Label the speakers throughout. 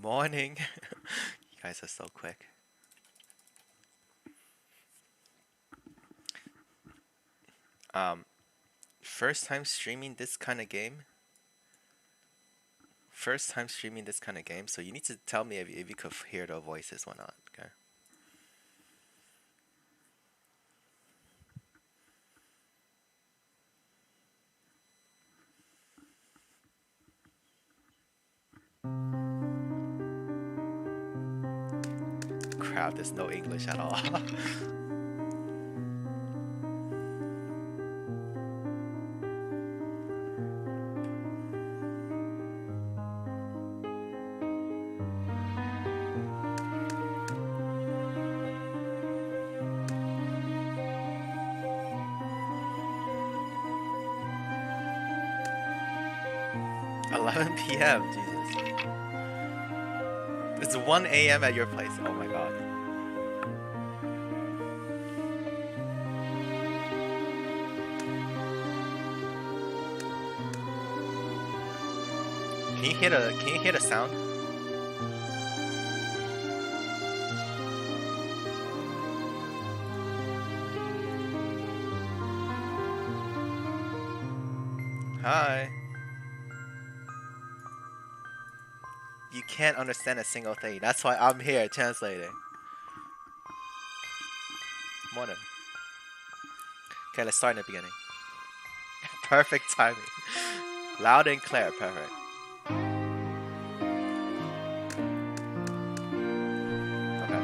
Speaker 1: Morning. You guys are so quick. Um, First time streaming this kind of game. First time streaming this kind of game, so you need to tell me if you could hear the voices or not, okay? Crap, there's no English at all. 11 p.m. Jesus. It's 1 a.m. at your place. Oh my god. Can you hear the sound? Hi. You can't understand a single thing. That's why I'm here translating. Morning. Okay, let's start in the beginning. Perfect timing. Loud and clear, perfect. Okay.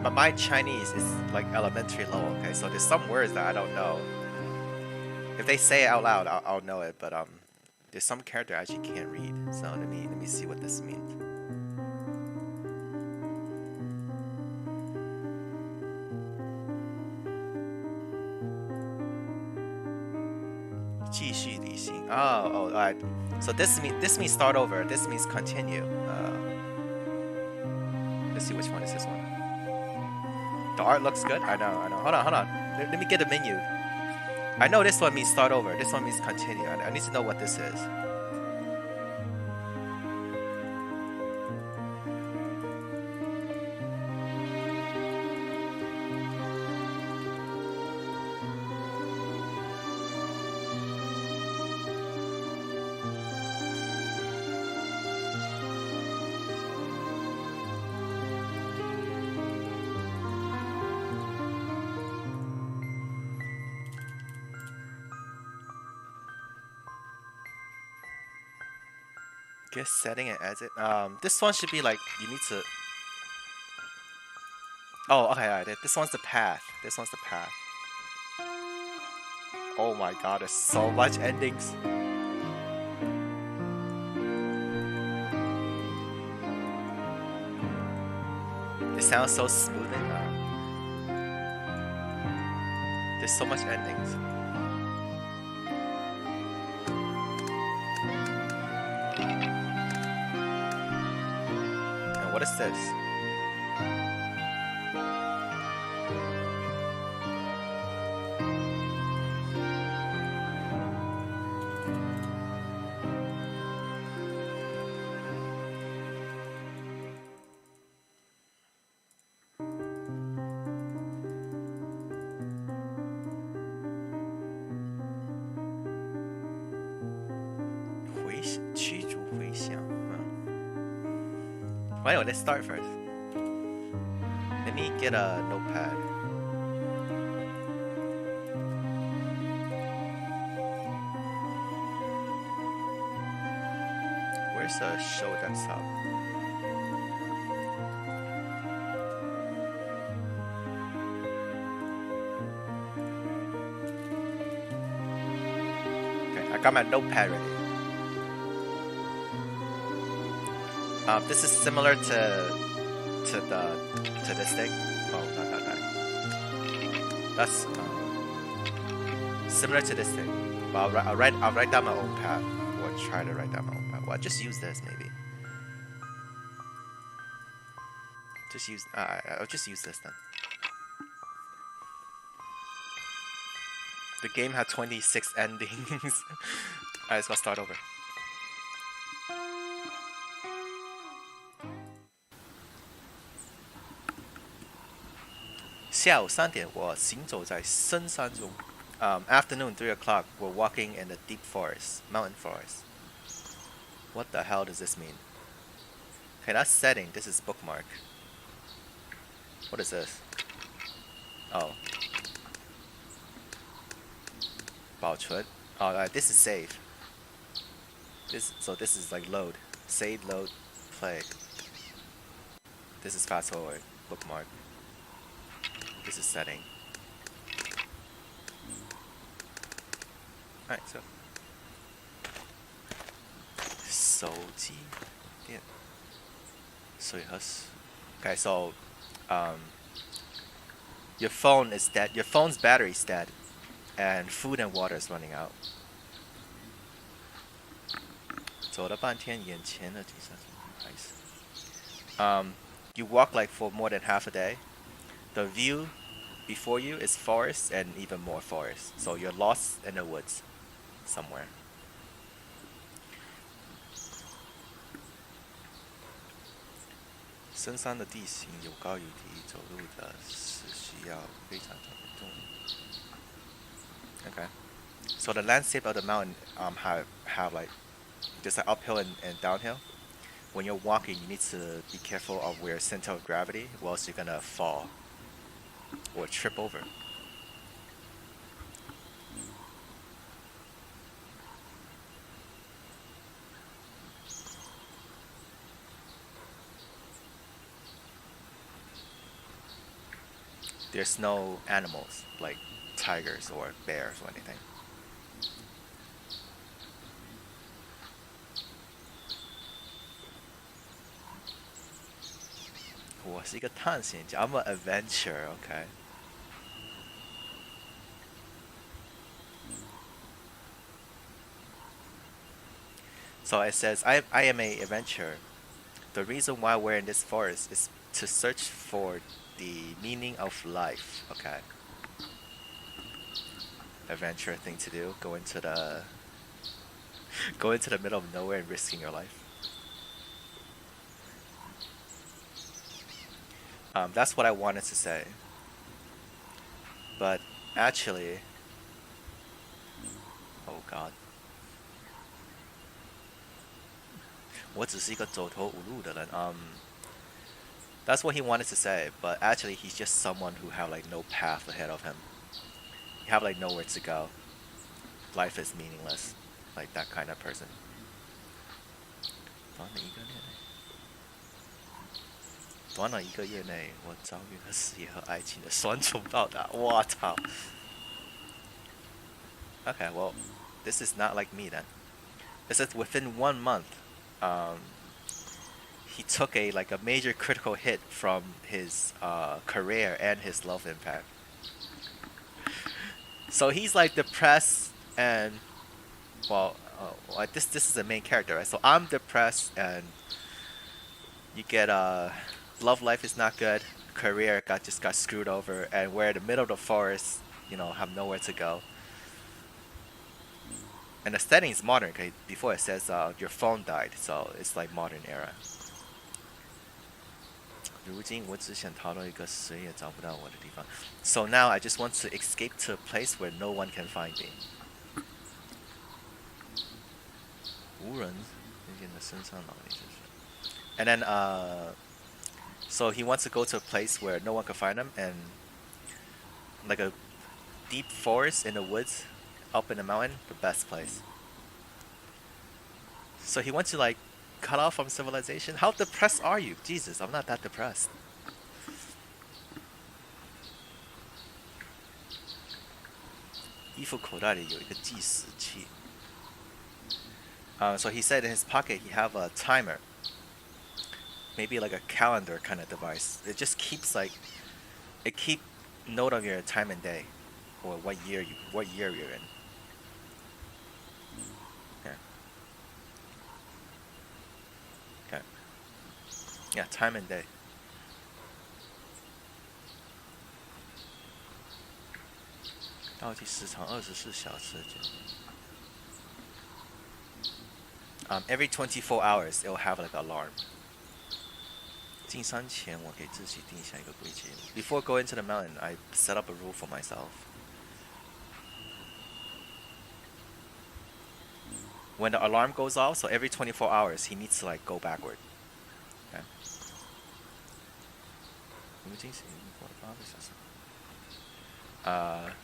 Speaker 1: But my Chinese is like elementary level, okay? So there's some words that I don't know. If they say it out loud, I'll know it, but there's some character I actually can't read. So let me see what this means. 继续旅行. Oh, alright. So this means start over. This means continue. Let's see which one is this one. The art looks good. I know. Hold on. Let me get a menu. I know this one means start over. This one means continue. I need to know what this is. Guess setting and exit. This one should be like you need to. Oh, okay, alright. This one's the path. Oh my god, there's so much endings. It sounds so smooth and there's so much endings. What is this? Well, let's start first. Let me get a notepad. Where's the show desktop? Okay, I got my notepad ready. This is similar to this thing. Oh, not that. That's similar to this thing. But I'll write down my own path, or try to write down my own path. Well, I'll just use this maybe. I'll just use this then. The game had 26 endings. Alright, let's go start over. 下午3点，我行走在深山中。Afternoon 3 o'clock, we're walking in the deep forest, mountain forest. What the hell does this mean? Okay, that's setting. This is bookmark. What is this? Oh. 保存. Oh, this is save. So this is like load. Save, load, play. This is fast forward. Bookmark. This is setting. Alright, so. 手机电水和水. Okay, so your phone is dead. Your phone's battery is dead, and food and water is running out. 走了半天，眼前的景色还是. You walk like for more than half a day. The view before you is forest and even more forest. So you're lost in the woods somewhere. 深山的地形有高有低，走路的是需要非常的动力。Okay. So the landscape of the mountain have like just like uphill and downhill. When you're walking, you need to be careful of where center of gravity, or else you're gonna fall or trip over. There's no animals like tigers or bears or anything. 我是一个探险家. I'm an adventurer, okay. So it says, I am a adventurer. The reason why we're in this forest is to search for the meaning of life, okay. Adventure thing to do, go into the middle of nowhere and risking your life. That's what I wanted to say. But actually, oh god. 我只是一个走投无路的人. That's what he wanted to say, but actually he's just someone who have like no path ahead of him. You have like nowhere to go. Life is meaningless. Like that kind of person. 短短1个月内，我遭遇了事业和爱情的双重报答。我操！ Okay, well, this is not like me then. It says within 1 month, he took a major critical hit from his career and his love impact. So he's like depressed and, well, this is the main character, right? So I'm depressed and you get love life is not good, career just got screwed over, and we're in the middle of the forest, you know, have nowhere to go. And the setting is modern, okay? Before it says your phone died, so it's like modern era. 如今我只想逃到一个谁也找不到我的地方. So now I just want to escape to a place where no one can find me. 无人人间的身上老年就是. And then so he wants to go to a place where no one can find him, and like a deep forest in the woods, up in the mountain, the best place. So he wants to like cut off from civilization. How depressed are you? Jesus, I'm not that depressed. So he said in his pocket he have a timer. Maybe like a calendar kind of device. It just keeps like, it keep note of your time and day, or what year you're in. Okay. Okay. Yeah, time and day. 倒计时长24小时。Every 24 hours, it'll have like an alarm. 进山前，我给自己定下一个规矩。Before going to the mountain, I set up a rule for myself. When the alarm goes off, so every 24 hours, he needs to like go backward. Okay.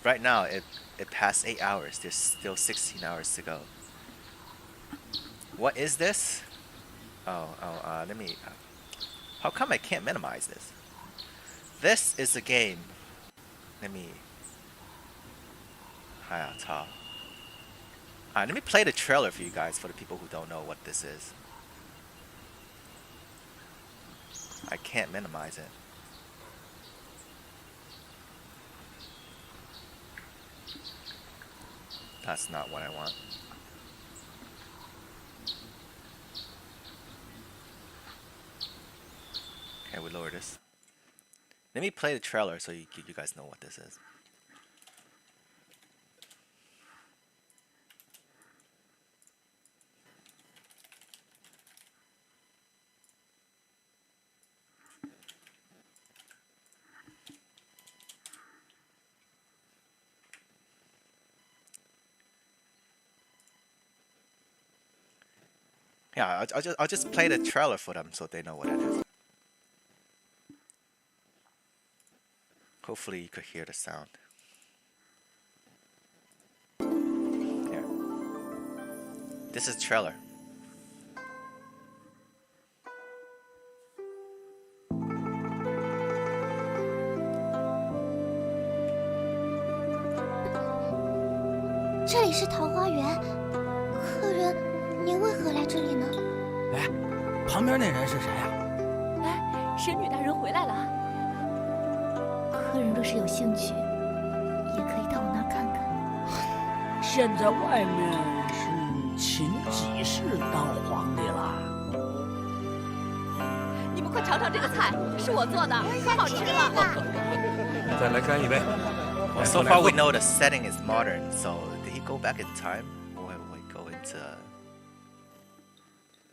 Speaker 1: Right now, it passed 8 hours. There's still 16 hours to go. What is this? Let me. How come I can't minimize this? This is a game. Let me. Let me play the trailer for you guys, for the people who don't know what this is. I can't minimize it. That's not what I want. Okay, we lower this. Let me play the trailer so you guys know what this is. Yeah, I'll just play the trailer for them so they know what it is. Hopefully you could hear the sound. Here. This is trailer.
Speaker 2: This is Flower Garden. 客人，您为何来这里呢？
Speaker 3: 哎，旁边那人是谁呀？
Speaker 4: 哎，神女大人回来了。
Speaker 2: 客人若是有兴趣，也可以到我那儿看看。
Speaker 3: 现在外面是秦几世当皇帝了。
Speaker 4: 你们快尝尝这个菜，是我做的，可好吃了。
Speaker 5: 再来干一杯。
Speaker 1: Well, so far we know the setting is modern, so did he go back in time? Or will we go into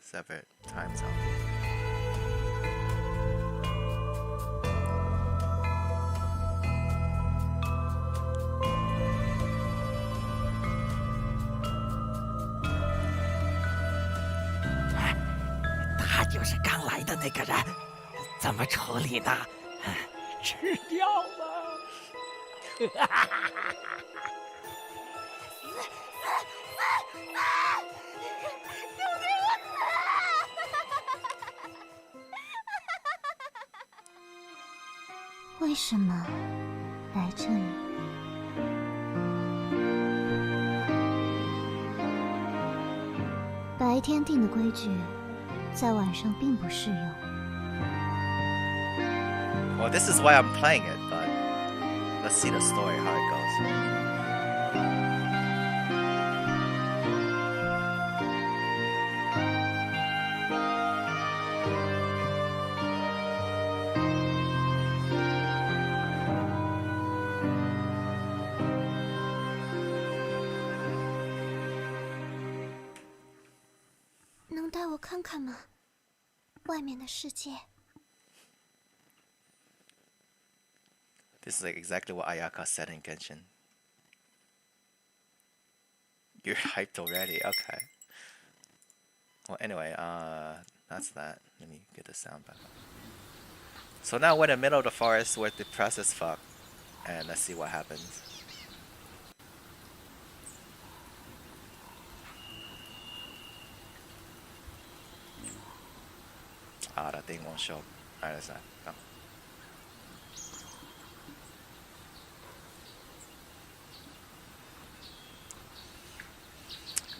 Speaker 1: separate time zone?
Speaker 3: "他就是刚来的那个人，怎么处理呢？吃掉吧。
Speaker 2: 为什么来这里？白天定的规矩，在晚上并不适用。
Speaker 1: Well, this is why I'm playing it, but let's see the story, how it goes.
Speaker 2: 能带我看看吗？外面的世界。
Speaker 1: This is like exactly what Ayaka said in Genshin. You're hyped already, okay. Well, anyway, that's that. Let me get the sound back up. So now we're in the middle of the forest, we're depressed as fuck. And let's see what happens. Ah, that thing won't show. Alright, that's that. Go.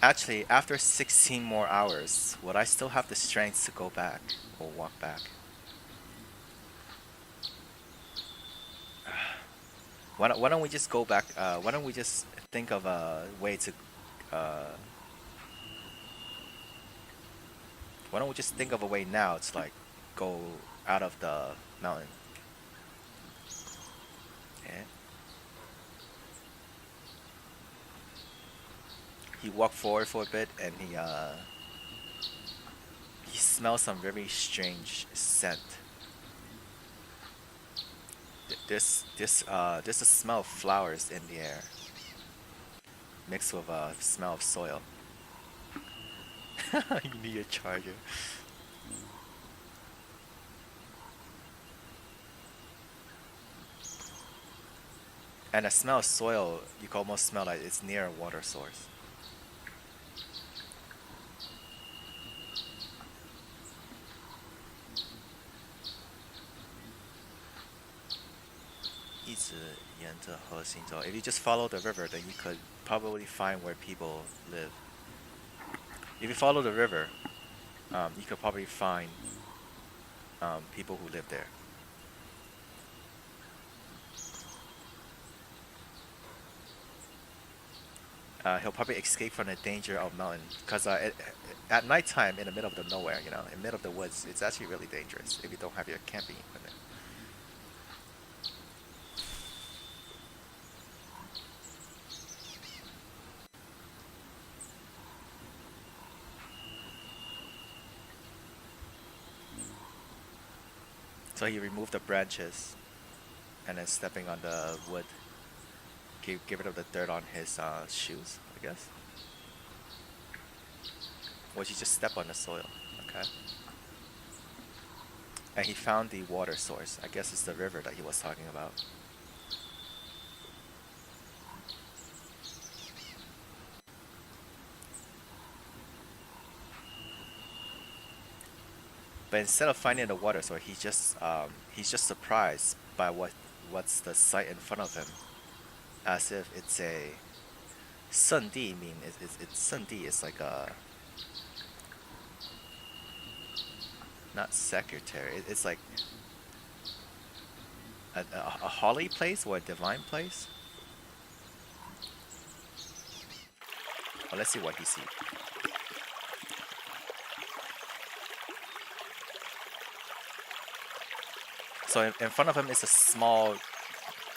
Speaker 1: Actually, after 16 more hours, would I still have the strength to go back or walk back? Why don't we just go back? Why don't we just think of a way to? Uh, why don't we just think of a way now to like go out of the mountain? Yeah. He walked forward for a bit, and he smells some very strange scent. There's a smell of flowers in the air, mixed with a smell of soil. You need a charger. And the smell of soil, you can almost smell like it's near a water source. 一直沿着河行走. If you just follow the river, then you could probably find where people live. If you follow the river, you could probably find people who live there. He'll probably escape from the danger of mountain, because at nighttime in the middle of the nowhere, you know, in the middle of the woods, it's actually really dangerous if you don't have your camping equipment. So he removed the branches and then stepping on the wood. Get rid of the dirt on his shoes, I guess. Or did he just step on the soil? Okay. And he found the water source. I guess it's the river that he was talking about. But instead of finding the water source, he's just surprised by what's the sight in front of him, as if it's a 圣地. I mean, it's 圣地. It's like a not secretary. It's like a holy place or a divine place. Well, let's see what he sees. So in front of him is a small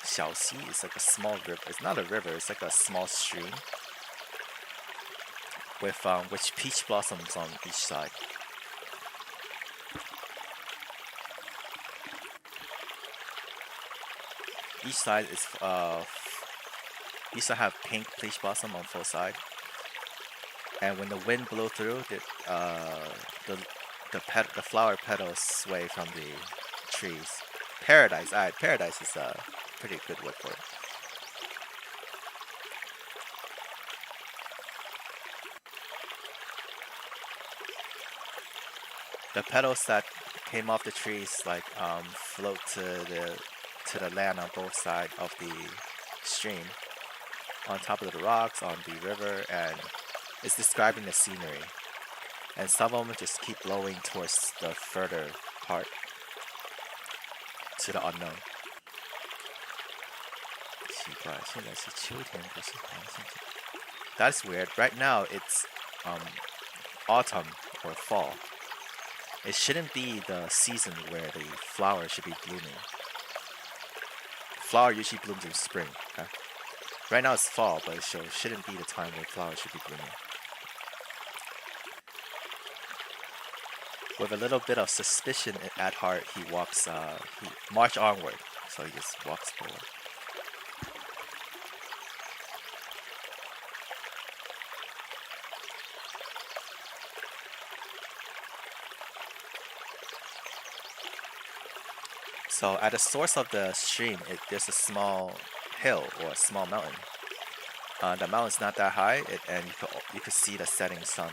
Speaker 1: 小溪. It's like a small river. It's not a river. It's like a small stream with peach blossoms on each side. Each side is used to have pink peach blossom on both sides. And when the wind blew through, the flower petals sway from the trees. Paradise. Alright, paradise is a pretty good word for it. The petals that came off the trees like float to the land on both sides of the stream, on top of the rocks, on the river, and it's describing the scenery. And some of them just keep blowing towards the further part, to the unknown. 奇怪，现在是秋天，不是黄圣节. That's weird. Right now it's autumn or fall. It shouldn't be the season where the flower should be blooming. Flower usually blooms in spring. Okay? Right now it's fall, but it shouldn't be the time where flowers should be blooming. With a little bit of suspicion at heart, he marches onward. So he just walks forward. So at the source of the stream, there's a small hill or a small mountain. The mountain's not that high, and you could see the setting sun.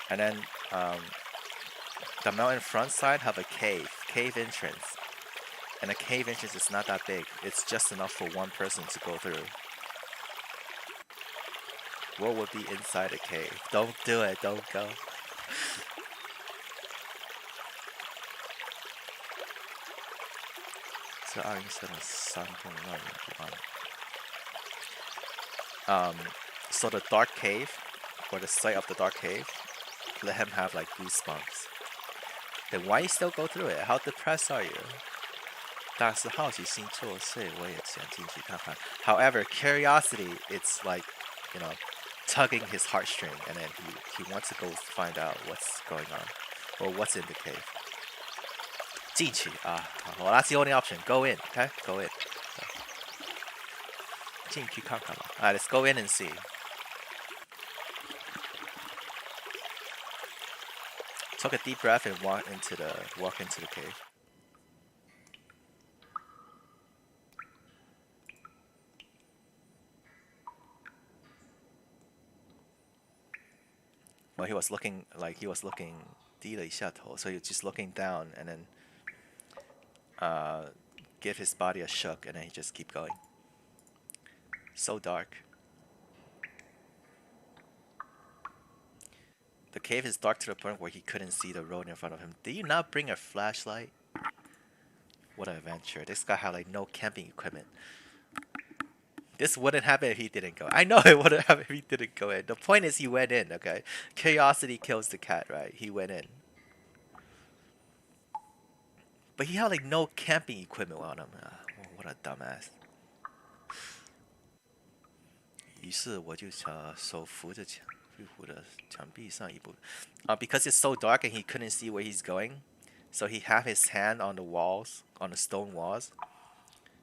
Speaker 1: And then the mountain front side have a cave entrance. And the cave entrance is not that big. It's just enough for one person to go through. What would be inside a cave? Don't do it, don't go. 这217的山洞让人不安。So the dark cave, or the sight of the dark cave, let him have like goosebumps. Then why you still go through it? How depressed are you? 但是好奇心作祟，我也想进去看看。However, curiosity, it's like, you know, tugging his heartstring, and then he wants to go find out what's going on, or what's in the cave. 进去啊，well, that's the only option. Go in, okay? Go in. 进去看看吧。Alright, let's go in and see. Took a deep breath and walk into the cave. Well, he was looking 低了一下头, so he was just looking down and then give his body a shook, and then he just keep going. So dark. The cave is dark to the point where he couldn't see the road in front of him. Did you not bring a flashlight? What an adventure. This guy had like no camping equipment. This wouldn't happen if he didn't go. I know it wouldn't happen if he didn't go in. The point is he went in, okay? Curiosity kills the cat, right? He went in. But he had like no camping equipment on him. What a dumbass. 于是我就手扶着墙壁上一步. Because it's so dark and he couldn't see where he's going, so he had his hand on the walls, on the stone walls,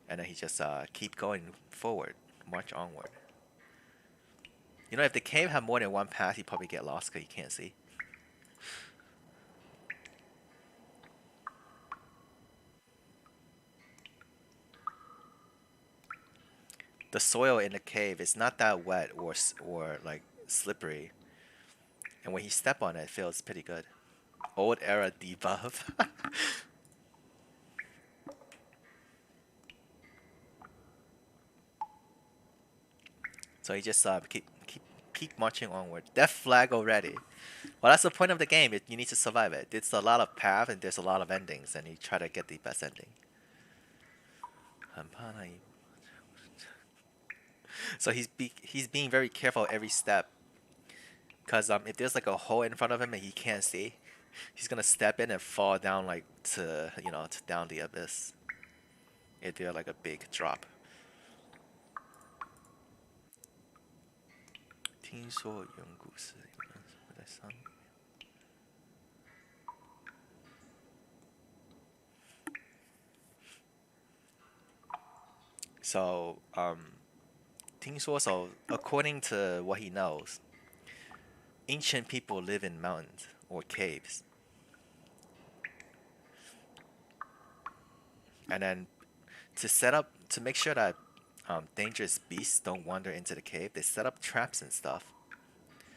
Speaker 1: and then he just keep going forward, march onward. You know, if the cave had more than one path, he'd probably get lost because he can't see. The soil in the cave is not that wet or like slippery, and when he step on it, it feels pretty good. Old era debuff. So he just keep marching onward. Death flag already. Well, that's the point of the game. You need to survive it. It's a lot of path and there's a lot of endings, and you try to get the best ending. So he's being very careful every step, because if there's like a hole in front of him and he can't see, he's gonna step in and fall down like to down the abyss. If there's like a big drop. 听说远古时有人会在山里面。So, 听说, so according to what he knows, ancient people live in mountains or caves. And then to make sure that dangerous beasts don't wander into the cave, they set up traps and stuff.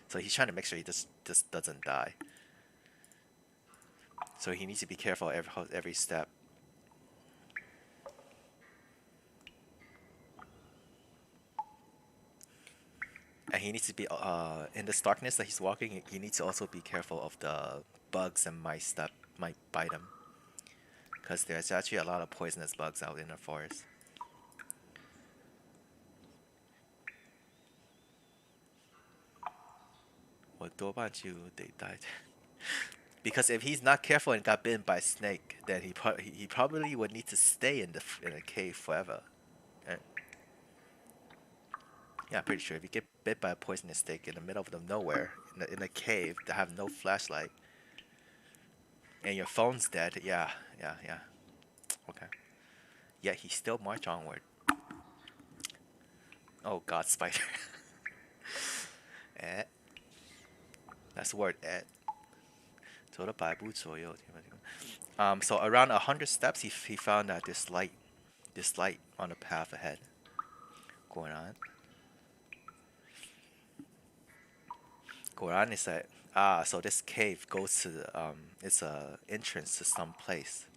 Speaker 1: So he's trying to make sure he just doesn't die. So he needs to be careful every step. And he needs to be in this darkness that he's walking. He needs to also be careful of the bugs and mice that might bite him, because there's actually a lot of poisonous bugs out in the forest. Because if he's not careful and got bitten by a snake, then he probably would need to stay in a cave forever. Yeah, I'm pretty sure if you get bit by a poisonous snake in the middle of nowhere, in a cave that have no flashlight, and your phone's dead, yeah. Okay. Yet he still march onward. Oh God, spider. That's the word, 走了100步左右. So around 100 steps, he found that this light on the path ahead. Going on. Goran is that so this cave goes to it's a entrance to some place.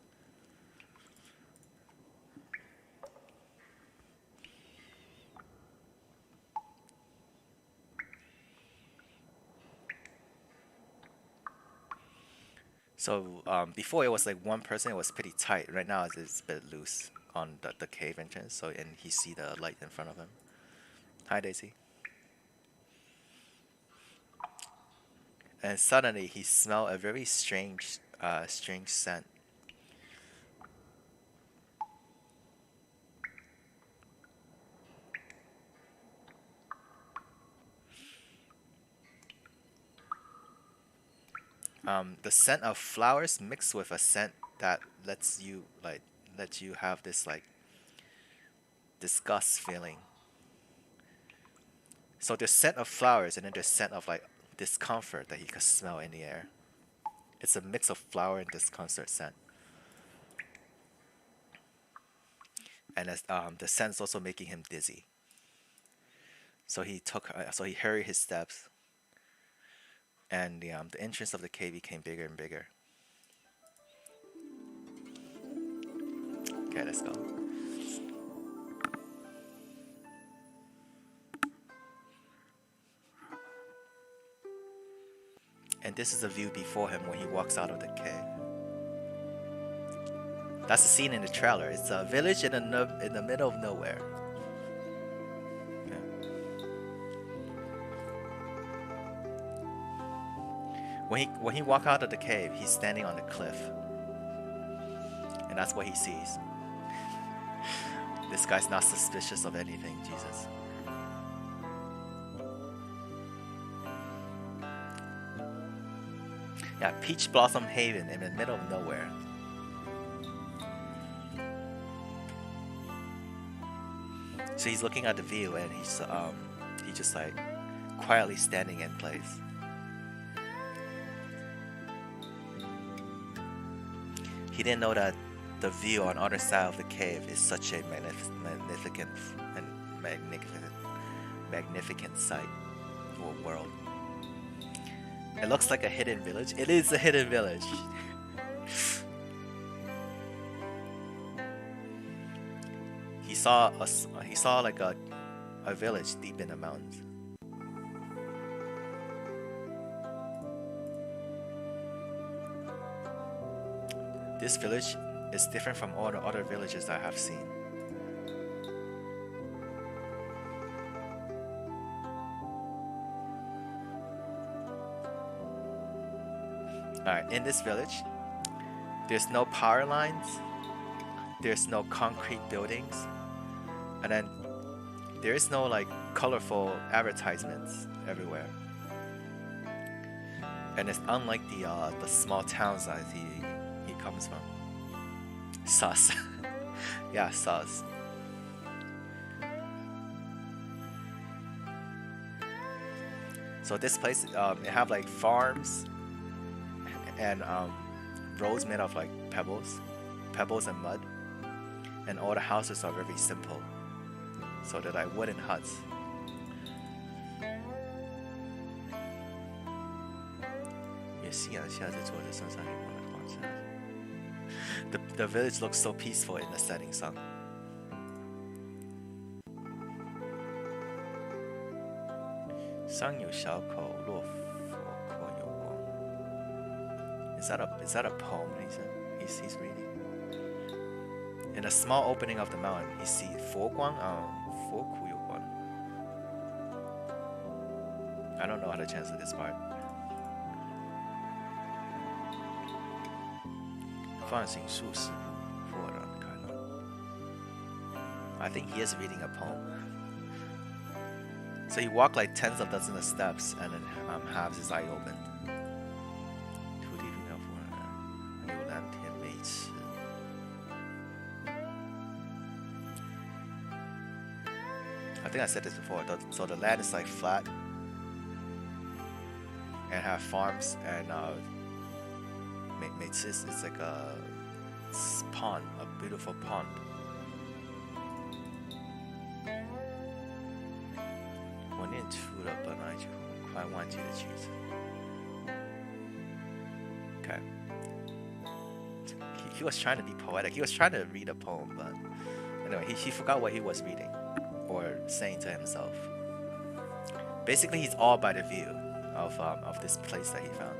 Speaker 1: So before it was like one person, it was pretty tight. Right now it's a bit loose. on the cave entrance. So and he see the light in front of him. Hi Daisy. And suddenly he smelled a very strange scent. The scent of flowers mixed with a scent that lets you have this like disgust feeling. So the scent of flowers and then the scent of like discomfort that he could smell in the air. It's a mix of flower and discomfort scent. And as, the scent's also making him dizzy. So he hurried his steps, and the entrance of the cave became bigger and bigger. Okay, let's go. And this is the view before him when he walks out of the cave. That's the scene in the trailer. It's a village in the middle of nowhere. Okay. When he walk out of the cave, he's standing on the cliff, and that's what he sees. This guy's not suspicious of anything, Jesus. Yeah, Peach Blossom Haven in the middle of nowhere. So he's looking at the view and he's just like quietly standing in place. He didn't know that the view on the other side of the cave is such a magnificent sight or world. It looks like a hidden village. It is a hidden village. He saw like a village deep in the mountains. This village is different from all the other villages I have seen. Alright, in this village, there's no power lines, there's no concrete buildings, and then there is no like colorful advertisements everywhere. And it's unlike the small towns that he comes from. Sus. Yeah, sus. So this place, it have like farms and roads made of like pebbles and mud, and all the houses are very simple. So they're like wooden huts. The village looks so peaceful in the setting sun. Is that a poem he's reading? In a small opening of the mountain, he sees 佛光, 佛苦有光. I don't know how to translate this part. 放行术士豁然开朗. I think he is reading a poem. So he walked like tens of dozens of steps and then has his eye open. I think I said this before. So the land is like flat and have farms, and it's like a pond, a beautiful pond. Okay. He was trying to be poetic. He was trying to read a poem, but anyway, he forgot what he was reading or saying to himself. Basically, he's awed by the view of this place that he found.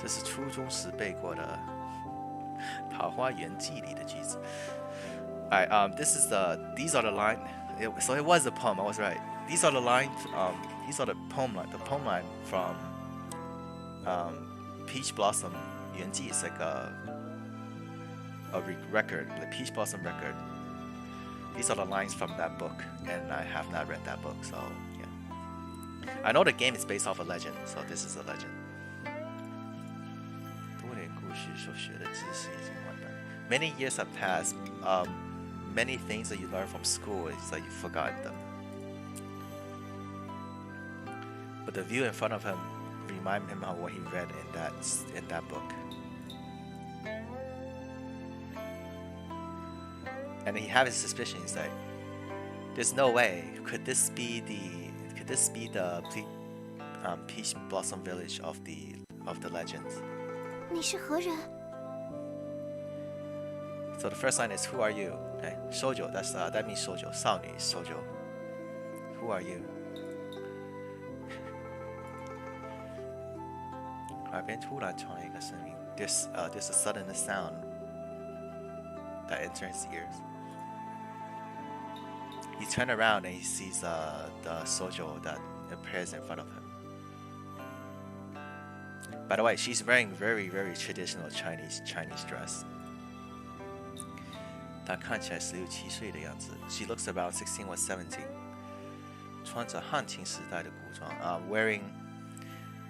Speaker 1: 这是初中时背过的桃花源记里的句子。Alright, these are the line. So it was a poem. I was right. These are the lines. These are the poem line. The poem line from Peach Blossom 原记 is like a record, the Peach Blossom record. These are the lines from that book, and I have not read that book, so yeah. I know the game is based off a legend, so this is a legend. 多年故事所学的知识已经完蛋。Many years have passed. Many things that you learn from school is like you forgot them. But the view in front of him remind him of what he read in that book. And he had his suspicions like, there's no way. Could this be the Peach Blossom Village of the legends?
Speaker 2: 你是何人？
Speaker 1: So the first line is, who are you? Okay, shoujo. That means shoujo. 少女 shoujo. Who are you? 耳边突然传来一个声音。There's a sudden sound that enters his ears. He turned around and he sees the shoujo that appears in front of him. By the way, she's wearing very, very traditional Chinese dress. 她看起来16、17岁的样子。She looks about 16 or 17. 穿着汉秦时代的古装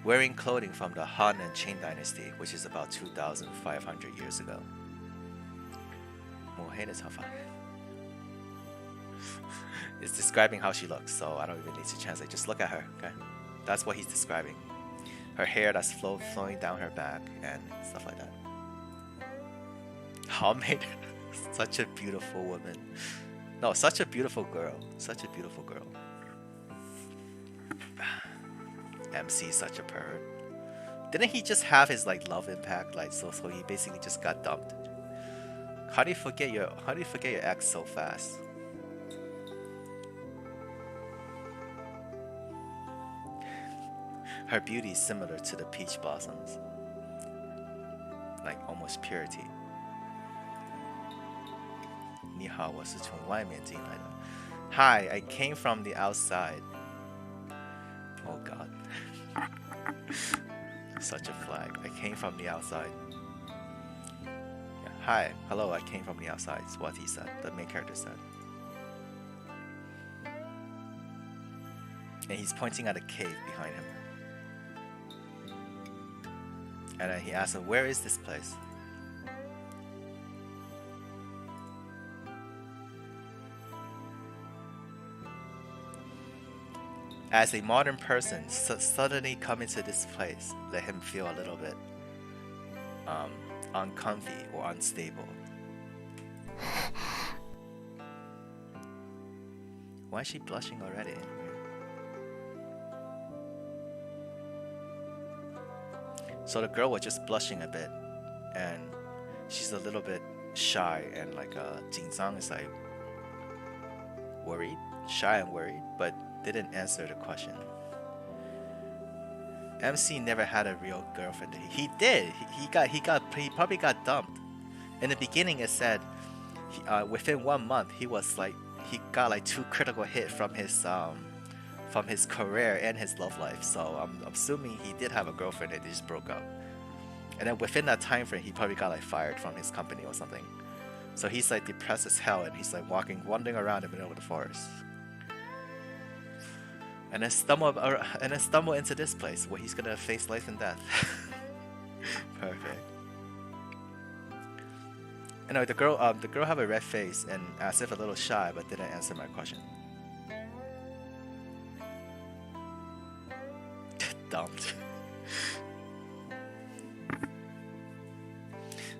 Speaker 1: wearing clothing from the Han and Qing dynasty, which is about 2,500 years ago. 抹黑的长发 It's describing how she looks, so I don't even need to translate. Just look at her, okay? That's what he's describing. Her hair that's flowing down her back and stuff like that. How made such a beautiful woman. No, such a beautiful girl. Such a beautiful girl. MC is such a pervert. Didn't he just have his like love impact? Like so he basically just got dumped. How do you forget your ex so fast? Her beauty is similar to the peach blossoms. Like almost purity. 你好，我是从外面进来的。Hi, I came from the outside. Oh God. Such a flag. I came from the outside. Yeah. Hi, hello, I came from the outside. Is what he said. The main character said. And he's pointing at a cave behind him. And then he asks him, where is this place? As a modern person, suddenly coming to this place let him feel a little bit uncomfy or unstable. Why is she blushing already? So the girl was just blushing a bit, and she's a little bit shy, and like Jingzang is like worried, shy and worried, but didn't answer the question. MC never had a real girlfriend. He did. He probably got dumped. In the beginning, it said within 1 month he got like 2 critical hits from his career and his love life. So I'm assuming he did have a girlfriend and they just broke up. And then within that time frame, he probably got like fired from his company or something. So he's like depressed as hell, and he's like wandering around in the middle of the forest. And then stumble into this place where he's gonna face life and death. Perfect. Anyway, the girl have a red face and as if a little shy, but didn't answer my question. Dumped.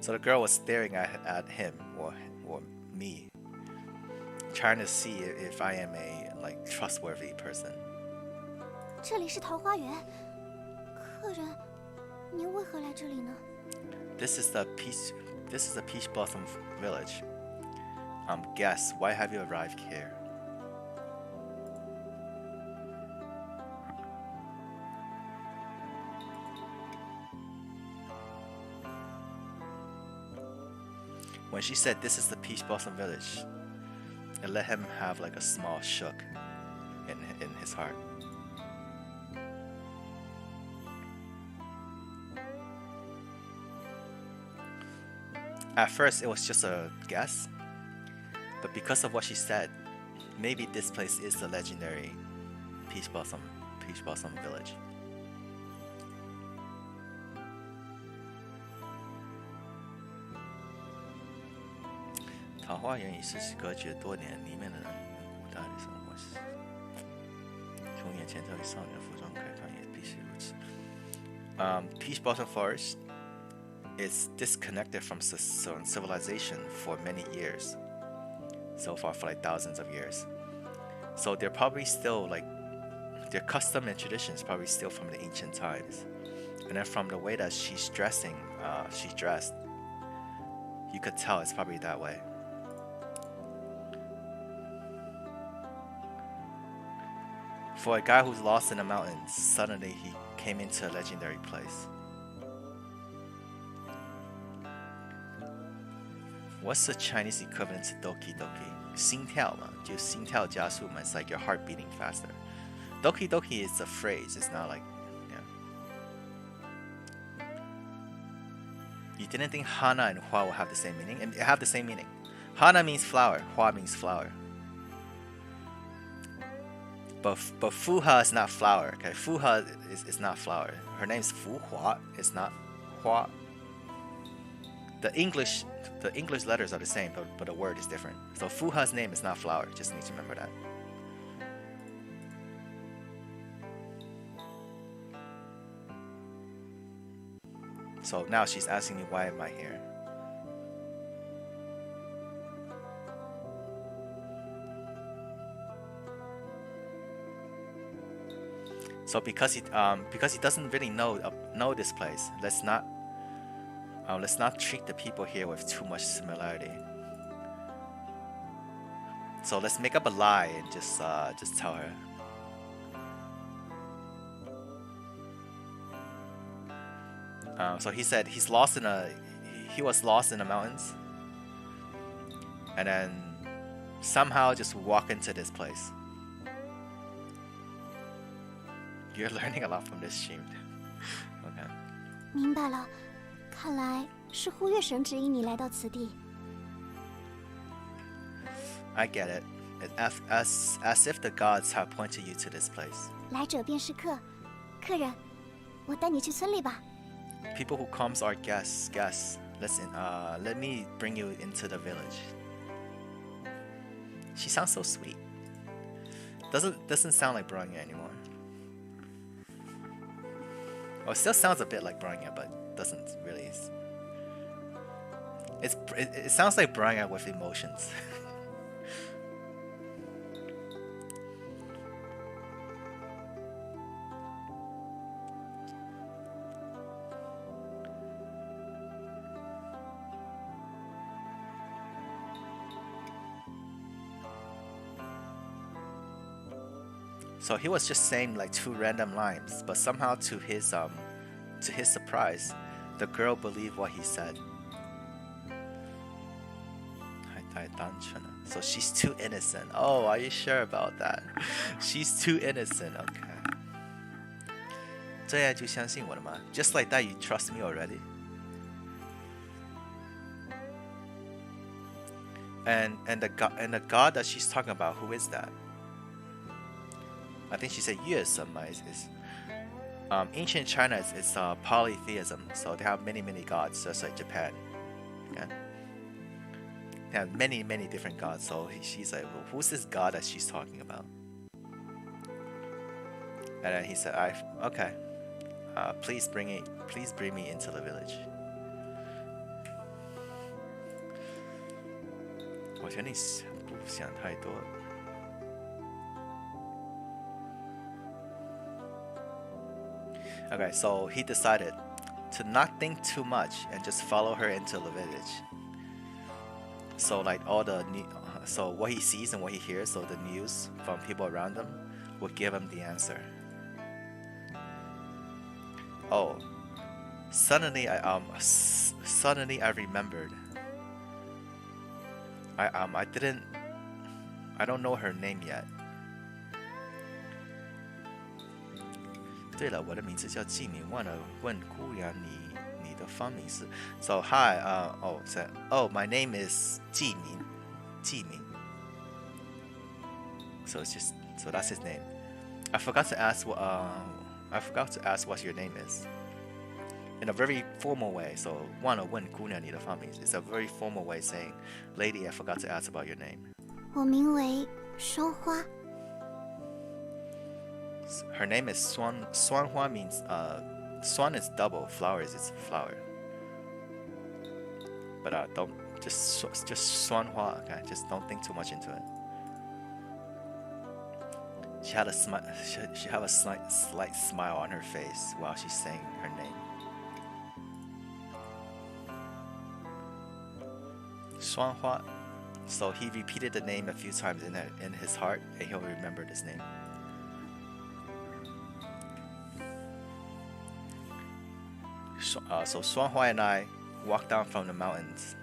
Speaker 1: So the girl was staring at him or me, trying to see if I am a like trustworthy person.
Speaker 2: 这里是桃花源，客人，您为何来这里呢？
Speaker 1: This is the Peach Blossom Village. Guess, why have you arrived here? when she said this is the Peach Blossom Village, it let him have like a small shook in his heart. At first, it was just a guess, but because of what she said, maybe this place is the legendary Peach Blossom Village. 桃花源已是隔绝多年，里面的人古代的生活，从眼前这位少女的服装可以看，也必须如此。Peach Blossom Forest is disconnected from civilization for many years, so far for like thousands of years. So they're probably still like their custom and traditions probably still from the ancient times. And then from the way that she's dressed, you could tell it's probably that way. For a guy who's lost in the mountains, suddenly he came into a legendary place. What's the Chinese equivalent to Doki Doki? 心跳嘛，就心跳加速嘛，it's like your heart beating faster. Doki Doki is a phrase, it's not like, yeah. You didn't think Hana and Hua will have the same meaning? And they have the same meaning. Hana means flower, Hua means flower. But Fuha is not flower, okay? Fuha is not flower. Her name's Fu Hua, it's not Hua. The English letters are the same, but the word is different. So Fuha's name is not flower, just need to remember that. So now she's asking me, why am I here? So because he doesn't really know this place, let's not treat the people here with too much similarity. So let's make up a lie and just tell her. So he said he was lost in the mountains, and then somehow just walk into this place. You're learning a lot from this stream. Okay.
Speaker 2: 明白了，看来是忽月神指引你来到此地。
Speaker 1: I get it. As if the gods have pointed you to this place.
Speaker 2: 来者便是客，客人，我带你去村里吧。
Speaker 1: People who comes are guests. Listen, let me bring you into the village. She sounds so sweet. Doesn't sound like Bronya anymore. Well, it still sounds a bit like Bronya, but doesn't really. It sounds like Bronya with emotions. So he was just saying like two random lines, but somehow to his surprise, the girl believed what he said. So she's too innocent. Oh, are you sure about that? She's too innocent. Okay. 这样就相信我了吗? Just like that, you trust me already. And the god that she's talking about, who is that? I think she said Yue Senma is ancient China is polytheism, so they have many gods, just like Japan. Okay? They have many different gods. So she's like, well, who's this god that she's talking about? And then he said, okay, please bring me into the village. 我觉得你不想太多。 Okay, so he decided to not think too much and just follow her into the village. So like so what he sees and what he hears, so the news from people around him will give him the answer. Oh, suddenly I remembered. I don't know her name yet. 对了，我的名字叫季明，忘了问姑娘你的芳名是。So hi, my name is 季明，季明。So that's his name. I forgot to ask what your name is. In a very formal way. So 忘了问姑娘你的芳名。It's a very formal way saying, lady, I forgot to ask about your name.
Speaker 2: 我名为双花。
Speaker 1: Her name is Swan. Swanhua means swan is double, flowers is flower. But don't just Swanhua. Okay, just don't think too much into it. She had a slight smile on her face while she's saying her name. Swanhua. So he repeated the name a few times in his heart, and he'll remember this name. So Swanhua and I walk down from the mountains,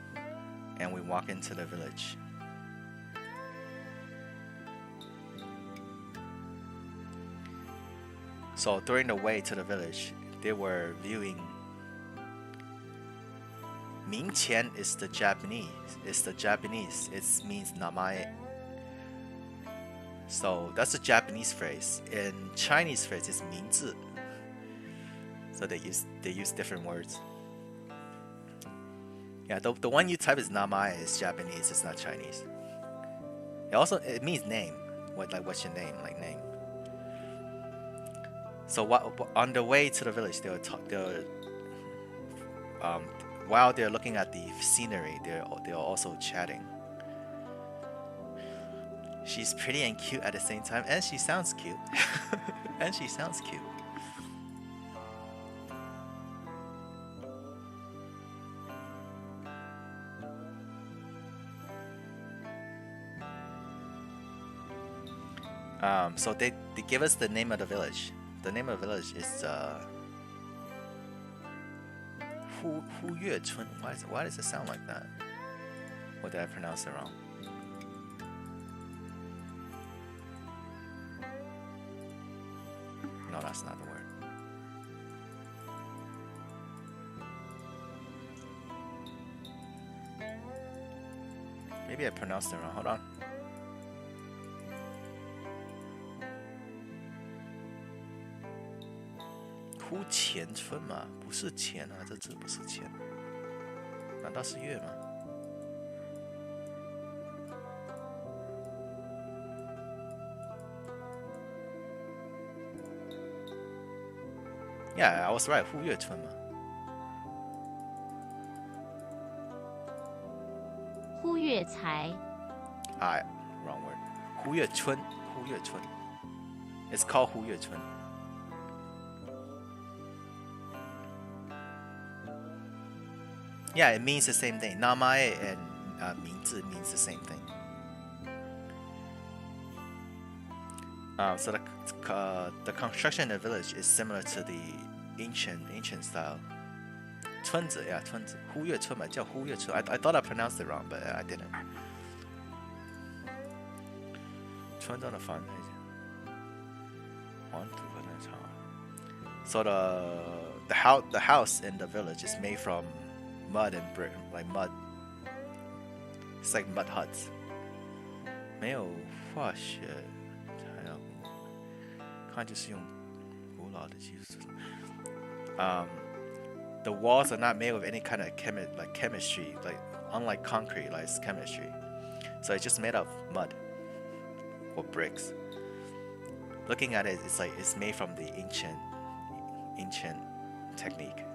Speaker 1: and we walk into the village. So during the way to the village, they were viewing. 明前 is the Japanese. It means namae. So that's a Japanese phrase. In Chinese phrase, it's 名字. So they use different words. Yeah, the one you type is namae is Japanese. It's not Chinese. It means name. What's your name? Like name. So on the way to the village, while they're looking at the scenery, they're also chatting. She's pretty and cute at the same time, and she sounds cute. So they give us the name of the village. The name of the village is Hu Yue Chun. Why does it sound like that? Or did I pronounce it wrong? No, that's not the word. Maybe I pronounced it wrong. Hold on. Hu Qian Chun 吗？不是钱啊，这字不是钱，难道是月吗？ Yeah, I was right. 忽月春嘛。
Speaker 4: 忽月才。
Speaker 1: Wrong word. 忽月春，忽月春。It's called 忽月春。Yeah, it means the same thing. Namae and 名字 means the same thing. So the construction of the village is similar to the ancient style. 村子 yeah, 村子忽月村嘛，叫忽月村。I thought I pronounced it wrong, but I didn't. 村庄的房子，黄土和那场。So the house in the village is made from mud and brick, like mud. It's like mud huts. 没有化学材料，看就是用古老的技术。The walls are not made with any kind of chemistry, like unlike concrete, like it's chemistry. So it's just made of mud or bricks. Looking at it, it's like it's made from the ancient technique.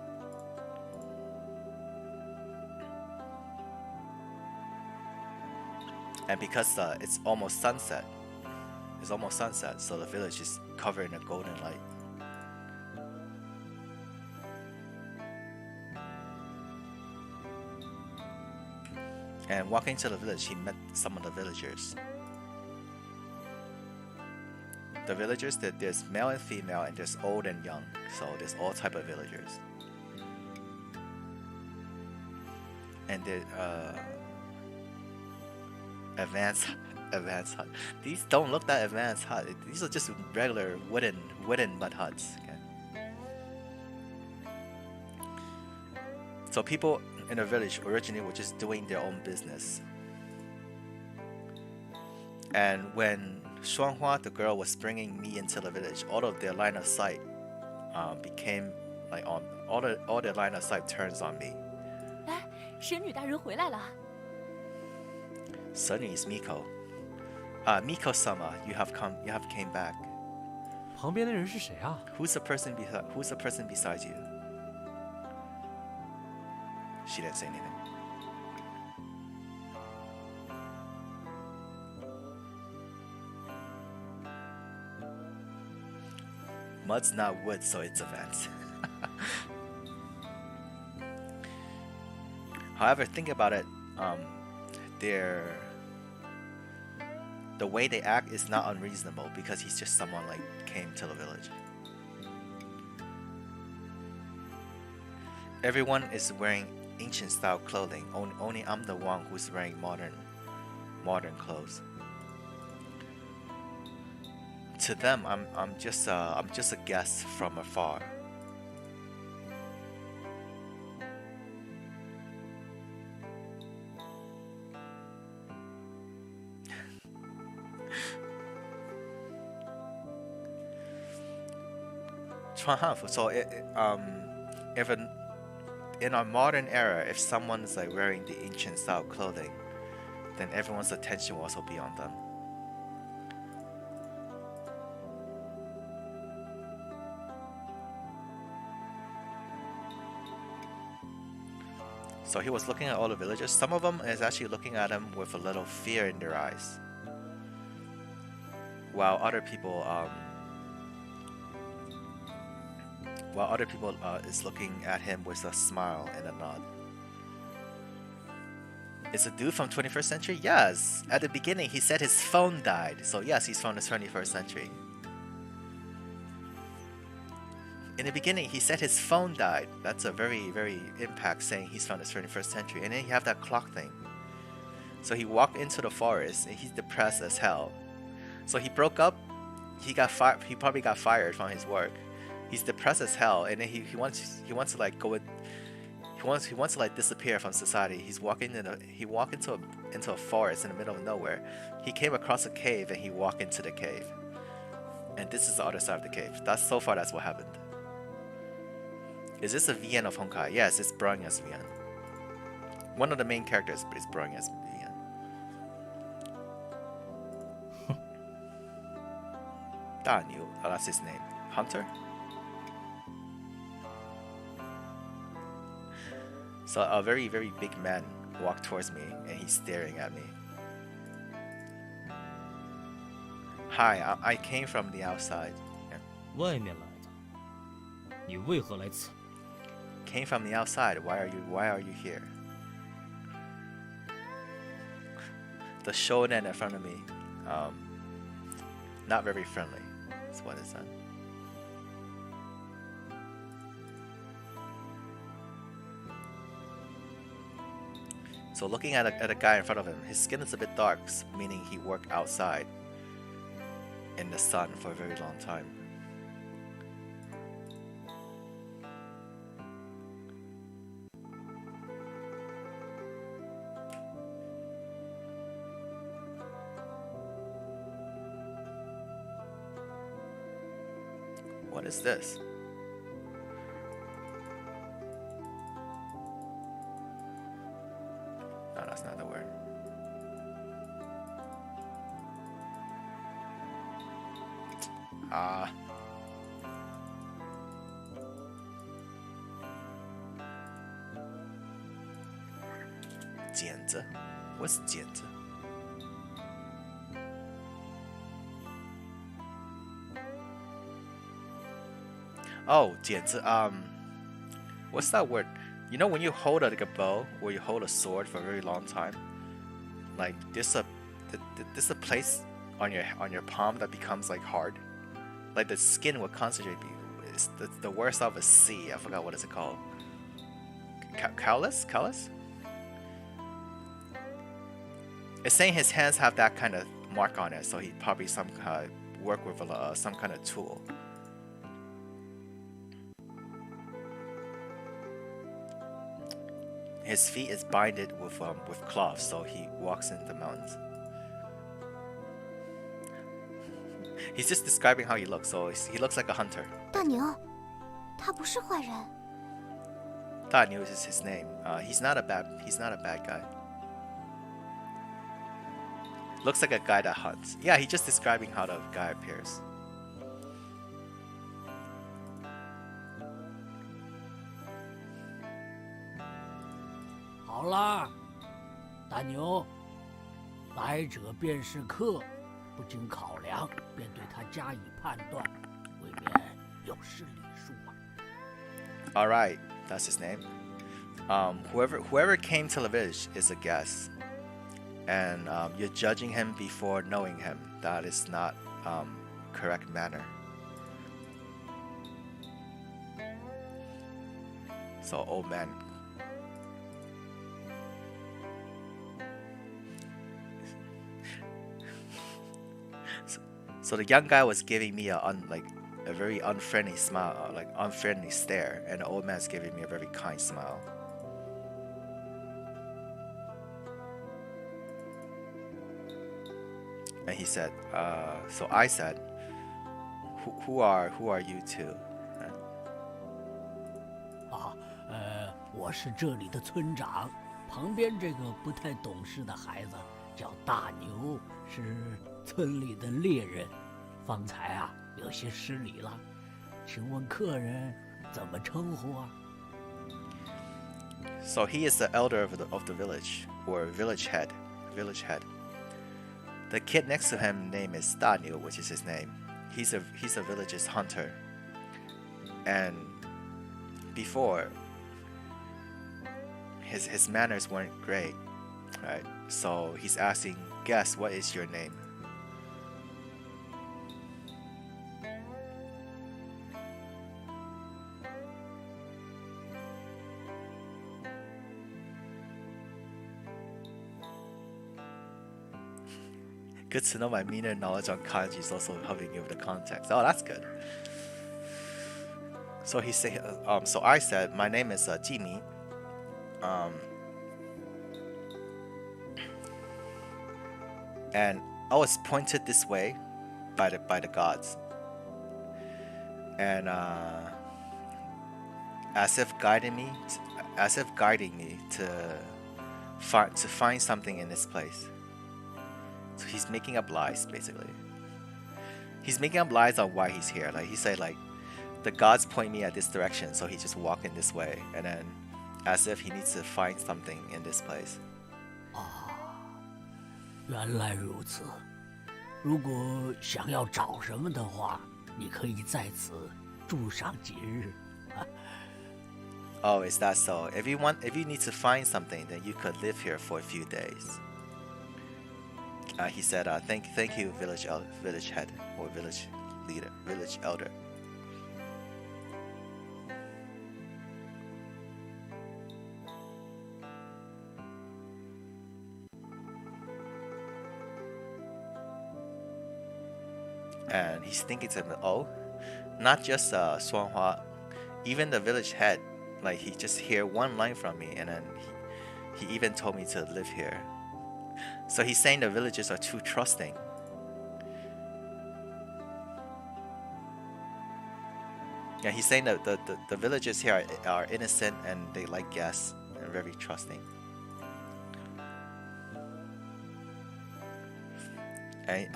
Speaker 1: And because it's almost sunset, so the village is covered in a golden light. And walking to the village, he met some of the villagers. The villagers, there's male and female, and there's old and young. So there's all type of villagers. And Advanced, advanced hut. These don't look that advanced hut. These are just regular wooden mud huts. Okay. So people in the village originally were just doing their own business. And when Shuanghua, the girl, was bringing me into the village, all of their line of sight became like on all their line of sight turns on me.
Speaker 4: 哎，神女大人回来了。
Speaker 1: Sunny is Miko. Miko-sama, you have came back.
Speaker 5: 旁边的人是谁啊？
Speaker 1: Who's the person beside you? She didn't say anything. Mud's not wood, so it's advanced. However, think about it. The way they act is not unreasonable because he's just someone like came to the village. Everyone is wearing ancient style clothing. Only I'm the one who's wearing modern clothes. To them, I'm just a guest from afar. So if in our modern era, if someone's like wearing the ancient style clothing, then everyone's attention will also be on them. So he was looking at all the villagers. Some of them is actually looking at him with a little fear in their eyes, while other people is looking at him with a smile and a nod. Is a dude from 21st century? Yes. At the beginning, he said his phone died, so yes, he's from the 21st century. In the beginning, he said his phone died. That's a very, very impact saying he's from the 21st century. And then you have that clock thing. So he walked into the forest and he's depressed as hell. So he broke up. He got fired. He probably got fired from his work. He's depressed as hell, and then he wants to like go in, he wants to like disappear from society. He walked into a forest in the middle of nowhere. He came across a cave and he walked into the cave. And this is the other side of the cave. That's what happened. Is this a VN of Honkai? Yes, it's Bronya's VN. One of the main characters is Bronya's VN. Daniel, that's his name. Hunter? So a very, very big man walked towards me and he's staring at me. Hi, I came from the outside.
Speaker 5: 外面来的。你为何来此？
Speaker 1: Came from the outside. Why are you here? The shonen in front of me, not very friendly. That's what it said. So looking at a guy in front of him, his skin is a bit dark, meaning he worked outside in the sun for a very long time. What is this? No, that's not the word. Ah. Jianzi? What's Jianzi? Oh, 剪子, what's that word? You know when you hold like a bow or you hold a sword for a very long time, like there's a place on your palm that becomes like hard, like the skin will concentrate. It's the worst of a C. I forgot what is it called. Callus? It's saying his hands have that kind of mark on it, so he probably work with some kind of tool. His feet is binded with cloth, so he walks in the mountains. He's just describing how he looks, so he looks like a hunter.
Speaker 2: 大牛，他不是坏人。
Speaker 1: Da Niu is his name. He's not a bad guy. Looks like a guy that hunts. Yeah, he's just describing how the guy appears.
Speaker 3: 好啦，大牛，来者便是客，不经考量便对他加以判断，未免有失礼数啊。
Speaker 1: All right, that's his name. Whoever came to the village is a guest, and you're judging him before knowing him. That is not correct manner. So, old man. So the young guy was giving me a very unfriendly smile, like unfriendly stare, and the old man's giving me a very kind smile. And he said, so I said, who are you two?
Speaker 3: 我是这里的村长，旁边这个不太懂事的孩子叫大牛，是村里的猎人。方才啊，有些失礼了，请问客人怎么称呼啊？
Speaker 1: So he is the elder of the village, or village head. The kid next to him name is Da Niu, which is his name. He's a village's hunter. And before, his manners weren't great, right? So he's asking, guess what is your name? Good to know my meaner knowledge on kanji is also helping you with the context. Oh, that's good. So he said, so I said, my name is Jimmy. And I was pointed this way by the gods, and as if guiding me to find something in this place. So he's making up lies, basically. He's making up lies on why he's here. Like he said, like the gods point me at this direction, so he's just walking this way, and then as if he needs to find something in this place.
Speaker 3: 原来如此。如果想要找什么的话，你可以在此住上几日。
Speaker 1: Oh, is that so? If you need to find something, then you could live here for a few days. He said, "Thank you, village head or village leader, village elder." And he's thinking to him, oh, not just Suanhua, even the village head, like he just hear one line from me, and then he even told me to live here. So he's saying the villagers are too trusting. Yeah, he's saying that the villagers here are innocent and they like guests and very trusting. And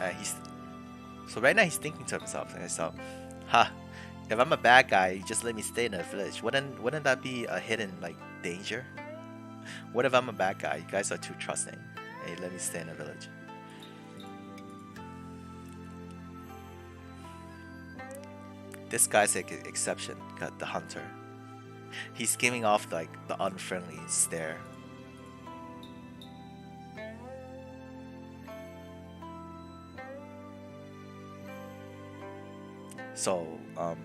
Speaker 1: so right now he's thinking to himself, like, so, if I'm a bad guy, you just let me stay in the village. Wouldn't that be a hidden like danger? What if I'm a bad guy? You guys are too trusting, and you let me stay in the village. This guy's like an exception, got the hunter. He's giving off like the unfriendly stare. So,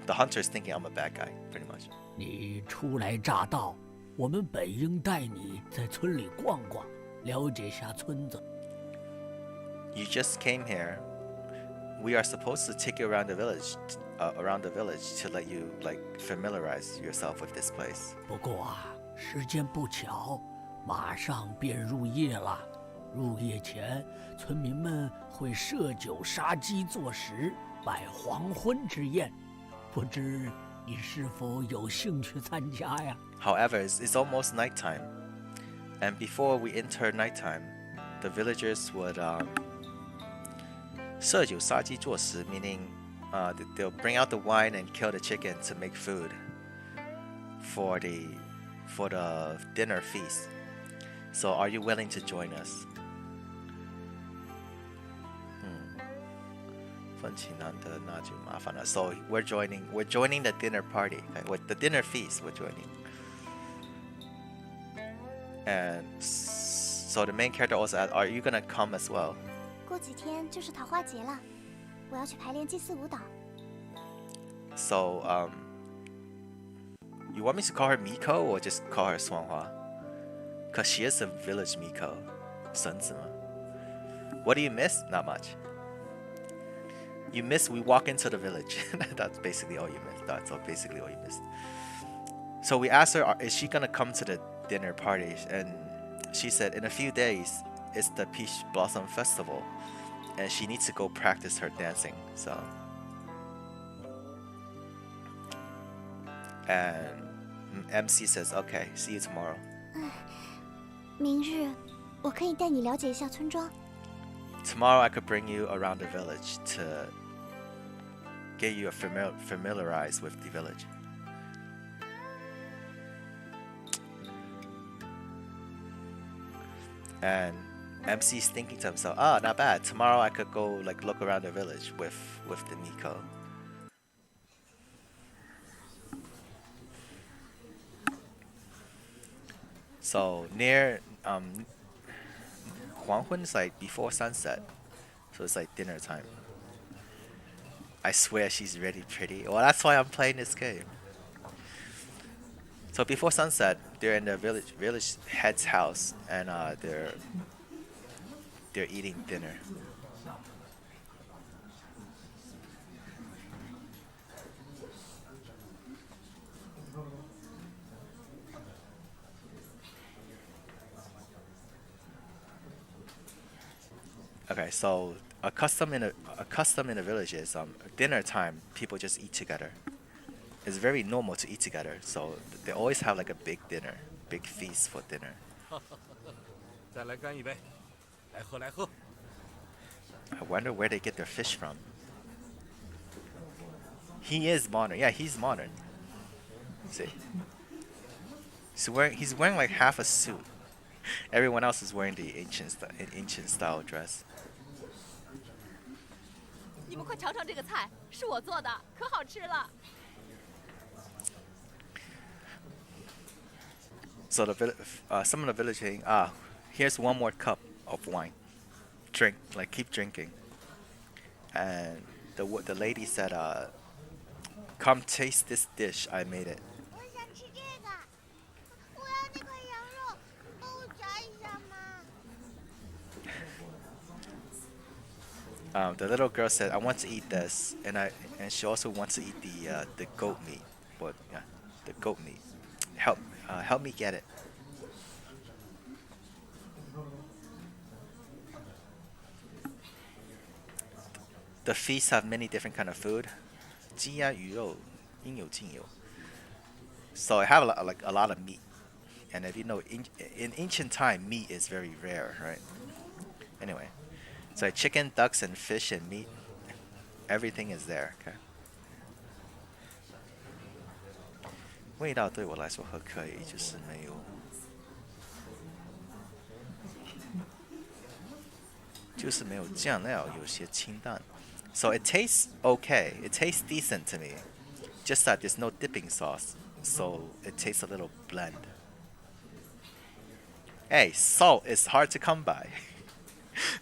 Speaker 1: the hunter is thinking I'm a bad guy, pretty much.
Speaker 3: 你初来乍到，我们本应带你在村里逛逛，了解下村子。
Speaker 1: You just came here. We are supposed to take you around the village, to let you like familiarize yourself with this place.
Speaker 3: 不过啊，时间不巧，马上便入夜了。入夜前，村民们会设酒杀鸡做食，摆黄昏之宴。不知你是否有兴趣参加呀？
Speaker 1: However, it's almost nighttime, and before we enter nighttime, the villagers would 设酒杀鸡做食, meaning they'll bring out the wine and kill the chicken to make food for the dinner feast. So, are you willing to join us? 分歧难得那就麻烦了. So we're joining the dinner party. Okay? With the dinner feast, we're joining. And so the main character also asked, are you gonna come as well?
Speaker 2: 过几天就是桃花节了，我要去排练祭祀舞蹈。
Speaker 1: So you want me to call her Miko or just call her Swanhua? Cause she is a village Miko. 绳子吗? What do you miss? Not much. You miss we walk into the village. That's basically all you missed. That's basically all you missed. So we asked her, is she gonna come to the dinner party? And she said, in a few days, it's the Peach Blossom Festival, and she needs to go practice her dancing. So, and MC says, okay, see you tomorrow.
Speaker 2: 明日我可以带你了解一下村庄。
Speaker 1: Tomorrow I could bring you around the village to get you familiarized with the village. And MC's thinking to himself, oh, not bad. Tomorrow I could go like look around the village with the Nico. So near Huanghun is like before sunset, so it's like dinner time. I swear she's really pretty. Well, that's why I'm playing this game. So before sunset, they're in the village head's house, and they're eating dinner. Okay, so a custom in a village is dinner time. People just eat together. It's very normal to eat together. So they always have like a big dinner, big feast for dinner.
Speaker 5: 再来干一杯，来喝来喝。
Speaker 1: I wonder where they get their fish from. He is modern. Yeah, he's modern. See, he's wearing like half a suit. Everyone else is wearing the ancient style dress.
Speaker 4: 你们快尝尝这个菜，是我做的，可好吃了。
Speaker 1: So some of the village saying, here's one more cup of wine. Drink, like keep drinking. And the lady said, come taste this dish. I made it.
Speaker 2: 我想吃这个，我要那块羊肉，帮我炸一下嘛。
Speaker 1: The little girl said, I want to eat this, and she also wants to eat the goat meat. But yeah, the goat meat. Help me get it. The feasts have many different kind of food. 鸡鸭鱼肉应有尽有. So I have a lot of meat. And if you know, in ancient time, meat is very rare, right? Anyway, so chicken, ducks, and fish and meat, everything is there. Okay. 味道对我来说还可以，就是没有酱料，有些清淡。So it tastes okay. It tastes decent to me. Just that there's no dipping sauce, so it tastes a little bland. Hey, salt is hard to come by.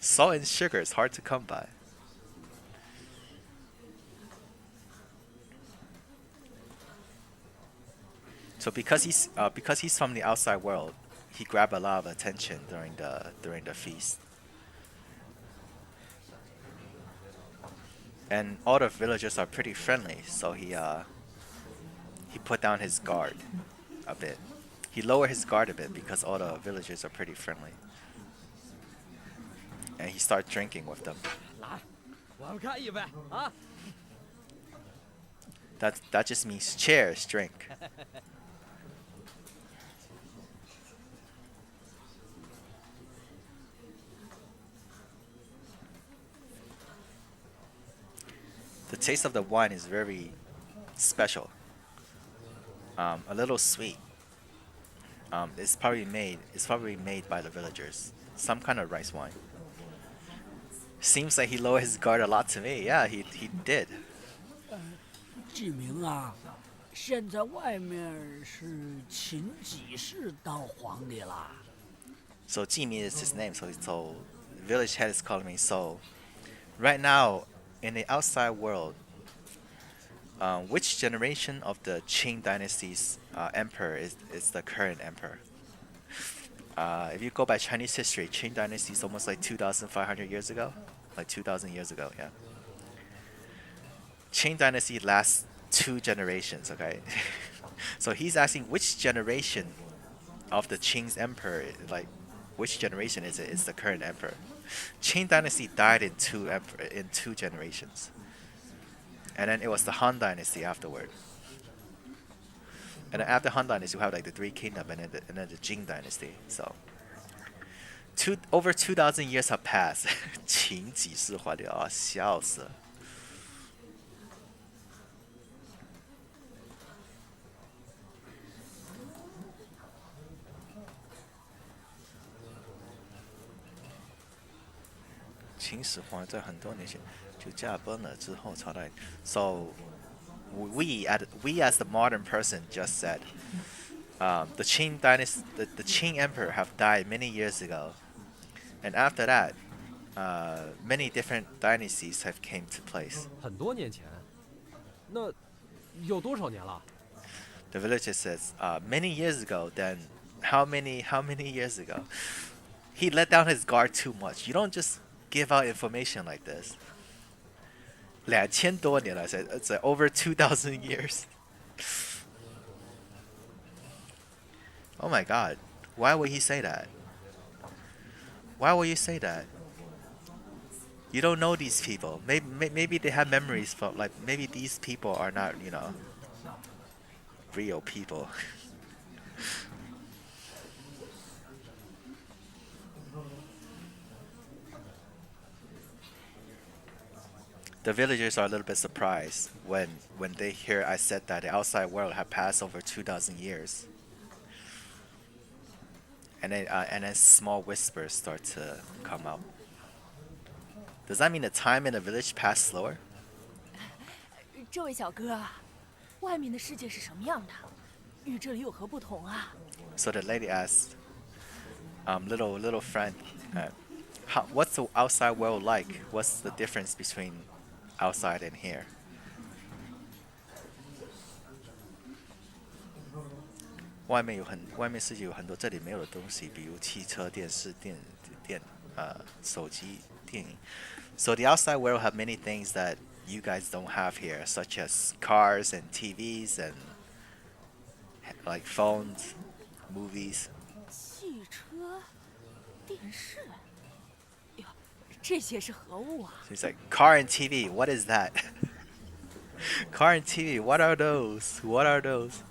Speaker 1: Salt and sugar is hard to come by. So because he's from the outside world, he grabbed a lot of attention during the feast. And all the villagers are pretty friendly, so he put down his guard a bit. He lowered his guard a bit because all the villagers are pretty friendly. And he started drinking with them.
Speaker 5: 来，我要干一杯啊！
Speaker 1: That just means cheers, drink. The taste of the wine is very special. A little sweet. It's probably made by the villagers. Some kind of rice wine. Seems like he lowered his guard a lot to me. Yeah, he did.
Speaker 3: 季明啊，现在外面是秦几世当皇帝啦。
Speaker 1: So Jimmy is his name. So village head is calling me. So right now in the outside world, which generation of the Qing dynasty's emperor is the current emperor? If you go by Chinese history, Qing dynasty is almost like 2,500 years ago, like 2,000 years ago. Yeah. Qing dynasty lasts 2 generations. Okay. So he's asking which generation of the Qing's emperor, like which generation is it? Is the current emperor? Qing dynasty died in two generations, and then it was the Han dynasty afterward. And then after Han dynasty, you have like the Three Kingdoms, and then the Jing dynasty. So over 2,000 years have passed. 秦几世皇帝啊，笑死了。秦始皇在很多年前就驾崩了之后朝代。So we as the modern person just said, the Qing dynasty, the Qing emperor have died many years ago, and after that, many different dynasties have came to place.
Speaker 5: 很多年前，那有多少年了？
Speaker 1: The villager says, many years ago. Then how many years ago? He let down his guard too much. You don't just give out information like this. 2000多年了, I said it's like over 2,000 years. Oh my God! Why would he say that? Why would you say that? You don't know these people. Maybe they have memories from like maybe these people are not real people. The villagers are a little bit surprised when they hear I said that the outside world had passed over 2,000 years. And then small whispers start to come out. Does that mean the time in the village passed slower?
Speaker 4: 这位小哥啊，外面的世界是什么样的？与这里有何不同啊？
Speaker 1: So the lady asked, little friend, what's the outside world like? What's the difference between outside and here? 外面世界有很多这里没有的东西，比如汽车、电视、手机、电影。So the outside world have many things that you guys don't have here, such as cars and TVs and like phones, movies.
Speaker 4: 汽车、电视，哟，这些是何物啊？
Speaker 1: So he's like, car and TV, what is that? Car and TV, what are those? What are those?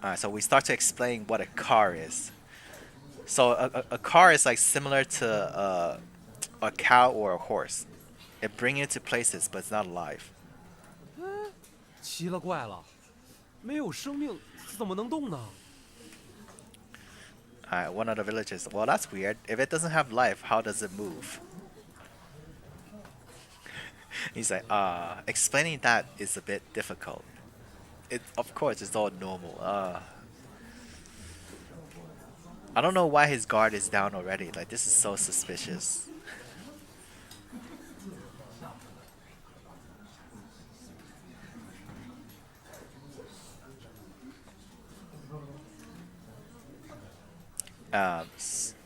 Speaker 1: Alright, so we start to explain what a car is. So a car is like similar to a cow or a horse. It brings you to places, but it's not alive.
Speaker 5: 奇了怪了，没有生命怎么能动呢？
Speaker 1: Alright, one of the villagers. Well, that's weird. If it doesn't have life, how does it move? He's like, explaining that is a bit difficult. Of course, it's all normal. I don't know why his guard is down already. Like, this is so suspicious.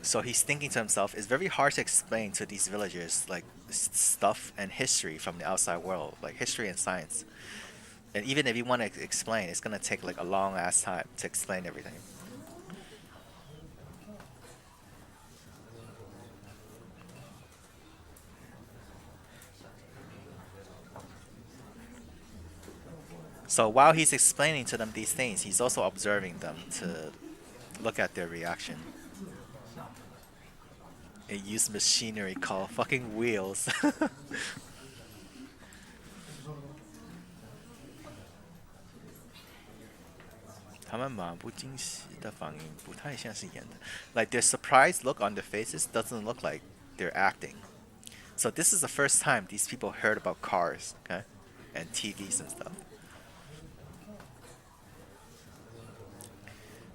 Speaker 1: So he's thinking to himself, it's very hard to explain to these villagers like stuff and history from the outside world, like history and science. And even if you want to explain, it's gonna take like a long ass time to explain everything. So while he's explaining to them these things, he's also observing them to look at their reaction. It used machinery called fucking wheels. 他们满不经心的反应不太像是演的. Like their surprised look on their faces doesn't look like they're acting. So this is the first time these people heard about cars, okay, and TVs and stuff.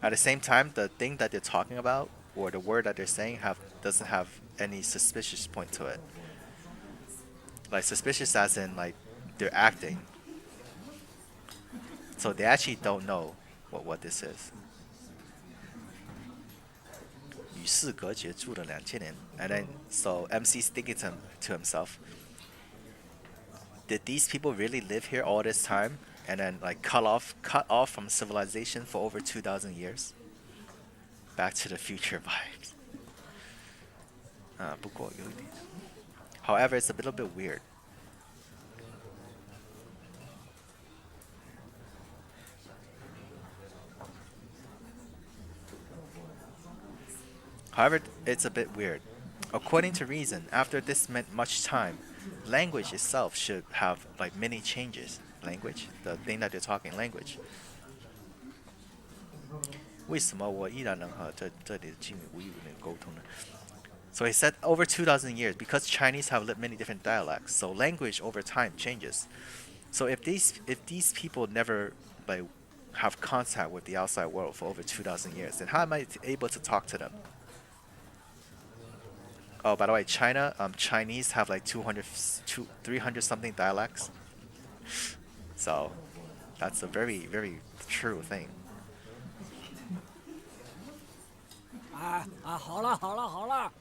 Speaker 1: At the same time, the thing that they're talking about or the word that they're saying doesn't have any suspicious point to it. Like suspicious as in like they're acting. So they actually don't know what this is. 与世隔绝住了2000年. And then so MC's thinking to himself, did these people really live here all this time and then like cut off from civilization for over 2,000 years? Back to the future vibes. 不过有一点. However, it's a little bit weird. However, it's a bit weird. According to reason, after this meant much time, language itself should have like many changes. Language, the thing that they're talking, language. 为什么我依然能和这里的居民无语能沟通呢? So he said over 2,000 years, because Chinese have many different dialects, so language over time changes. So if these people never like have contact with the outside world for over 2,000 years, then how am I able to talk to them? Oh, by the way, Chinese have like 300 something dialects. So that's a very, very true thing.
Speaker 3: 好了，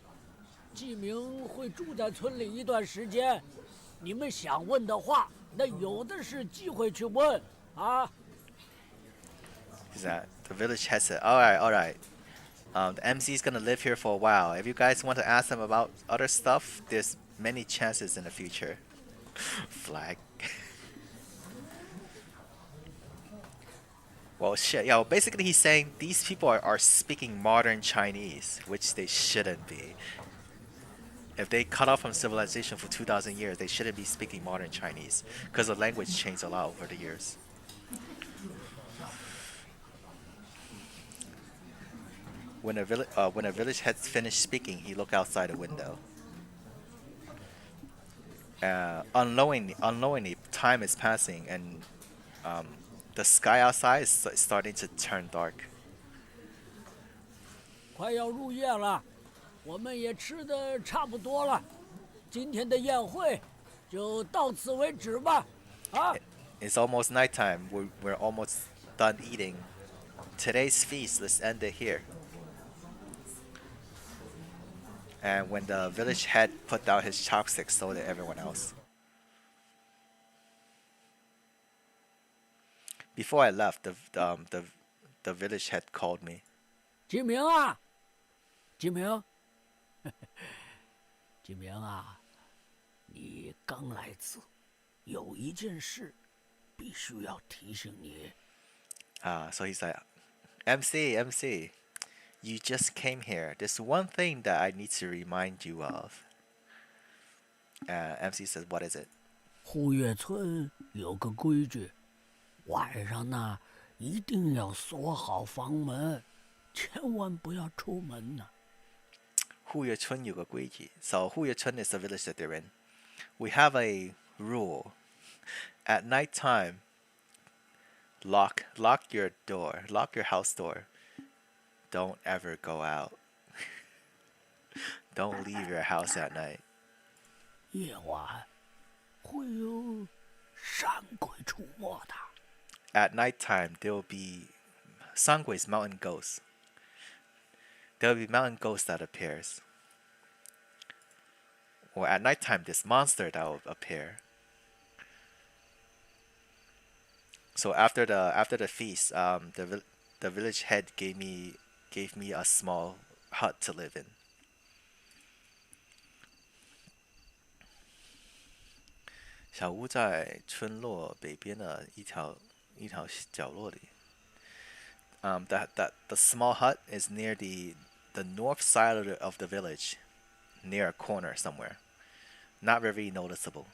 Speaker 3: 季明会住在村里一段时间，你们想问的话，那有的是机会去问啊。
Speaker 1: Is that the village head said, all right. The MC is gonna live here for a while. If you guys want to ask him about other stuff, there's many chances in the future. Flag. Well, shit. Yeah, well, basically he's saying these people are speaking modern Chinese, which they shouldn't be. If they cut off from civilization for 2,000 years, they shouldn't be speaking modern Chinese, because the language changed a lot over the years. When a village head finished speaking, he looked outside the window. Unknowingly, time is passing, and the sky outside is starting to turn dark.
Speaker 3: 快要入夜了，我们也吃的差不多了，今天的宴会就到此为止吧。啊
Speaker 1: It's almost nighttime. We're almost done eating. Today's feast, let's end it here. And when the village head put down his chopsticks, so did everyone else. Before I left, the village head called me.
Speaker 3: 季明啊，季明，季明啊，你刚来此，有一件事必须要提醒你。
Speaker 1: So he's like, MC, you just came here. There's one thing that I need to remind you of. MC says, what is it?
Speaker 3: 护月村有个规矩，晚上呢一定要锁好房门，千万不要出门呢。
Speaker 1: 护月村有个规矩. So 护月村 is the village that they're in. We have a rule. At night time, lock your door, lock your house door. Don't ever go out. Don't leave your house at night.
Speaker 3: 夜晚会有山鬼出没的。
Speaker 1: At nighttime, there will be Sangwe's mountain ghosts. There'll be mountain ghost that appears. Or at nighttime, this monster that will appear. So after the feast, the village head gave me a small hut to live in. 小屋在村落北边的一条角落里。The small hut is near the north side of the village, near a corner somewhere. Not very noticeable.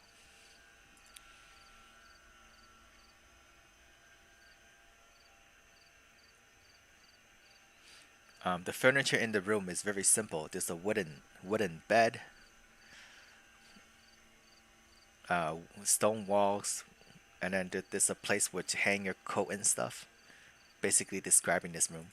Speaker 1: The furniture in the room is very simple. There's a wooden bed, stone walls, and then there's a place where to hang your coat and stuff. Basically describing this room.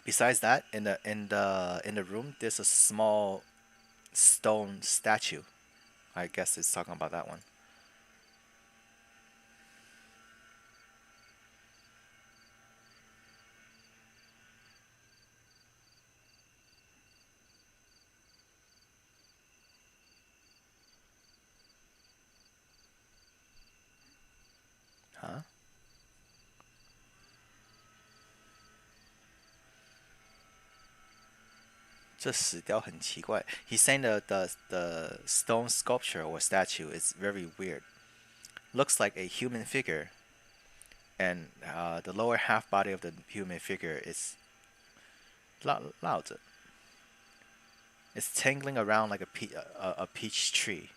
Speaker 1: Besides that, in the room, there's a small stone statue. I guess it's talking about that one. Huh? He's saying the stone sculpture or statue is very weird. Looks like a human figure, and the lower half body of the human figure is Lewd. It's tangling around like a peach tree.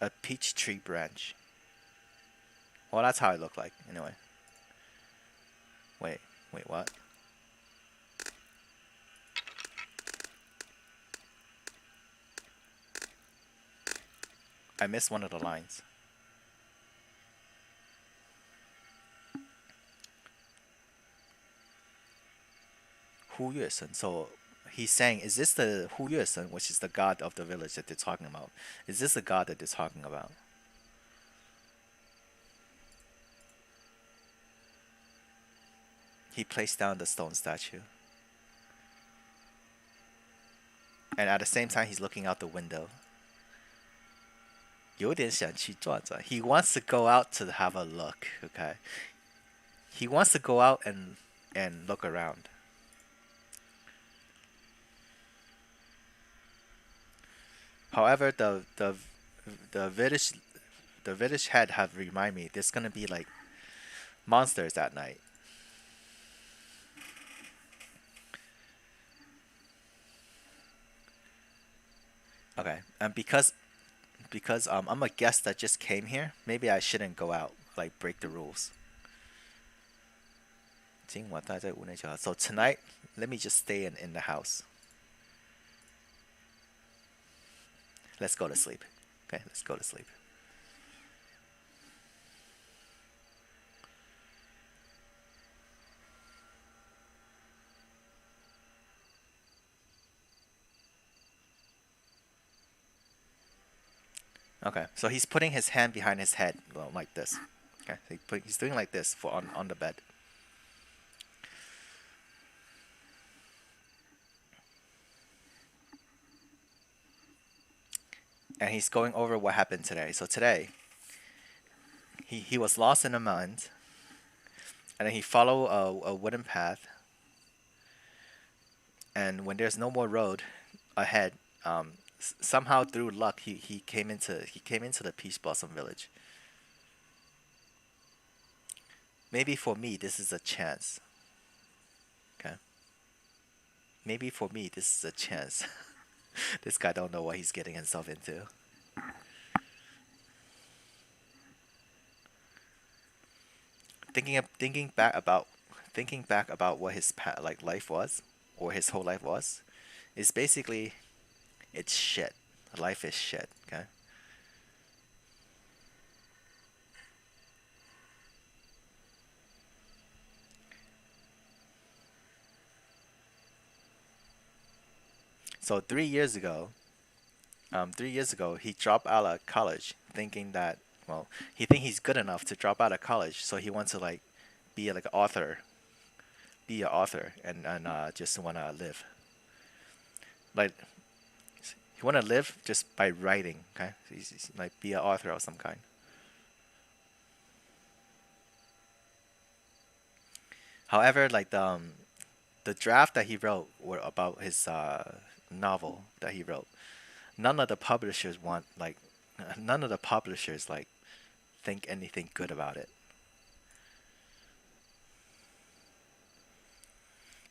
Speaker 1: A peach tree branch. Well, that's how it looked like, anyway. Wait, what? I missed one of the lines. Hu Yue Sen. So he's saying, is this the Hu Yue Sen, which is the god of the village that they're talking about? Is this the god that they're talking about? He placed down the stone statue. And at the same time, he's looking out the window. 有点想去转转. He wants to go out to have a look, okay? He wants to go out and look around. However, the village head have remind me there's gonna be like monsters at night. Okay, and because I'm a guest that just came here, maybe I shouldn't go out, like break the rules. 今晚待在屋内就好. So tonight, let me just stay in the house. Let's go to sleep. Okay, let's go to sleep. Okay, so he's putting his hand behind his head, well, like this. Okay, so he's doing like this for on the bed. And he's going over what happened today. So today, he was lost in the mountains, and then he followed a wooden path. And when there's no more road ahead, somehow through luck, he came into the Peach Blossom Village. Maybe for me, this is a chance. Okay. Maybe for me, this is a chance. This guy don't know what he's getting himself into. Thinking back about what his life was, or his whole life was, is basically, it's shit. Life is shit. Okay. So 3 years ago, 3 years ago, he dropped out of college, thinking that, well, he think he's good enough to drop out of college, so he wants to like be like an author, be an author, and just wanna live. Like he wanna live just by writing. Okay, he's like be an author of some kind. However, like the draft that he wrote were about his novel that he wrote. None of the publishers want like none of the publishers like think anything good about it.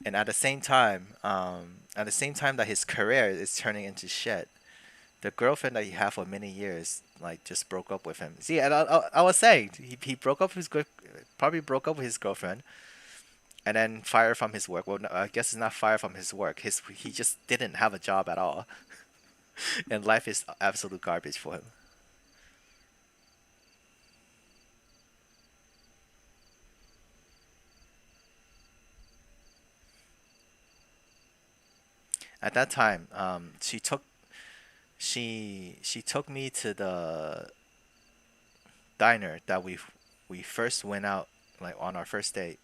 Speaker 1: And at the same time that his career is turning into shit, the girlfriend that he had for many years like just broke up with him. See, and I was saying he broke up with his probably broke up with his girlfriend, and then fired from his work. Well, no, I guess it's not fired from his work. He just didn't have a job at all, and life is absolute garbage for him. At that time, she took me to the diner that we first went out like on our first date,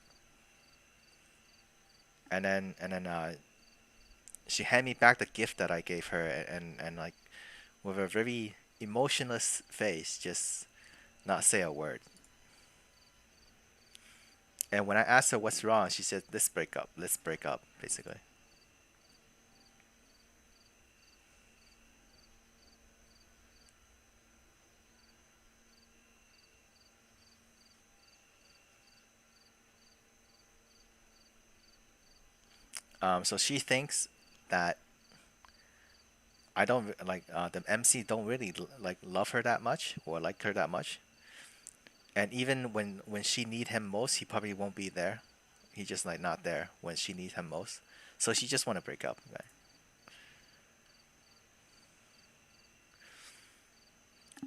Speaker 1: and then she handed me back the gift that I gave her, and like with a very emotionless face, just not say a word. And when I asked her what's wrong, she said, "Let's break up. Let's break up," basically. So she thinks that I don't like the MC don't really like love her that much or like her that much. And even when she need him most, he probably won't be there. He just like not there when she needs him most. So she just want to break up. Okay?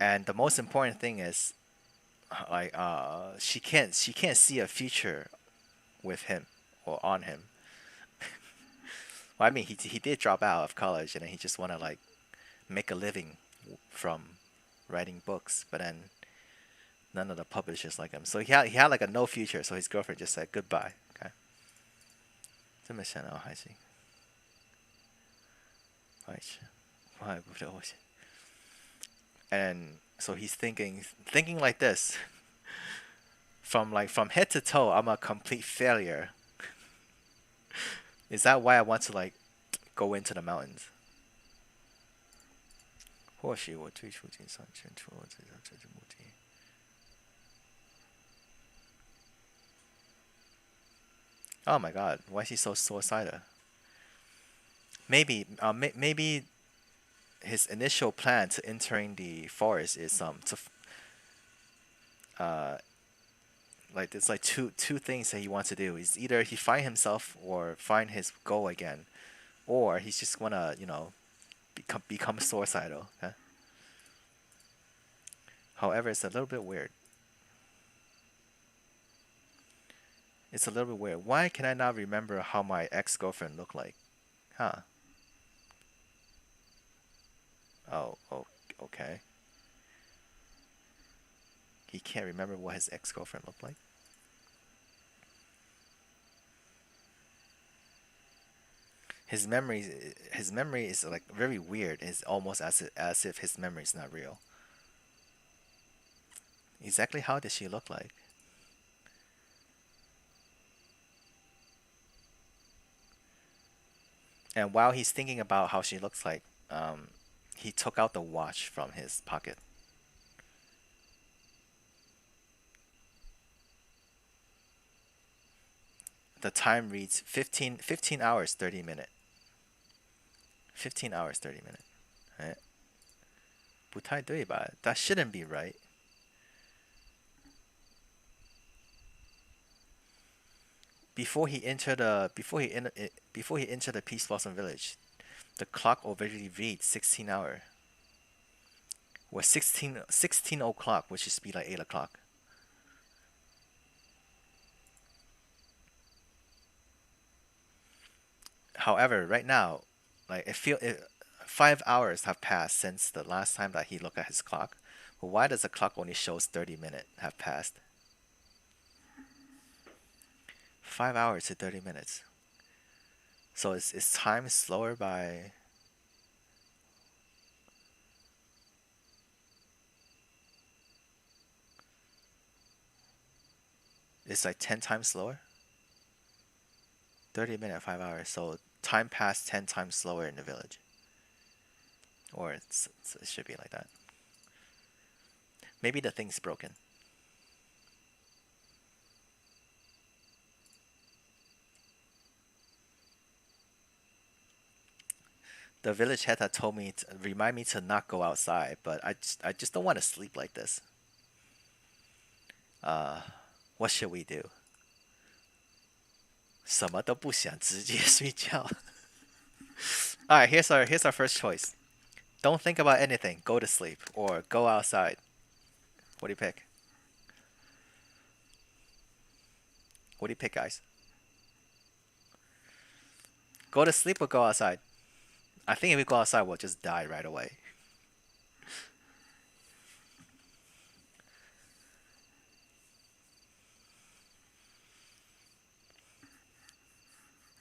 Speaker 1: And the most important thing is like she can't see a future with him or on him. Well, I mean he did drop out of college and then he just want to like make a living from writing books, but then none of the publishers like him. So he had like a no future. So his girlfriend just said goodbye. Okay. 这么想要还行，哎，我还不知道我先。 And so he's thinking like this. From head to toe, I'm a complete failure. Is that why I want to like go into the mountains? 或许我退出竞赛，选出我最终这个目的。 Oh my God, why is he so suicidal? Maybe his initial plan to entering the forest is to like there's like two things that he wants to do. Is either he find himself or find his goal again, or he's just wanna become suicidal. Okay? However, it's a little bit weird. It's a little bit weird. Why can I not remember how my ex-girlfriend looked like? Huh? Oh, okay. He can't remember what his ex-girlfriend looked like. His memory is like very weird. It's almost as if his memory is not real. Exactly how did she look like? And while he's thinking about how she looks like, he took out the watch from his pocket. The time reads 15 hours 30 minutes. 15 hours 30 minutes. Right? 不太对吧? That shouldn't be right. Before he entered the Peace Blossom Village, the clock already reads 16 hour. Or 16 o'clock, which should be like 8 o'clock. However, right now, like 5 hours have passed since the last time that he looked at his clock. But why does the clock only shows 30 minutes have passed? 5 hours to 30 minutes. So is time slower by... It's like 10 times slower? 30 minutes, 5 hours. So time passed 10 times slower in the village. Or it should be like that. Maybe the thing's broken. The village head had told me to remind me to not go outside, but I just don't want to sleep like this. What should we do? 什么都不想，直接睡觉。Alright, here's our first choice. Don't think about anything. Go to sleep or go outside. What do you pick? What do you pick, guys? Go to sleep or go outside? I think if we go outside, we'll just die right away.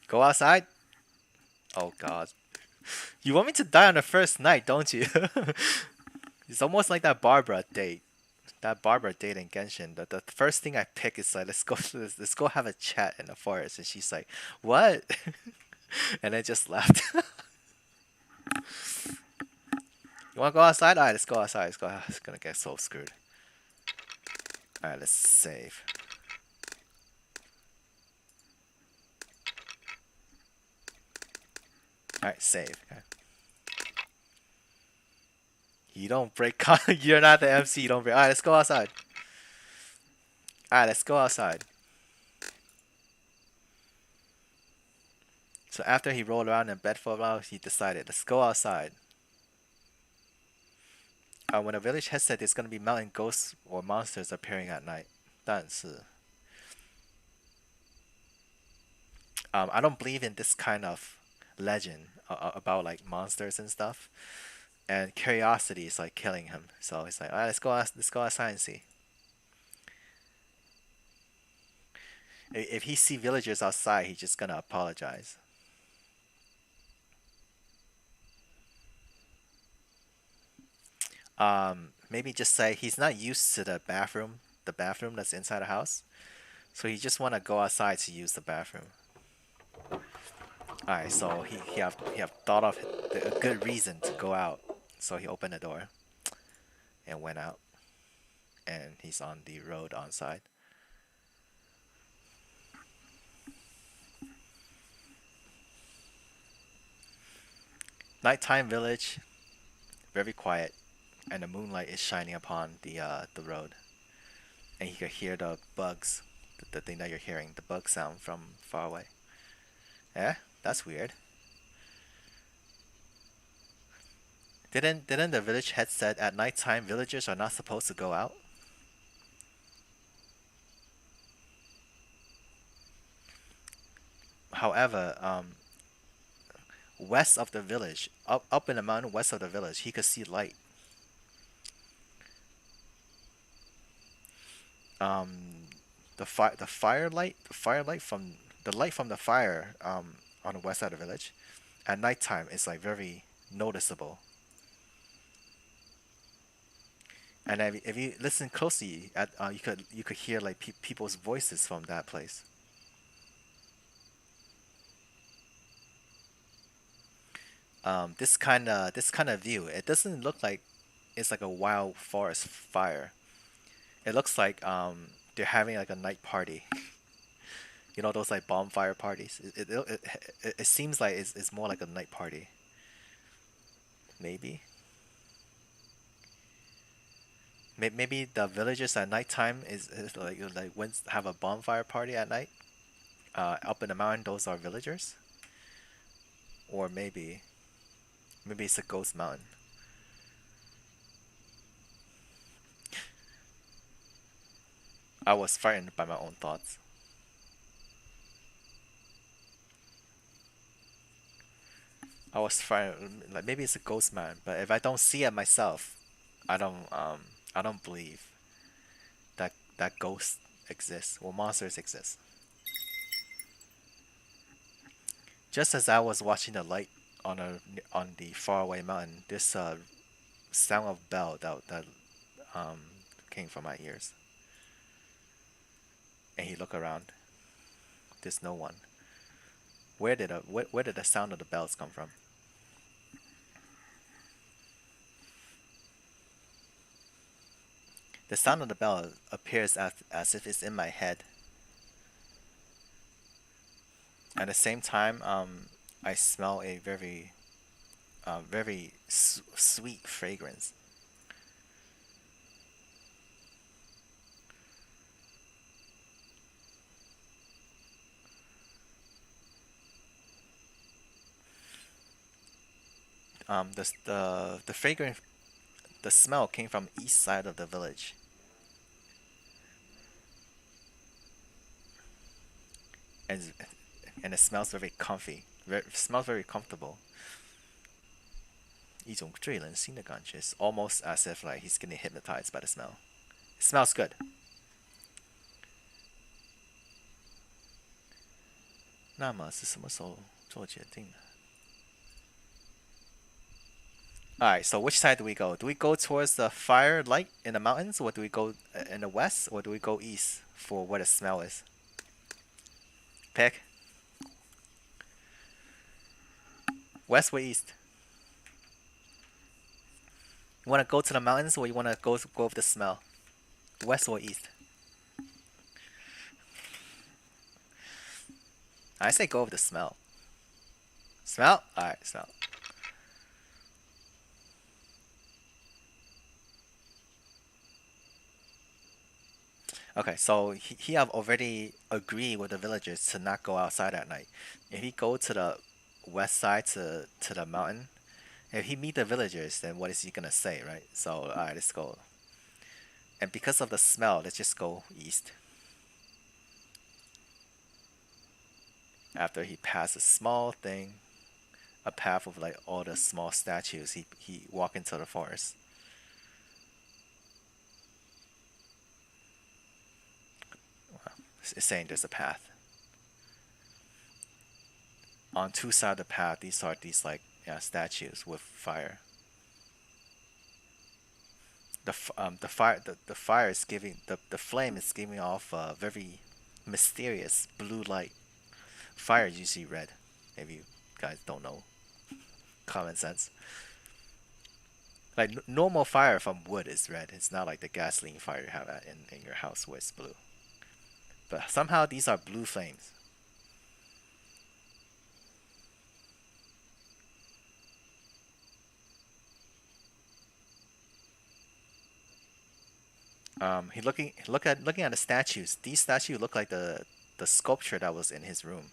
Speaker 1: Go outside? Oh god. You want me to die on the first night, don't you? It's almost like that Barbara date. That Barbara date in Genshin. The first thing I pick is like, let's go have a chat in the forest. And she's like, what? And I just left. You wanna go outside? Alright, let's go outside. Let's go. It's gonna get so screwed. Alright, let's save. Alright, save. Okay. You don't break. You're not the MC. You don't break. Alright, let's go outside. Alright, let's go outside. So after he rolled around in bed for a while, he decided, let's go outside. When a village head said there's gonna be mountain ghosts or monsters appearing at night. 但是 I don't believe in this kind of legend about like monsters and stuff. And curiosity is like killing him. So he's like, alright, let's go outside and see. If he see villagers outside, he's just gonna apologize. Maybe just say he's not used to the bathroom that's inside the house. So he just wanna go outside to use the bathroom. Alright, so he have thought of a good reason to go out. So he opened the door and went out. And he's on the road on side. Nighttime village, very quiet, and the moonlight is shining upon the road. And you can hear the bugs, the thing that you're hearing, the bug sound from far away. Yeah, that's weird. Didn't the village head said at nighttime villagers are not supposed to go out? However, west of the village, up in the mountain west of the village, he could see light. The firelight from the fire on the west side of the village at nighttime is like very noticeable. And if you listen closely, you could hear like people's voices from that place. This kind of view, it doesn't look like it's like a wild forest fire. It looks like they're having like a night party. You know those like bonfire parties. It seems like it's more like a night party. Maybe. Maybe the villagers at nighttime is like have a bonfire party at night. Up in the mountain, those are villagers. Or maybe it's a ghost mountain. I was frightened by my own thoughts. I was trying, like maybe it's a ghost man, but if I don't see it myself, I don't believe that ghosts exist or monsters exist. Just as I was watching the light on the faraway mountain, this sound of bell that um came from my ears, and he looked around. There's no one. Where did the sound of the bells come from? The sound of the bell appears as if it's in my head. At the same time, I smell a very sweet fragrance. The fragrance, the smell came from east side of the village. And and it smells very comfy. Smells very comfortable. 一种醉人心的感觉. It's almost as if like he's getting hypnotized by the smell. It smells good. 那么是什么时候做决定的? Alright, so which side do we go? Do we go towards the fire light in the mountains, or do we go in the west, or do we go east for where the smell is? Pick. West or east? You want to go to the mountains, or you want to go with the smell? West or east? I say go with the smell. Smell? Alright, smell. Okay, so he have already agreed with the villagers to not go outside at night. If he go to the west side to the mountain, if he meet the villagers, then what is he gonna say, right? So alright, let's go. And because of the smell, let's just go east. After he passed a small thing, a path of like all the small statues, he walk into the forest. It's saying there's a path. On two sides of the path, these are like statues with fire. The fire is giving the flame is giving off a very mysterious blue light. Fire is usually red. If you guys don't know, common sense. Like normal fire from wood is red. It's not like the gasoline fire you have in your house where it's blue. But somehow these are blue flames. Looking at the statues. These statues look like the sculpture that was in his room.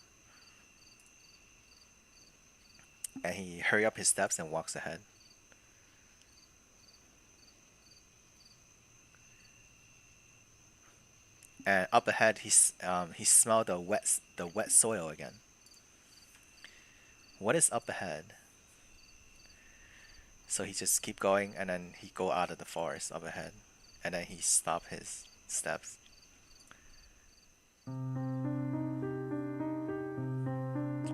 Speaker 1: And he hurry up his steps and walks ahead. And up ahead, he smelled the wet soil again. What is up ahead? So he just keep going, and then he go out of the forest up ahead, and then he stop his steps.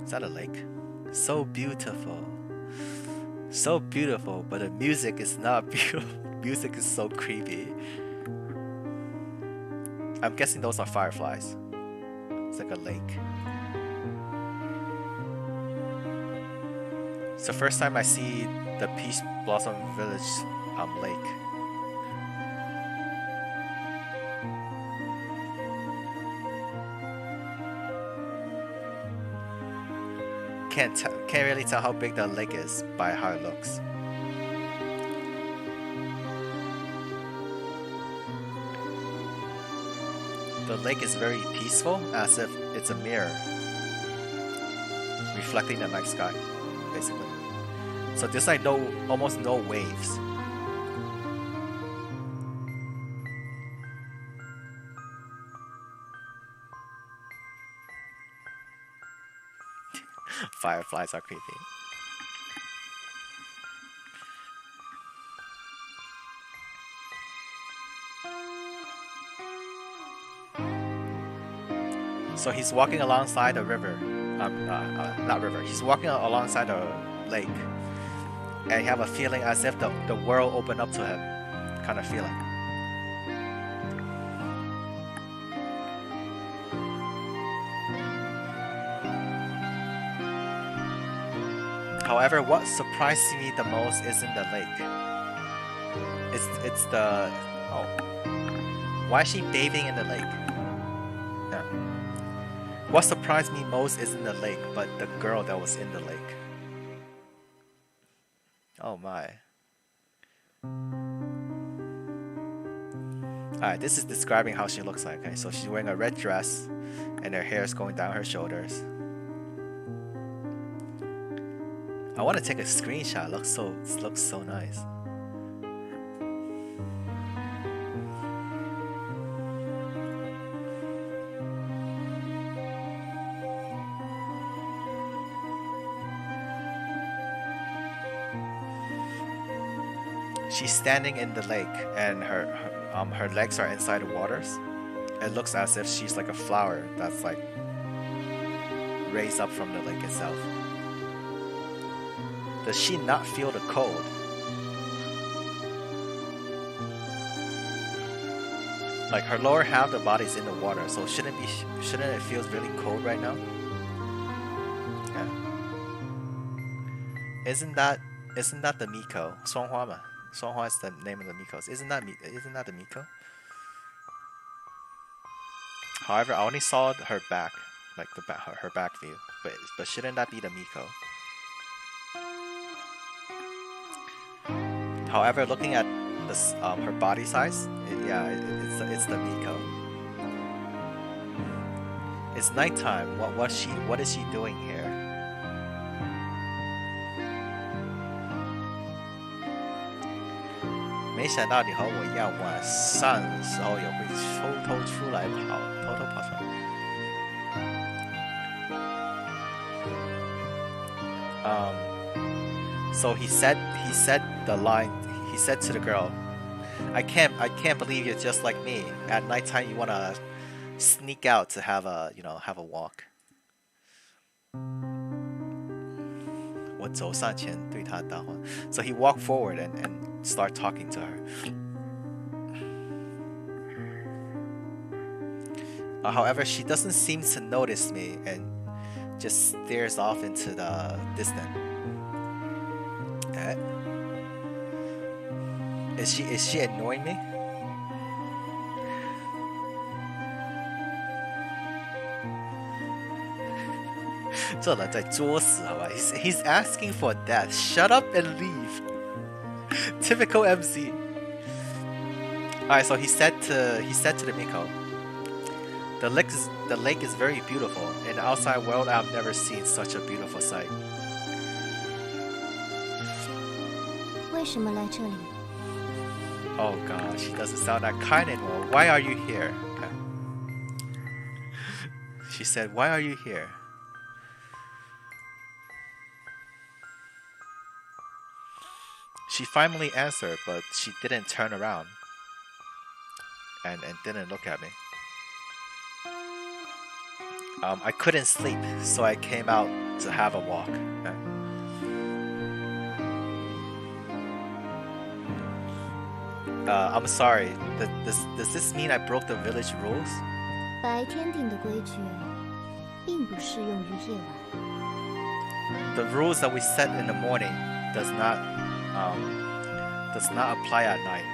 Speaker 1: Is that a lake? So beautiful, but the music is not beautiful. Music is so creepy. I'm guessing those are fireflies. It's like a lake. It's the first time I see the Peach Blossom Village lake. Can't really tell how big the lake is by how it looks. The lake is very peaceful, as if it's a mirror reflecting the night sky, basically. So there's like almost no waves. Fireflies are creepy. So he's walking alongside a river. Not river. He's walking alongside a lake, and you have a feeling as if the world opened up to him, kind of feeling. However, what surprised me the most isn't the lake. It's the why is she bathing in the lake? Yeah. What surprised me most isn't the lake, but the girl that was in the lake. Oh my. Alright, this is describing how she looks like. Okay, so she's wearing a red dress and her hair is going down her shoulders. I want to take a screenshot. It looks so nice. She's standing in the lake, and her legs are inside the waters. It looks as if she's like a flower that's like raised up from the lake itself. Does she not feel the cold? Like her lower half of the body is in the water, so shouldn't it feel really cold right now? Yeah. Isn't that the Miko? 双花嘛. 双花 is the name of the Mikos. Isn't that the Miko? However, I only saw her back, like her back view. But shouldn't that be the Miko? However, looking at this, her body size, it's the Miko. It's nighttime. What is she doing here? 没想到你和我一样，晚上的时候也会偷偷出来跑，偷偷跑出来。So he said the line. He said to the girl, I can't believe you're just like me. At nighttime you wanna sneak out to have a walk. 我走上前对她搭话。So he walked forward and start talking to her. However, she doesn't seem to notice me and just stares off into the distance. Okay. Is she annoying me? He's asking for death. Shut up and leave. Typical MC. Alright, so he said to the Miko, the lake is very beautiful. In the outside world, I've never seen such a beautiful sight.
Speaker 2: 为什么来这里？
Speaker 1: Oh god, she doesn't sound that kind anymore. Why are you here? Okay. She said, why are you here? She finally answered, but she didn't turn around and didn't look at me. I couldn't sleep, so I came out to have a walk. Okay? I'm sorry. Does this mean I broke the village rules?
Speaker 2: 白天定的规矩，并不适用于夜晚。
Speaker 1: The rules that we set in the morning does not apply at night.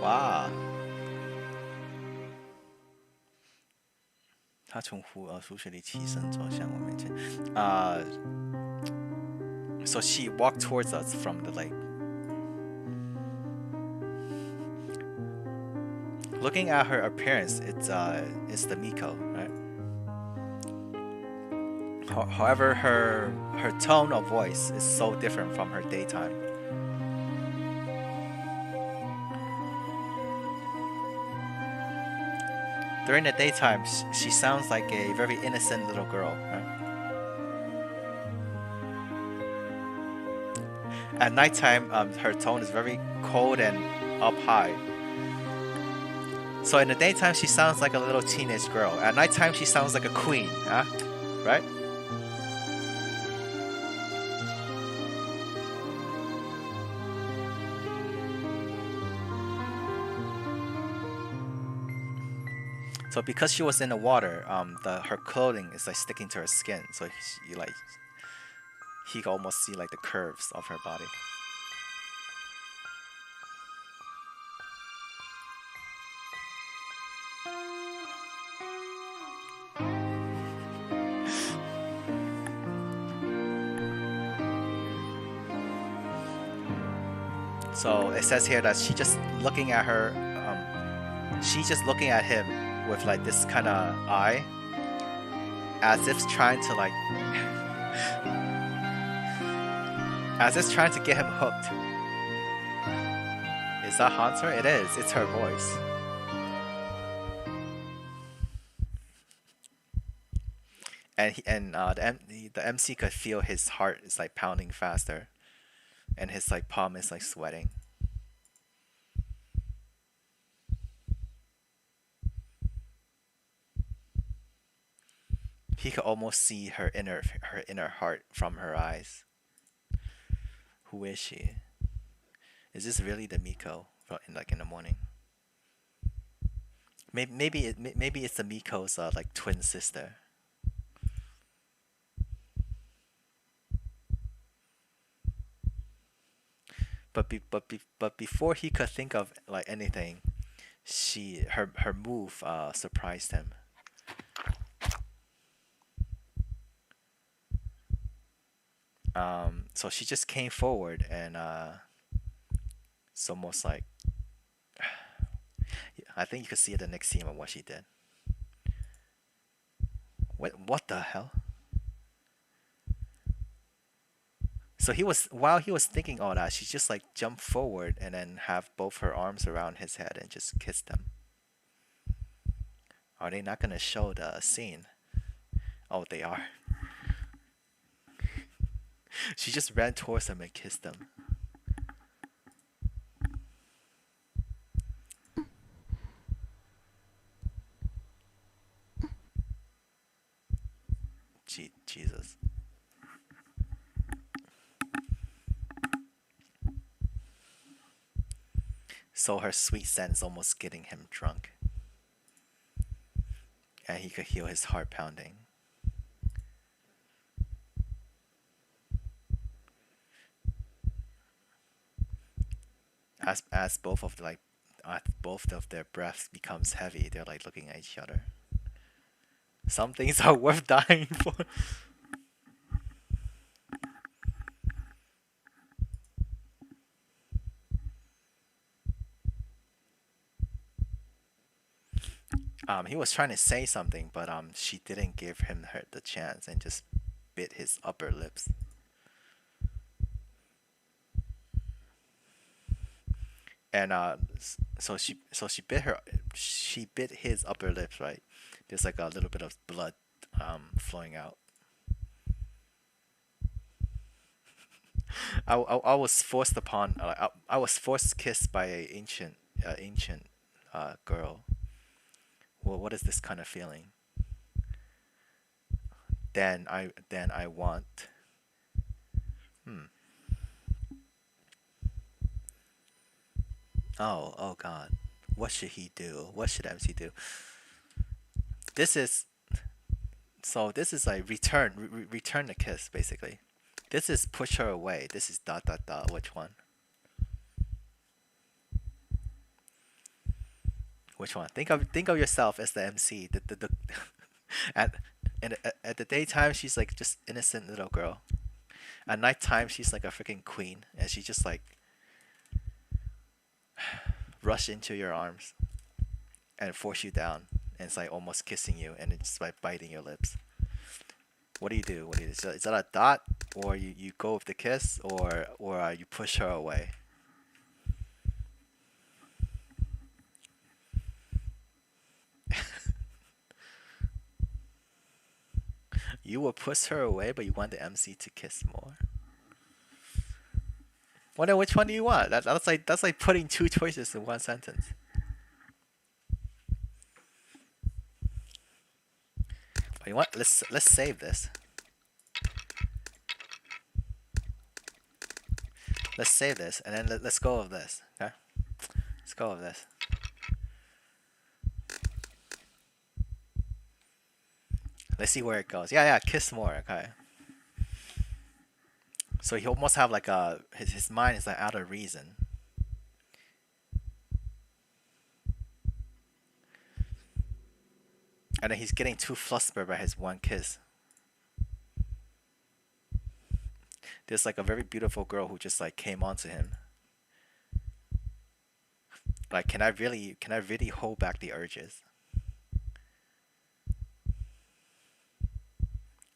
Speaker 1: Wow. 他从湖水里起身走向我面前。So she walked towards us from the lake. Looking at her appearance, it's the Miko, right? However, her tone of voice is so different from her daytime. During the daytime, she sounds like a very innocent little girl, right? At nighttime, her tone is very cold and up high. So in the daytime, she sounds like a little teenage girl. At nighttime, she sounds like a queen, huh? Right? So because she was in the water, her clothing is like sticking to her skin. So he can almost see like the curves of her body. So it says here that she's just looking at him with like this kind of eye, as if trying to like, as if trying to get him hooked. Is that Hanser? It is. It's her voice. And the MC could feel his heart is like pounding faster, and his like palm is like sweating. He could almost see her inner heart from her eyes. Who is she? Is this really the Miko in the morning? Maybe it's the Miko's like twin sister. But before he could think of like anything, her move surprised him. So she just came forward and it's almost like I think you could see it in the next scene of what she did. What the hell? So while he was thinking all that, she just like jumped forward and then have both her arms around his head and just kissed him. Are they not gonna show the scene? Oh, they are. She just ran towards him and kissed him. Jesus. So her sweet scent is almost getting him drunk. And he could hear his heart pounding. As both of their breaths becomes heavy, they're like looking at each other. Some things are worth dying for. He was trying to say something, but she didn't give him the chance and just bit his upper lips. And so she bit his upper lips, right? There's like a little bit of blood flowing out. I was forced upon I was forced kissed by a ancient girl. Well, what is this kind of feeling? Then I want. Oh God. What should he do? What should MC do? This is like return the kiss basically. This is push her away. This is ... Which one? Which one? Think of yourself as the MC. At the daytime she's like just innocent little girl. At nighttime she's like a freaking queen, and she just like rush into your arms and force you down, and it's like almost kissing you, and it's like biting your lips. What do you do? Is that a dot, or you go with the kiss, or you push her away? You will push her away, but you want the MC to kiss more. Well, then which one do you want? That's like putting two choices in one sentence. Oh, you want? Let's save this. Let's save this, and then let's go of this. Okay, let's go of this. Let's see where it goes. Yeah, kiss more. Okay. So he almost have like a his mind is like out of reason. And then he's getting too flustered by his one kiss. There's like a very beautiful girl who just like came onto him. Like, can I really hold back the urges?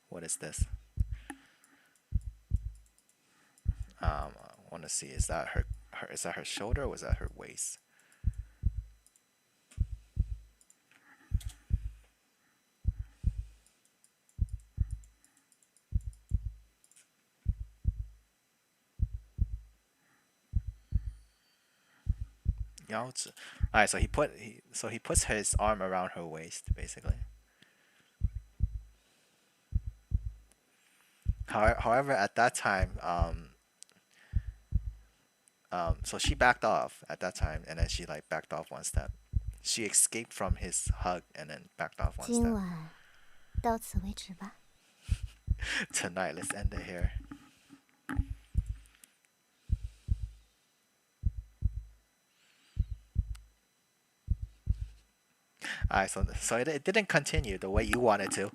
Speaker 1: What is this? I want to see. Is that her? Is that her shoulder or was that her waist? Alright, so he puts his arm around her waist, basically. However, at that time, so she backed off at that time, and then she like backed off one step. She escaped from his hug and then backed off one
Speaker 2: 今
Speaker 1: step.
Speaker 2: 晚到此为止吧。
Speaker 1: Tonight, let's end it here. Alright, so it didn't continue the way you wanted to.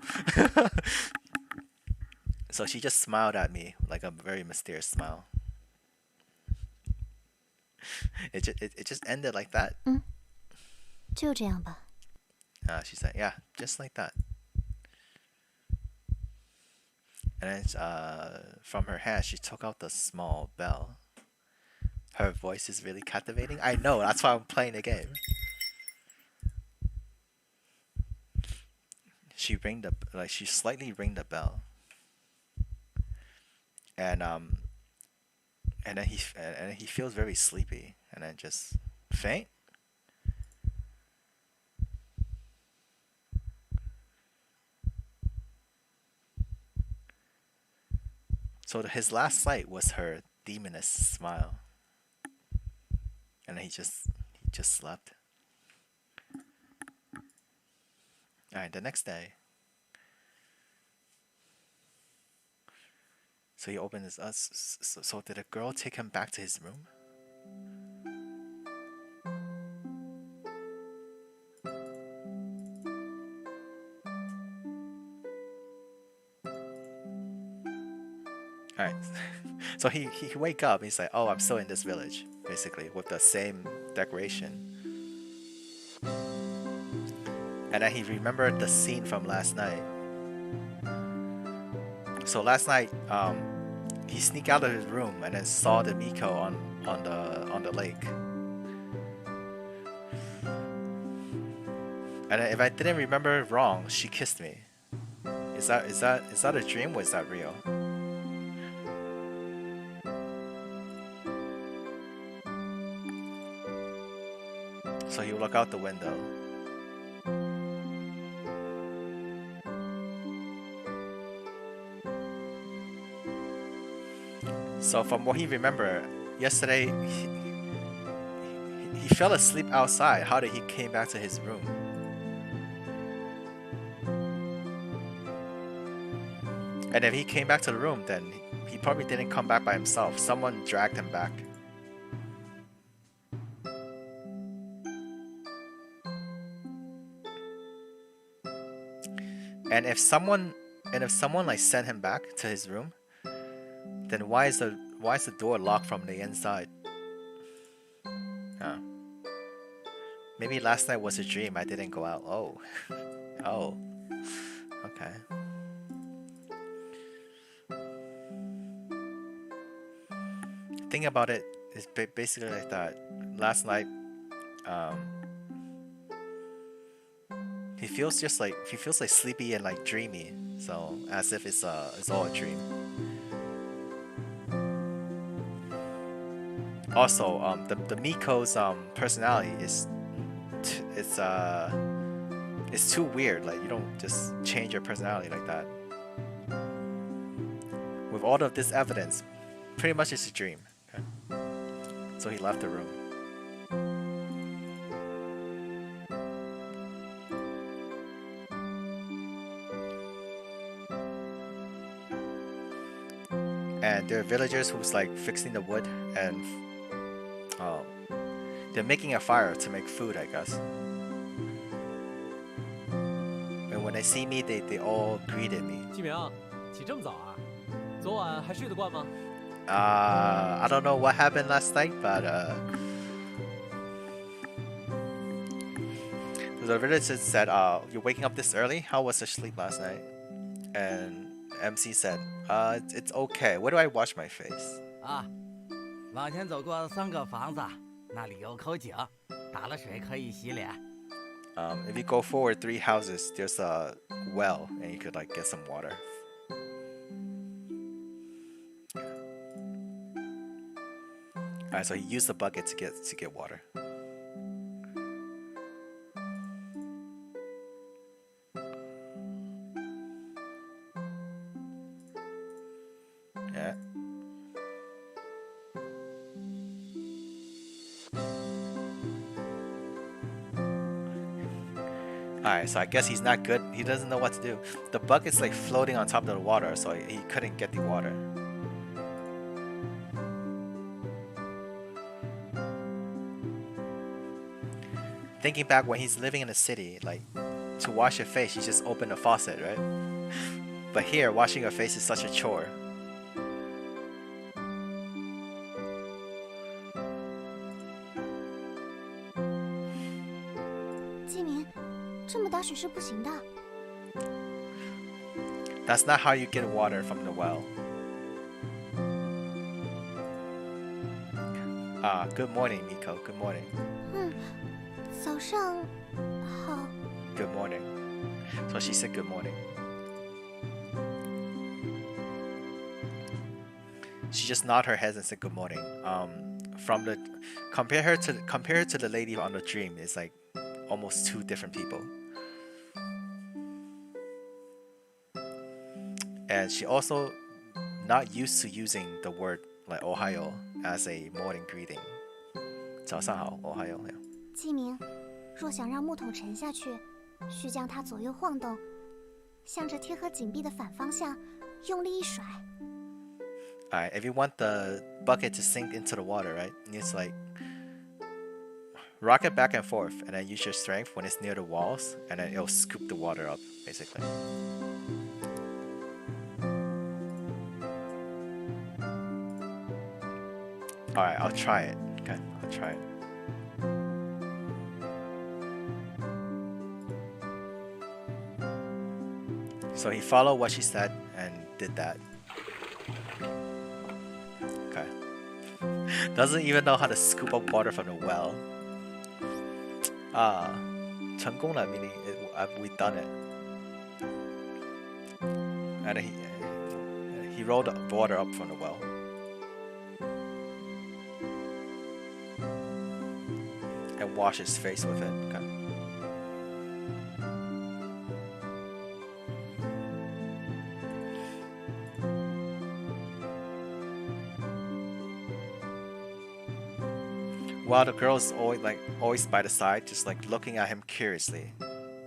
Speaker 1: So she just smiled at me like a very mysterious smile. It just ended like that.
Speaker 2: 就这样吧。
Speaker 1: She said, yeah, just like that. And then from her hand, she took out the small bell. Her voice is really captivating. I know, that's why I'm playing the game. She slightly rang the bell. And then he feels very sleepy, and then just faint. So his last sight was her demoness smile, and then he just slept. All right, the next day. So he opened his. So did a girl take him back to his room? All right. So he wake up. He's like, oh, I'm still in this village, basically, with the same decoration. And then he remembered the scene from last night. So last night, he sneaked out of his room and then saw the Miko on the lake. And if I didn't remember wrong, she kissed me. Is that a dream or is that real? So he look out the window. So from what he remembered, yesterday he fell asleep outside. How did he came back to his room? And if he came back to the room, then he probably didn't come back by himself. Someone dragged him back. And if someone like sent him back to his room, then why is the door locked from the inside? Huh. Maybe last night was a dream. I didn't go out. Oh. Oh. Okay. Think about it. It's basically like that. Last night, he feels like sleepy and like dreamy. So as if it's all a dream. Also, the Miko's personality it's too weird. Like you don't just change your personality like that. With all of this evidence, pretty much it's a dream. Okay? So he left the room. And there are villagers who's like fixing the wood and they're making a fire to make food, I guess. And when they see me, they all greeted me.
Speaker 5: 季明，起这么早啊？昨晚还睡得惯吗？
Speaker 1: I don't know what happened last night, but the villagers said, "You're waking up this early? How was your sleep last night?" And MC said, "It's okay. Where do I wash my face?"
Speaker 6: 啊，往前走过3个房子，那里有口井，打了水可以洗脸。
Speaker 1: If you go forward 3 houses, there's a well, and you could like get some water. Alright, so he used the bucket to get water. Yeah. Alright, so I guess he's not good. He doesn't know what to do. The bucket's like floating on top of the water, so he couldn't get the water. Thinking back when he's living in the city, like to wash your face, you just open the faucet, right? But here, washing your face is such a chore.
Speaker 2: 季明，这么打水是不行的。
Speaker 1: That's not how you get water from the well. Good morning, Miko. Good morning.
Speaker 2: 早上好。
Speaker 1: Good morning. So she said good morning. She just nodded her head and said good morning. From the compare her to the lady on the dream is like almost 2 different people. And she also not used to using the word like Ohio as a morning greeting. 早上好, Ohio. Yeah.
Speaker 2: 季明，若想让木桶沉下去，需将它左右晃动，向着贴合井壁的反方向用力一甩。
Speaker 1: Alright, if you want the bucket to sink into the water, right? You just like rock it back and forth and then use your strength when it's near the walls and then it'll scoop the water up, basically. Alright, I'll try it. Okay, I'll try it. So he followed what she said and did that. Okay. Doesn't even know how to scoop up water from the well.成功了 meaning we've done it. And he rolled the water up from the well. And washed his face with it. Okay. While the girl's always by the side, just like looking at him curiously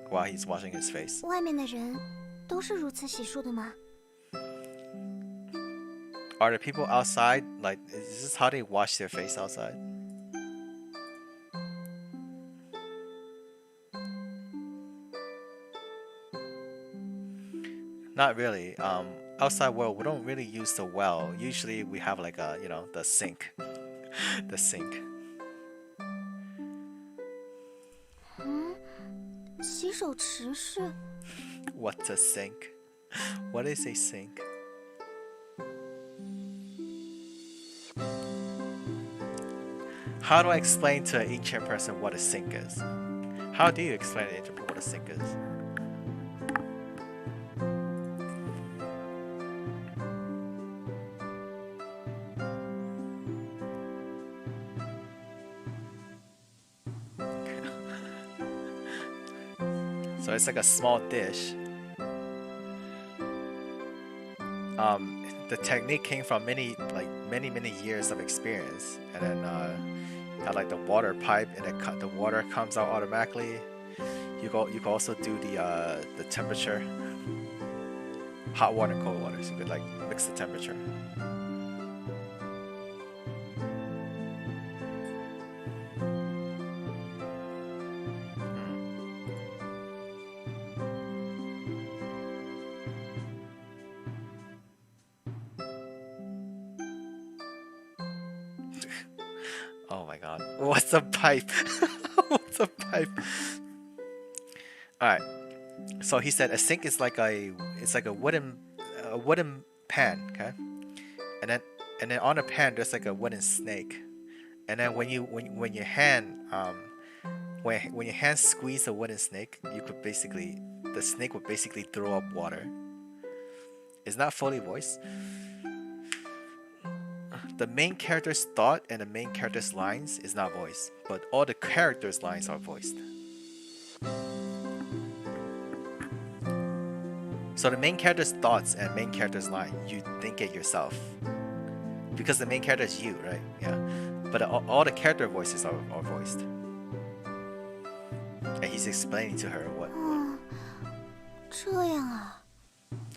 Speaker 1: while he's washing his face.
Speaker 2: 外面的人都是如此洗漱的吗？
Speaker 1: Are the people outside like is this how they wash their face outside? Not really. Outside world we don't really use the well. Usually we have like a the sink. The sink.
Speaker 2: 洗手池是
Speaker 1: What's a sink? What is a sink? How do I explain to an ancient person what a sink is? How do you explain to an ancient person what a sink is? So it's like a small dish. The technique came from many years of experience, and then had like the water pipe, and the water comes out automatically. You can also do the temperature, hot water, cold water. So you could like mix the temperature. Oh my god. What's a pipe? What's a pipe? Alright. So he said a sink is like a wooden pan, okay? And then on the pan there's like a wooden snake. And then when your hand when your hand squeeze a wooden snake, the snake would basically throw up water. It's not fully voiced. The main character's thought and the main character's lines is not voiced, but all the characters' lines are voiced. So the main character's thoughts and main character's line, you think it yourself. Because the main character is you, right? Yeah. But all the character voices are voiced. And he's explaining to her what.
Speaker 2: 这样啊。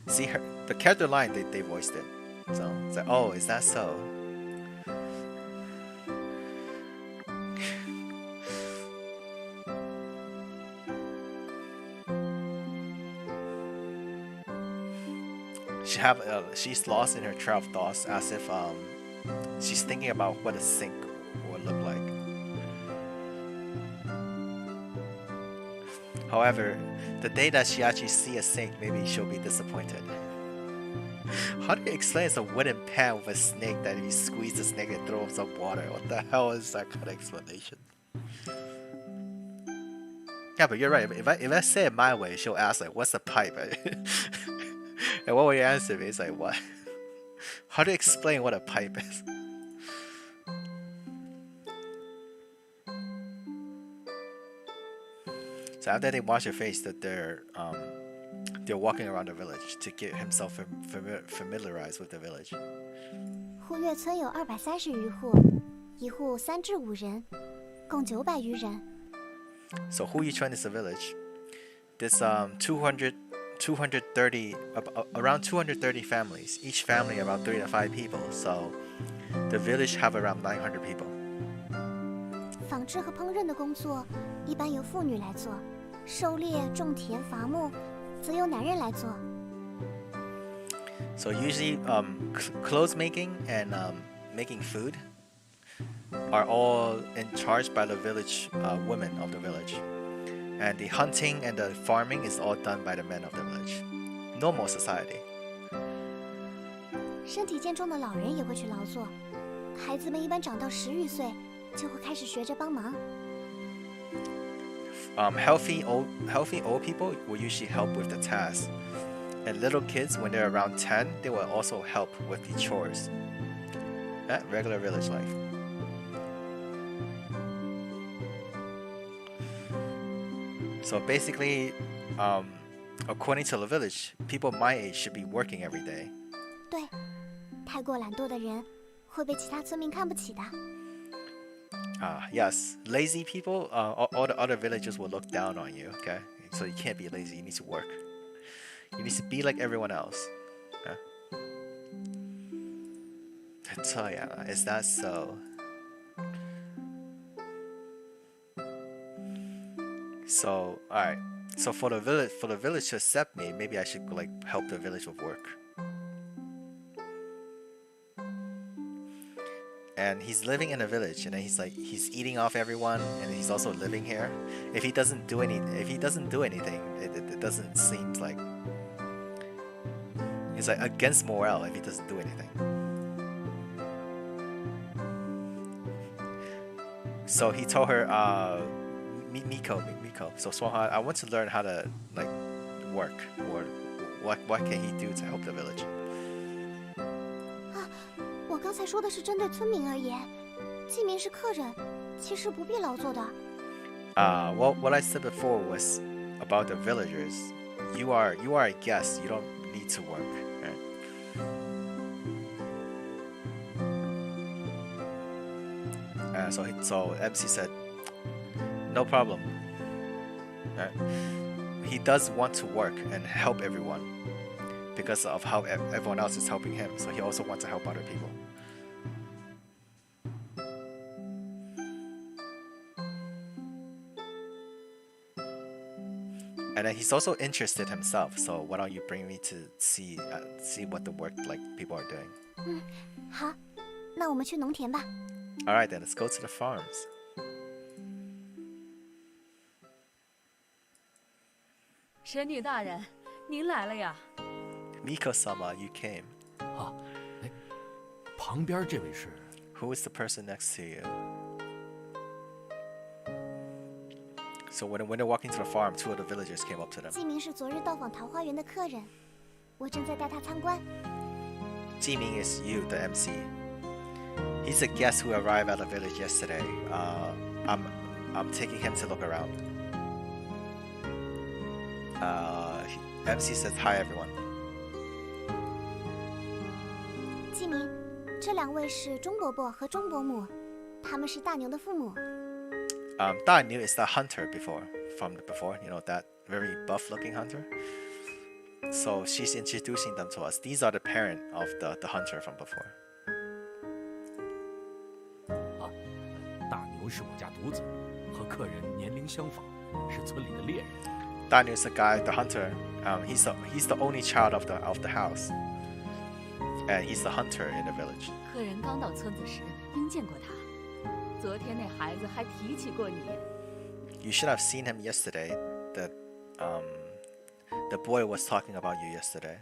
Speaker 1: See the character line, they voiced it. So it's like, oh, is that so? She's lost in her trail of thoughts, as if she's thinking about what a sink would look like. However, the day that she actually sees a sink, maybe she'll be disappointed. How do you explain it's a wooden pan with a snake that if you squeeze the snake it throws up water? What the hell is that kind of explanation? Yeah, but you're right. If I say it my way, she'll ask like, "What's a pipe?" And what would you answer me? It's like, what? How do you explain what a pipe is? So after they wash their face, that they're walking around the village to get himself familiarized with the village.
Speaker 2: 忽月村有230余户，一户3至5人，共900余人。
Speaker 1: So Huyichuan is a village. There's 230 around 230 families. Each family about 3 to 5 people. So the village have around 900 people.
Speaker 2: 纺织和烹饪的工作一般由妇女来做，狩猎、种田、伐木则由男人来做。
Speaker 1: So usually clothes making and making food are all in charge by the village women of the village. And the hunting and the farming is all done by the men of the village. Normal society.
Speaker 2: 身体健壮的老人也会去劳作，孩子们一般长到10余岁就会开始学着帮忙。
Speaker 1: Healthy old people will usually help with the tasks. And little kids, when they're around 10, they will also help with the chores. Regular village life. So basically, according to the village, people my age should be working every day.
Speaker 2: 对，太过懒惰的人会被其他村民看不起的。
Speaker 1: Yes, lazy people, all the other villagers will look down on you, okay? So you can't be lazy, you need to work. You need to be like everyone else. So yeah, is that so? So, alright. So for the village to accept me, maybe I should like help the village with work. And he's living in a village, and then he's eating off everyone, and he's also living here. If he doesn't do anything, it doesn't seem like it's like against morale if he doesn't do anything. So he told her, Miko. So Swaha, I want to learn how to like work, or what can he do to help the village?
Speaker 2: 我刚才说的是针对村民而言，记民是客人，其实不必劳作的。
Speaker 1: Well, what I said before was about the villagers. You are a guest. You don't need to work. Right? So MC said, no problem. Right? He does want to work and help everyone because of how everyone else is helping him. So he also wants to help other people. And then he's also interested himself. So why don't you bring me to see what the work like people are doing?
Speaker 2: 好，那我们去农田吧。
Speaker 1: All right, then let's go to the farms.
Speaker 4: 神女大人，您来了呀！
Speaker 1: Miko-sama, you came.
Speaker 5: 啊，哎，旁边这位是？
Speaker 1: Who is the person next to you? So when they're walking to the farm, two of the villagers came up to them.
Speaker 2: 季明是昨日到访桃花源的客人，我正在带他参观。
Speaker 1: Jiming is you, the MC. He's a guest who arrived at the village yesterday. I'm taking him to look around. MC says hi, everyone.
Speaker 2: 季明，这两位是钟伯伯和钟伯母，他们是大牛的父母。
Speaker 1: Da Niu is the hunter from before, you know, that very buff-looking hunter. So she's introducing them to us. These are the parent of the hunter from before.
Speaker 5: 啊，大牛是我家独子，和客人年龄相仿，是村里的猎人。
Speaker 1: Da Niu is the guy, the hunter. He's the only child of the house, and he's the hunter in the village.
Speaker 4: 客人刚到村子时，应见过他。昨天那孩子还提起过你。
Speaker 1: You should have seen him yesterday. The boy was talking about you yesterday.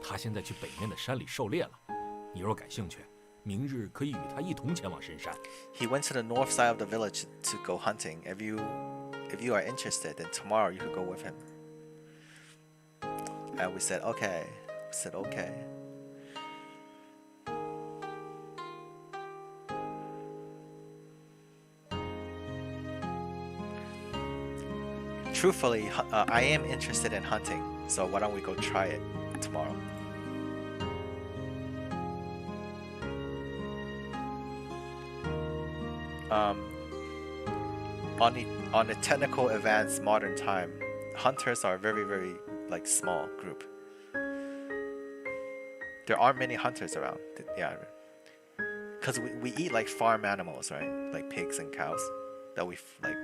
Speaker 5: 他现在去北面的山里狩猎了，你若感兴趣，明日可以与他一同前往深山。
Speaker 1: He went to the north side of the village to go hunting. If you are interested, then tomorrow you could go with him. And we said okay. We said okay. Truthfully, I am interested in hunting, so why don't we go try it tomorrow? On the technical advanced modern time, hunters are a very, very like small group. There aren't many hunters around. Yeah, because we eat like farm animals, right? Like pigs and cows that we like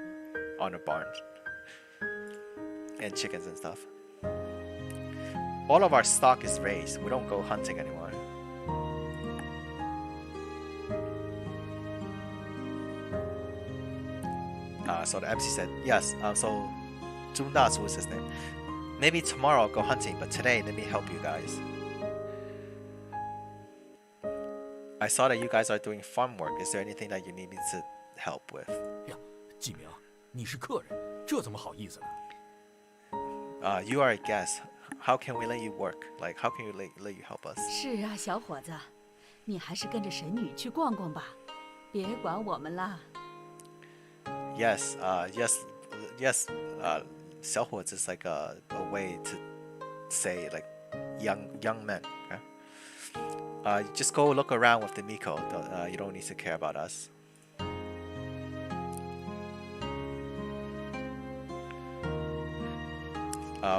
Speaker 1: on the barns and chickens and stuff. All of our stock is raised. We don't go hunting anymore. So the MC said, yes, so Jundas was his name. Maybe tomorrow I'll go hunting, but today let me help you guys. I saw that you guys are doing farm work. Is there anything that you need me to help with?
Speaker 5: 呀，季明，你是客人，这怎么好意思呢？
Speaker 1: You are a guest. How can we let you work? Like, how can you let you help us?
Speaker 4: 是啊，小伙子，你还是跟着神女去逛逛吧，别管我们啦。
Speaker 1: Yes, yes. 小伙子 is like a way to say like young men. Okay? Just go look around with the Miko. You don't need to care about us.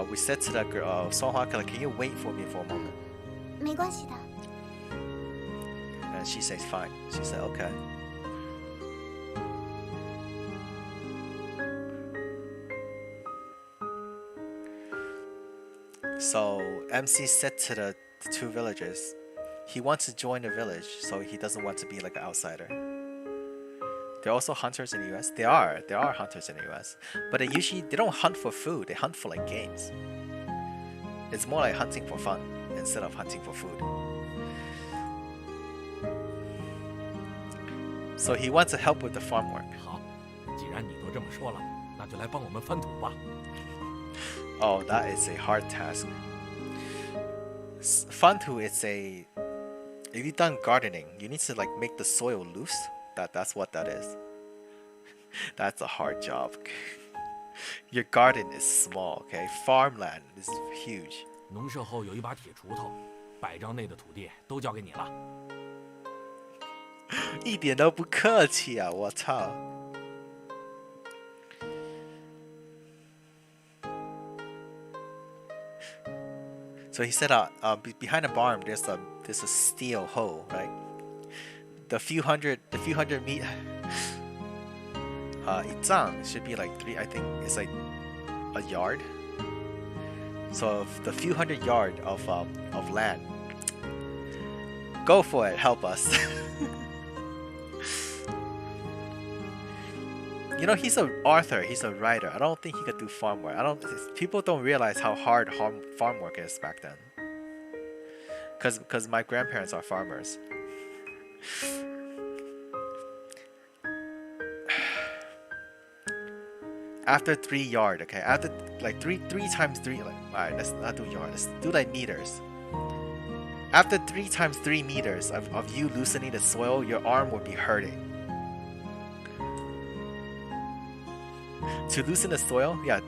Speaker 1: We said to the girl, Songhua, can you wait for me for a moment?
Speaker 2: 没关系的。
Speaker 1: And she says fine. She said okay. So MC said to the two villagers, he wants to join the village, so he doesn't want to be like an outsider. There are also hunters in the US. There are hunters in the US, but they don't hunt for food. They hunt for like games. It's more like hunting for fun instead of hunting for food. So he wants to help with the farm work.
Speaker 5: 好，既然你都这么说了，那就来帮我们翻土吧。
Speaker 1: Oh, that is a hard task. Fantu is If you've done gardening, you need to like make the soil loose. That's what that is. That's a hard job. Your garden is small, okay? Farmland is huge.
Speaker 5: 农舍后有一把铁锄头，100丈内的土地都交给你了。
Speaker 1: 一点都不客气啊！我操。So he said, behind the barn, there's a steel hoe, right? The few hundred meter, 一丈 should be like 3. I think it's like a yard. So the few hundred yard of land. Go for it, help us. You know, he's an author, he's a writer. I don't think he could do farm work. People don't realize how hard farm work is back then. Cause my grandparents are farmers. After 3 yard, okay? After like 3 times 3, like, alright, let's not do yard, let's do like meters. After 3 times 3 meters of you loosening the soil, your arm will be hurting. To loosen the soil, yeah,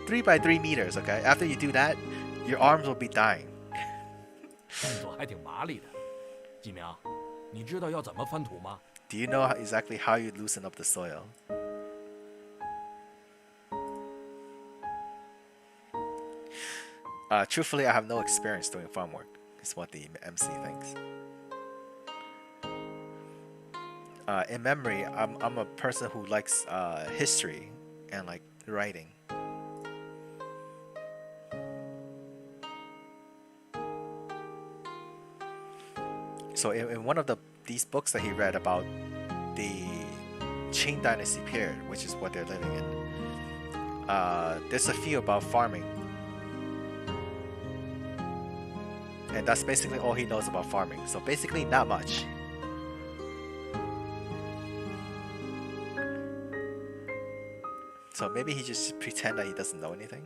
Speaker 1: 3 by 3 meters, okay? After you do that, your arms will be dying.
Speaker 5: 动作还挺麻利的。季明，你知道要怎么翻土吗？
Speaker 1: Do you know exactly how you loosen up the soil? Truthfully, I have no experience doing farm work. Is what the MC thinks. In memory, I'm a person who likes history and like writing. So in one of these books that he read about the Qing Dynasty period, which is what they're living in, there's a few about farming. And that's basically all he knows about farming. So basically not much. So maybe he just pretend that he doesn't know anything.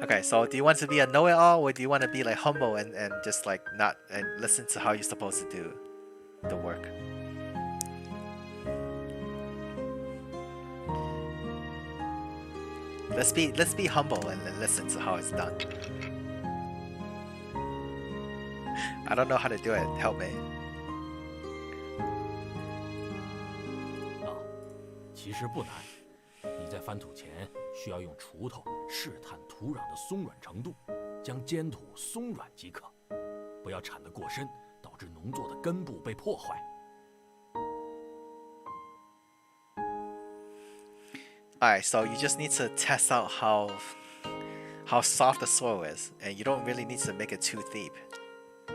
Speaker 1: Okay, so do you want to be a know-it-all, or do you want to be like humble and just like not and listen to how you're supposed to do the work? Let's be humble and listen to how it's done. I don't know how to do it. Help me.
Speaker 5: 其实不难。你在翻土前需要用锄头试探土壤的松软程度，将尖土松软即可，不要铲得过深，导致农作的根部被破坏。
Speaker 1: Alright, so you just need to test out how soft the soil is, and you don't really need to make it too deep.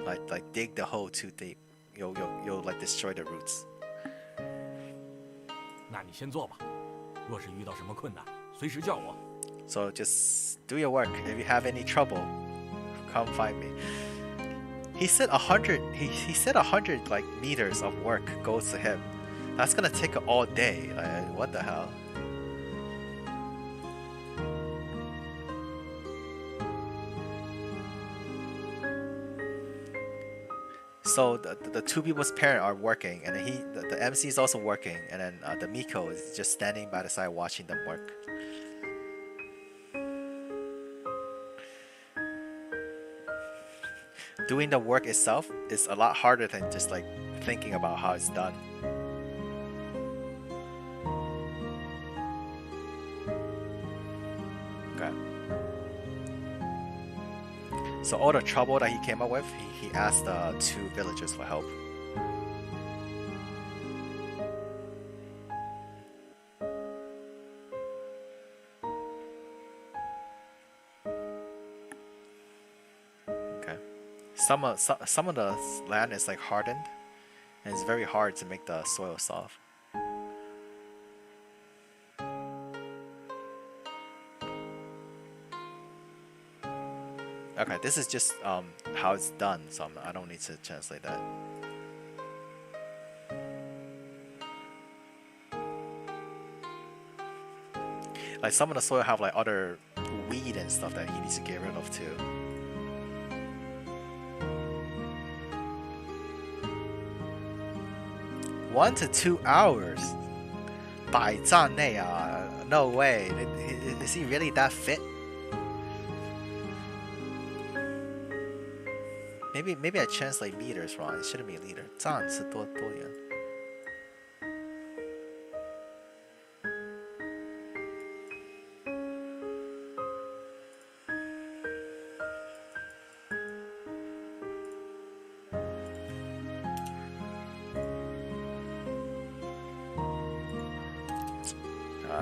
Speaker 1: Like dig the hole too deep. You'll like destroy the roots.
Speaker 5: 那你先做吧，若是遇到什么困难，随时叫我。
Speaker 1: So just do your work. If you have any trouble, come find me. He said 100. He said 100 like meters of work goes to him. That's gonna take all day. Like, what the hell? So the two people's parents are working, and the MC is also working, and then the Miko is just standing by the side watching them work. Doing the work itself is a lot harder than just like thinking about how it's done. Okay. So all the trouble that he came up with, he asked the two villagers for help. Okay. Some of the land is like hardened, and it's very hard to make the soil soft. Okay, this is just how it's done, so I don't need to translate that. Like some of the soil have like other weed and stuff that he needs to get rid of too. One to 2 hours. 百战内 no way. Is he really that fit? Maybe I translate meters wrong. It shouldn't be liter. 战是多远?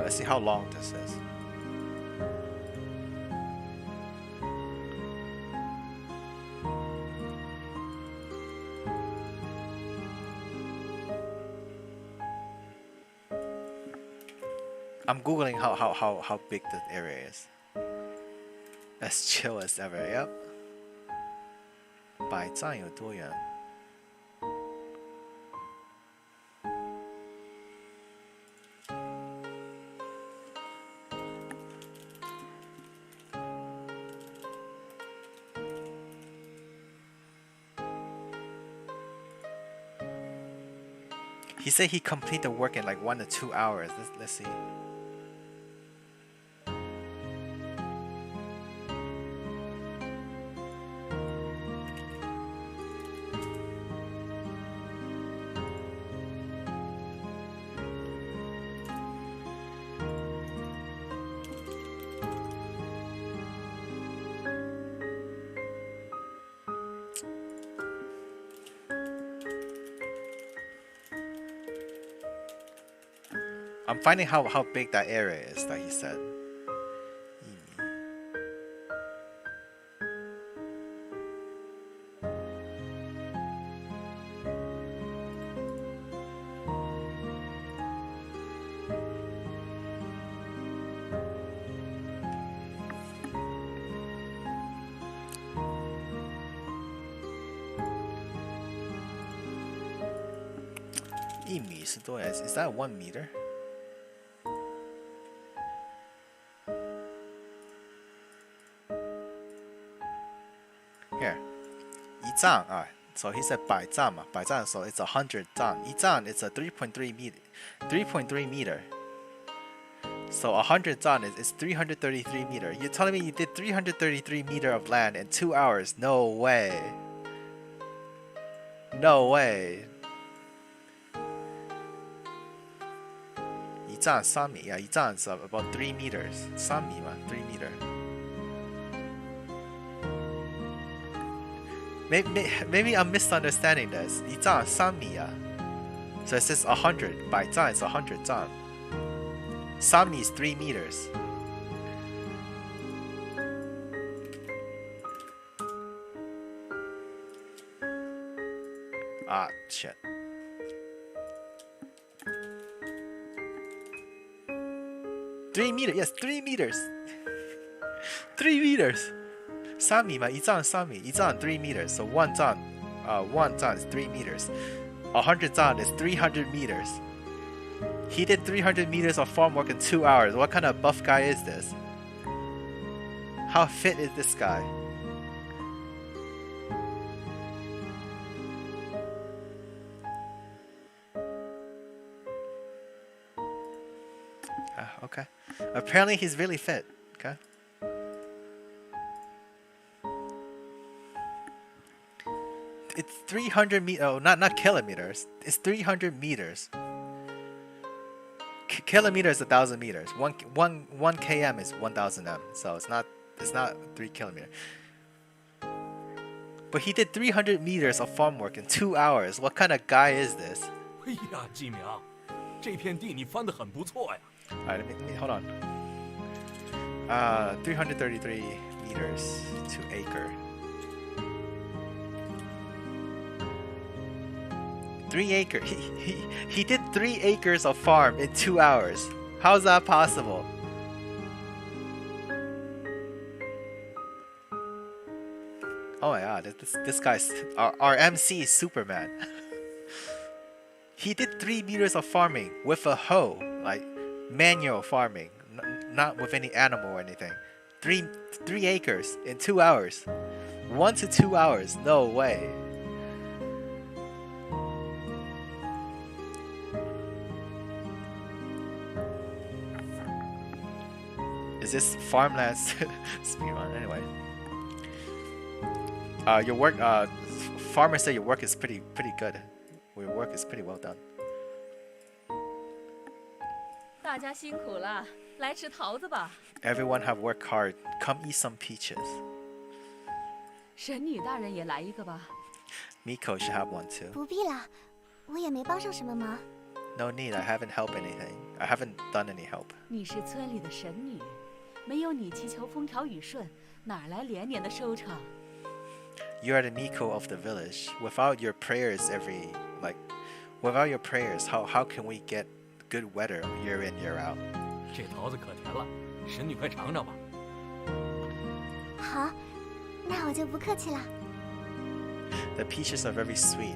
Speaker 1: Let's see how long this is. I'm googling how big the area is. As chill as ever. Yep. 百战有多远? He said he completed the work in like 1 to 2 hours. Let's see. I'm finding how big that area is that he said. 1米是多少? Is that 1 meter? Here, 一丈, so he said 百丈嘛, 百丈, so it's 100 丈. 一丈 it's a 3.3 meter. So 100 丈 is 333 meter. You're telling me you did 333 meter of land in 2 hours? No way. No way. 一丈3米, yeah, 一丈 is about 3 meters. 3米嘛, 3 meter. Maybe I'm misunderstanding this. 一丈3米 So it says 100. 百丈 is 100丈. 3米 is 3 meters. Shit. 3 meters. Yes, 3 meters. 3 meters. 3米嘛, 一丈3米, 一丈 3 meters. So 1丈, 1丈 is 3 meters. 100丈 is 300 meters. He did 300 meters of farm work in 2 hours. What kind of buff guy is this? How fit is this guy? Okay. Apparently he's really fit. Okay. It's 300 meters. Oh, not kilometers. It's 300 meters. Kilometer is 1,000 meters. 1 km is 1,000 m. So it's not 3 kilometers. But he did 300 meters of farm work in 2 hours. What kind of guy is this?
Speaker 5: 哎呀，季明，这片地你翻得很不错呀。
Speaker 1: Alright, let me hold on. 333 meters to acre. 3 acres. He did 3 acres of farm in 2 hours. How's that possible? Oh my god, this guy's our MC is Superman. He did 3 meters of farming with a hoe, like manual farming, not with any animal or anything. Three 3 acres in 2 hours. 1 to 2 hours. No way. Is this farmland speedrun? Anyway. Your work. Farmer said your work is pretty good. Your work is pretty well done.
Speaker 4: 大家辛苦了，来吃桃子吧。
Speaker 1: Everyone have worked hard. Come eat some peaches.
Speaker 4: 神女大人也来一个吧。
Speaker 1: Miko should have one too.
Speaker 2: 不必啦，我也没帮上什么忙。
Speaker 1: No need. I haven't helped anything. I haven't done any help.
Speaker 4: 你是村里的神女，没有你祈求风调雨顺，哪来连年的收成？
Speaker 1: You are the Miko of the village. Without your prayers, without your prayers, how can we get good weather year in year out?
Speaker 5: 这桃子可甜了，神女快尝尝吧。
Speaker 2: 好，那我就不客气了。
Speaker 1: The peaches are very sweet.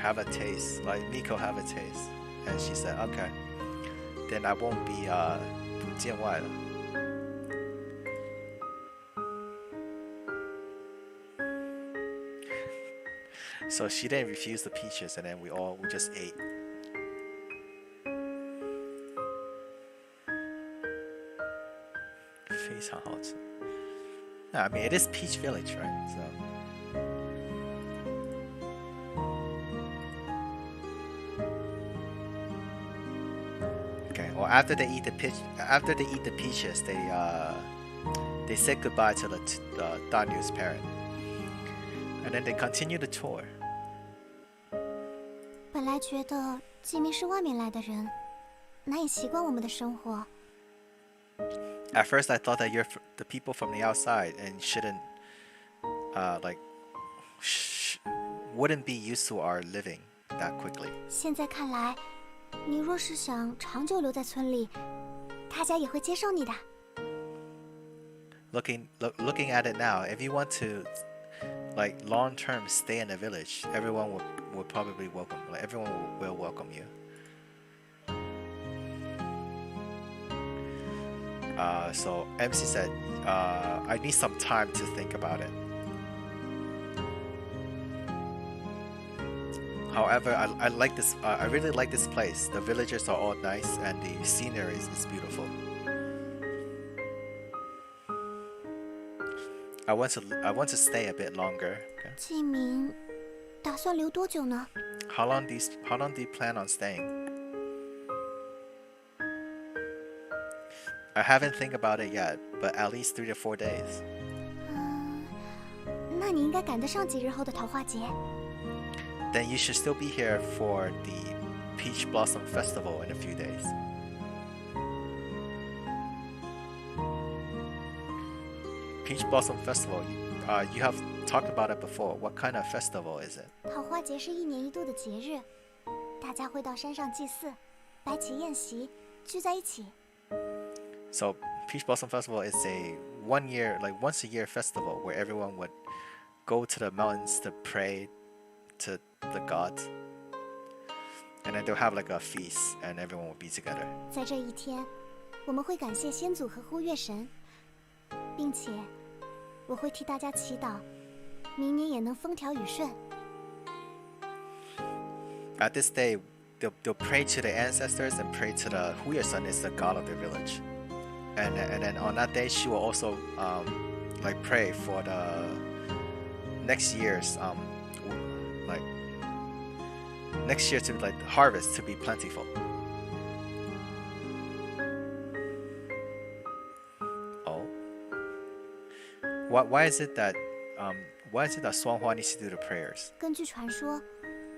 Speaker 1: Have a taste. Like Miko have a taste. And she said, okay. Then I won't be 不见外了. So she didn't refuse the peaches, and then we just ate. I mean, it is Peach Village, right? So. Okay. Well, after they eat the peaches, they said goodbye to the Danyu's parent, and then they continue the tour.
Speaker 2: 本来觉得季明是外面来的人，难以习惯我们的生活。
Speaker 1: At first, I thought that you're the people from the outside and shouldn't, wouldn't be used to our living that quickly.
Speaker 2: 现在看来，你若是想长久留在村里，大家也会接受你的。
Speaker 1: Looking at it now, if you want to, long term stay in the village, everyone will probably welcome. Like everyone will welcome you. So MC said, I need some time to think about it. However, I like this. I really like this place. The villagers are all nice, and the scenery is beautiful. I want to stay a bit longer. Okay.
Speaker 2: 季明打算留多久呢？
Speaker 1: How long do you plan on staying? I haven't think about it yet, but at least 3 to 4 days.
Speaker 2: 那你应该赶得上几日后的桃花节。
Speaker 1: Then you should still be here for the Peach Blossom Festival in a few days. Peach Blossom Festival, you have talked about it before. What kind of festival is it?
Speaker 2: 桃花节是1年1度的节日，大家会到山上祭祀，摆起宴席，聚在一起。
Speaker 1: So Peach Blossom Festival is a once a year festival where everyone would go to the mountains to pray to the gods, and then they'll have a feast, and everyone will be together.
Speaker 2: 在这一天，我们会感谢先祖和呼月神，并且我会替大家祈祷，明年也能风调雨顺。
Speaker 1: At this day, they'll pray to the ancestors and pray to the Huya Sun is the god of the village. And then on that day, she will also pray for the next year's next year to the harvest to be plentiful. Oh, why is it that Suanghua needs to do the prayers?
Speaker 2: 根据传说，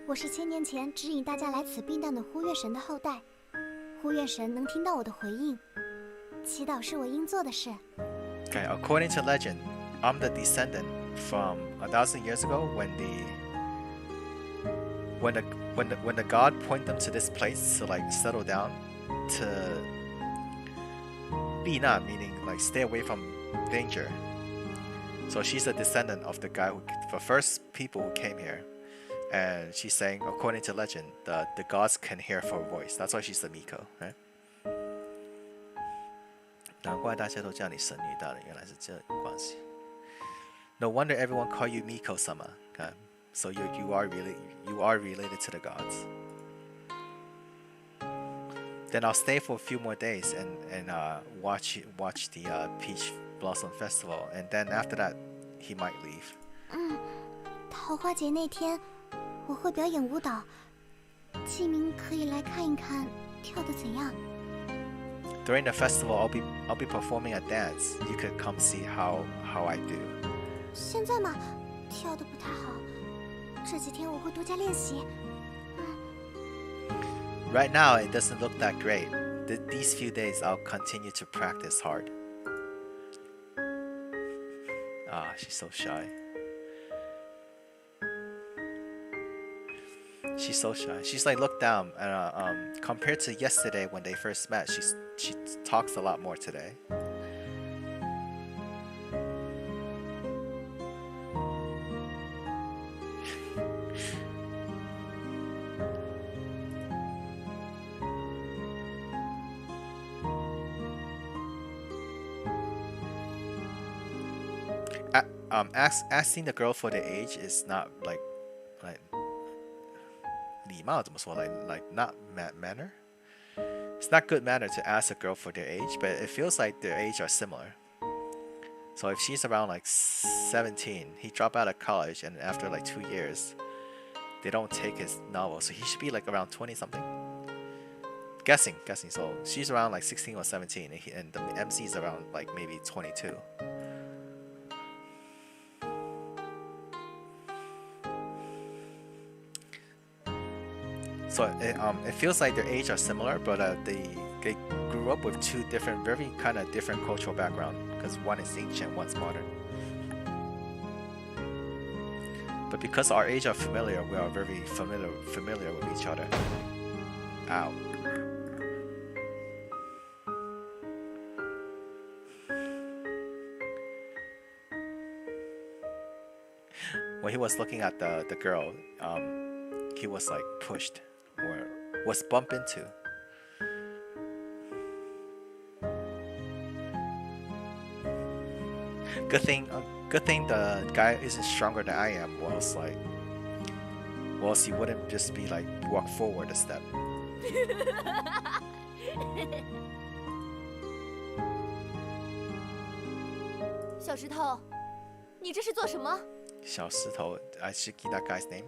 Speaker 2: 我是1000年前指引大家来此避难的呼月神的后代，呼月神能听到我的回应。 祈祷是我应做的事。
Speaker 1: Okay, according to legend, I'm the descendant from 1,000 years ago when the god pointed them to this place to settle down, to 避难 meaning stay away from danger. So she's a descendant of the first people who came here, and she's saying, according to legend, the gods can hear her voice. That's why she's the Miko, right? 难怪大家都叫你神女大人，原来是这关系。No wonder everyone call you Miko-sama. Okay? So you are related to the gods. Then I'll stay for a few more days and watch the Peach Blossom Festival, and then after that, he might leave.
Speaker 2: 桃花节那天，我会表演舞蹈，季明可以来看一看跳得怎样。
Speaker 1: During the festival, I'll be performing a dance. You could come see how I do.
Speaker 2: 现在嘛，跳得不太好，这几天我会多加练习。
Speaker 1: Right now, it doesn't look that great. These few days, I'll continue to practice hard. Ah, she's so shy. She's so shy. She's like looked down, and compared to yesterday when they first met, she talks a lot more today. Asking the girl for the age is not like 礼貌怎么说 like not manner. It's not good manner to ask a girl for their age, but it feels like their age are similar. So if she's around like 17, he dropped out of college, and after like 2 years, they don't take his novel, so he should be like around 20 something. Guessing. So she's around like 16 or 17, and the MC is around like maybe 22. So it feels like their age are similar, but they grew up with two different, very kind of different cultural background, because one is ancient, one's modern. But because our age are familiar, we are very familiar with each other. Ow. When he was looking at the girl, he was like pushed or was bumped into. Good thing the guy isn't stronger than I am, or else he wouldn't just be like walk forward a step.
Speaker 4: 小石头，你这是做什么？
Speaker 1: 小石头 I should keep that guy's name.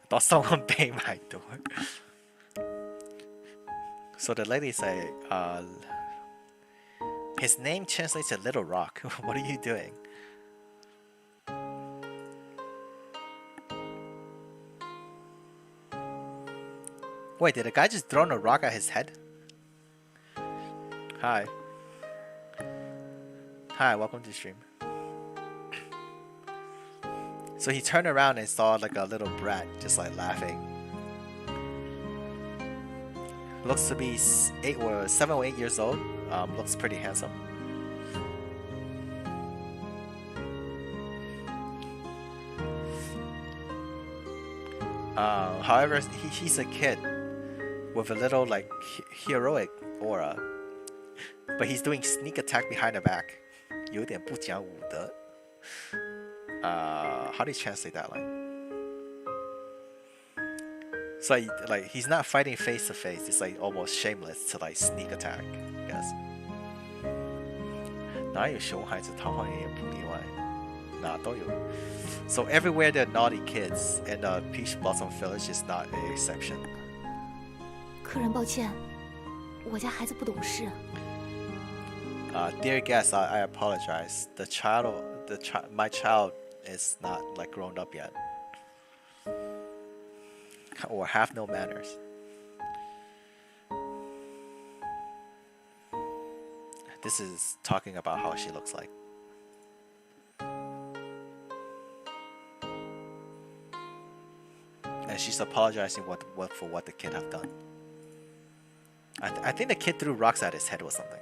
Speaker 1: I thought someone banged my door. So the lady say, his name translates to Little Rock. What are you doing? Wait, did the guy just throw a rock at his head? Hi. Hi, welcome to the stream. So he turned around and saw like a little brat just like laughing. Looks to be 7 or 8 years old. Looks pretty handsome. However, he's a kid with a little like heroic aura, but he's doing sneak attack behind the back. 有点不讲武德. How do you translate that line? So like he's not fighting face to face. It's like almost shameless to like sneak attack, I guess. 哪有熊孩子桃花源也不例外？哪都有。So everywhere there are naughty kids, and Peach Blossom Village is not an exception.
Speaker 4: 客人抱歉，我家孩子不懂事。
Speaker 1: Dear guest, I apologize. My child is not like grown up yet, or have no manners. This is talking about how she looks like. And she's apologizing for what the kid have done. I think the kid threw rocks at his head or something.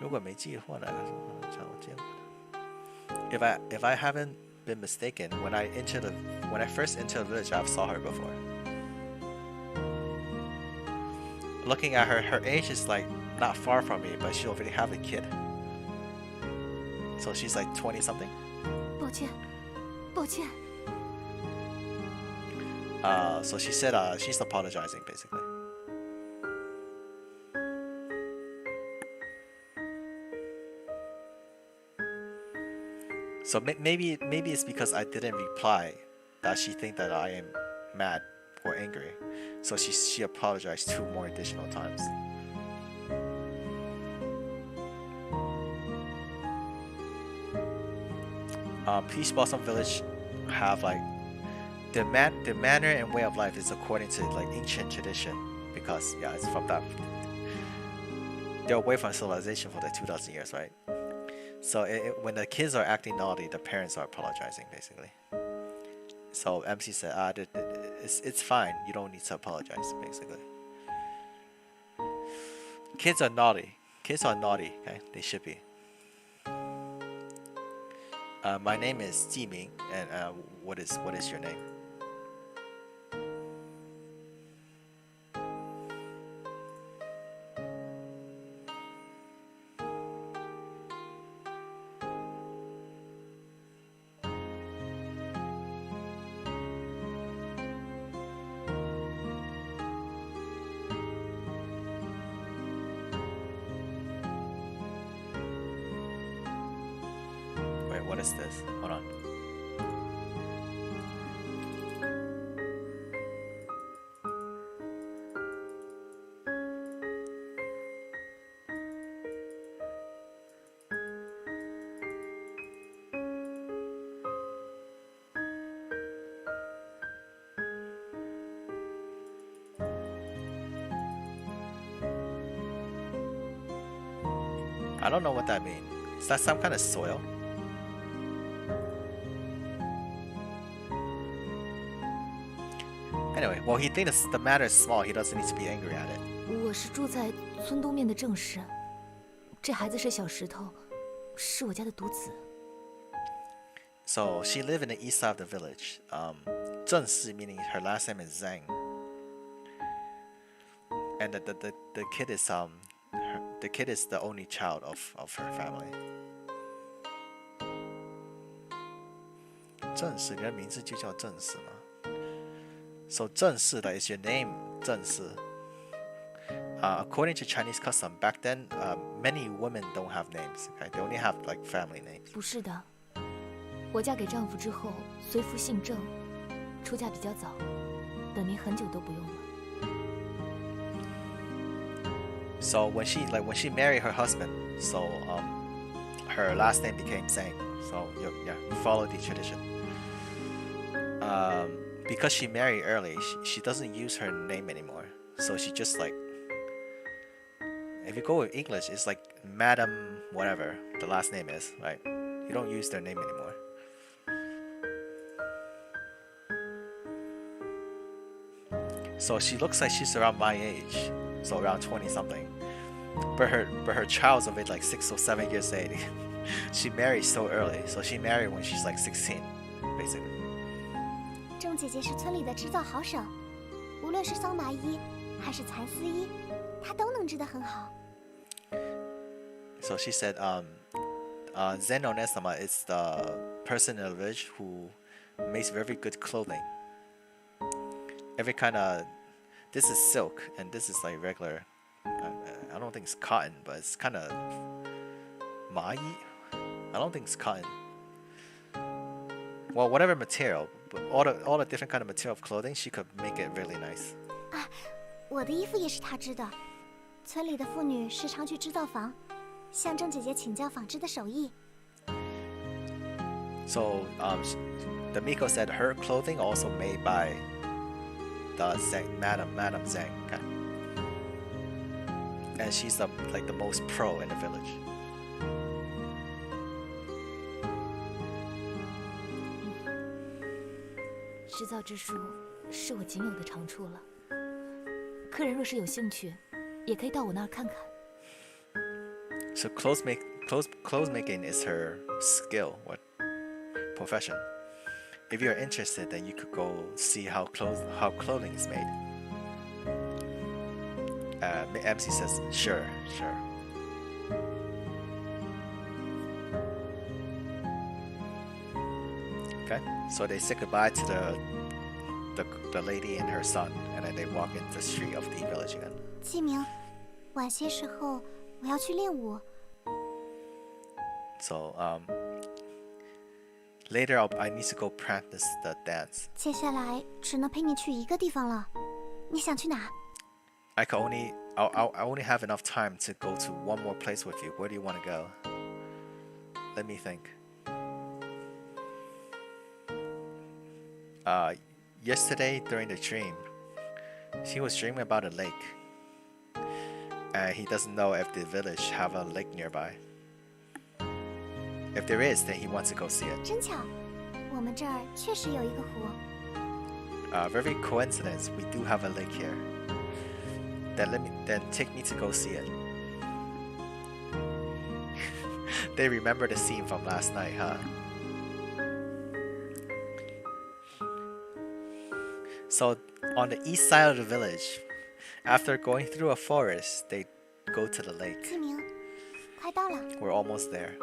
Speaker 1: 如果没记错的，我见过的。If I haven't been mistaken, when I first entered the village, I saw her before. Looking at her age is like not far from me, but she already have a kid. So she's like 20 something.
Speaker 4: 抱歉，抱歉。
Speaker 1: So she said she's apologizing basically. So maybe it's because I didn't reply that she think that I am mad or angry. So she apologized 2 more additional times. Peace Blossom Village have like the manner and way of life is according to like ancient tradition, because yeah, it's from that. They're away from civilization for like 2,000 years, right? So when the kids are acting naughty, the parents are apologizing basically. So MC said, it's fine. You don't need to apologize basically. Kids are naughty. Kids are naughty. Okay, they should be. My name is Jiming, and what is your name? Wait, what is this? Hold on. I don't know what that means. Is that some kind of soil? Anyway, well, he thinks the matter is small. He doesn't need to be angry at it.
Speaker 4: 我是住在村东面的正室，这孩子是小石头，是我家的独子。
Speaker 1: So she lived in the east side of the village. 正室 meaning her last name is Zhang, and the kid is the kid is the only child of her family. 正室，你的名字就叫正室吗？ So 正室 that is your name, 正室. According to Chinese custom, back then, many women don't have names. Okay? They only have like family names.
Speaker 4: 不是的，我嫁给丈夫之后，随父姓郑，出嫁比较早，本名很久都不用了。
Speaker 1: So when she married her husband, so her last name became Zhang. So you follow the tradition. Because she married early, she doesn't use her name anymore. So she just like, if you go with English, it's like Madam whatever the last name is, right? You don't use their name anymore. So she looks like she's around my age, so around 20 something. But her child's of age like 6 or 7 years old. She married so early, so she married when she's like 16, basically.
Speaker 2: 郑姐姐是村里的织造好手，无论是桑麻衣还是蚕丝衣，她都能织得很好。
Speaker 1: So she said, Zen Onesama is the person in the village who makes very good clothing. Every kind of, this is silk and this is like regular. I don't think it's cotton, but it's kind of mai. I don't think it's cotton. Well, whatever material, but all the different kind of material of clothing, she could make it really nice.
Speaker 2: 啊，我的衣服也是她织的。村里的妇女时常去织造房，向郑姐姐请教纺织的手艺。
Speaker 1: So the Miko said her clothing also made by the Zhang, Madam Zhang, okay? And she's like the most pro in the village.
Speaker 4: 织造之术是我仅有的长处了。客人若是有兴趣，也可以到我那儿看看。
Speaker 1: So clothes making is her skill, what profession. If you're interested, then you could go see how clothing is made. MC says, sure, sure. Okay, so they say goodbye to the lady and her son, and then they walk into the street of the village again.
Speaker 2: 季明，晚些时候我要去练舞。
Speaker 1: So later I need to go practice the dance.
Speaker 2: 接下来只能陪你去一个地方了，你想去哪？
Speaker 1: I only have enough time to go to one more place with you. Where do you want to go? Let me think. Yesterday during the dream, he was dreaming about a lake. And he doesn't know if the village have a lake nearby. If there is, then he wants to go see it.
Speaker 2: 真巧，我们这儿确实有一个湖。
Speaker 1: Very coincidence, we do have a lake here. Then take me to go see it. They remember the scene from last night, huh? So on the east side of the village, after going through a forest, they go to the lake.
Speaker 2: 季明，快到了。
Speaker 1: We're almost there.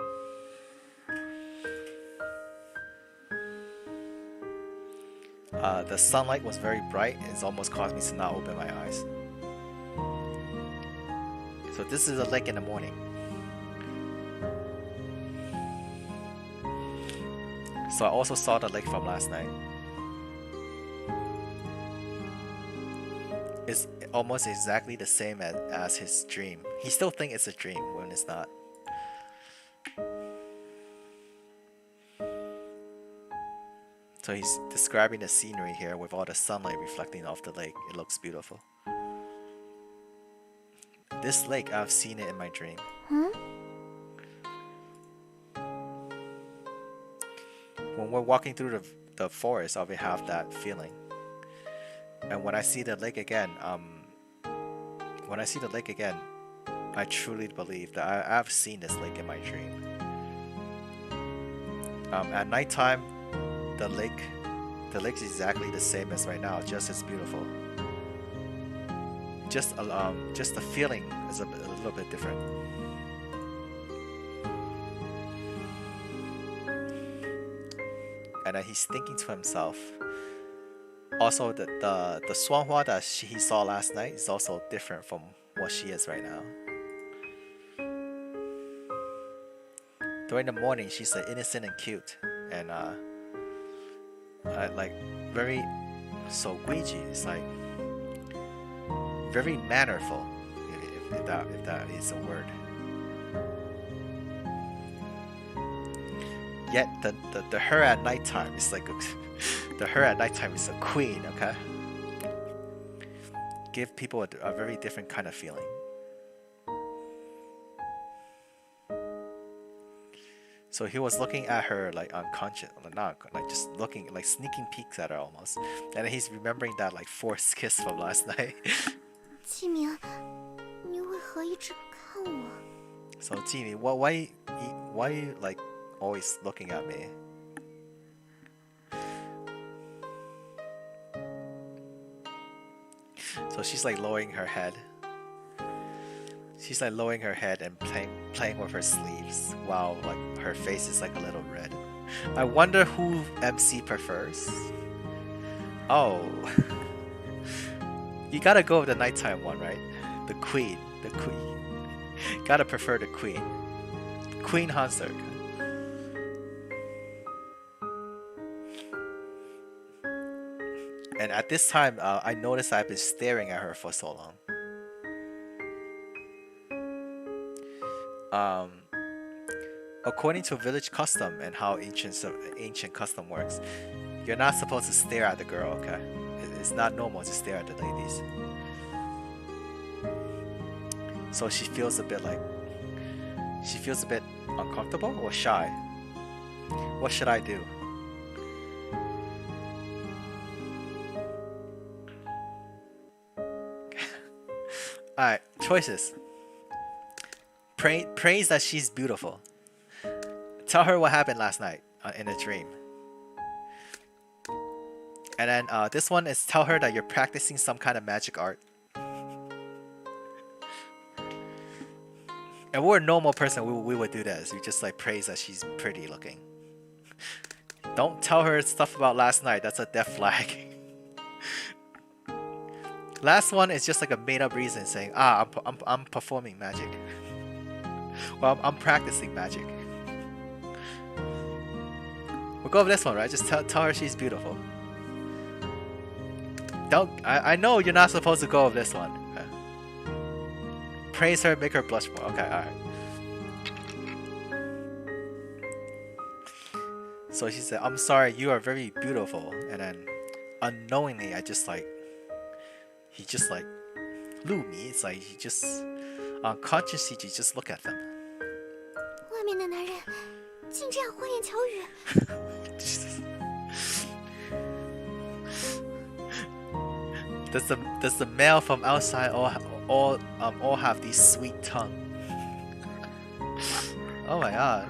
Speaker 1: The sunlight was very bright. It's almost caused me to not open my eyes. So this is a lake in the morning. So I also saw the lake from last night. It's almost exactly the same as his dream. He still thinks it's a dream when it's not. So he's describing the scenery here with all the sunlight reflecting off the lake. It looks beautiful. This lake, I've seen it in my dream. When we're walking through the forest, I'll have that feeling. And when I see the lake again, I truly believe that I've seen this lake in my dream. At nighttime, the lake is exactly the same as right now, just as beautiful. Just the feeling is a little bit different. And then he's thinking to himself. Also, the Xuanhua that he saw last night is also different from what she is right now. During the morning, she's innocent and cute, and like very so Guiji is like very mannerful, if that is a word. Yet the her at nighttime is like the her at nighttime is a queen, okay? Give people a very different kind of feeling. So he was looking at her like unconscious, not like just looking, like sneaking peeks at her almost. And he's remembering that like forced kiss from last night.
Speaker 2: 季明，你为何一直看我？
Speaker 1: So Jimmy, why you like always looking at me? So she's like lowering her head. She's like lowering her head and playing with her sleeves while like her face is like a little red. I wonder who MC prefers. Oh. You gotta go with the nighttime one, right? The queen. Gotta prefer the queen. Queen Hanser. And at this time, I noticed I've been staring at her for so long. According to village custom and how ancient custom works, you're not supposed to stare at the girl, okay? It's not normal to stare at the ladies. So she feels a bit uncomfortable or shy. What should I do? Alright, choices. Praise that she's beautiful. Tell her what happened last night in a dream. And then this one is tell her that you're practicing some kind of magic art. If we're a normal person, we would do this. We just like praise that she's pretty looking. Don't tell her stuff about last night. That's a death flag. Last one is just like a made-up reason saying, I'm performing magic. Well, I'm practicing magic. We'll go with this one, right? Just tell her she's beautiful. I know you're not supposed to go with this one. Praise her, make her blush more. Okay, alright. So she said, I'm sorry, you are very beautiful. And then unknowingly, he just like Lewd me. It's like he just unconsciously you just look at them.
Speaker 2: 外面的男人竟这样花言巧语。
Speaker 1: Does the male from outside all have these sweet tongue? Oh my god.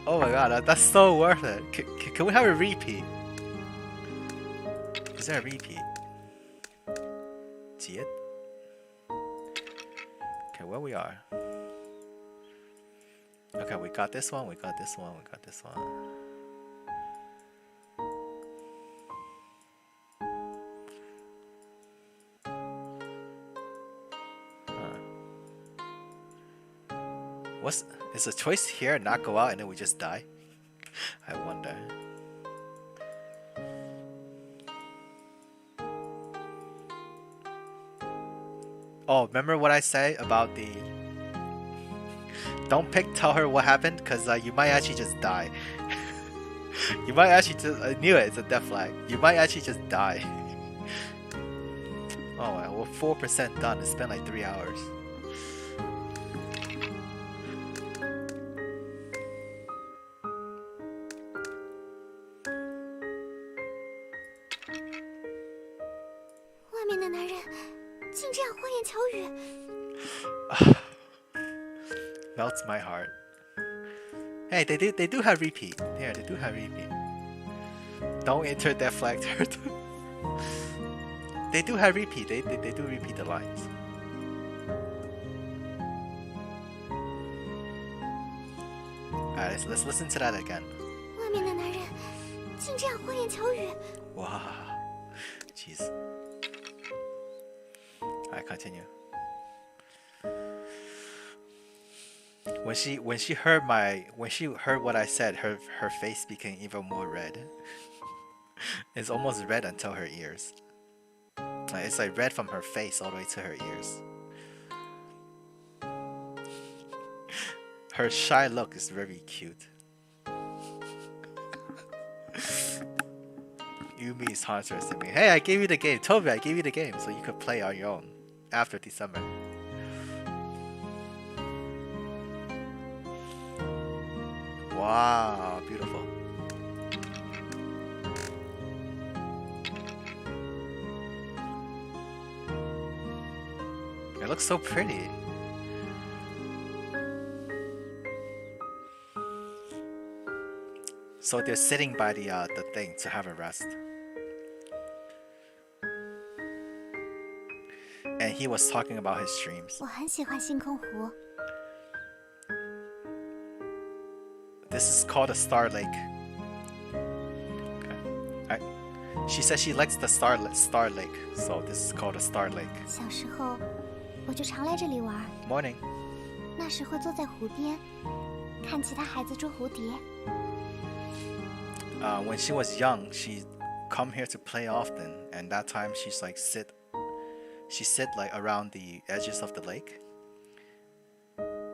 Speaker 1: Oh my god, that's so worth it. Can we have a repeat? Is there a repeat? See it? Okay, where we are. Okay, we got this one, we got this one, we got this one. Is the choice here not go out and then we just die? I wonder. Oh, remember what I said about the... Don't tell her what happened, because you might actually just die. You might actually just... I knew it, it's a death flag. You might actually just die. Oh, well, we're 4% done. It's been like 3 hours. Melts my heart. Hey, they do have repeat. Yeah, they do have repeat. Don't enter that flag territory. They do have repeat. They do repeat the lines. Alright, let's listen to that again.
Speaker 2: 外面的男人竟这样花言巧语。
Speaker 1: Wow. Jeez. Alright, continue. When she heard what I said, her face became even more red. It's almost red until her ears. It's like red from her face all the way to her ears. Her shy look is very cute. Yumi is Hanser and Simpin. Hey, I gave you the game. Toby, I gave you the game so you could play on your own after December. Wow, beautiful. It looks so pretty. So they're sitting by the thing to have a rest. And he was talking about his dreams.
Speaker 2: 我很喜欢星空湖。
Speaker 1: This is called a Star Lake. Okay. Alright. She says she likes the Star Lake, so this is called a Star Lake.
Speaker 2: 小时候，我就常来这里玩。
Speaker 1: Morning.
Speaker 2: 那时会坐在湖边，看其他孩子捉蝴蝶。
Speaker 1: When she was young, she come here to play often, and that time she's like sit like around the edges of the lake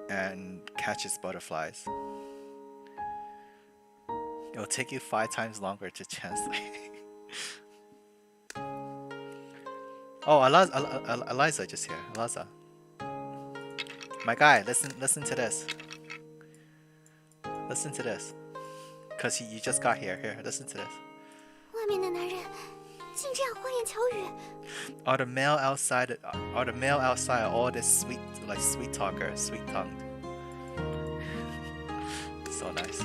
Speaker 1: and catches butterflies. It'll take you 5 times longer to translate. Oh, Eliza just here. Eliza. My guy, listen to this. Listen to this. Cause you just got here. Here, listen to this.
Speaker 2: 外面的男人竟这样花言巧语。
Speaker 1: Are the male outside all this sweet talker, sweet tongued? So nice.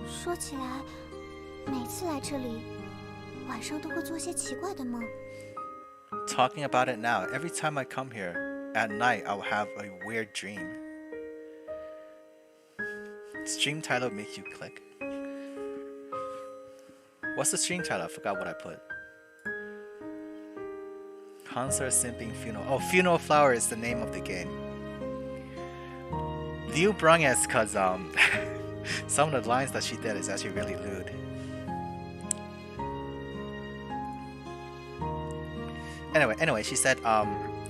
Speaker 2: 说起来，每次来这里，晚上都会做些奇怪的梦。
Speaker 1: Talking about it now. Every time I come here at night, I'll have a weird dream. Stream title makes you click. What's the stream title? I forgot what I put. Hanser Simpin Funeral. Oh, Funeral Flower is the name of the game. Lewd Bronya is because some of the lines that she did is actually really lewd. Anyway, she said,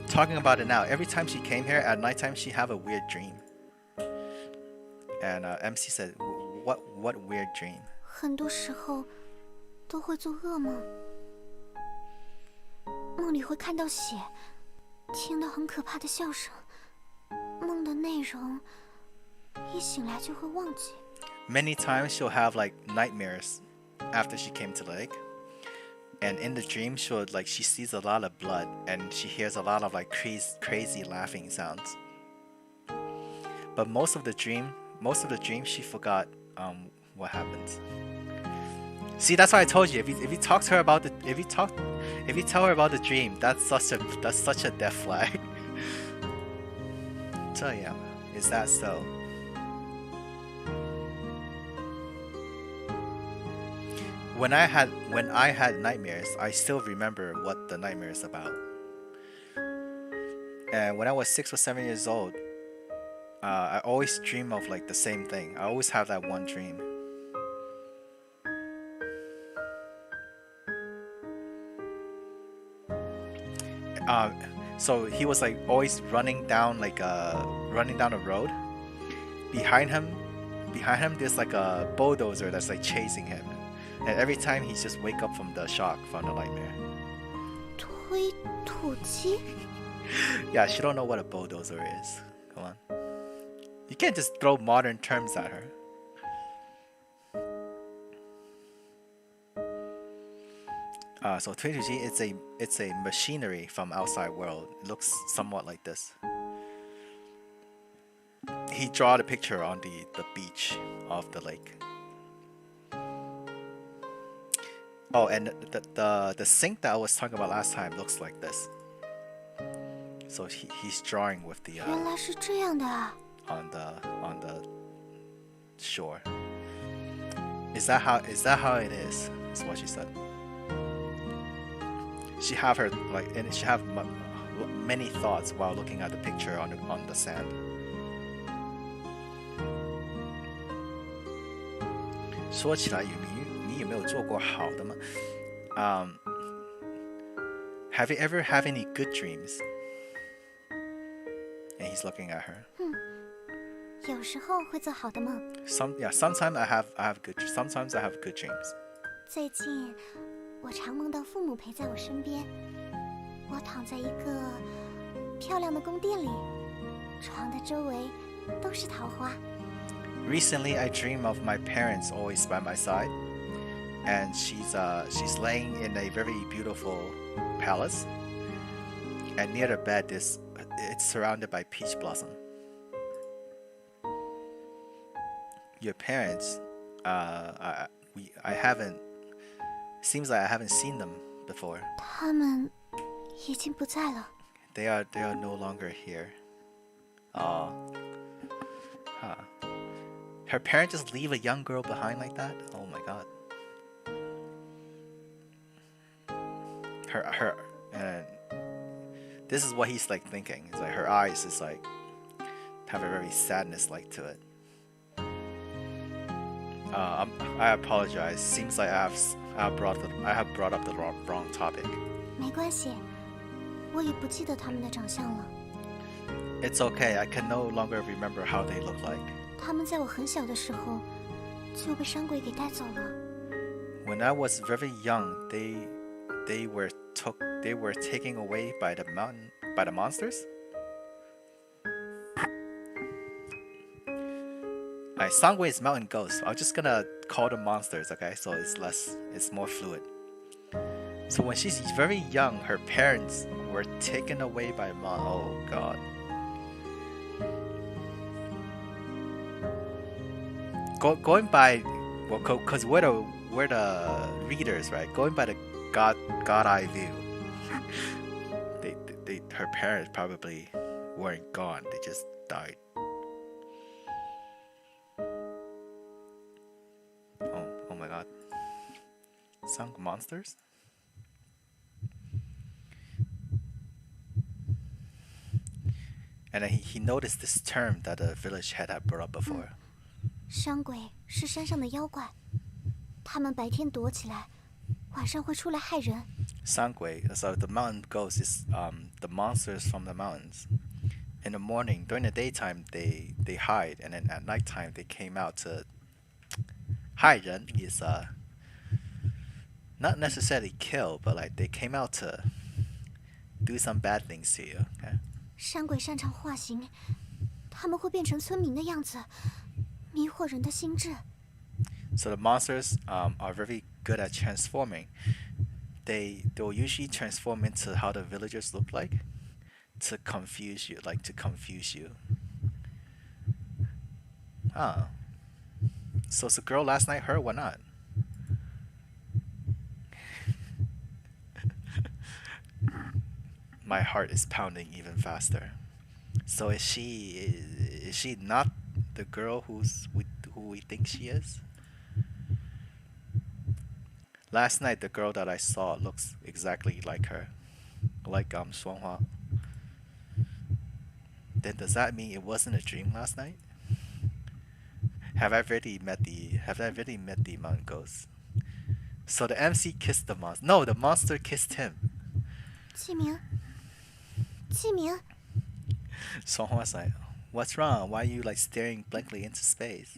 Speaker 1: talking about it now, every time she came here at nighttime, she have a weird dream. And MC said, what weird dream?
Speaker 2: 很多时候都会做噩梦，梦里会看到血，听到很可怕的笑声，梦的内容一醒来就会忘记。
Speaker 1: Many times she'll have like nightmares after she came to the lake. And in the dream, she sees a lot of blood and she hears a lot of like crazy laughing sounds. But most of the dream, she forgot what happens. See, that's why I told you. If you talk to her about if you tell her about the dream, that's such a death flag. So yeah, is that so? When I had nightmares, I still remember what the nightmare is about. And when I was 6 or 7 years old, I always dream of like the same thing. I always have that one dream. So he was like always running down a road. Behind him, there's like a bulldozer that's like chasing him. And every time he just wake up from the shock from the nightmare.
Speaker 2: 推土机?
Speaker 1: Yeah, she don't know what a bulldozer is. Come on. You can't just throw modern terms at her. So 推土机, it's a machinery from outside world. It looks somewhat like this. He draw the picture on the beach of the lake. Oh, and the sink that I was talking about last time looks like this. So he's drawing with the
Speaker 2: 原来是这样的啊。
Speaker 1: on the shore. Is that how it is? Is what she said. She have her and she have many thoughts while looking at the picture on the sand. 说起来你有没有做过好的吗? Have you ever had any good dreams? And he's looking at her.
Speaker 2: 有时候会做好的梦。
Speaker 1: Sometimes I have good dreams.
Speaker 2: 最近我常梦到父母陪在我身边，我躺在一个漂亮的宫殿里，床的周围都是桃花。
Speaker 1: Recently, I dream of my parents always by my side, and she's laying in a very beautiful palace, and near the bed it's surrounded by peach blossom. Your parents, seems like I haven't seen them before.
Speaker 2: 他们已经不在了。
Speaker 1: They are no longer here. Huh. Her parents just leave a young girl behind like that? Oh my god. Her and this is what he's like thinking. It's like her eyes is like have a very sadness like to it. I apologize. Seems like I have brought up the wrong topic.
Speaker 2: 没关系，我已不记得他们的长相了。
Speaker 1: It's okay. I can no longer remember how they look like.
Speaker 2: 他们在我很小的时候就被山鬼给带走了。
Speaker 1: When I was very young, they were taken away by the monsters. Alright, Sangway is mountain ghosts. I'm just gonna call them monsters, okay? So it's more fluid. So when she's very young, her parents were taken away by oh god. Going by, well, cause we're the readers, right? Going by the God eye view. her parents probably weren't gone. They just died. Oh my god. Some monsters? And then he noticed this term that the village head had brought up before.
Speaker 2: 山鬼是山上的妖怪，他们白天躲起来，晚上会出来害人。
Speaker 1: Sangui, so the mountain ghost is the monsters from the mountains. In the morning, during the daytime, they hide, and then at nighttime they came out to hide. Is not necessarily kill, but like they came out to do some bad things to you. Okay.
Speaker 2: 山鬼擅长化形，他们会变成村民的样子，迷惑人的心智。
Speaker 1: So the monsters are very good at transforming. They'll usually transform into how the villagers look like to confuse you, Ah. So it's a girl last night, her, why not? My heart is pounding even faster. So is she not the girl who we think she is? Last night the girl that I saw looks exactly like her. Like Xuanhua. Then does that mean it wasn't a dream last night? Have I really met the mountain ghost? So the MC kissed the monster. No, the monster kissed him.
Speaker 2: 启明，启明，
Speaker 1: Xuanhua's like, what's wrong? Why are you like staring blankly into space?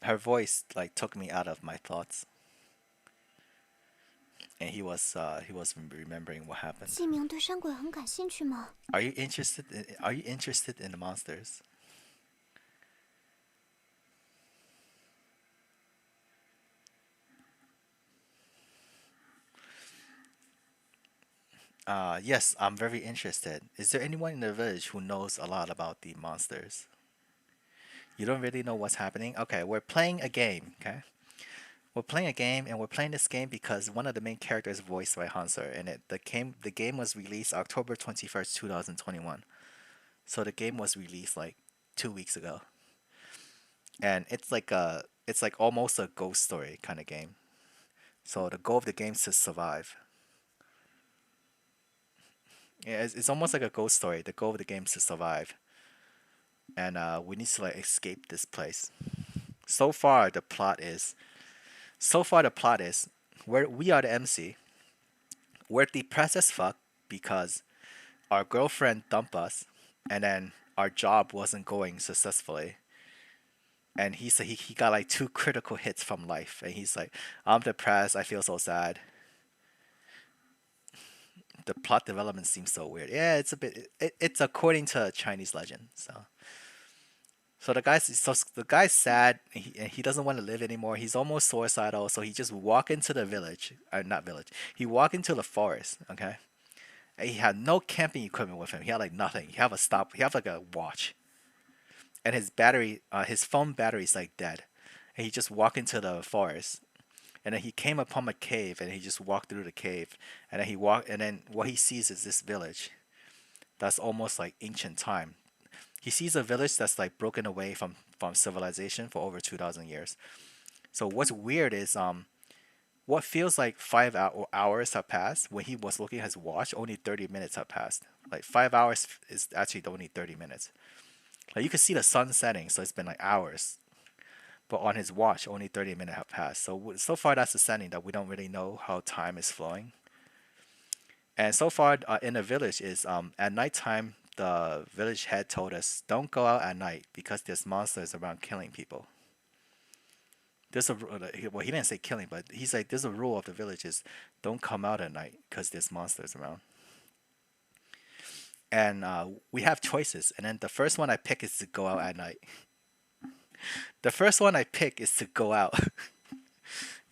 Speaker 1: Her voice like took me out of my thoughts. And he was remembering what happened.
Speaker 2: 启明对山鬼很感兴趣吗？
Speaker 1: Are you interested in the monsters? Yes, I'm very interested. Is there anyone in the village who knows a lot about the monsters? You don't really know what's happening? Okay, we're playing a game, okay? We're playing a game, and we're playing this game because one of the main characters is voiced by Hanser, and the game was released October 21st, 2021. So the game was released like 2 weeks ago. And it's like almost a ghost story kind of game. So the goal of the game is to survive. Yeah, it's almost like a ghost story. The goal of the game is to survive. And we need to like escape this place. So far the plot is we are the MC. We're depressed as fuck because our girlfriend dumped us, and then our job wasn't going successfully. And he said he got like 2 critical hits from life, and he's like, I'm depressed, I feel so sad. The plot development seems so weird. Yeah, it's a bit. It's according to Chinese legend. So the guy's sad. And he doesn't want to live anymore. He's almost suicidal. So he just walk into the village. Not village. He walked into the forest. Okay. And he had no camping equipment with him. He had like nothing. He have like a watch. And his phone battery is like dead. And he just walked into the forest. And then he came upon a cave, and he just walked through the cave. And then what he sees is this village that's almost like ancient time. He sees a village that's like broken away from civilization for over 2,000 years. So what's weird is what feels like 5 hours have passed. When he was looking at his watch, only 30 minutes have passed. Like 5 hours is actually only 30 minutes. Like you can see the sun setting, so it's been like hours. But on his watch, only 30 minutes have passed. So far, that's the setting that we don't really know how time is flowing. And so far in the village is at nighttime, the village head told us, don't go out at night because there's monsters around killing people. Well, he didn't say killing, but he's like, there's a rule of the village is don't come out at night because there's monsters around. And we have choices. And then the first one I pick is to go out at night. The first one I pick is to go out.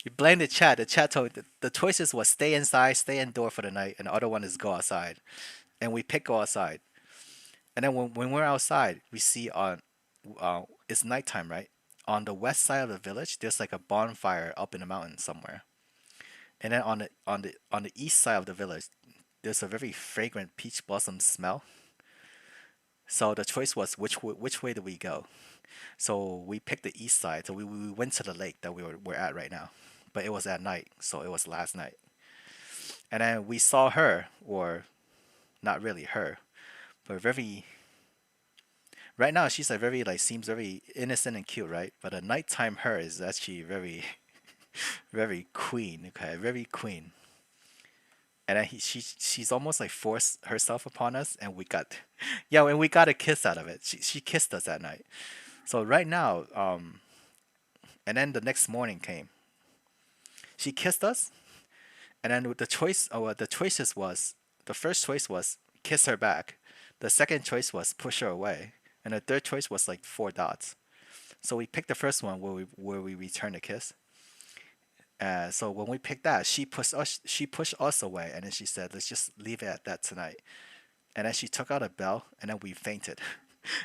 Speaker 1: You blame the chat. The chat told the choices was stay inside, stay indoor for the night, and the other one is go outside. And we pick go outside. And then when we're outside, we see it's nighttime, right? On the west side of the village, there's like a bonfire up in the mountain somewhere. And then on the east side of the village, there's a very fragrant peach blossom smell. So the choice was which way do we go? So we picked the east side. So we went to the lake that we're at right now, but it was at night, so it was last night. And then we saw her, or not really her, but very. Right now she's like very like seems very innocent and cute, right? But a nighttime her is actually very, very queen. Okay, very queen. And then she's almost like forced herself upon us, and we got, yeah, and we got a kiss out of it. She kissed us that night. So right now, and then the next morning came. She kissed us, and then the choice, the choices was, the first choice was kiss her back, the second choice was push her away, and the third choice was like 4 dots. So we picked the first one where we return the kiss. So when we picked that, she pushed us away, and then she said, "Let's just leave it at that tonight." And then she took out a bell, and then we fainted.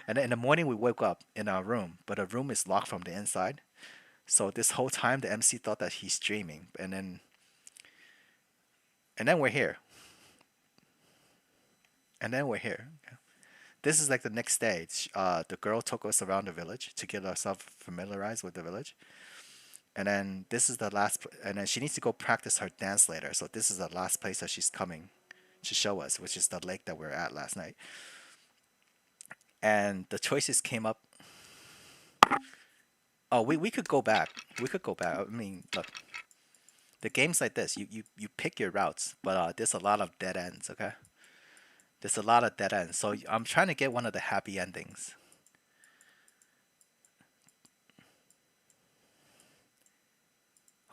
Speaker 1: And then in the morning we woke up in our room, but the room is locked from the inside. So this whole time the MC thought that he's dreaming, and then we're here. And then we're here. This is like the next day. The girl took us around the village to get ourselves familiarized with the village. And then this is the last, and then she needs to go practice her dance later. So this is the last place that she's coming to show us, which is the lake that we were at last night. And the choices came up. Oh, we could go back. We could go back. I mean, look, the game's like this. You pick your routes, but there's a lot of dead ends. Okay, there's a lot of dead ends. So I'm trying to get one of the happy endings.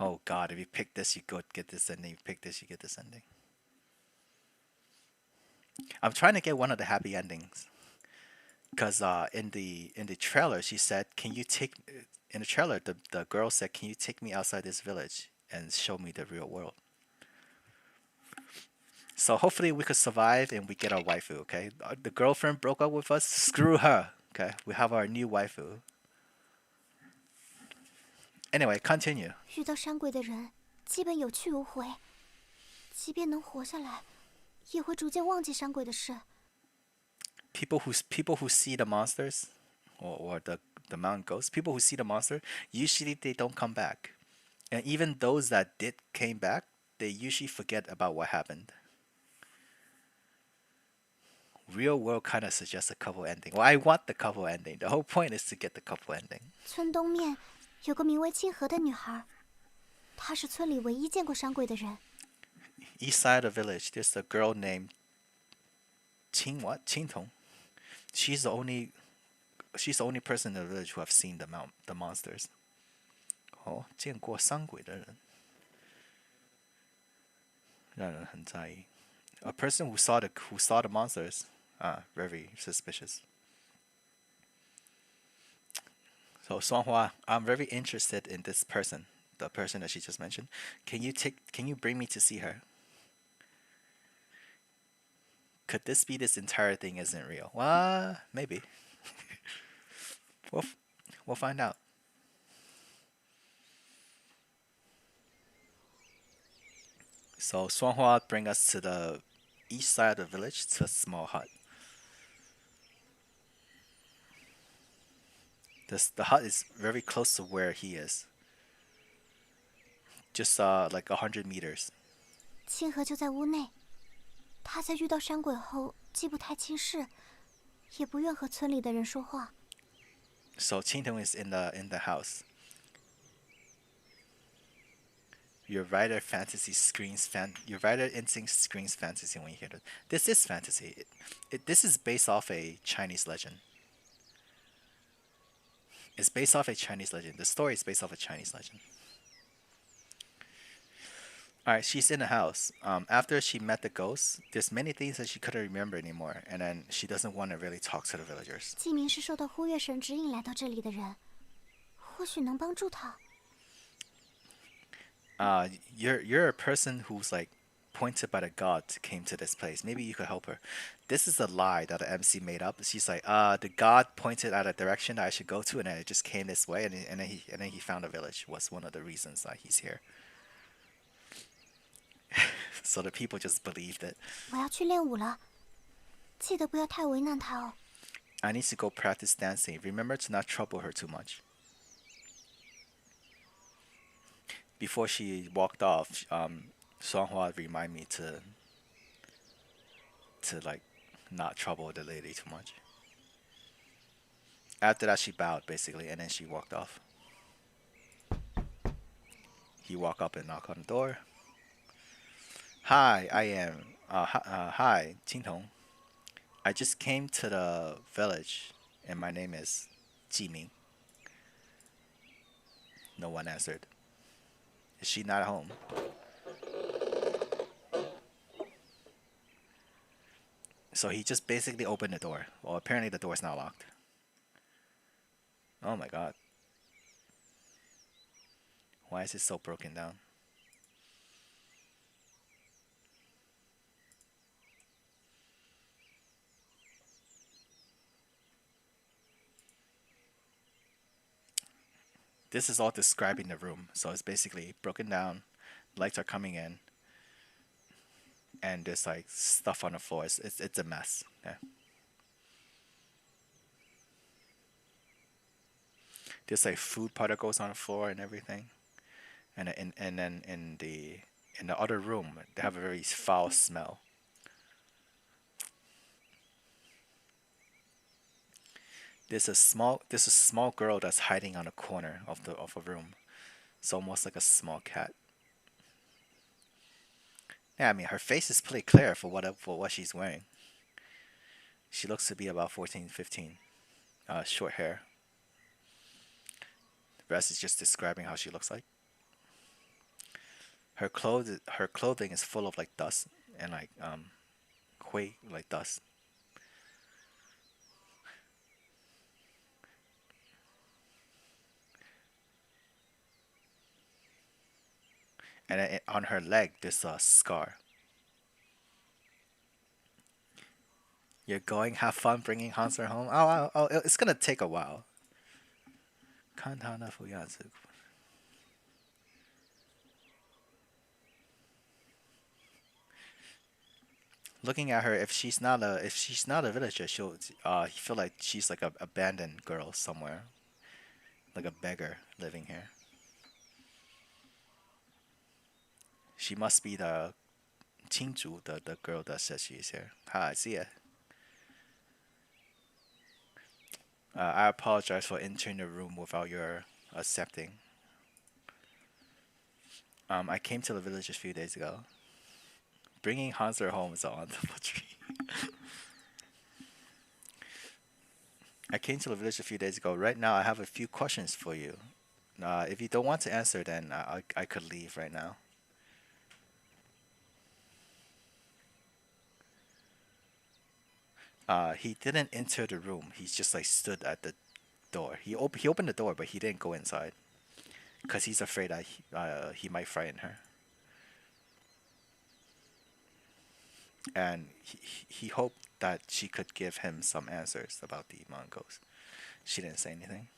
Speaker 1: Oh God, if you pick this, you go get this ending. You pick this, you get this ending. I'm trying to get one of the happy endings. Because in the trailer, she said, "Can you take?" In the trailer, the girl said, "Can you take me outside this village and show me the real world?" So hopefully we could survive and we get our waifu. Okay, the girlfriend broke up with us. Screw her. Okay, we have our new waifu. Anyway, continue.
Speaker 2: 遇到山鬼的人，基本有去无回。即便能活下来，也会逐渐忘记山鬼的事。
Speaker 1: People who see the monsters, or the mountain ghosts, people who see the monster, usually they don't come back. And even those that did came back, they usually forget about what happened. Real world kind of suggests a couple ending. Well, I want the couple ending. The whole point is to get the couple ending.
Speaker 2: 村东面有个名为清河的女孩，她是村里唯一见过山鬼的人。
Speaker 1: East side of the village, there's a girl named Qing what? Qingtong. She's the only person in the village who have seen the monsters. 哦，见过山鬼的人，让人很在意。A person who saw the monsters, very suspicious. So Suanhua, I'm very interested in this person, the person that she just mentioned. Can you bring me to see her? Could this be this entire thing isn't real? Well, maybe. We'll find out. So Suanhua bring us to the east side of the village to a small hut. The hut is very close to where he is. Just like 100 meters.
Speaker 2: 清河就在屋内。他在遇到山鬼后，既不太亲视，也不愿和村里的人说话。
Speaker 1: So Qingtong is in the house. Your writer instinct screams fantasy when you hear it. This is fantasy. This is based off a Chinese legend. It's based off a Chinese legend. The story is based off a Chinese legend. Alright, she's in the house. After she met the ghost, there's many things that she couldn't remember anymore, and then she doesn't want to really talk to the villagers.
Speaker 2: 季明是受到忽月神指引来到这里的人，或许能帮助他。
Speaker 1: You're a person who's like pointed by the god came to this place. Maybe you could help her. This is a lie that the MC made up. She's like, the god pointed at a direction that I should go to, and then it just came this way, and then he found a village. Was one of the reasons that he's here. So the people just believed it.
Speaker 2: 我要去练舞了，记得不要太为难她哦。
Speaker 1: I need to go practice dancing. Remember to not trouble her too much. Before she walked off, Songhua reminded me to like not trouble the lady too much. After that, she bowed basically, and then she walked off. He walked up and knocked on the door. Hi, I am. Hi, Tintong. I just came to the village, and my name is Jiming. No one answered. Is she not home? So he just basically opened the door. Well, apparently the door is not locked. Oh my god. Why is it so broken down? This is all describing the room. So it's basically broken down. Lights are coming in. And there's like stuff on the floor. It's a mess. Yeah. There's like food particles on the floor and everything. And then in the other room, they have a very foul smell. There's a small girl that's hiding on a corner of a room. It's almost like a small cat. Yeah, I mean her face is pretty clear for what she's wearing. She looks to be about 14, 15. Short hair. The rest is just describing how she looks like. Her clothing is full of like dust and like hui, like dust. And on her leg there's a scar. You're going, have fun bringing Hanser home? Oh, it's gonna take a while. Looking at her, if she's not a villager, she'll feel like she's like a abandoned girl somewhere, like a beggar living here. She must be the Qingzhu, the girl that says she's here. Hi, see ya. I apologize for entering the room without your accepting. I came to the village a few days ago. Bringing Hanser home is on the tree. I came to the village a few days ago. Right now, I have a few questions for you. If you don't want to answer, then I could leave right now. He didn't enter the room. He just like stood at the door. He opened the door, but he didn't go inside because he's afraid that he might frighten her. And he hoped that she could give him some answers about the Mongols. She didn't say anything.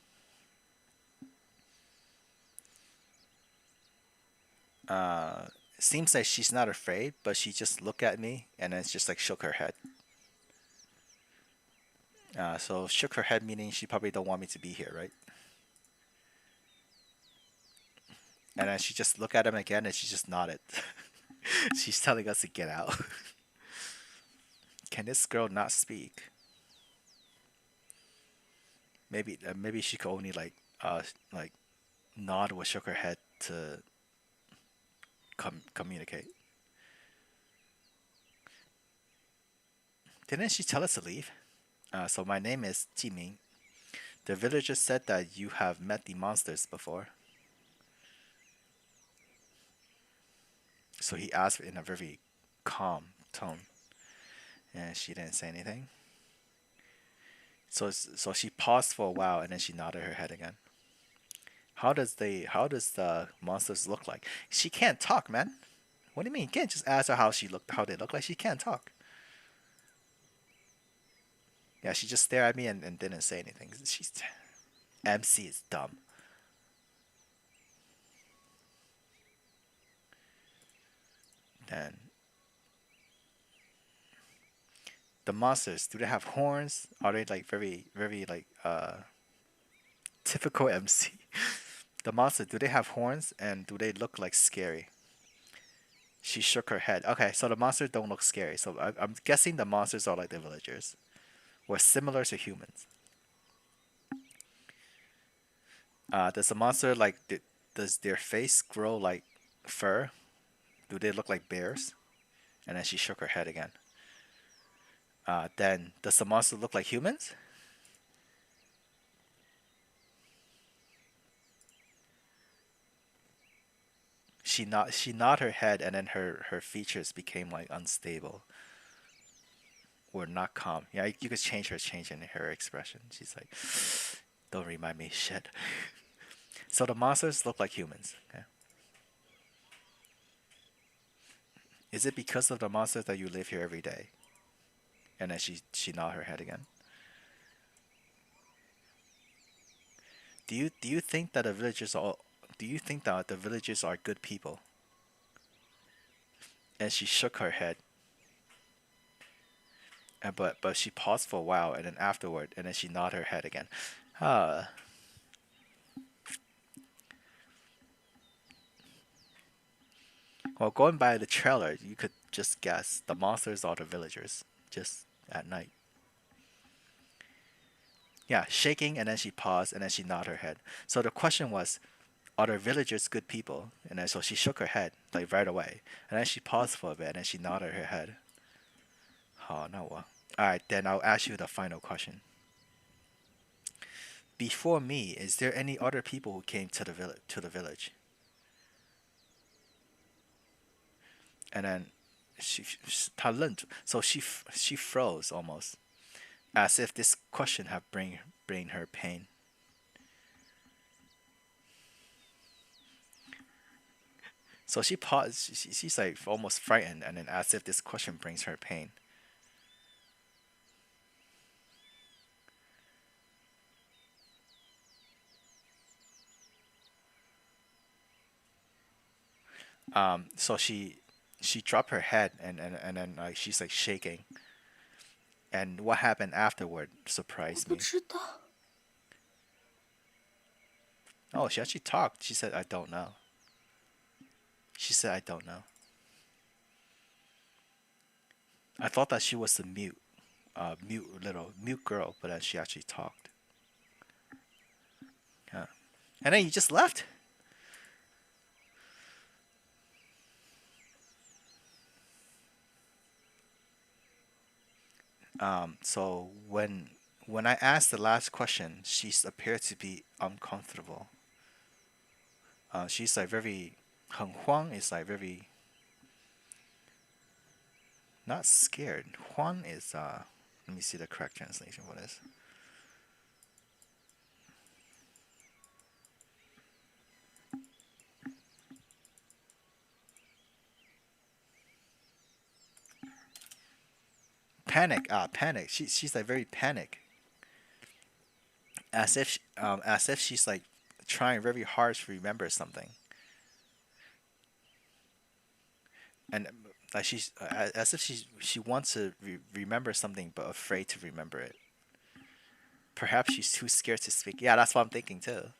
Speaker 1: Seems like she's not afraid, but she just looked at me and then just like shook her head. So shook her head meaning she probably don't want me to be here, right? And then she just looked at him again and she just nodded. She's telling us to get out. Can this girl not speak? Maybe she could only like nod or shook her head to communicate. Didn't she tell us to leave? So my name is Jiming. The villagers said that you have met the monsters before. So he asked in a very calm tone. And she didn't say anything. So she paused for a while and then she nodded her head again. How does the monsters look like? She can't talk, man. What do you mean? You can't just ask her how they look like. She can't talk. Yeah, she just stared at me and didn't say anything. MC is dumb. Then The monsters, do they have horns? Are they like very like typical MC? The monsters, do they have horns and do they look like scary? She shook her head. Okay, so the monsters don't look scary. So I'm guessing the monsters are like the villagers, or similar to humans. Does the monster like does their face grow like fur? Do they look like bears? And then she shook her head again. Then does the monster look like humans? She nod her head, and then her features became like unstable or not calm. Yeah, you could change in her expression. She's like, don't remind me shit. So the monsters look like humans. Okay. Is it because of the monsters that you live here every day? And then she nod her head again. Do you think that the villagers are do you think that the villagers are good people? And she shook her head. And but she paused for a while, and then afterward, and then she nodded her head again. Huh. Well, going by the trailer, you could just guess the monsters are the villagers, just at night. Yeah, shaking, and then she paused, and then she nodded her head. So the question was, are the villagers good people? And then so she shook her head, like right away. And then she paused for a bit, and then she nodded her head. Oh, no. Alright, then I'll ask you the final question. Before me, is there any other people who came to the village? And then so she froze almost, as if this question had bring her pain. So she paused. She's like almost frightened, and then as if this question brings her pain. So she dropped her head, and then like she's like shaking. And what happened afterward surprised me.
Speaker 4: 不知道。
Speaker 1: Oh, she actually talked. She said, "I don't know." She said, "I don't know." I thought that she was the mute girl, but then she actually talked. Yeah. And then you just left. So when I asked the last question, she appeared to be uncomfortable. She's like very, 很慌 is like very, not scared. 慌 is let me see the correct translation for this. Panic. She's like very panic. As if she's like trying very hard to remember something. And like she's as if she wants to remember something but afraid to remember it. Perhaps she's too scared to speak. Yeah, that's what I'm thinking too.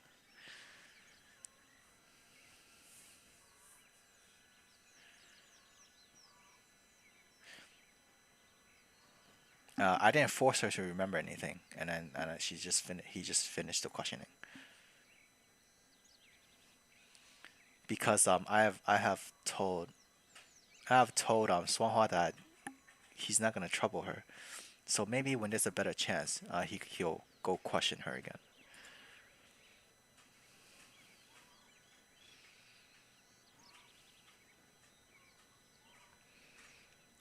Speaker 1: I didn't force her to remember anything, and then he just finished the questioning. Because I have told Swanghua that he's not gonna trouble her, so maybe when there's a better chance, he'll go question her again.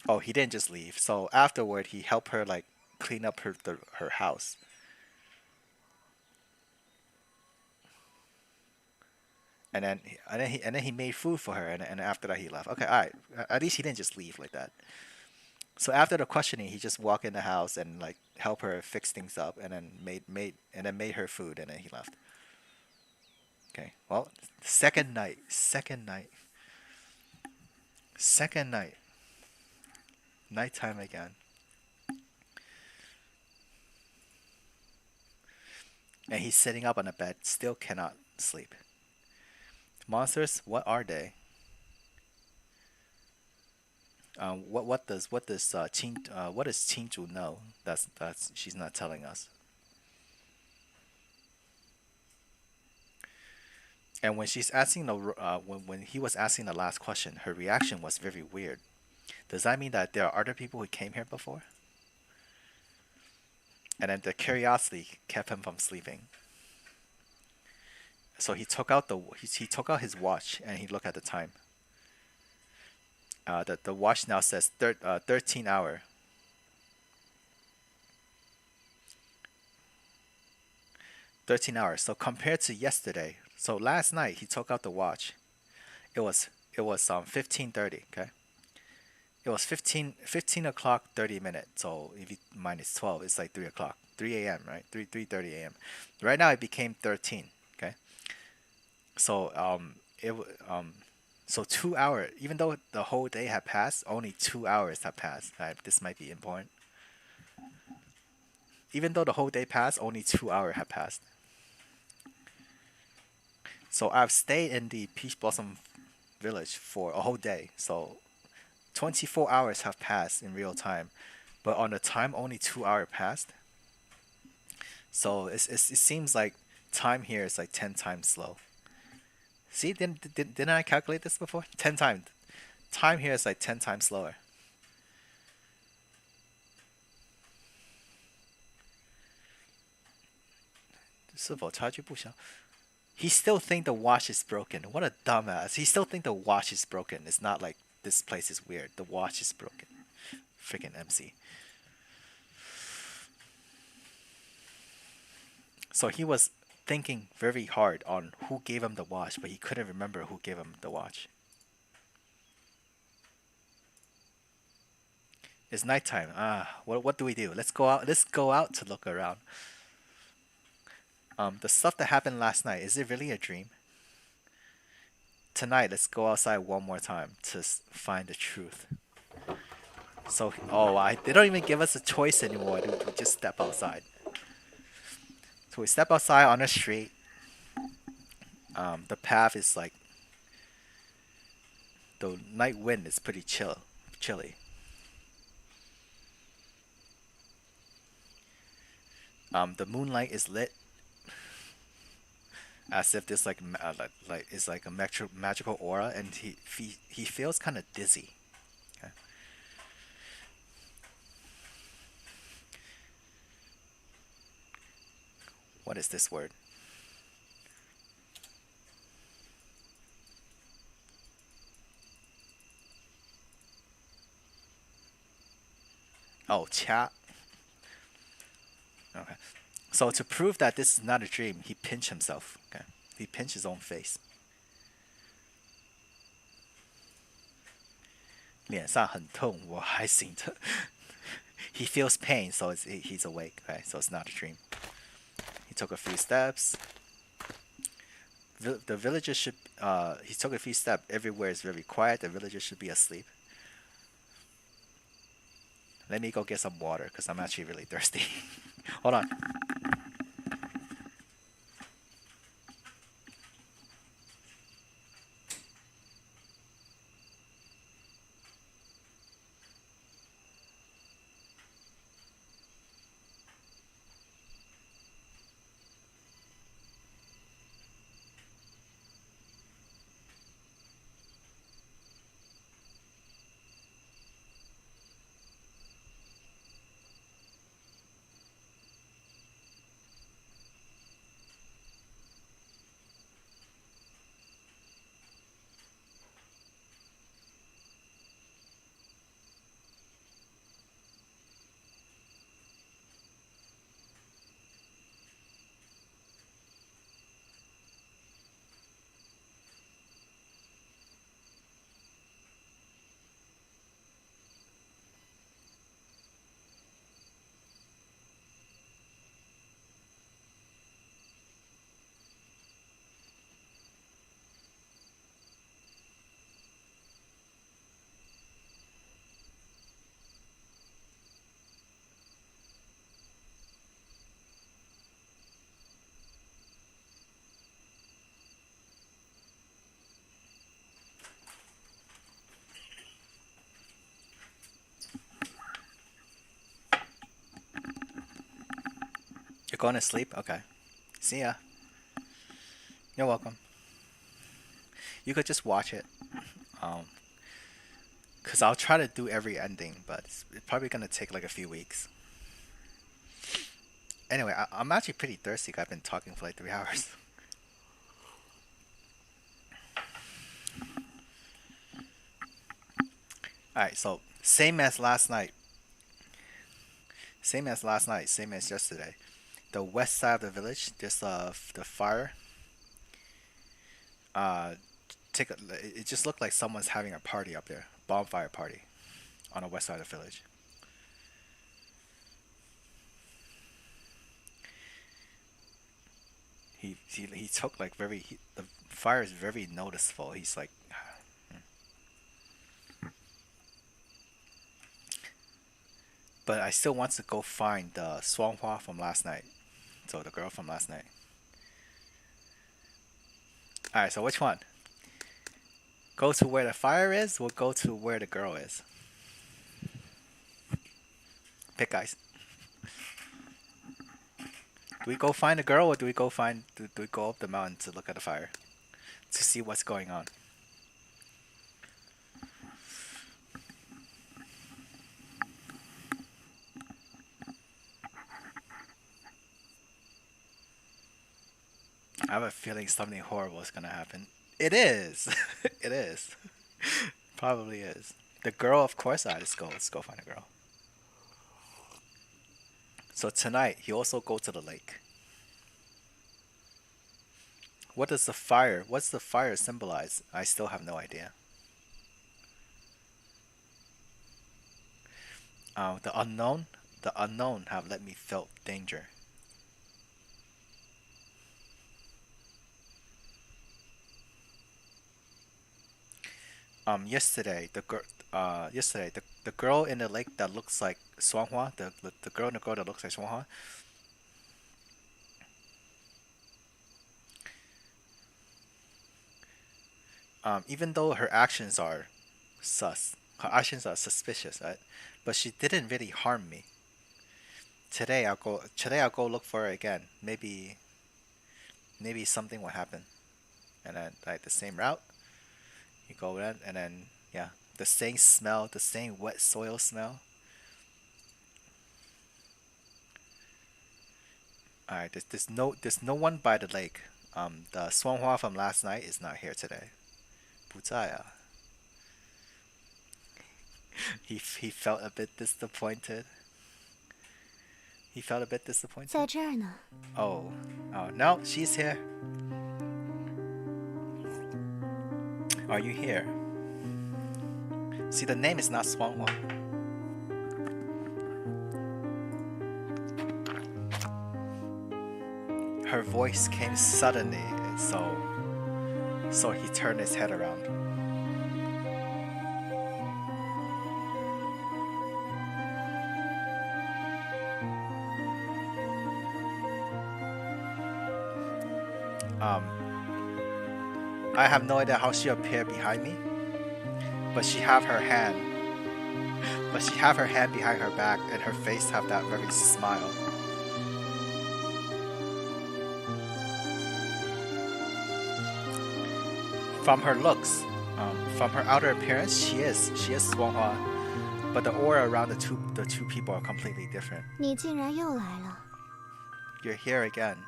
Speaker 1: Oh, he didn't just leave. So afterward, he helped her like clean up her house. And then he made food for her, and after that he left. Okay, all right. At least he didn't just leave like that. So after the questioning, he just walked in the house and like help her fix things up, and then made her food, and then he left. Okay. Well, second night. Nighttime again. And he's sitting up on a bed, still cannot sleep. Monsters, what are they? What does Qingzhu know? That's she's not telling us. And when she's asking when he was asking the last question, her reaction was very weird. Does that mean that there are other people who came here before? And then the curiosity kept him from sleeping. So he took out he took out his watch and he looked at the time. The watch now says 13 hour. 13 hours. So compared to yesterday, so last night he took out the watch. It was 15:30. Okay. It was 15 o'clock 30 minutes. So if you minus 12, it's like 3 o'clock, 3 a.m. right? 3:30 a.m. Right now it became 13. Okay. So so 2 hours. Even though the whole day had passed, only 2 hours have passed. Right? This might be important. Even though the whole day passed, only 2 hours have passed. So I've stayed in the Peach Blossom Village for a whole day. So 24 hours have passed in real time, but on the time only 2 hours passed. So it seems like time here is like 10 times slow. See, didn't I calculate this before? 10 times. Time here is like 10 times slower. He still think the watch is broken. What a dumbass. He still think the watch is broken. It's not like this place is weird. The watch is broken. Freaking MC. So he was thinking very hard on who gave him the watch, but he couldn't remember who gave him the watch. It's nighttime. What do we do? Let's go out. Let's go out to look around. The stuff that happened last night, is it really a dream? Tonight, let's go outside one more time to find the truth. So, they don't even give us a choice anymore. We just step outside. So we step outside on the street. The path is like, the night wind is pretty chilly. The moonlight is lit as if there's it's like a magical aura, and he feels kind of dizzy. Okay. What is this word? Oh, cha. Okay. So to prove that this is not a dream, he pinched himself. Okay. He pinched his own face. 脸上很痛，我还醒着。He feels pain, so he's awake. Okay, so it's not a dream. He took a few steps. The villagers should. He took a few steps. Everywhere is very quiet. The villagers should be asleep. Let me go get some water because I'm actually really thirsty. Hold on. going to sleep? Okay. See ya. You're welcome. You could just watch it. Cause I'll try to do every ending, but it's probably gonna take like a few weeks. Anyway, I'm actually pretty thirsty. I've been talking for like 3 hours. Alright, so same as last night. Same as last night. Same as yesterday. The west side of the village, there's the fire. It just looked like someone's having a party up there, bonfire party, on the west side of the village. He took like the fire is very noticeable. He's like, but I still want to go find the Swanghua from last night. So the girl from last night. Alright, so which one? Go to where the fire is or go to where the girl is? Pick, guys. Do we go find the girl or do we go up the mountain to look at the fire? To see what's going on? I have a feeling something horrible is gonna happen. It is. It is. Probably is. The girl, of course. Let's go find the girl. So tonight he also go to the lake. What's the fire symbolize? I still have no idea. The unknown have let me felt danger. Yesterday the girl in the lake that looks like Swanghua, the girl in the girl that looks like Swanghua. Even though her actions are suspicious, right? But she didn't really harm me. Today I'll go look for her again. Maybe something will happen. And then like the same route. You go in and then yeah, the same smell, the same wet soil smell. Alright, there's no one by the lake. The Swanghua from last night is not here today. 不在啊. He felt a bit disappointed. He felt a bit disappointed.
Speaker 2: 在这儿呢。
Speaker 1: Oh no, she's here. Are you here? See, the name is not Swanghua. Her voice came suddenly, so he turned his head around. I have no idea how she appeared behind me, but she have her hand behind her back, and her face have that very smile. From her looks, from her outer appearance, she is Swanghua, but the aura around the two people are completely different.
Speaker 2: 你竟然又来了。
Speaker 1: You're here again.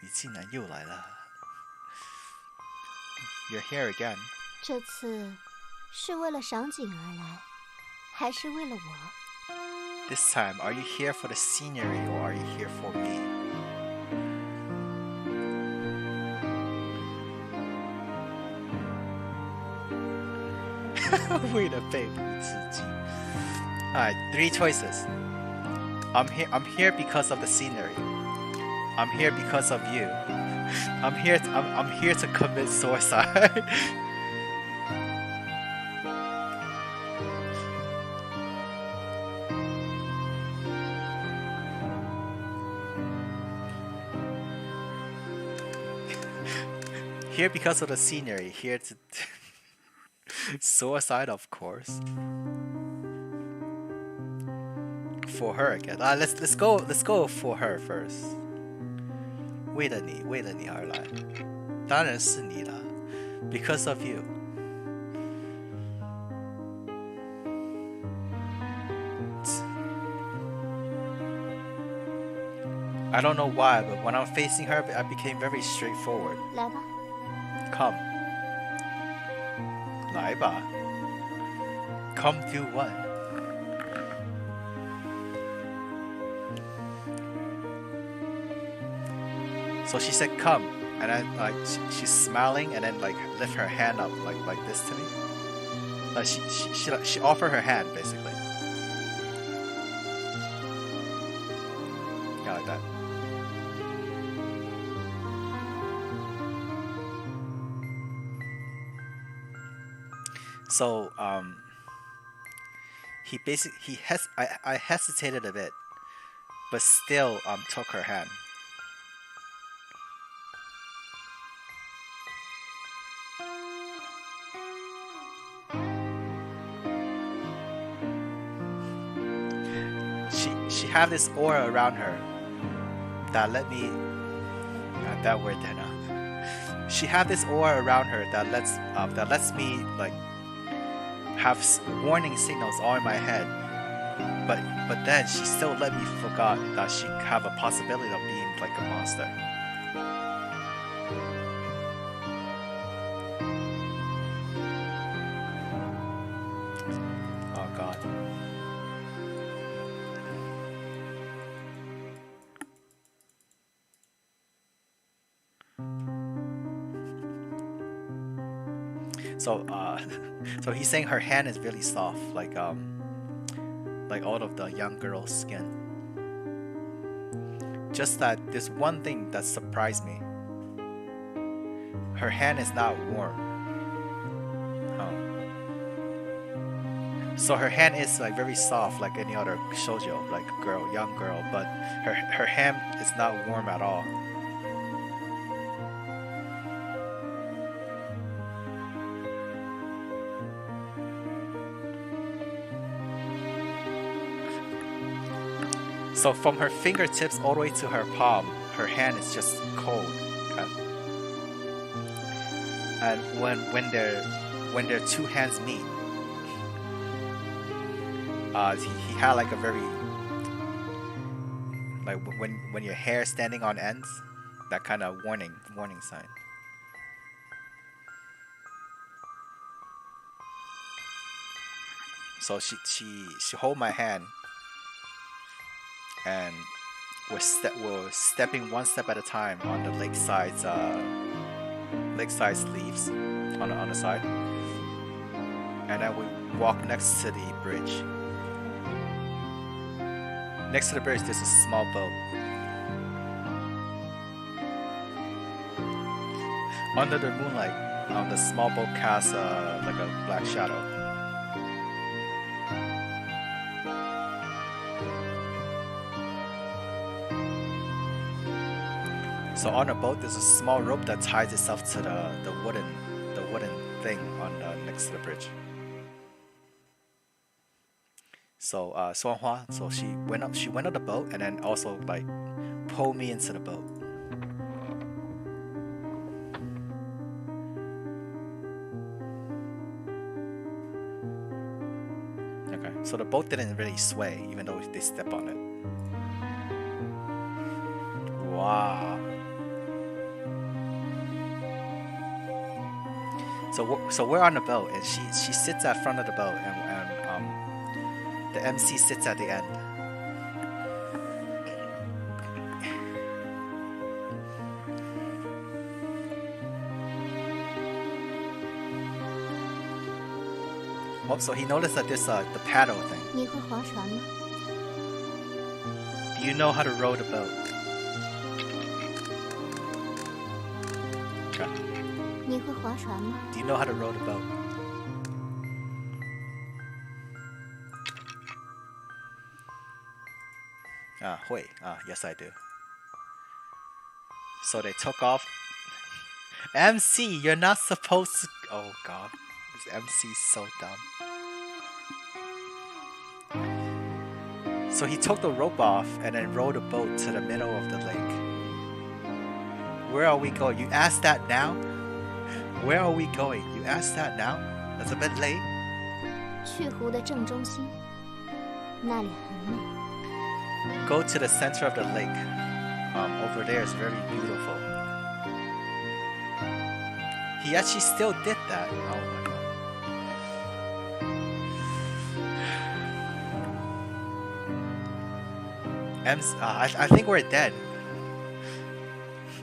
Speaker 1: 你竟然又来了。 You're here again.
Speaker 2: 这次是为了赏景而来，还是为了我？
Speaker 1: This time, are you here for the scenery or are you here for me? Wait a babe. Alright, 3 choices. I'm here because of the scenery. I'm here because of you. I'm here to commit suicide. Here because of the scenery. Here to suicide, of course. for her again. Let's go for her first. 为了你而来，当然是你了。Because of you. I don't know why, but when I'm facing her, I became very straightforward.
Speaker 2: 来吧，
Speaker 1: Come. 来吧。Come do what? So she said, "Come," and then like she's smiling, and then like lift her hand up like this to me. Like she offered her hand basically. Yeah, like that. So I hesitated a bit, but still took her hand. She had this aura around her that let me that word then. She had this aura around her that lets me like have warning signals all in my head. But then she still let me forget that she have a possibility of being like a monster. Oh God. So he's saying her hand is really soft, like all of the young girl's skin. Just that there's one thing that surprised me. Her hand is not warm. Oh. So her hand is like very soft, like any other shoujo, like young girl, but her hand is not warm at all. So from her fingertips all the way to her palm, her hand is just cold. Okay? And when their two hands meet, he had like a very like when your hair is standing on ends, that kind of warning sign. So she hold my hand. And we're stepping one step at a time on the lakeside leaves on the side, and then we walk next to the bridge. Next to the bridge, there's a small boat. Under the moonlight, the small boat casts like a black shadow. So on the boat, there's a small rope that ties itself to the wooden thing on next to the bridge. So Suanhua, so she went up the boat and then also like pulled me into the boat. Okay, so the boat didn't really sway even though they stepped on it. Wow. So we're on the boat, and she sits at front of the boat, and the MC sits at the end. Oh, so he noticed that there's the paddle thing.
Speaker 2: 你会划船吗？
Speaker 1: Do you know how to row the boat? Okay.
Speaker 2: 你会划船吗？
Speaker 1: Do you know how to row the boat? Hui. Yes I do. So they took off. MC, you're not supposed to. Oh God, this MC is so dumb. So he took the rope off and then rowed a boat to the middle of the lake. Where are we going? You ask that now? Where are we going? You ask that now? That's a bit late.
Speaker 2: 去湖的正中心，那里很美。
Speaker 1: Go to the center of the lake. Over there is very beautiful. He actually still did that. Oh my god. I think we're dead.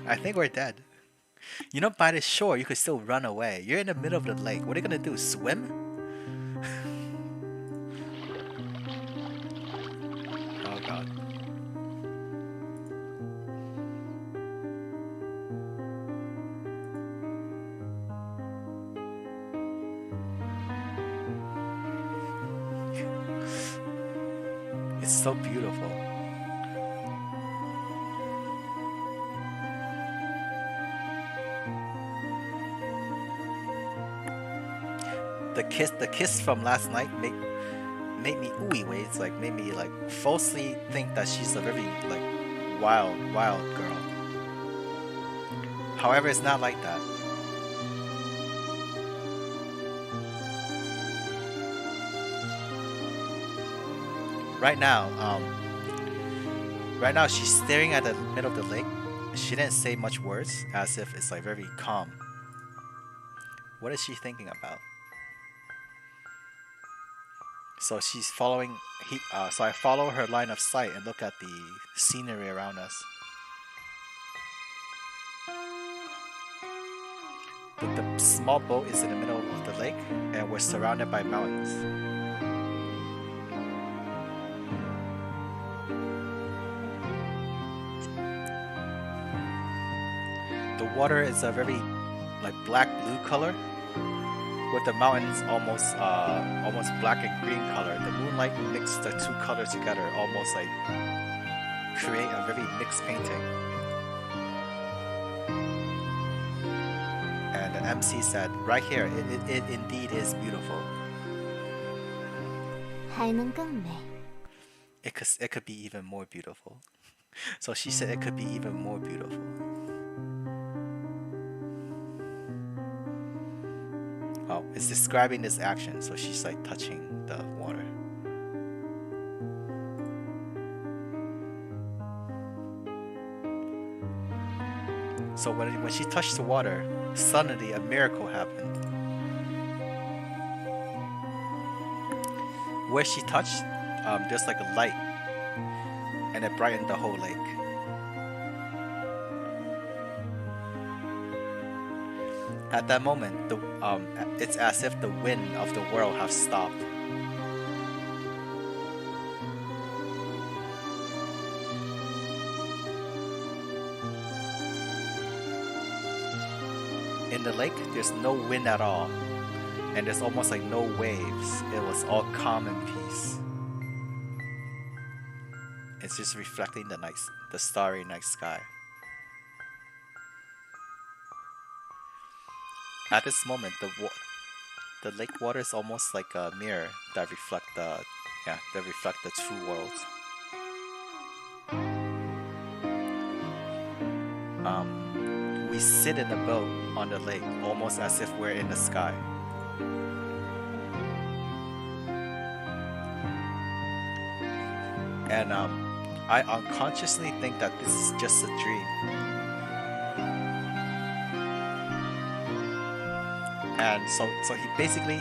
Speaker 1: I think we're dead. You know, by the shore, you could still run away. You're in the middle of the lake. What are you gonna do? Swim? Oh god. It's so beautiful. The kiss from last night made me ooey wait. It's like made me like falsely think that she's a very like wild girl. However, it's not like that. Right now she's staring at the middle of the lake. She didn't say much words, as if it's like very calm. What is she thinking about? So she's following. So I follow her line of sight and look at the scenery around us. The small boat is in the middle of the lake, and we're surrounded by mountains. The water is a very like black blue color, with the mountains almost black and green color. The moonlight mixed the two colors together, almost like create a very mixed painting. And the MC said, right here, it indeed is beautiful.
Speaker 2: 还能更美。
Speaker 1: It could be even more beautiful. So she said it could be even more beautiful. Oh, it's describing this action, so she's like touching the water. So when she touched the water, suddenly a miracle happened. Where she touched, there's like a light, and it brightened the whole lake. At that moment, it's as if the wind of the world has stopped. In the lake, there's no wind at all, and there's almost like no waves. It was all calm and peace. It's just reflecting the starry night sky. At this moment, the lake water is almost like a mirror that reflect the two worlds. We sit in a boat on the lake, almost as if we're in the sky. And I unconsciously think that this is just a dream. And so he basically,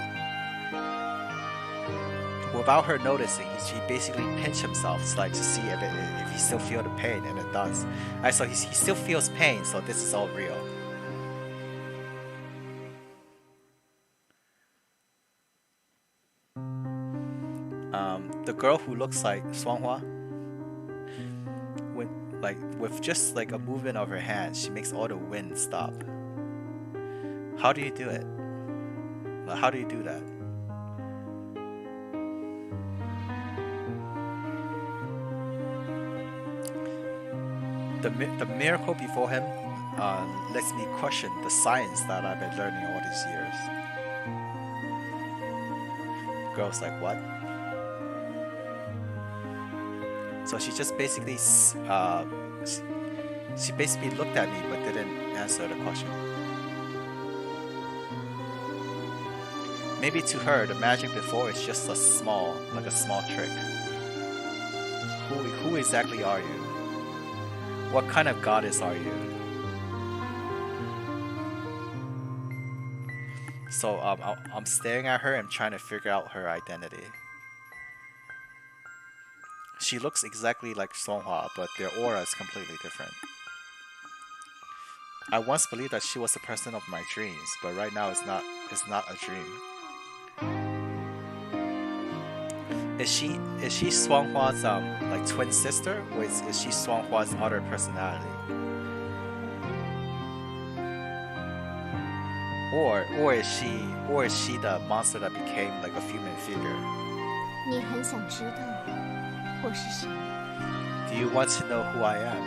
Speaker 1: without her noticing, he basically pinched himself like to see if he still feel the pain, and it does. So he still feels pain, so this is all real. The girl who looks like Swanghua, with just like a movement of her hand, she makes all the wind stop. How do you do it? How do you do that? The miracle before him lets me question the science that I've been learning all these years. The girl's like, what? So she just basically she basically looked at me but didn't answer the question. Maybe to her the magic before is just a small trick. Who exactly are you? What kind of goddess are you? So I'm staring at her and trying to figure out her identity. She looks exactly like Songhua, but their aura is completely different. I once believed that she was the person of my dreams, but right now it's not a dream. Is she Shuanghua's like twin sister, or is she Shuanghua's other personality? Or is she the monster that became like a human figure?
Speaker 2: 你很想知道我是谁？
Speaker 1: Do you want to know who I am?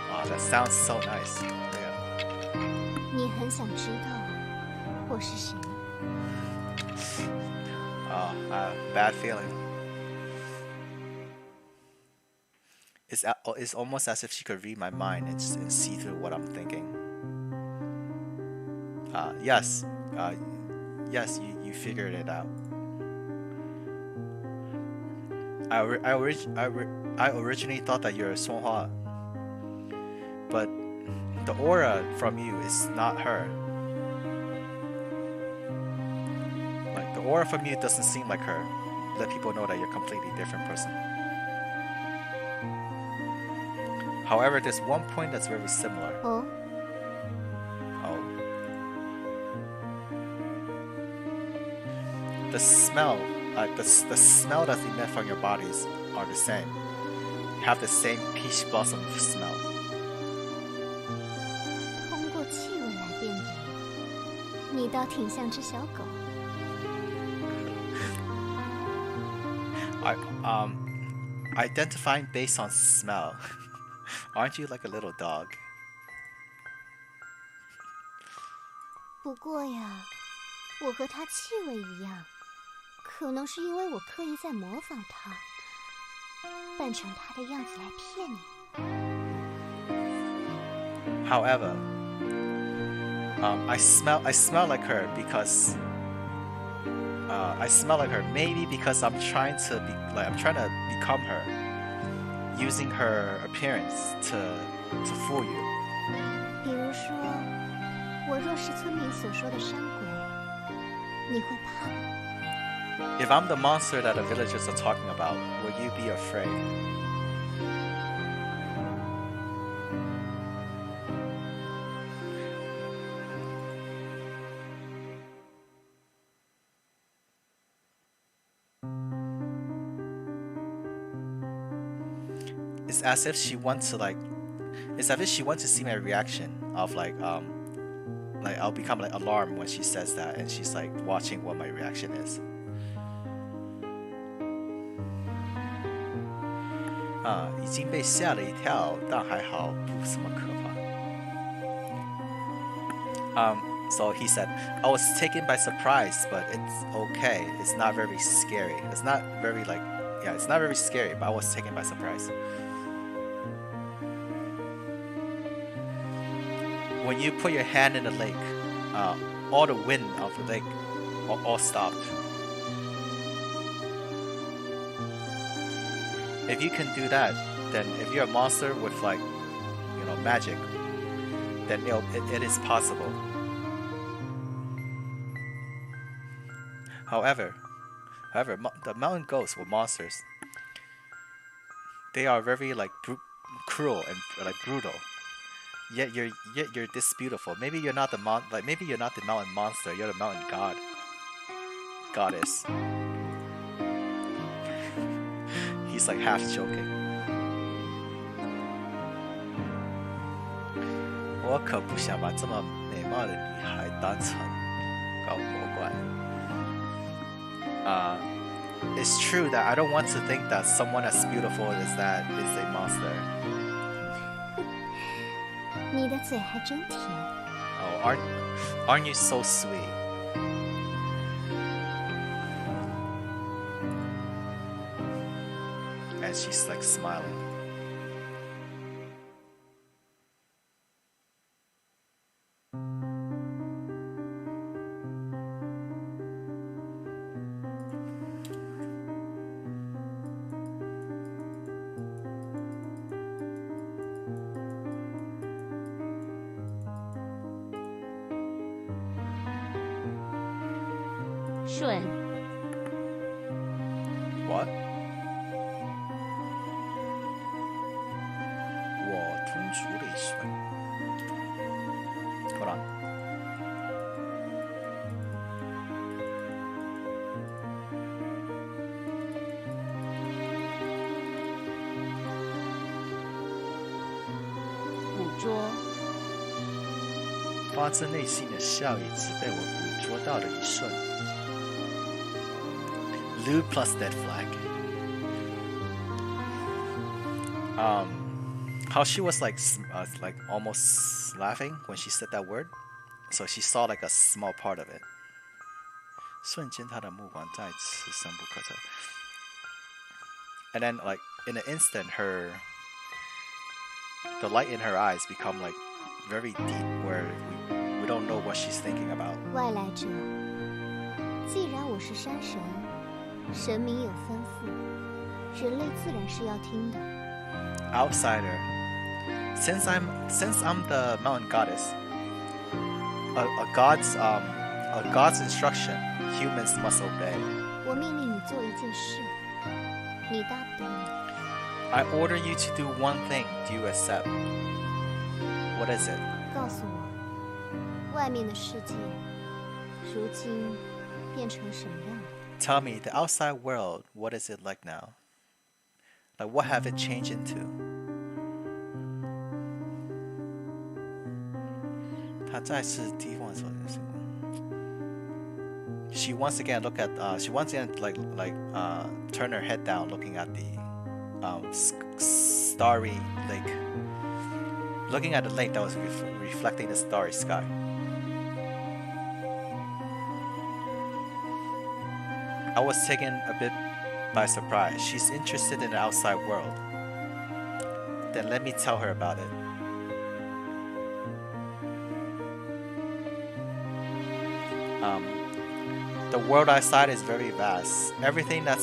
Speaker 1: Wow, that sounds so nice. Yeah.
Speaker 2: 你很想知道我是谁？
Speaker 1: Bad feeling. It's almost as if she could read my mind and see through what I'm thinking. Yes. Yes, you figured it out. I originally thought that you're Songhua, but the aura from you is not her. Like the aura from you doesn't seem like her. Let people know that you're a completely different person. However, there's one point that's very similar.
Speaker 2: Oh.
Speaker 1: Oh. The smell, the smell that's emitted from your bodies are the same. You have the same peach blossom smell.
Speaker 2: 通过气味来辨别，你倒挺像只小狗。
Speaker 1: Identifying based on smell. Aren't you like a little dog?
Speaker 2: 不过呀，我和它气味一样，可能是因为我刻意在模仿它，扮成它的样子来骗你。
Speaker 1: However, I smell like her because I smell like her maybe because I'm trying to become her, using her appearance to fool you.
Speaker 2: 比如说，我若是村民所说的山鬼，你会怕吗？
Speaker 1: If I'm the monster that the villagers are talking about, will you be afraid? It's as if she wants to see my reaction of like I'll become like alarmed when she says that, and she's like watching what my reaction is. 已经被吓了一跳，但还好不怎么可怕。So he said, I was taken by surprise, but it's okay. It's not very scary. It's not very it's not very scary, but I was taken by surprise. When you put your hand in the lake, all the wind of the lake all stopped. If you can do that, then if you're a monster with magic, then it is possible. However, the mountain ghosts were monsters. They are very cruel and brutal. Yet you're this beautiful. Maybe you're not the maybe you're not the mountain monster. You're the mountain goddess. He's like half joking. 我可不想把这么美貌的女孩当成搞魔怪。It's true that I don't want to think that someone as beautiful as that is a monster.
Speaker 2: 你的嘴还真甜。
Speaker 1: Oh, aren't you so sweet? and she's like smiling.
Speaker 2: 顺，
Speaker 1: What? 我吞出了一瞬。Hold on.
Speaker 2: 捕捉，
Speaker 1: 发自内心的笑意只被我捕捉到的一瞬。Lewd plus dead flag. How she was like almost laughing when she said that word, so she saw like a small part of it. 瞬间她的目光再次深不可测。And then like in an instant, the light in her eyes become like very deep, where we don't know what she's thinking about.
Speaker 2: 外来者，既然我是山神，神明有吩咐，人类自然是要听的。
Speaker 1: Outsider, since I'm the mountain goddess, a god's instruction, humans must obey.
Speaker 2: 我命令你做一件事，你答不答应？
Speaker 1: I order you to do one thing. Do you accept? What is it?
Speaker 2: 告诉我，外面的世界如今变成什么样了？
Speaker 1: Tell me, the outside world, what is it like now? Like, what have it changed into? 她再次提问说的是 She once again turn her head down, looking at the starry lake, looking at the lake that was reflecting the starry sky. I was taken a bit by surprise. She's interested in the outside world. Then let me tell her about it. The world outside is very vast. Everything that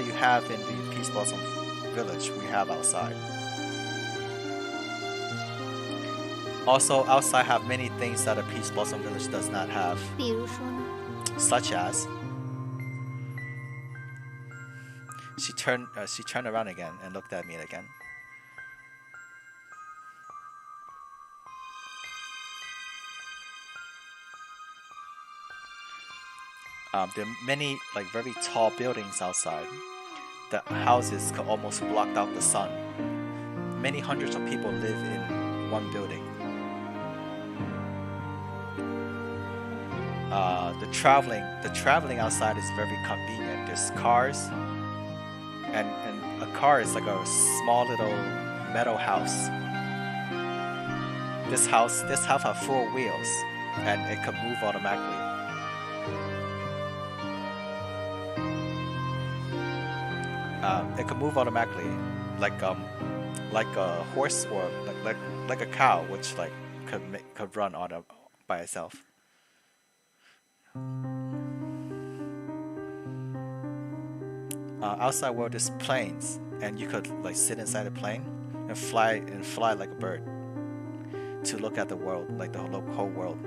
Speaker 1: you have in the Peace Blossom Village, we have outside. Also, outside have many things that a Peace Blossom Village does not have,
Speaker 2: 比如说呢？
Speaker 1: such as. She turned around again and looked at me again. There are many like very tall buildings outside. The houses could almost block out the sun. Many hundreds of people live in one building. The traveling outside is very convenient. There's cars, and a car is like a small little metal house. This house have 4 wheels, and it can move automatically. It can move automatically, like a horse or like a cow, which like could run by itself. Outside world is planes, and you could like sit inside a plane and fly like a bird to look at the world, like the whole world.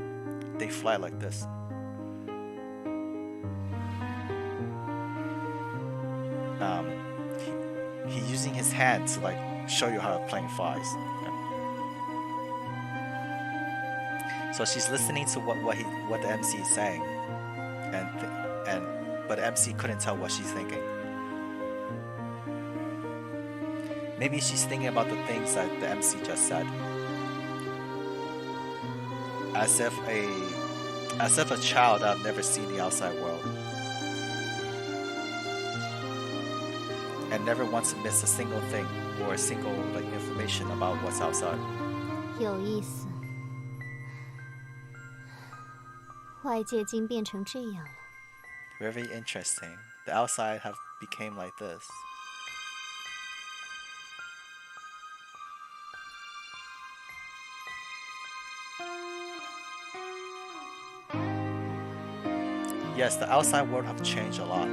Speaker 1: They fly like this. He using his hand to like show you how a plane flies. So she's listening to what the MC is saying, but the MC couldn't tell what she's thinking. Maybe she's thinking about the things that the MC just said, as if a child that have never seen the outside world and never wants to miss a single thing or a single like information about what's outside.
Speaker 2: 有意思，外界竟变成这样了。
Speaker 1: Very interesting. The outside have became like this. Yes, the outside world have changed a lot.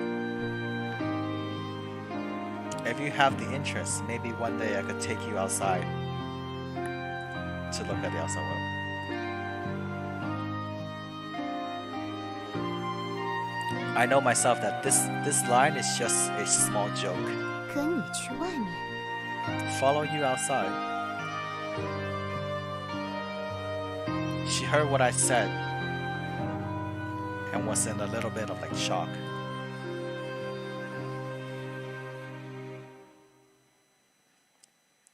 Speaker 1: If you have the interest, maybe one day I could take you outside to look at the outside world. I know myself that this line is just a small joke.
Speaker 2: 跟你去外面，
Speaker 1: Follow you outside. She heard what I said and was in a little bit of like shock.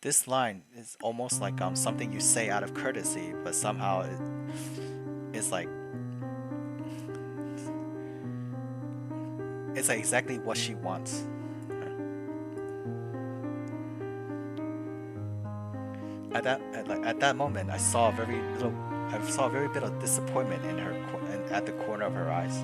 Speaker 1: This line is almost like something you say out of courtesy, but somehow it's like exactly what she wants. At that moment, I saw a very bit of disappointment in her at the corner of her eyes.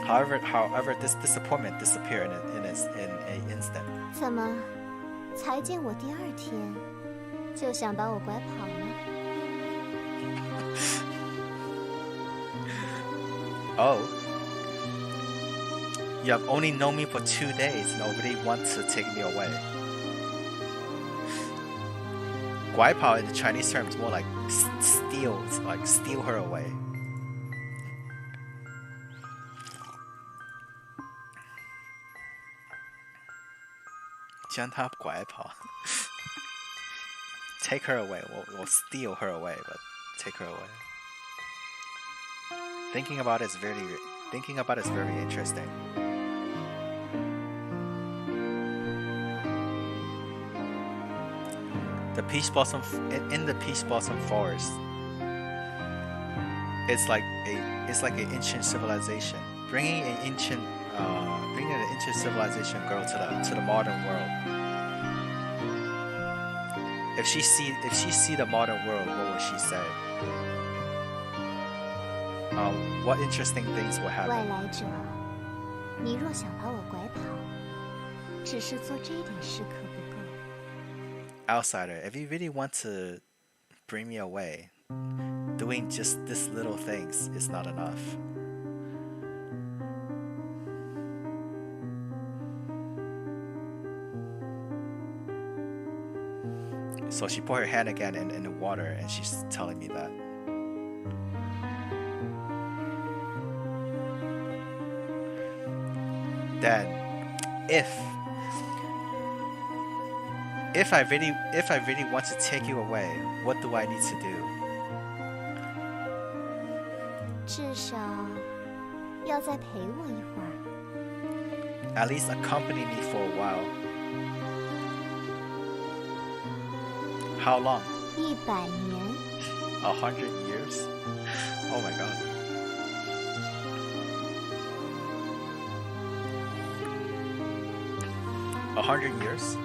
Speaker 1: However, this disappointment disappeared in an instant.
Speaker 2: 怎么，才见我第2天，就想把我拐跑了？
Speaker 1: Oh. You have only known me for 2 days and already want to take me away. 拐跑 in the Chinese term is more like steal her away. Take her away. We'll steal her away, but take her away. Thinking about it is very interesting. The peach blossom in the peach blossom forest. It's like an ancient civilization, bringing an ancient civilization girl to the modern world. If she see the modern world, what would she say? What interesting things will happen?
Speaker 2: 外来者，你若想把我拐跑，只是做这点事可不够。
Speaker 1: Outsider, if you really want to bring me away, doing just this little things is not enough. So she put her hand again in the water and she's telling me that. Then, if I really want to take you away, what do I need to do?
Speaker 2: 至少要再陪我一会儿。
Speaker 1: At least accompany me for a while. How long?
Speaker 2: 100年。
Speaker 1: 100 years? Oh my god. $100 years?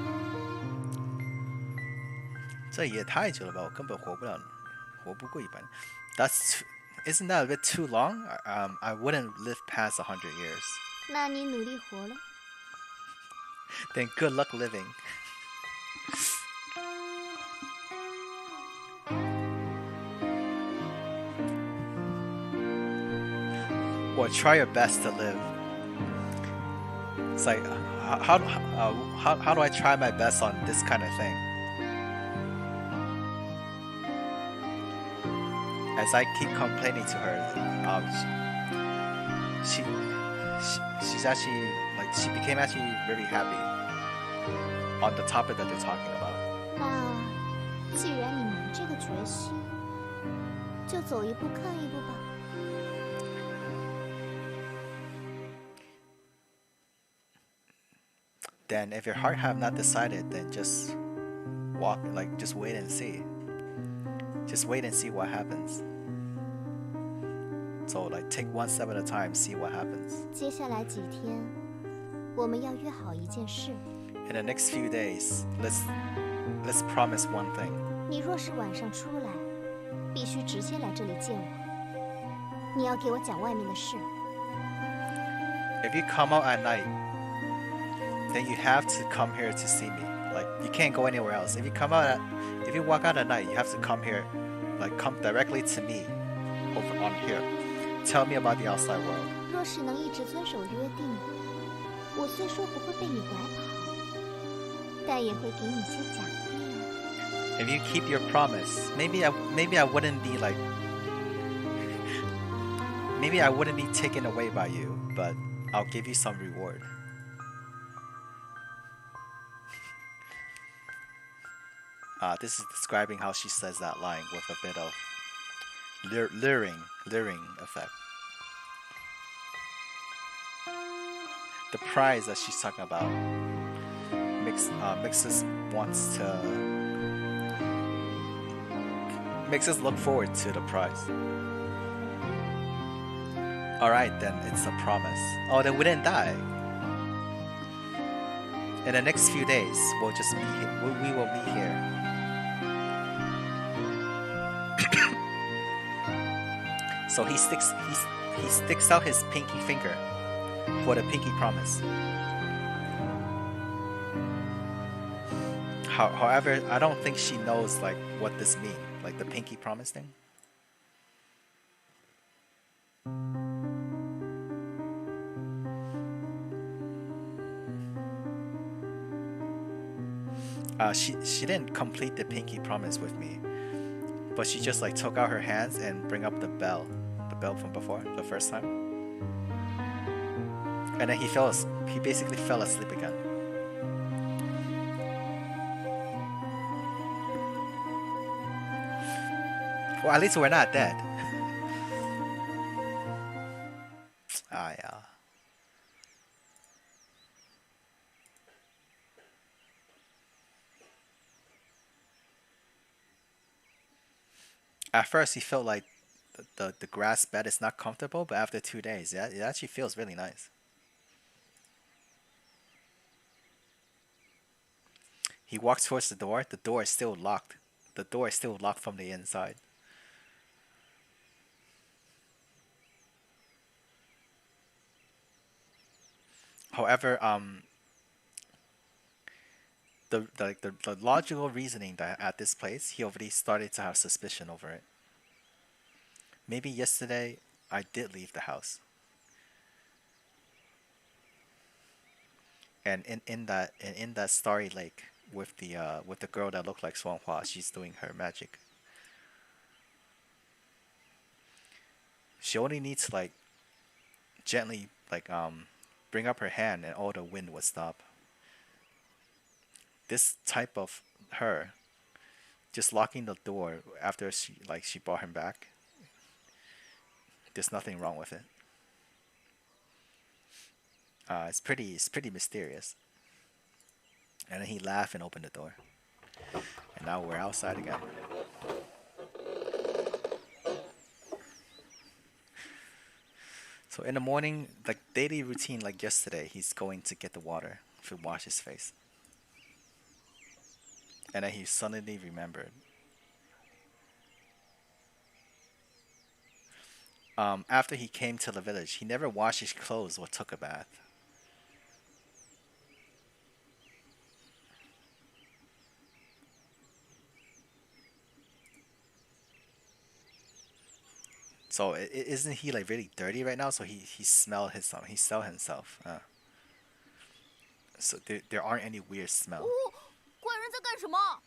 Speaker 1: 这也太久了吧，我根本活不过100年。Isn't that a bit too long? I wouldn't live past 100 years.
Speaker 2: 那你努力活了。
Speaker 1: Then good luck living. Or try your best to live. It's like, how do I try my best on this kind of thing? As I keep complaining to her, she's actually like she became actually very happy on the topic that they're talking about.
Speaker 2: 那既然你没这个决心，就走一步看一步吧。
Speaker 1: Then if your heart have not decided, then just just wait and see. Just wait and see what happens. So like take one step at a time, see what happens.
Speaker 2: 接下来几天，我们要约好一件事。
Speaker 1: In the next few days, let's promise one thing.
Speaker 2: 你若是晚上出来，必须直接来这里见我。你要给我讲外面的事。
Speaker 1: If you come out at night, then you have to come here to see me. Like you can't go anywhere else. If you walk out at night, you have to come here, like come directly to me, over on here. Tell me about the outside world.
Speaker 2: 若是能一直遵守约定，我虽说不会被你拐跑，但也会给你些奖励哦。
Speaker 1: If you keep your promise, maybe I wouldn't be like, maybe I wouldn't be taken away by you, but I'll give you some reward. This is describing how she says that line with a bit of luring effect. The prize that she's talking about makes us look forward to the prize. Alright, then it's a promise. Oh, then we didn't die. In the next few days, we'll just be here. We will be here. So he sticks out his pinky finger for the pinky promise. However, I don't think she knows like what this means, like the pinky promise thing. She didn't complete the pinky promise with me, but she just like took out her hands and bring up the bell from before, the first time. And then he basically fell asleep again. Well, at least we're not dead. Ah, yeah. At first, he felt like the grass bed is not comfortable, but after 2 days, yeah, it actually feels really nice. He walks towards the door. The door is still locked. The door is still locked from the inside. However, the logical reasoning that at this place, he already started to have suspicion over it. Maybe yesterday I did leave the house, and in that starry lake with the girl that looked like Swanhua, she's doing her magic. She only needs to like gently like bring up her hand and all the wind would stop. This type of her just locking the door after she brought him back, there's nothing wrong with it. It's pretty mysterious. And then he laughed and opened the door. And now we're outside again. So in the morning, like daily routine like yesterday, he's going to get the water to wash his face. And then he suddenly remembered. After he came to the village, he never washed his clothes or took a bath. So isn't he like really dirty right now? So he smelled himself. So there aren't any weird smell.
Speaker 4: 怪人在干什么？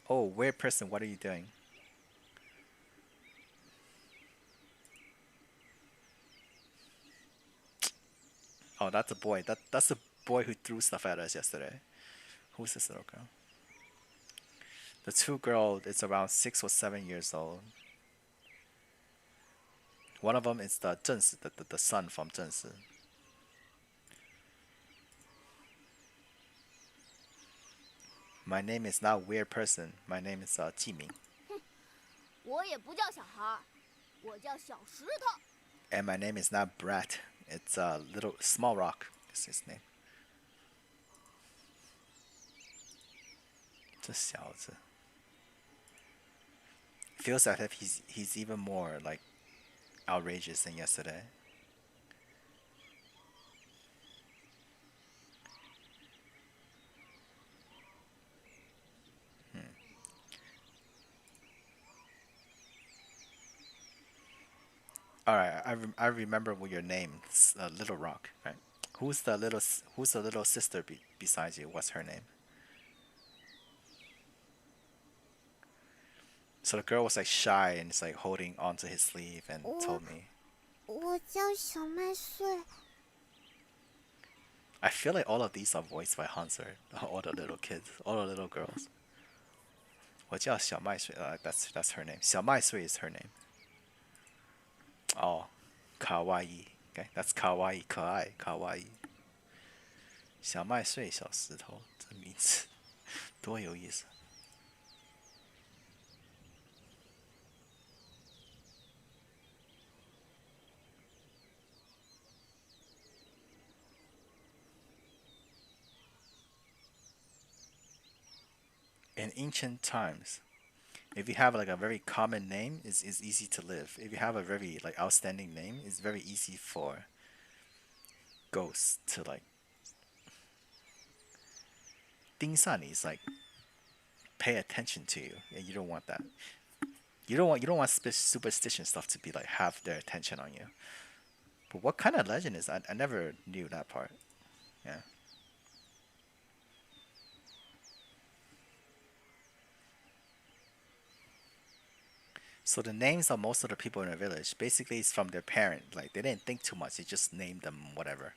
Speaker 1: Oh, weird person, what are you doing? Oh, that's a boy. That's the boy who threw stuff at us yesterday. Who's this little girl? The two girls is around 6 or 7 years old. One of them is the Zhensi, the son from Zhensi. My name is not weird person. My name is Jiming.
Speaker 4: 我也不叫小孩，我叫小石头。
Speaker 1: And my name is not Brat. It's little small rock. Is his name. 这小子 feels as if he's even more like outrageous than yesterday. All right, I remember what your name, Little Rock, right? Who's the little sister besides you? What's her name? So the girl was like shy and it's like holding onto his sleeve and told me.
Speaker 2: 我叫小麦穗。
Speaker 1: I feel like all of these are voiced by Hanser. All the little kids, all the little girls. 我叫小麦穗, that's her name. 小麦穗 is her name. Oh, kawaii. Okay, that's kawaii, 可爱, kawaii. 小麦穗小石头，这名字多有意思。In ancient times, if you have like a very common name, it's easy to live. If you have a very like outstanding name, it's very easy for ghosts to like. 盯上你 is like pay attention to you, and you don't want that. You don't want superstition stuff to be like have their attention on you. But what kind of legend is that? I never knew that part. Yeah. So the names of most of the people in the village basically is from their parent. Like they didn't think too much. They just named them whatever.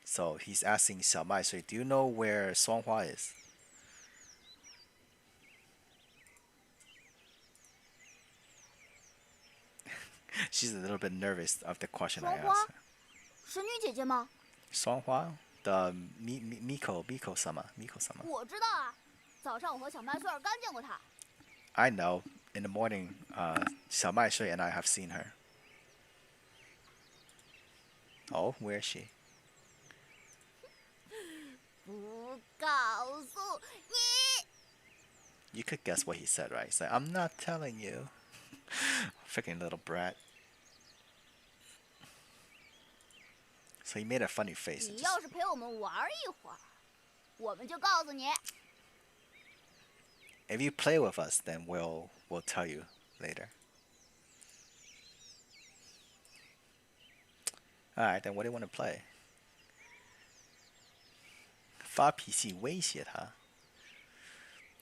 Speaker 1: So he's asking Xiao Mai Sui, do you know where Songhua is? She's a little bit nervous of the question I asked her.
Speaker 2: 神女姐姐吗？
Speaker 1: Songhua? The Miko sama.
Speaker 2: 我知道啊，早上我和小麦穗儿刚见过她。
Speaker 1: I know. In the morning, Xiao Mai Shui and I have seen her. Oh, where is she?
Speaker 2: 不告诉你。
Speaker 1: You could guess what he said, right? He's like, I'm not telling you. Freaking little brat. So he made a funny face.
Speaker 2: 你要是陪我们玩一会儿，我们就告诉你。
Speaker 1: If you play with us, then we'll tell you later. Alright, then what do you want to play? 发脾气威胁他.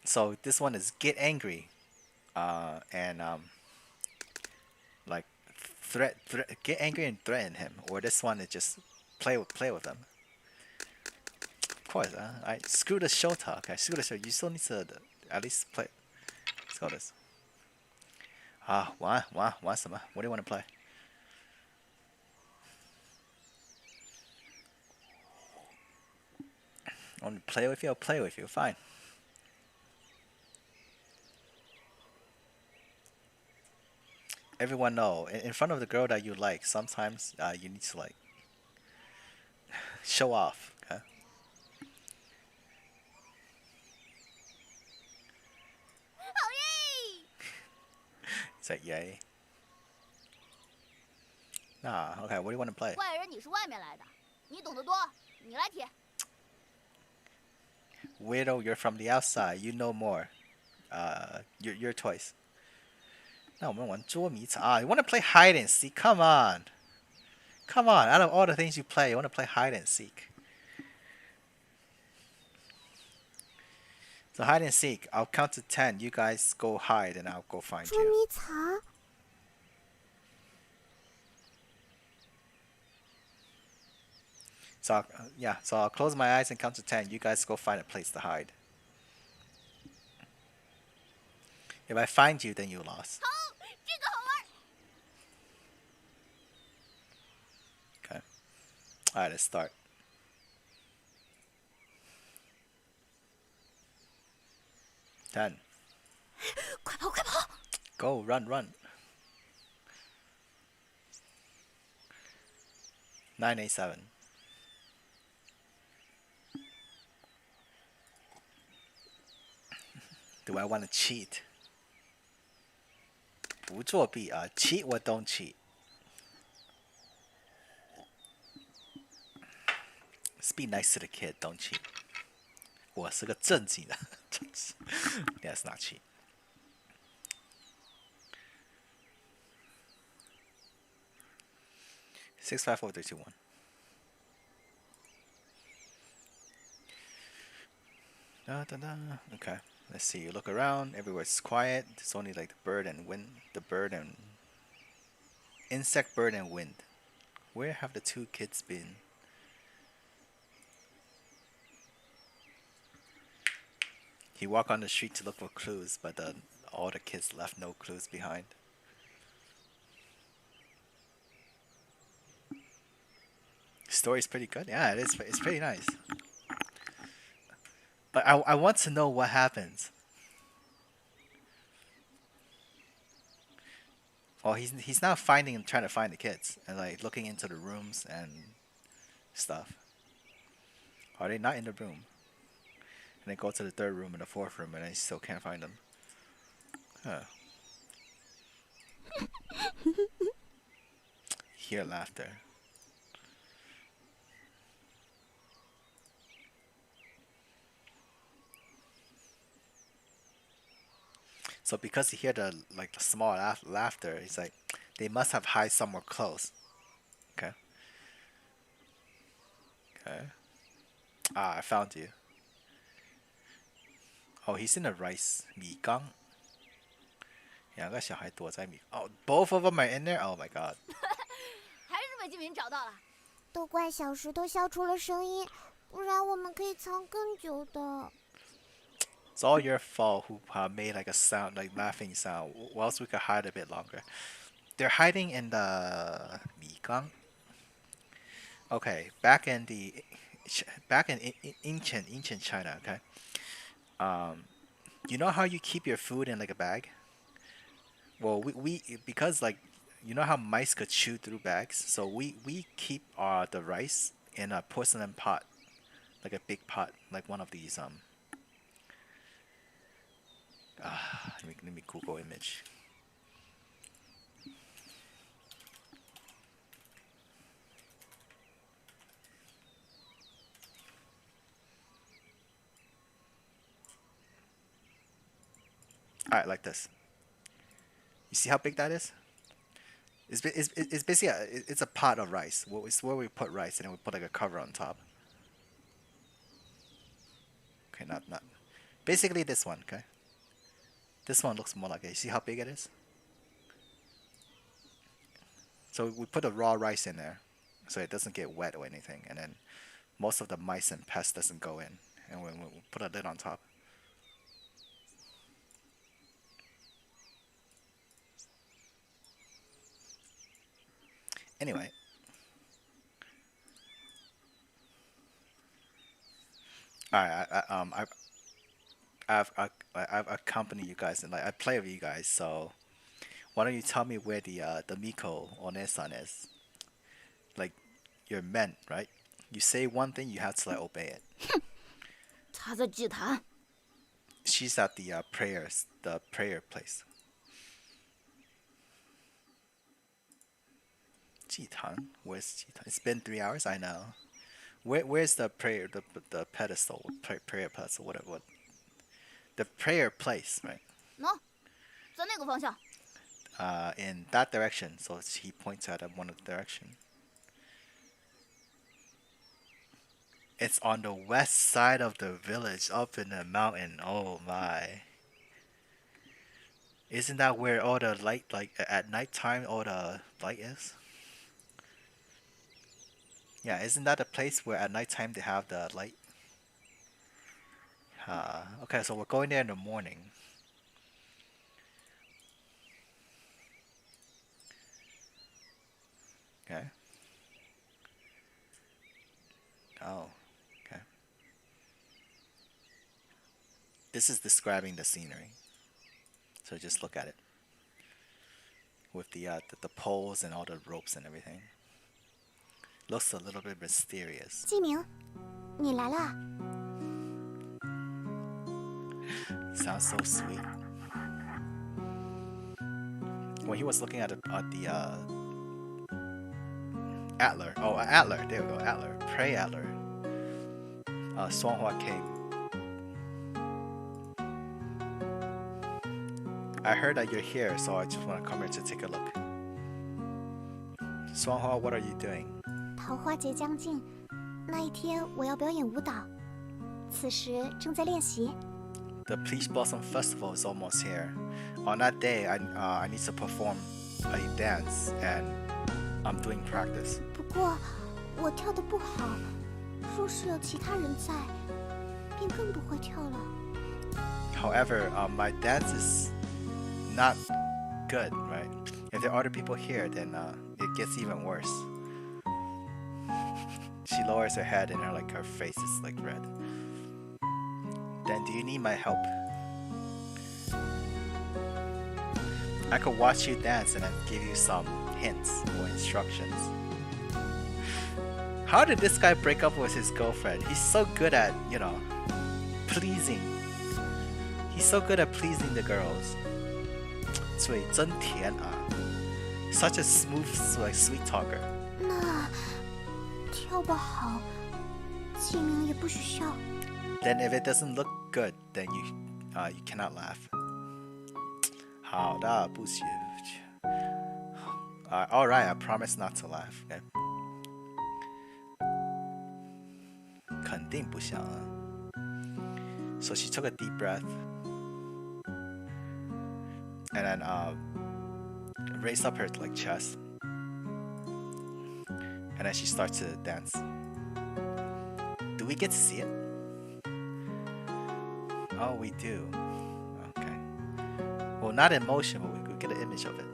Speaker 1: So this one is get angry, and like get angry and threaten him. Or this one is just play with him. Of course, alright. Screw the show talk. Okay, screw the show. You still need to at least play. Let's go this. 玩什么? What do you want to play? I want to play with you? I'll play with you. Fine. Everyone know, in front of the girl that you like, sometimes you need to like show off. Okay? Is that yay? Nah, okay, what do you want to play?
Speaker 2: 坏人你是外面来的，你懂得多，你来提。
Speaker 1: Weirdo, you're from the outside. You know more. Your choice. 那我们玩捉迷藏. You want to play hide and seek? Come on. Come on. Out of all the things you play, you want to play hide and seek. So hide and seek. I'll count to 10. You guys go hide and I'll go find
Speaker 2: 捉
Speaker 1: you.
Speaker 2: 迷藏。
Speaker 1: So so I'll close my eyes and count to 10. You guys go find a place to hide. If I find you, then you lost.
Speaker 2: 好，这个好玩。
Speaker 1: Okay. Alright, let's start. 10.
Speaker 2: 快跑，快跑！
Speaker 1: Go, run. 987. Do I want to cheat? 不作弊啊 cheat or don't cheat? Let's be nice to the kid, don't cheat. 我是个正经的，真是。That's not cheat. 65431. Da, da, da. Okay, let's see. You look around. Everywhere's quiet. There's only like the bird and wind. The bird and insect, bird and wind. Where have the two kids been? He walked on the street to look for clues, but all the kids left no clues behind. Story's pretty good. Yeah, it is. It's pretty nice. But I want to know what happens. Well, he's now trying to find the kids and like looking into the rooms and stuff. Are they not in the room? And then go to the third room and the fourth room, and I still can't find them. Huh. Hear laughter. So because you hear the small laughter, it's like they must have hide somewhere close. Okay. Okay. Ah, I found you. Oh, he's in the rice 米缸. 2个小孩躲在米. Oh, both of them are in there. Oh my god.
Speaker 4: 还是被金敏找到了。
Speaker 2: 都怪小石头笑出了声音，不然我们可以藏更久的。
Speaker 1: It's all your fault who made like a sound, like laughing sound. Or else we could hide a bit longer. They're hiding in the 米缸. Okay, back in ancient China. Okay. You know how you keep your food in like a bag? Well, we because like you know how mice could chew through bags, so we keep the rice in a porcelain pot, like a big pot, like one of these let me Google image. Alright, like this. You see how big that is? It's basically it's a pot of rice. It's where we put rice and then we put like a cover on top. Okay, not basically this one. Okay, this one looks more like it. You see how big it is? So we put the raw rice in there, so it doesn't get wet or anything, and then most of the mice and pests doesn't go in, and we put a lid on top. Anyway, alright, I've accompanied you guys and like I play with you guys. So why don't you tell me where the Miko Onesan is? Like you're men, right? You say one thing, you have to like obey it.
Speaker 4: 她在祭坛。
Speaker 1: She's at the prayer place. 祭坛? Where's 祭坛? It's been 3 hours. I know. Where's the prayer the pedestal prayer pedestal whatever the prayer place, right?
Speaker 4: 喏，在那个方向。
Speaker 1: In that direction. So he points at one of the direction. It's on the west side of the village, up in the mountain. Oh my! Isn't that where all the light, like at nighttime, all the light is? Yeah, isn't that the place where at nighttime they have the light? Okay, so we're going there in the morning. Okay. Oh, okay. This is describing the scenery. So just look at it. With the poles and all the ropes and everything. Looks a little bit mysterious.
Speaker 2: 季明，你来了。
Speaker 1: Sounds so sweet. When he was looking at the Atler. Oh, Atler. There we go. Atler. Pray Atler. Songhua Cave. I heard that you're here, so I just want to come here to take a look. Swanghua, what are you doing?
Speaker 2: 桃花节将近，那一天我要表演舞蹈，此时正在练习。
Speaker 1: The Peach Blossom Festival is almost here. On that day, I need to perform a dance, and I'm doing practice.
Speaker 2: 不过我跳得不好，若是有其他人在，便更不会跳了。
Speaker 1: However, my dance is not good, right? If there are other people here, then it gets even worse. She lowers her head and her face is like red. Then do you need my help? I could watch you dance and then give you some hints or instructions. How did this guy break up with his girlfriend? He's so good at, pleasing. He's so good at pleasing the girls. 嘴真甜啊 Such a smooth, sweet talker.
Speaker 2: 那跳不好，启明也不许笑。
Speaker 1: Then if it doesn't look good, then you cannot laugh. 好的，不许。All right, I promise not to laugh. Okay? 肯定不想啊。So she took a deep breath, and then raised up her chest, and then she starts to dance. Do we get to see it? Oh, we do. Okay. Well, not in motion, but we could get an image of it.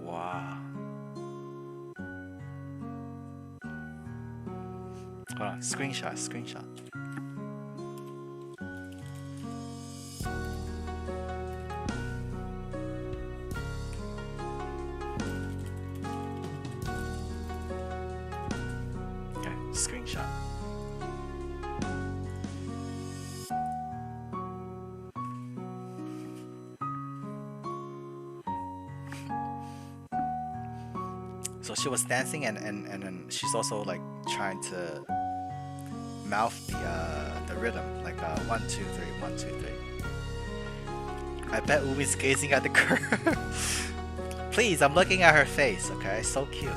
Speaker 1: Wow. Hold on, screenshot. Screenshot. So she was dancing and then she's also trying to mouth the rhythm 1 2 3 1 2 3. I bet Umi's gazing at the curve. Please, I'm looking at her face, okay? So cute.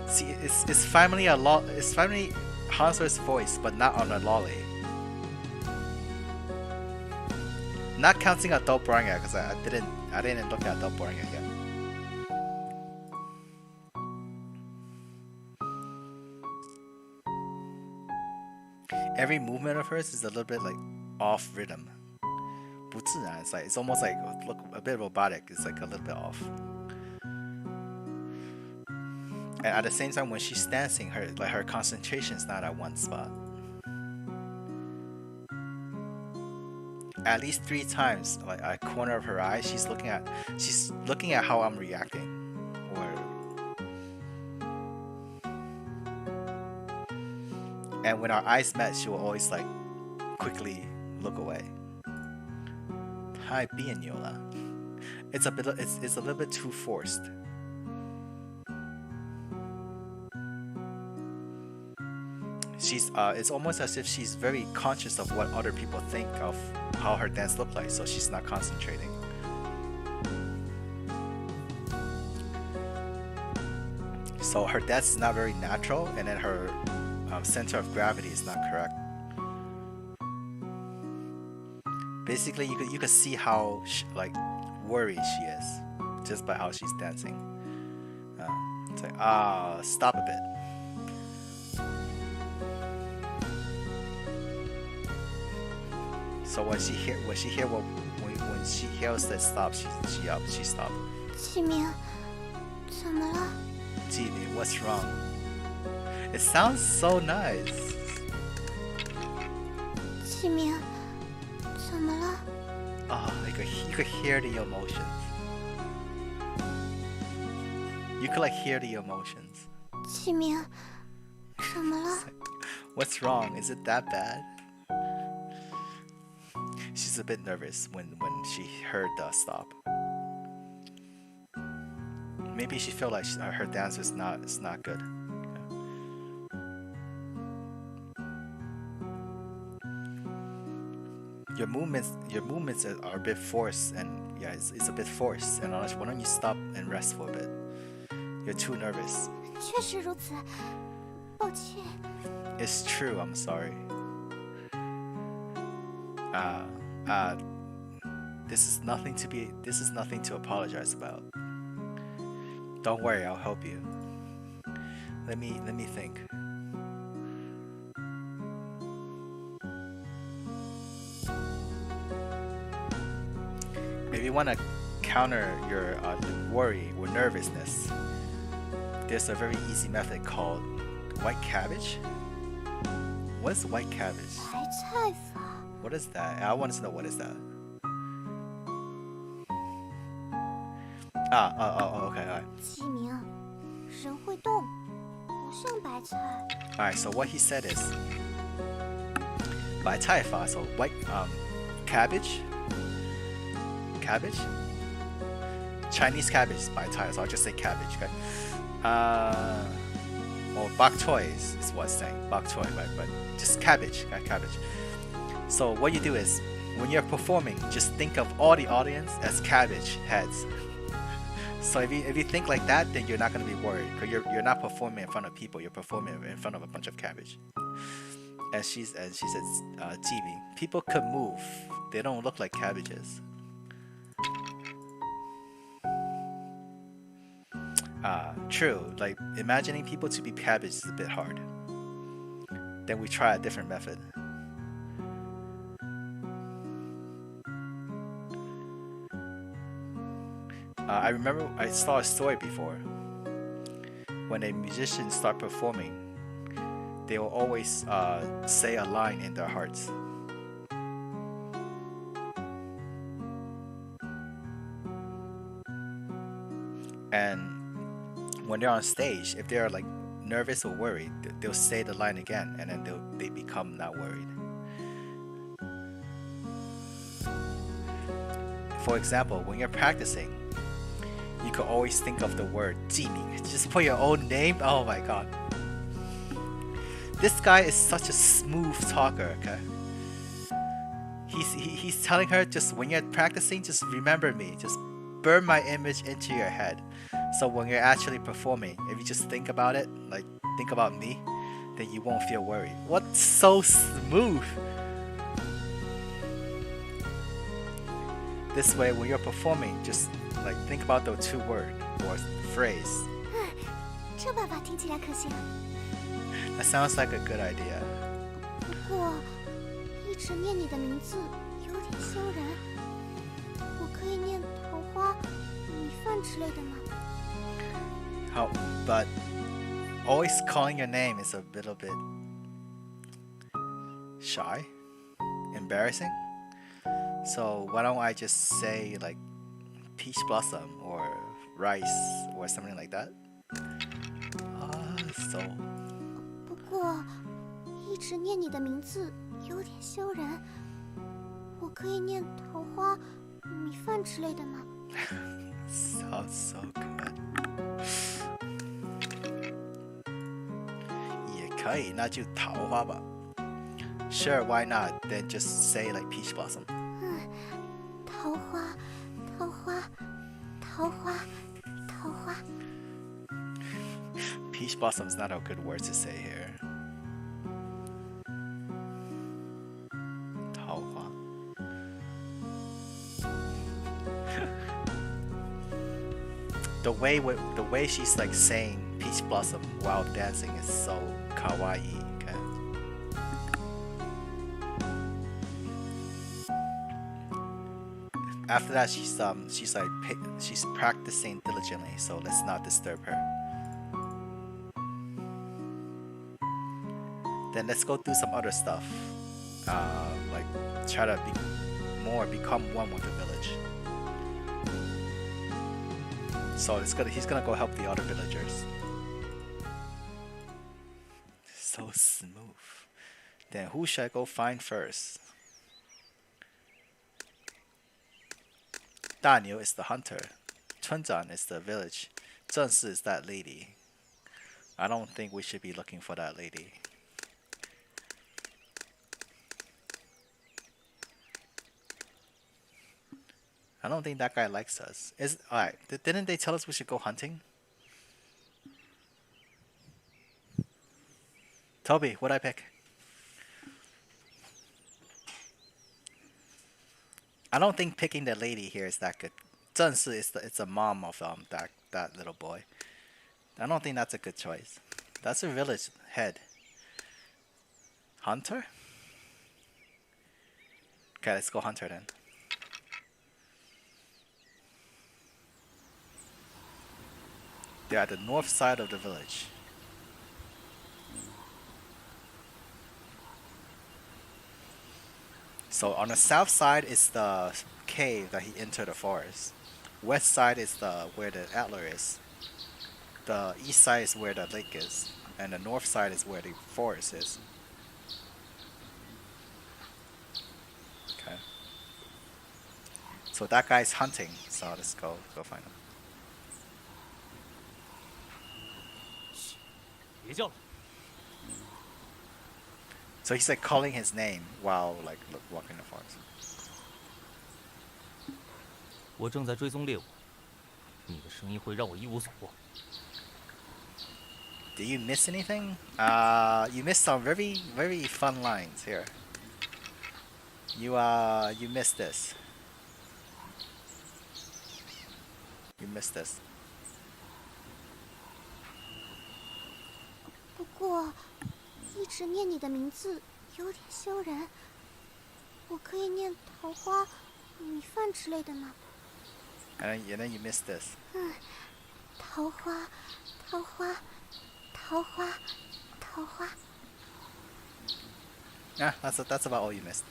Speaker 1: See, it's finally it's finally Hanser's voice, but not on a lolly. Not counting adult Bronya, because I didn't look at adult Bronya yet. Every movement of hers is a little bit off rhythm. 不自然, it's almost look a bit robotic. It's a little bit off. And at the same time, when she's dancing, her concentration is not at one spot. At least 3 times, at the corner of her eye, she's looking at how I'm reacting. And when our eyes met, she will always quickly look away. Hi, Yola. It's a little bit too forced. It's almost as if she's very conscious of what other people think of how her dance look like, so she's not concentrating. So her dance is not very natural, and then her center of gravity is not correct. Basically, you could see how worried she is just by how she's dancing. It's stop a bit. So when she hears that stop, she stopped.
Speaker 2: 启明，怎么了？
Speaker 1: Jimmy, what's wrong? It sounds so nice.
Speaker 2: 启明，怎么了？
Speaker 1: Oh, you could hear the emotions. You could hear the emotions.
Speaker 2: 启明，怎么了？
Speaker 1: What's wrong? Is it that bad? She's a bit nervous when she heard the stop. Maybe she felt like her dance is not good. your movements are a bit forced, and yeah, it's a bit forced. And honestly, why don't you stop and rest for a bit? You're too nervous.
Speaker 2: 确实如此，抱歉。
Speaker 1: It's true. I'm sorry. Uh, this is nothing to apologize about. Don't worry, I'll help you. Let me think. If you want to counter your worry or nervousness, there's a very easy method called white cabbage. What is white cabbage?
Speaker 2: 白菜法，
Speaker 1: What is that? I want to know what is that. Okay, alright.
Speaker 2: 记名，人会动，不像白菜。
Speaker 1: Alright, so what he said is 白菜法, so white cabbage. Chinese cabbage is 白菜, so I'll just say cabbage, okay? Or bok choy is what it's saying. Bok choy, right? But just cabbage, okay? Cabbage. So what you do is when you're performing, just think of all the audience as cabbage heads. So if you think like that, then you're not gonna be worried, because you're not performing in front of people. You're performing in front of a bunch of cabbage. And she says, "Jibi, people could move. They don't look like cabbages." True. Like imagining people to be cabbage is a bit hard. Then we try a different method. I remember I saw a story before. When a musician start performing, they will always say a line in their hearts. And when they're on stage, if they're like nervous or worried, they'll say the line again, and then they become not worried. For example, when you're practicing, you could always think of the word 记名. Just put your own name. Oh my god. This guy is such a smooth talker, okay? He's telling her, just when you're practicing, just remember me. Just burn my image into your head. So when you're actually performing, if you just think about it, like think about me, then you won't feel worried. What's so smooth? This way, when you're performing, just like think about the two word or phrase.
Speaker 2: 这办法听起来可行。
Speaker 1: That sounds like a good idea.
Speaker 2: 不过，一直念你的名字有点羞人。我可以念桃花、米饭之类的吗？
Speaker 1: But always calling your name is a little bit shy, embarrassing. So why don't I just say like peach blossom or rice or something like that? So
Speaker 2: 不过，一直念你的名字有点羞人。我可以念桃花、米饭之类的吗？
Speaker 1: sounds so good. 也可以，那就桃花吧。Sure, why not? Then just say like peach blossom.
Speaker 2: 桃花，桃花，桃花，桃花。
Speaker 1: Peach blossom is not a good word to say here. 桃花。The way she's like saying peach blossom while dancing is so kawaii. Okay. After that, she's practicing diligently, so let's not disturb her. Then let's go do some other stuff, like try to become one with the village. So he's gonna go help the other villagers. So smooth. Then who should I go find first? 大牛 is the hunter. 村长 is the village. 正式 is that lady. I don't think we should be looking for that lady. I don't think that guy likes us. Is alright. Didn't they tell us we should go hunting? Toby, what'd I pick? I don't think picking the lady here is that good. 正是 it's the mom of that little boy. I don't think that's a good choice. That's a village head. Hunter? Okay, let's go hunter then. They're at the north side of the village. So on the south side is the cave that he entered the forest. West side is where the antler is. The east side is where the lake is, and the north side is where the forest is. Okay. So that guy's hunting. So let's go find him.
Speaker 5: 别叫了。
Speaker 1: So he's like calling his name while like walking the forest.
Speaker 5: 我正在追踪猎物，你的声音会让我一无所获。
Speaker 1: Did you miss anything? You missed some very fun lines here. You missed this. You missed this.
Speaker 2: 不过，一直念你的名字有点羞人。我可以念桃花、米饭之类的吗？
Speaker 1: And then you missed this.
Speaker 2: 桃花，桃花，桃花，桃花。
Speaker 1: Yeah, that's about all you missed.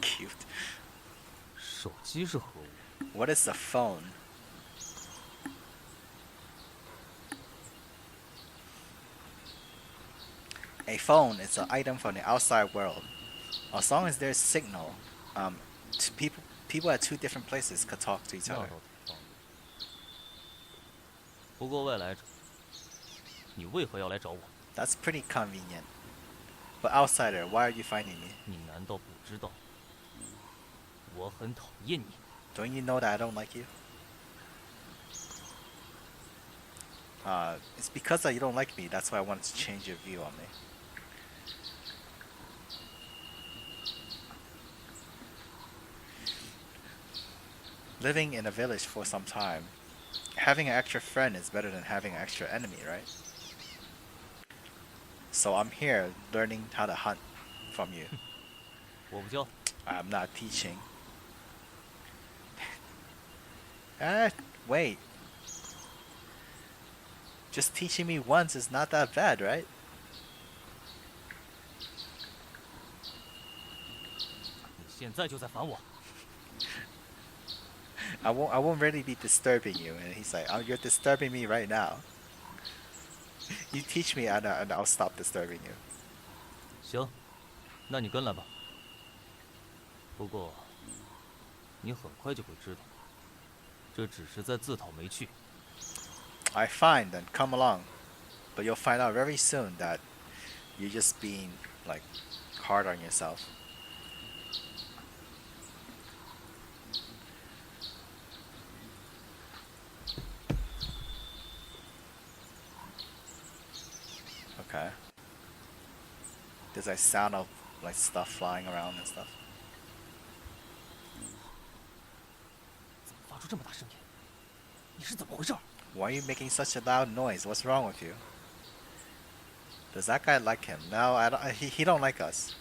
Speaker 1: Cute.
Speaker 5: 手机是何物？
Speaker 1: What is a phone? A phone is an item from the outside world. As long as there's signal, people at two different places could talk to each
Speaker 5: 那
Speaker 1: other.
Speaker 5: 倒挺方便。不过外来者，你为何要来找我？
Speaker 1: That's pretty convenient. But outsider, why are you finding me?
Speaker 5: 你难道不知道我很讨厌你？
Speaker 1: Don't you know that I don't like you? It's because that you don't like me. That's why I wanted to change your view on me. Living in a village for some time, having an extra friend is better than having an extra enemy, right? So I'm here learning how to hunt from you.
Speaker 5: 我不教。
Speaker 1: I'm not teaching. Wait. Just teaching me once is not that bad, right?
Speaker 5: 你现在就在烦我。
Speaker 1: I won't really be disturbing you. And he's like, oh, you're disturbing me right now. You teach me and I'll stop disturbing you.
Speaker 5: 行，那你跟来吧。不过，你很快就会知道，这只是在自讨没趣。
Speaker 1: I fine, then come along. But you'll find out very soon that you're just being like hard on yourself. Okay. There's like sound of like stuff flying around and stuff.
Speaker 5: 怎么发出这么大声音？你是怎么回事？
Speaker 1: Why are you making such a loud noise? What's wrong with you? Does that guy like him? No, I don't. He don't like us.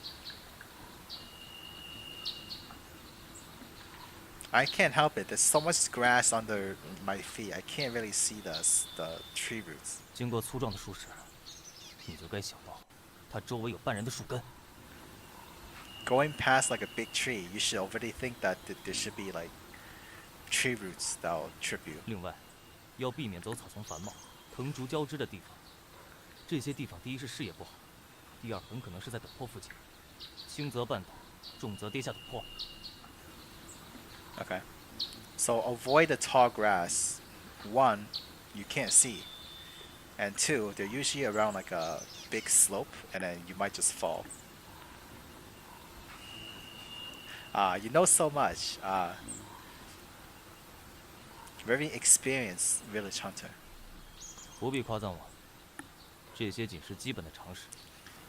Speaker 1: I can't help it. There's so much grass under my feet. I can't really see the tree roots.
Speaker 5: 经过粗壮的树势，你就该想到，它周围有半人的树根。
Speaker 1: Going past like a big tree, you should already think that there should be like tree roots that will trip you.
Speaker 5: 另外，要避免走草丛繁茂、藤竹交织的地方。这些地方第一是视野不好，第二很可能是在陡坡附近，轻则绊倒，重则跌下陡坡。
Speaker 1: Okay. So avoid the tall grass. One, you can't see. And two, they're usually around like a big slope, and then you might just fall. You know so much. Very experienced village hunter.
Speaker 7: 不必夸赞我，这些仅是基本的常识。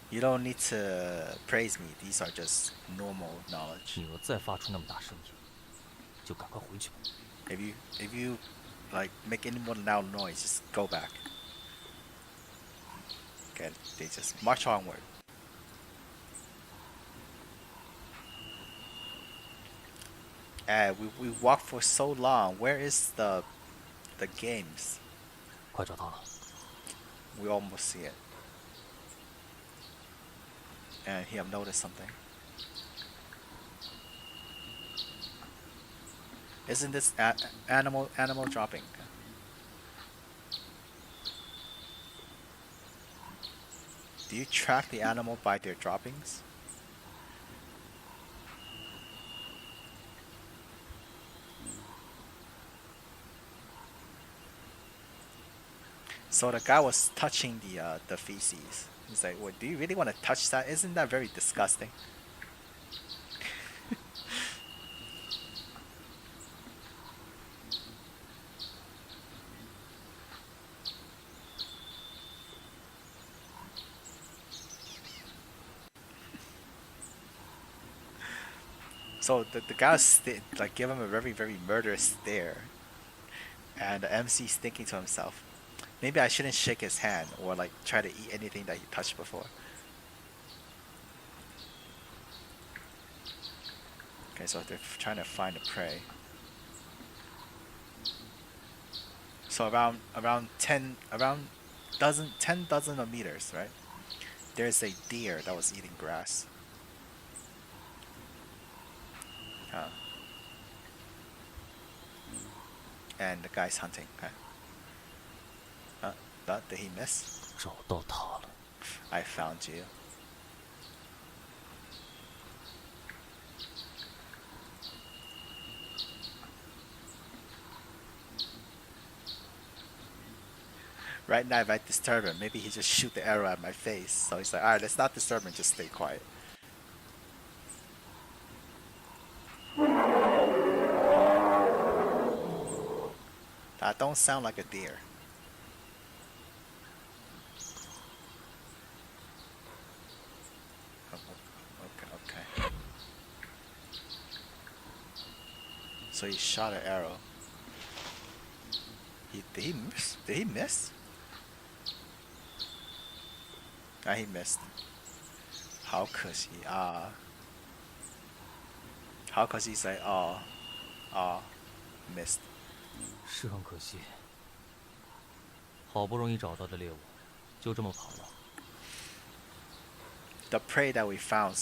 Speaker 1: You don't need to praise me. These are just normal knowledge.
Speaker 7: 你若再发出那么大声音，就赶快回去吧。
Speaker 1: If you like make any more loud noise, just go back. Okay, they just march onward. And we walked for so long. Where is the games?
Speaker 7: 快找到了。
Speaker 1: We almost see it. And he have noticed something. Isn't this animal dropping? Do you track the animal by their droppings? So the guy was touching the feces. He's like, "What? Do you really want to touch that? Isn't that very disgusting?" So the guy was like give him a very very murderous stare, and the MC's thinking to himself, maybe I shouldn't shake his hand or like try to eat anything that he touched before. Okay, so they're trying to find a prey. So around 10 dozen of meters, right? There's a deer that was eating grass. And the guy's hunting. Did he miss?
Speaker 7: 找到他了。
Speaker 1: I found you. Right now, if I disturb him, maybe he just shoot the arrow at my face. So he's like, alright, let's not disturb him, just stay quiet. That don't sound like a deer. Okay. So he shot an arrow. Did he miss? Did he miss? Ah, he missed. How could he? How could he say, missed?
Speaker 7: 是很可惜，好不容易找到的猎物，就这么跑了。
Speaker 1: The prey that we found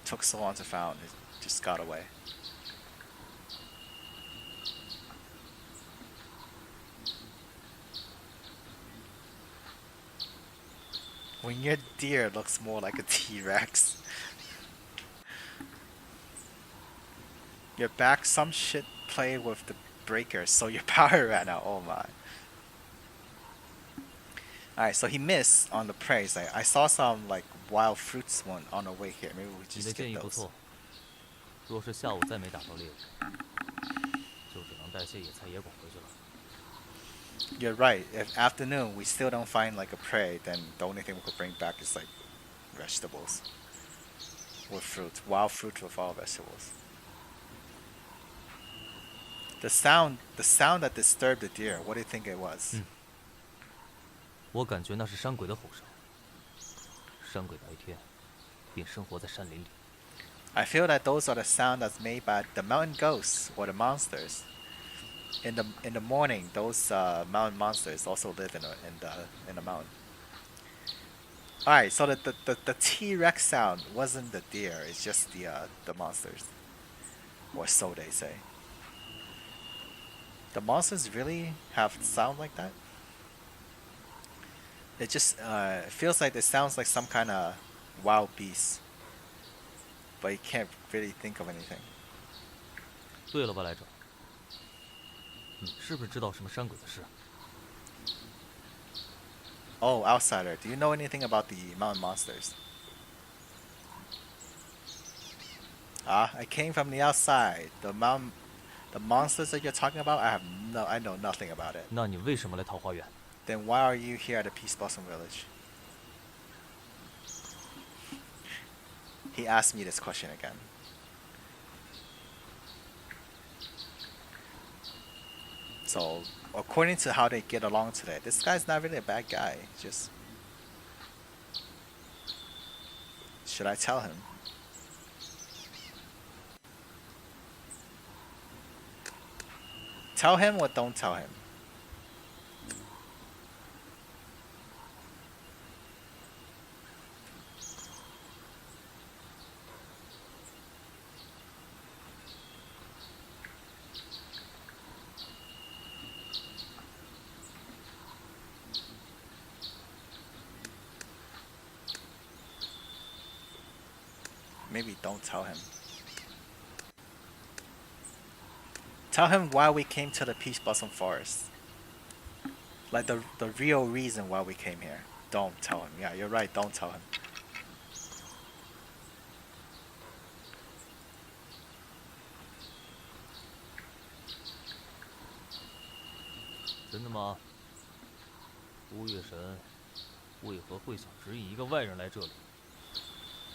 Speaker 1: took so long to find, it just got away. When your deer looks more like a T-Rex. Your back, some shit played with the breakers, so your power ran out. Oh my. Alright, so he missed on the prey. Like, I saw some like wild fruits one on the way here. Maybe we
Speaker 7: 你的
Speaker 1: just
Speaker 7: 建
Speaker 1: get
Speaker 7: 议不
Speaker 1: those.
Speaker 7: 错，若是下午再没打到猎物，就只能带些野菜野果回去了。
Speaker 1: You're right. If afternoon we still don't find like a prey, then the only thing we could bring back is like vegetables with fruit, wild fruit with all vegetables. The sound that disturbed the deer. What do you think it was?
Speaker 7: 我感觉那是山鬼的吼声。山鬼白天便生活在山林里，
Speaker 1: I feel that those are the sound that's made by the mountain ghosts or the monsters. In the morning, those mountain monsters also live in the mountain. All right, so the T-Rex sound wasn't the deer; it's just the monsters, or so they say. The monsters really have sound like that? It just feels like it sounds like some kind of wild beast, but you can't really think of anything.
Speaker 7: 对了，外来者，你是不是知道什么山鬼的事？
Speaker 1: Oh, outsider. Do you know anything about the mountain monsters? I came from the outside. The monsters that you're talking about, I know nothing about it.
Speaker 7: 那你为什么来桃花源？
Speaker 1: Then why are you here at the Peace Blossom Village? He asked me this question again. So, according to how they get along today, this guy's not really a bad guy. Just, should I tell him? Tell him or don't tell him? Maybe don't tell him. Tell him why we came to the Peace Blossom Forest. Like the real reason why we came here. Don't tell him. Yeah, you're right, don't tell him.
Speaker 7: 真的吗？乌月神为何会想指引一个外人来这里？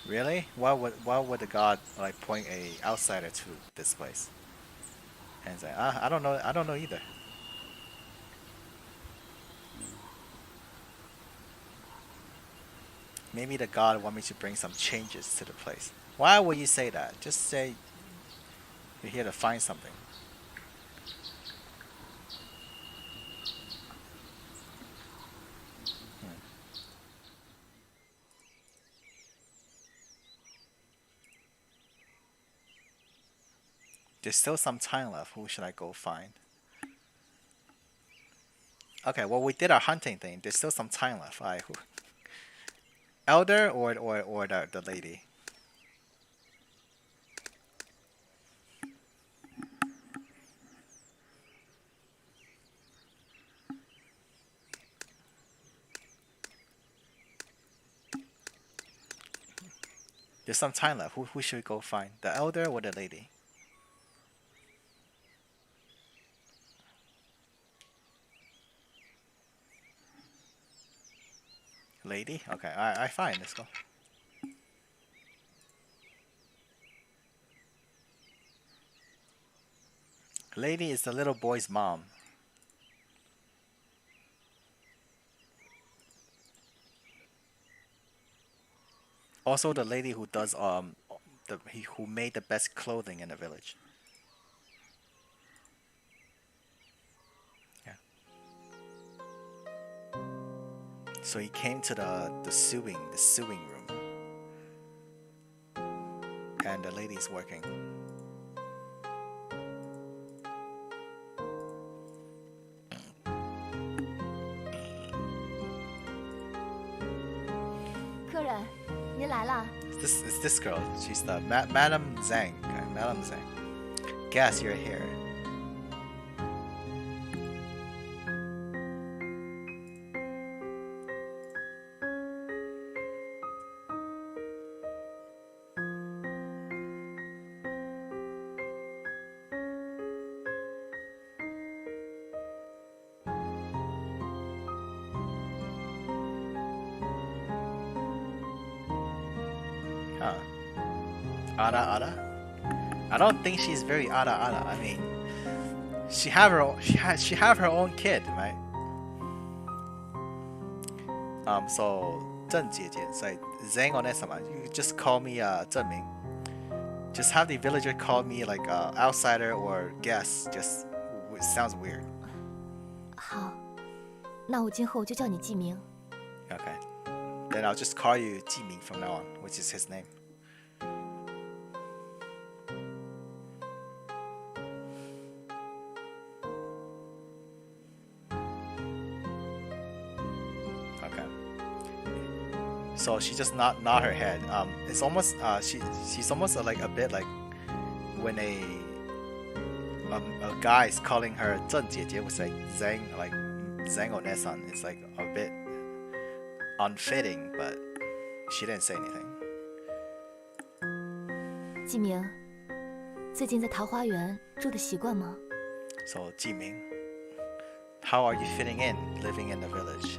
Speaker 1: Really? Why would the god like point a outsider to this place? And say, I don't know either. Maybe the god want me to bring some changes to the place. Why would you say that? Just say you're here to find something. There's still some time left. Who should I go find? Okay, well we did our hunting thing. There's still some time left. Alright, who? Elder or the lady? There's some time left. Who should we go find? The elder or the lady? Lady? Okay, alright, fine, let's go. Lady is the little boy's mom. Also the lady who does who made the best clothing in the village. So he came to the sewing room, and the lady's working. It's this girl. She's the Madam Zhang. Okay, Madam Zhang. Guess you're here. Huh. Ada? I don't think she's very Ada. I mean, she have her own kid, right? So 郑姐姐, it's like Zhang Onesama. You just call me Zheng Ming. Just have the villager call me like outsider or guest. Just it sounds weird.
Speaker 4: 好，那我今后就叫你季明。
Speaker 1: Okay. Then I'll just call you Jiming from now on, which is his name. Okay. So she just nod her head. It's almost she's almost like a bit like when a guy is calling her 郑姐姐, was like Zhang Onesan. It's like a bit unfitting, but she didn't say anything.
Speaker 4: 季明，最近在桃花源住的习惯吗？
Speaker 1: So Jiming, how are you fitting in living in the village?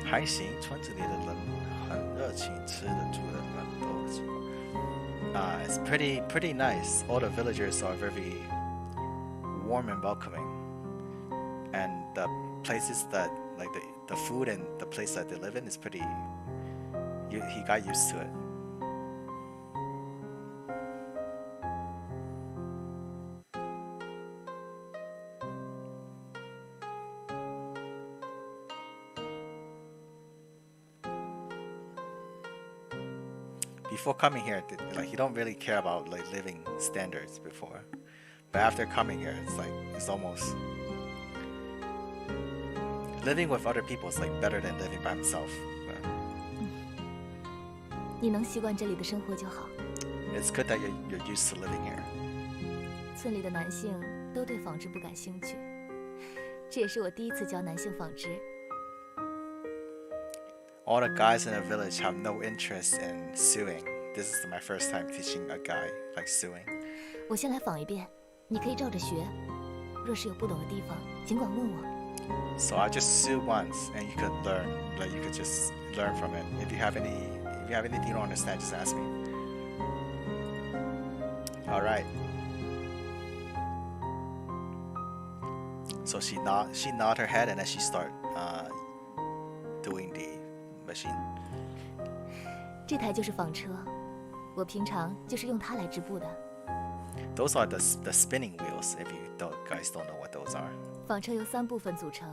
Speaker 1: 还行，村子里的人很热情，吃的住的很多什么。It's pretty nice. All the villagers are very warm and welcoming, and the places that like the food and the place that they live in is pretty. He got used to it. Before coming here, like you don't really care about like living standards before, but after coming here, it's almost living with other people is like better than living by himself.
Speaker 4: 你能习惯这里的生活就好。
Speaker 1: It's good that you're used to living here.
Speaker 4: 村里的男性都对纺织不感兴趣，这也是我第一次教男性纺织。
Speaker 1: All the guys in the village have no interest in sewing. This is my first time teaching a guy like sewing.
Speaker 4: 我先来纺一遍，你可以照着学。若是有不懂的地方，尽管问我。
Speaker 1: So I just sew once, and you could learn. Like you could just learn from it. If you have anything you don't understand, just ask me. All right. So she nod her head, and then she start doing the machine.
Speaker 4: 这台就是纺车，我平常就是用它来织布的。
Speaker 1: Those are the spinning wheels. If you guys don't know what those are.
Speaker 4: 纺车由3部分组成：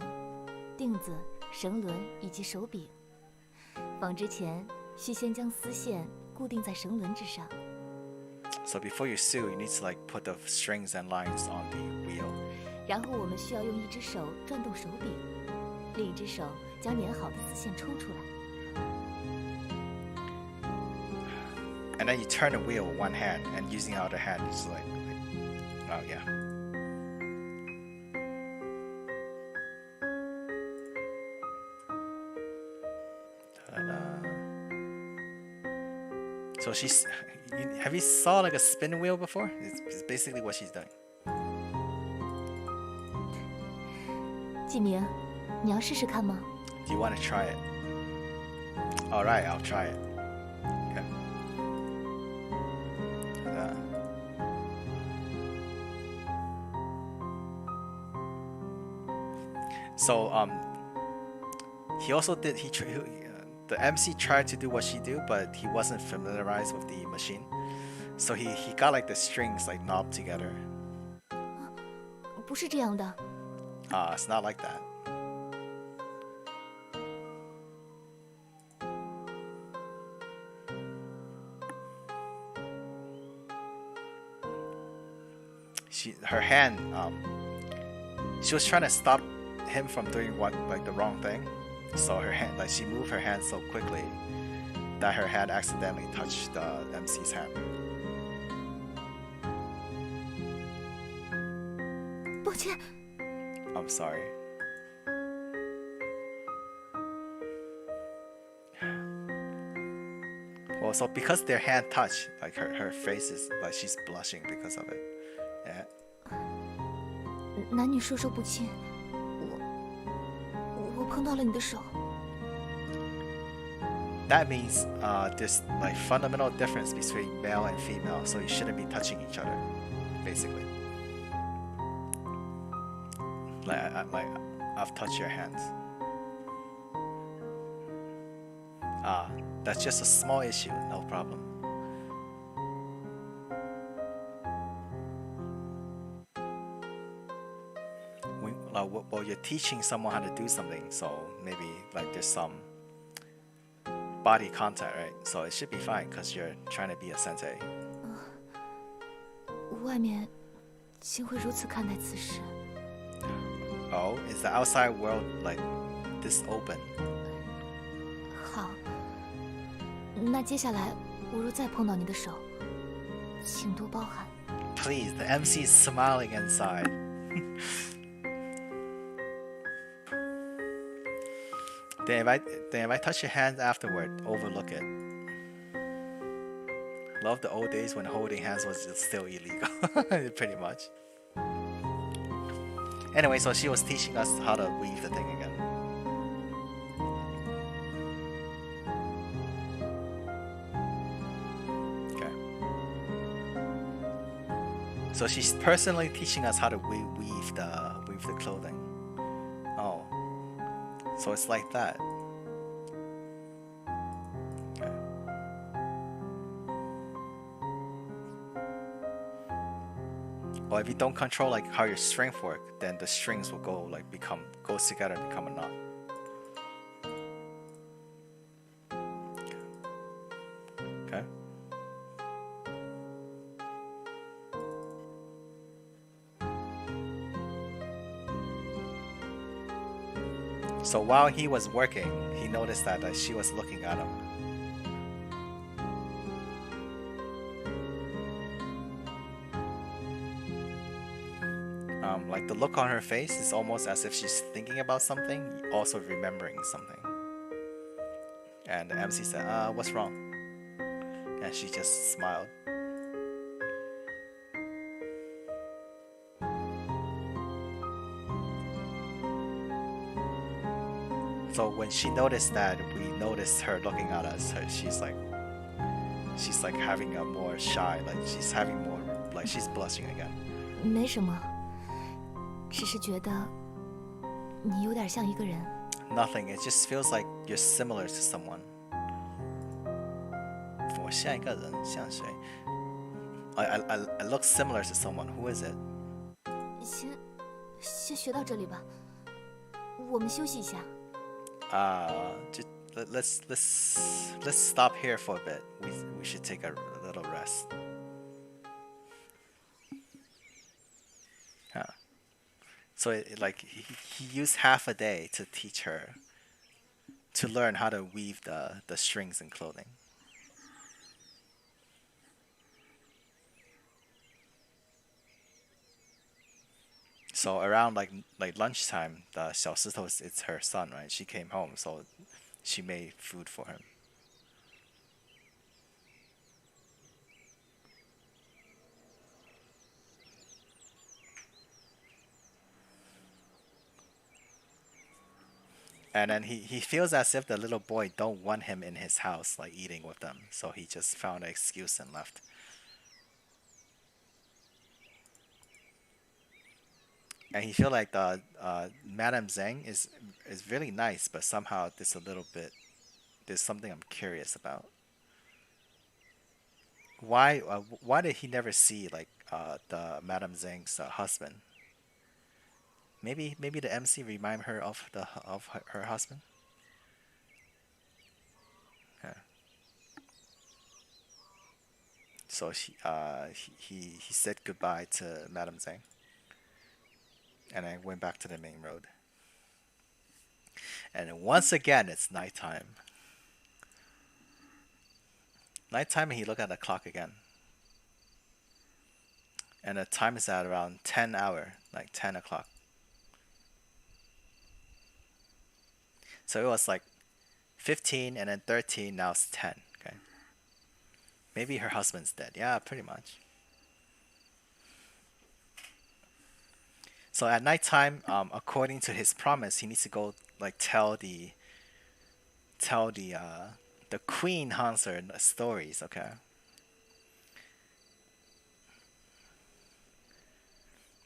Speaker 4: 锭子、绳轮以及手柄。纺织前需先将丝线固定在绳轮之上。
Speaker 1: So before you sew, you need to like put the strings and lines on the wheel.
Speaker 4: 然后我们需要用一只手转动手柄，另一只手将粘好的丝线抽出来。
Speaker 1: And then you turn the wheel with one hand, and using the other hand is like oh yeah. Ta-da. So have you saw like a spin wheel before? It's basically what she's doing.
Speaker 4: 季明，你要试试看吗？
Speaker 1: Do you want to try it? All right, I'll try it. Okay. Ta-da. So he also did the MC tried to do what she do, but he wasn't familiarized with the machine. So he got like the strings like knobbed together.
Speaker 4: 不是这样的。
Speaker 1: It's not like that. Her hand, she was trying to stop him from doing the wrong thing. So her hand, like she moved her hand so quickly that her hand accidentally touched the MC's hand.
Speaker 4: 抱歉。
Speaker 1: I'm sorry. Well, so because their hand touched, like her face is like she's blushing because of it. Yeah.
Speaker 4: 男女授受不亲，我碰到了你的手。
Speaker 1: That means there's like fundamental difference between male and female, so you shouldn't be touching each other, basically. Like I've touched your hands. That's just a small issue, no problem. Well, you're teaching someone how to do something, so maybe like there's some body contact, right? So it should be fine because you're trying to be a sensei.
Speaker 4: 外面竟会如此看待此事。
Speaker 1: Oh, is the outside world like this open?
Speaker 4: 好，那接下来我若再碰到你的手，请多包涵。
Speaker 1: Please, the MC is smiling inside. Then if I touch your hand afterward, overlook it. Love the old days when holding hands was still illegal, pretty much. Anyway, so she was teaching us how to weave the thing again. Okay. So she's personally teaching us how to weave the clothing. Oh, so it's like that. Okay. Or if you don't control like how your strength work, then the strings will goes together and become a knot. Okay. So while he was working, he noticed that she was looking at him. Like the look on her face is almost as if she's thinking about something, also remembering something. And the MC said, what's wrong? And she just smiled. So when she noticed that we noticed her looking at us, she's like having a more shy, like she's having more, like she's blushing again.
Speaker 4: 没什么，只是觉得你有点像一个人。
Speaker 1: Nothing. It just feels like you're similar to someone. 我像一个人，像谁？ I look similar to someone. Who is it?
Speaker 4: 先学到这里吧，我们休息一下。
Speaker 1: Just let's stop here for a bit. We should take a little rest. Huh. So he used half a day to teach her to learn how to weave the strings in clothing. So around like lunchtime, the 小石头 it's her son, right? She came home, so she made food for him. And then he feels as if the little boy don't want him in his house, like eating with them. So he just found an excuse and left. And he feel like the Madame Zhang is really nice, but somehow there's something I'm curious about. Why did he never see like the Madame Zhang's husband? Maybe the MC remind her of her husband. Yeah. So he said goodbye to Madame Zhang. And I went back to the main road. And once again, it's nighttime. Nighttime, and he looked at the clock again. And the time is at around 10 hour, like 10 o'clock. So it was like 15 and then 13, now it's 10, okay? Maybe her husband's dead. Yeah, pretty much. So at nighttime, according to his promise, he needs to go like tell the Queen Hanser stories, okay?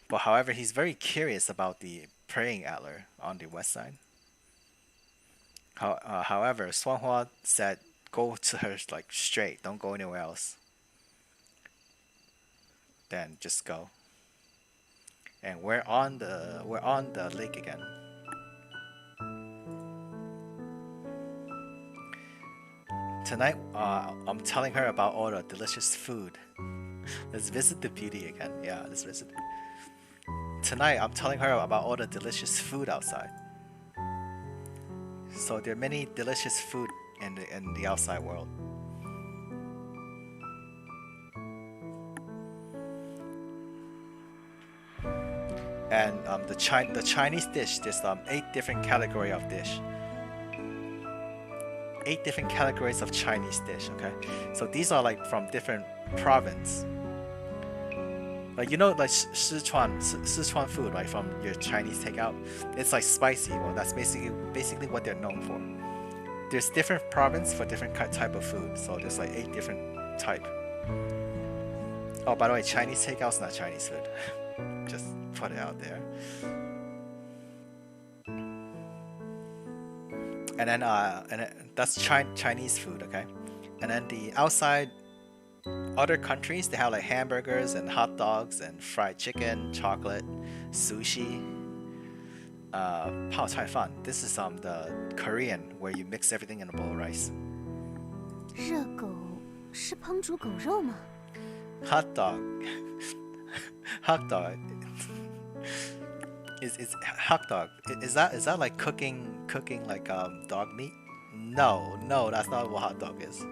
Speaker 1: But however, he's very curious about the praying antler on the west side. However, Swanhua said, "Go to her like straight. Don't go anywhere else. Then just go." And we're on the lake again. Tonight, I'm telling her about all the delicious food. Let's visit the beauty again. Yeah, let's visit. Tonight, I'm telling her about all the delicious food outside. So there are many delicious food in the outside world. And the Chinese dish, there's 8 different category of dish. 8 different categories of Chinese dish. Okay, so these are like from different province. Like like Sichuan food, like from your Chinese takeout. It's like spicy. Well, that's basically what they're known for. There's different province for different type of food. So there's like 8 different type. Oh, by the way, Chinese takeout's not Chinese food. Just put it out there. And then that's Chinese food, okay? And then the outside other countries, they have like hamburgers and hot dogs and fried chicken, chocolate, sushi, 泡菜饭. This is the Korean where you mix everything in a bowl of rice.
Speaker 2: 热狗是烹煮狗肉吗？
Speaker 1: Hot dog. Hot dog. Is hot dog? Is that like cooking like dog meat? No, that's not what hot dog is.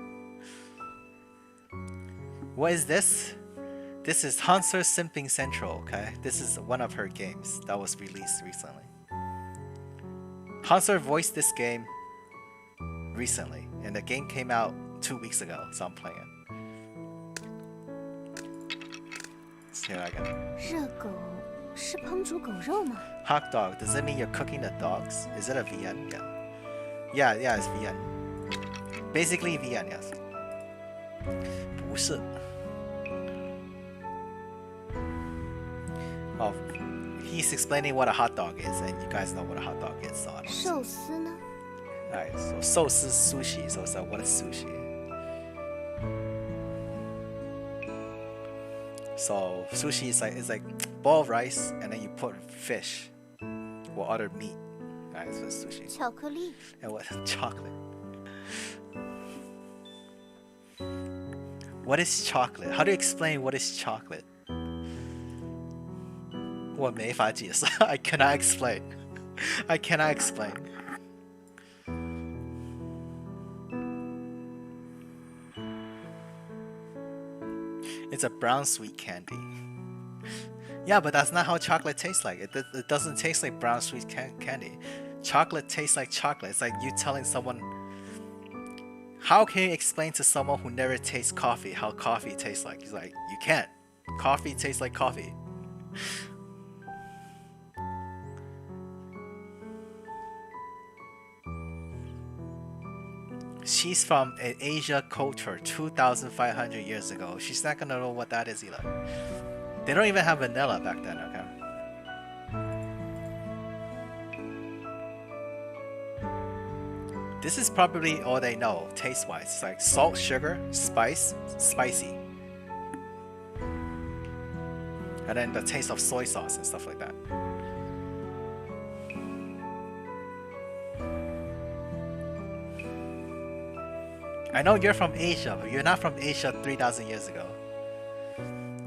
Speaker 1: What is this? This is Hanser Simpin Central, okay? This is one of her games that was released recently. Hanser voiced this game recently, and the game came out 2 weeks ago, so I'm playing it. Here I go.
Speaker 2: 热狗是烹煮狗肉吗？
Speaker 1: Hot dog, does it mean you're cooking the dogs? Is it a VN? Yeah, it's VN. Basically VN, yes. 不是. Oh, he's explaining what a hot dog is, and you guys know what a hot dog is, so I don't.
Speaker 2: 寿司呢？
Speaker 1: Alright, so 寿司 sushi. So what is sushi? So sushi is like bowl of rice, and then you put fish or other meat. Alright, so it's sushi.
Speaker 2: 巧克力。
Speaker 1: And what? Chocolate. What is chocolate? How do you explain what is chocolate? 我没法解释. I cannot explain. I cannot explain. It's a brown sweet candy. Yeah, but that's not how chocolate tastes like. It doesn't taste like brown sweet candy. Chocolate tastes like chocolate. It's like you telling someone. How can you explain to someone who never tastes coffee how coffee tastes like? He's like, you can't. Coffee tastes like coffee. She's from an Asia culture 2,500 years ago. She's not gonna know what that is either. They don't even have vanilla back then, okay? This is probably all they know, taste-wise. It's like salt, sugar, spice, spicy. And then the taste of soy sauce and stuff like that. I know you're from Asia, but you're not from Asia 3,000 years ago.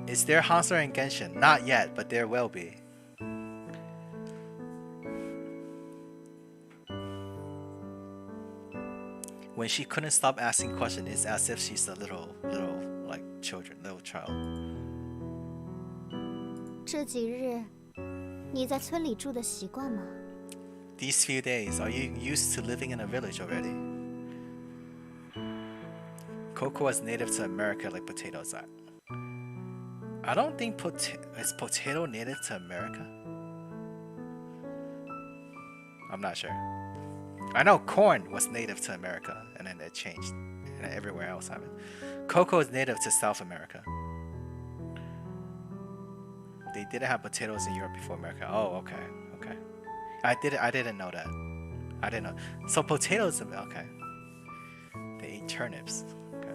Speaker 1: Is there Hanser and Genshin? Not yet, but there will be. When she couldn't stop asking questions, it's as if she's a little like little child.
Speaker 2: 这几日，你在村里住的习惯吗？
Speaker 1: These few days, are you used to living in a village already? Cocoa is native to America like potatoes are. I don't think is potato native to America? I'm not sure. I know corn was native to America and then it changed and everywhere else happened. Cocoa is native to South America. They didn't have potatoes in Europe before America. Oh, okay. I didn't know that. I didn't know. So potatoes, okay. They ate turnips. Okay.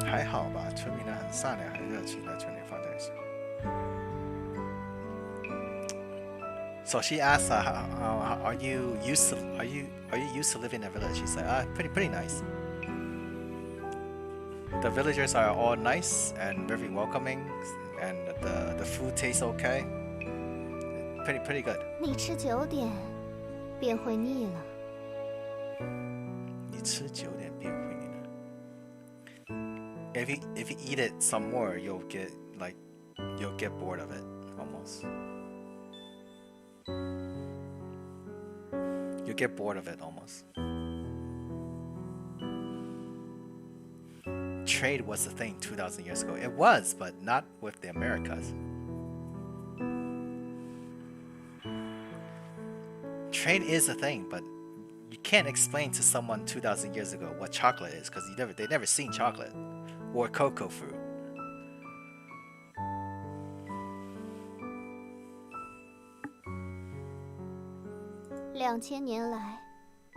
Speaker 1: 还好吧，村民呢很善良，很热情的村里放在一起。So she asked, "Are you used to living in a village?" She's like, pretty nice. The villagers are all nice and very welcoming, and the food tastes okay. Pretty good.
Speaker 2: 你吃久点，便会腻了。
Speaker 1: 你吃久点便会腻了。If you eat it some more, you'll get bored of it almost. You get bored of it almost. Trade was a thing 2,000 years ago. It was, but not with the Americas. Trade is a thing, but you can't explain to someone 2,000 years ago what chocolate is because they never seen chocolate or cocoa fruit.
Speaker 2: 2000年来，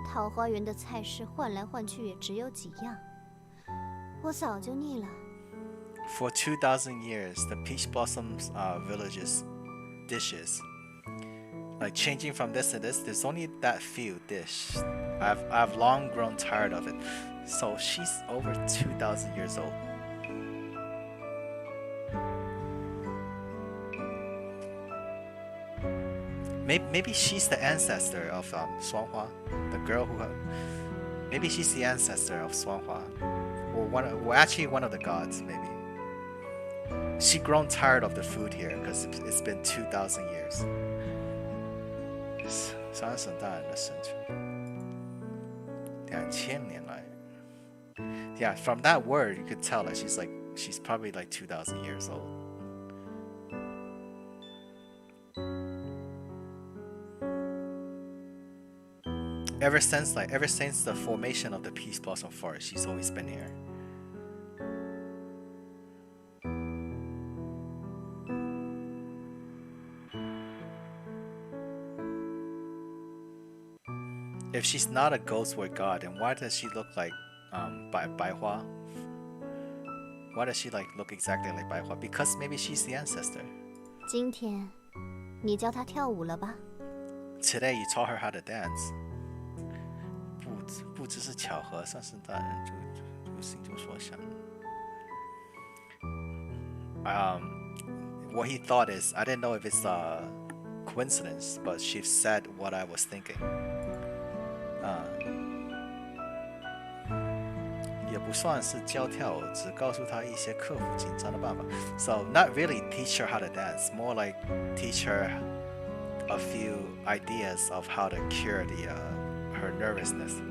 Speaker 2: 桃花源的菜式换来换去也只有几样，我早就腻了。
Speaker 1: For 2,000 years, the Peach Blossoms villages dishes, like changing from this to this, there's only that few dish. I've long grown tired of it. So she's over 2,000 years old. Maybe she's the ancestor of Xuanhua, the girl who. Maybe she's the ancestor of Xuanhua, or actually one of the gods. Maybe she grown tired of the food here because it's been 2,000 years. 30代人的生存，2000年来。Yeah, from that word you could tell that she's probably like 2,000 years old. Ever since the formation of the Peach Blossom Forest, she's always been here. If she's not a ghost word god, then why does she look like Baihua? Why does she look exactly like Baihua? Because maybe she's the ancestor.
Speaker 2: 今天，你教她跳舞了吧？
Speaker 1: Today you taught her how to dance. 不只是巧合，算是大人就心中所想。What he thought is, I didn't know if it's a coincidence, but she said what I was thinking. 也不算是教跳，只告诉她一些克服紧张的办法。So not really teach her how to dance, more like teach her a few ideas of how to cure her nervousness.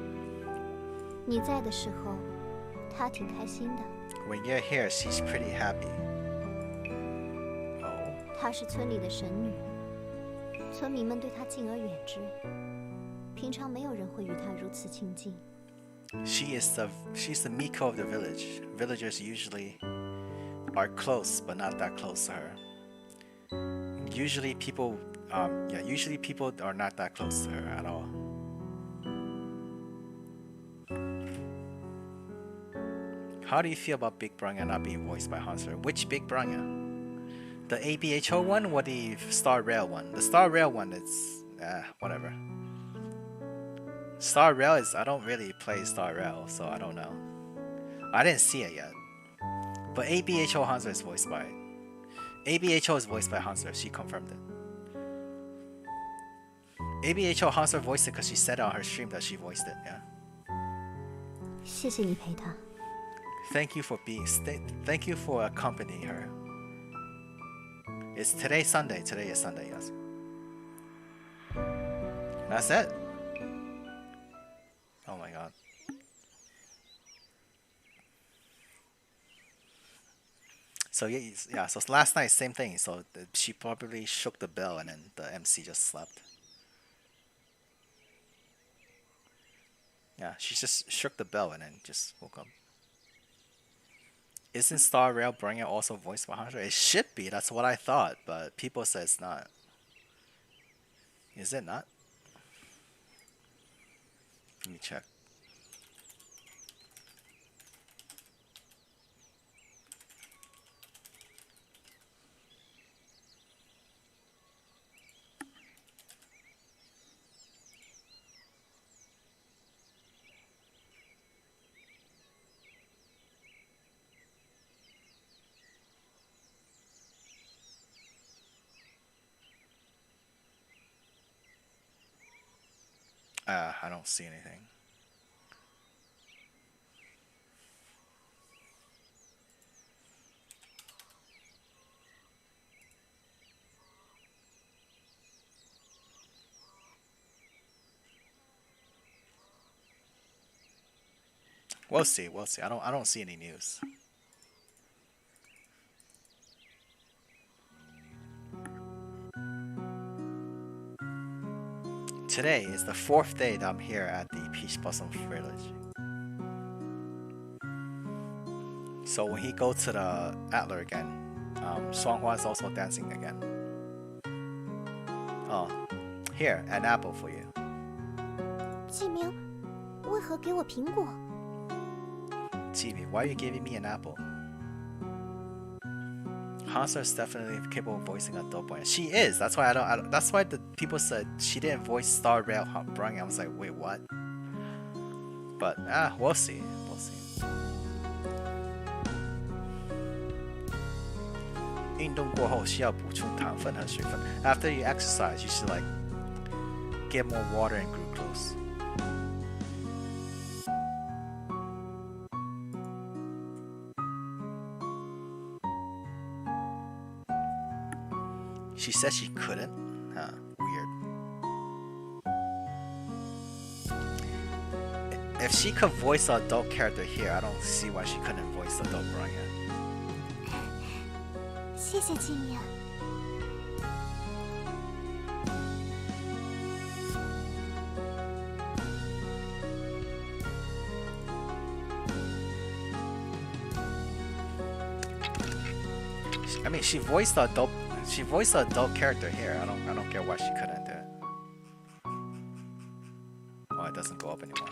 Speaker 2: 你在的时候，她挺开心的。
Speaker 1: When you're here, she's pretty happy. Oh.
Speaker 2: 她是村里的神女，村民们对她敬而远之，平常没有人会与她如此亲近。
Speaker 1: She's the Miko of the village. Villagers usually are close, but not that close to her. Usually people are not that close to her at all. How do you feel about Big Bronya not being voiced by Hanser? Which Big Bronya? The ABHO one or the Star Rail one? The Star Rail one, it's whatever. Star Rail is, I don't really play Star Rail, so I don't know. I didn't see it yet. But ABHO Hanser is voiced by ABHO is voiced by Hanser, she confirmed it. ABHO Hanser voiced it because she said on her stream that she voiced it, yeah.
Speaker 2: 谢谢你陪她。
Speaker 1: Thank you for accompanying her. Is today Sunday? Today is Sunday, yes. That's it. Oh my god. So yeah, so last night same thing. So she probably shook the bell and then the MC just slept. Yeah, she just shook the bell and then just woke up. Isn't Star Rail Bronya also voiced by Hanser? It should be. That's what I thought, but people say it's not. Is it not? Let me check. I don't see anything. We'll see. We'll see. I don't see any news. Today is the 4th day that I'm here at the Peach Blossom Village. So when he goes to the Adler again, Shuanghua is also dancing again. Oh, here, an apple for you.
Speaker 2: 季明，为何给我苹果？
Speaker 1: Chibi, why are you giving me an apple? Hanser is definitely capable of voicing a dope boy. She is. That's why I don't. That's why the people said she didn't voice Star Rail Bronya. I was like, wait, what? But we'll see. We'll see. 运动过后需要补充糖分和水分. After you exercise, you should like get more water and glucose. She said she couldn't. Huh, weird. If she could voice an adult character here, I don't see why she couldn't voice adult Bronya.
Speaker 2: 谢谢季明。
Speaker 1: I mean, she voiced the adult. She voiced the adult character here. I don't care why she couldn't do it. Oh, it doesn't go up anymore.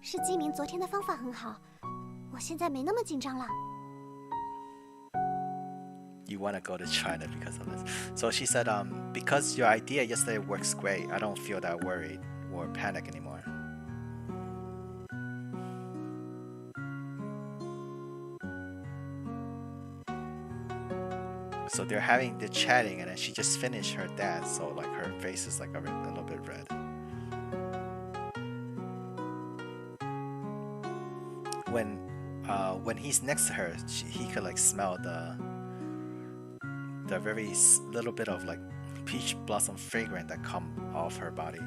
Speaker 2: 是季明昨天的方法很好，我现在没那么紧张了。
Speaker 1: You want to go to China because of this. So she said, because your idea yesterday works great, I don't feel that worried or panic anymore. So they're chatting, and then she just finished her dance, so like her face is like a little bit red. When he's next to her, he could like smell the very little bit of like peach blossom fragrance that come off her body.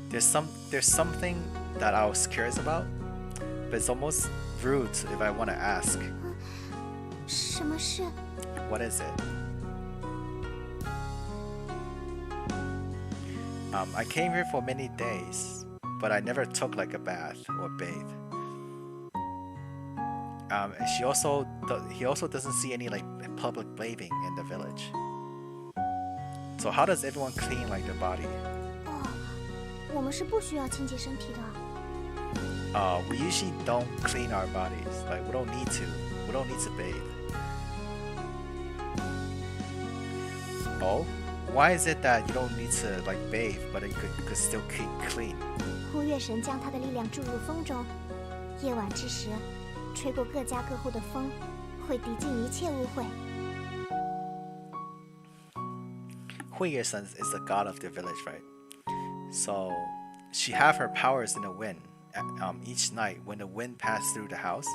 Speaker 1: There's something that I was curious about, but it's almost rude if I want to ask.
Speaker 2: 什么事？
Speaker 1: What is it? I came here for many days, but I never took like a bath or bathe. And he also doesn't see any like public bathing in the village. So how does everyone clean like their body?
Speaker 2: 哦，我们是不需要清洁身体的。
Speaker 1: We usually don't clean our bodies. Like we don't need to. We don't need to bathe. Oh, why is it that you don't need to like bathe, but you could still keep clean?
Speaker 2: 忽月神将他的力量注入风中，夜晚之时，吹过各家各户的风，会涤尽一切污秽。
Speaker 1: Huiye Sun is the god of the village, right? So she have her powers in the wind. Each night, when the wind passes through the house,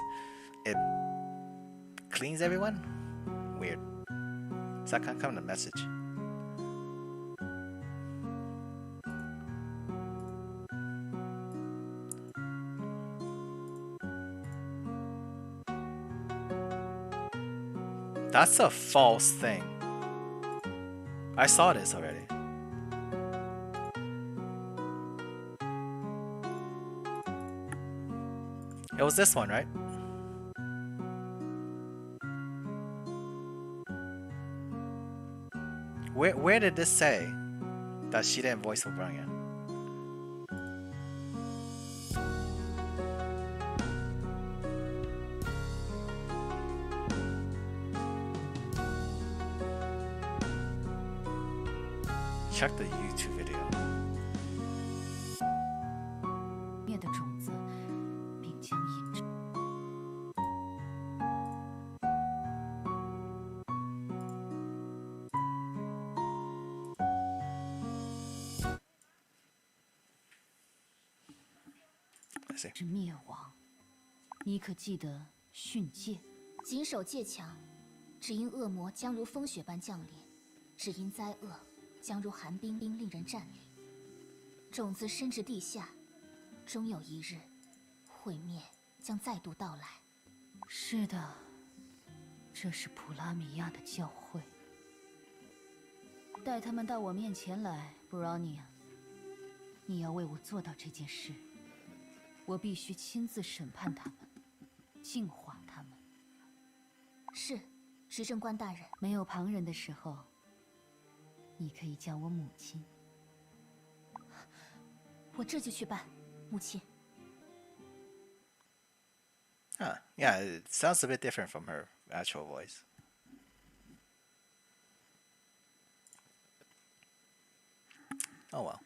Speaker 1: it cleans everyone. Weird. Is that kind of the message? That's a false thing. I saw this already. It was this one, right? Where did this say that she didn't voice Bronya? Check the YouTube video.
Speaker 4: 灭的种子，并将引之。
Speaker 1: I see.
Speaker 4: 是灭亡，你可记得训诫？
Speaker 2: 谨守戒强，只因恶魔将如风雪般降临，只因灾厄将如寒冰令人战栗。
Speaker 4: 种子深至地下，终有一日，毁灭将再度到来。
Speaker 8: 是的，这是普拉米亚的教诲。带他们到我面前来，Bronya。你要为我做到这件事。我必须亲自审判他们，净化他们。
Speaker 4: 是，执政官大人。
Speaker 8: 没有旁人的时候，你可以叫我母亲。
Speaker 4: 我这就去办，母亲。
Speaker 1: Huh. Yeah, it sounds a bit different from her actual voice. Oh well.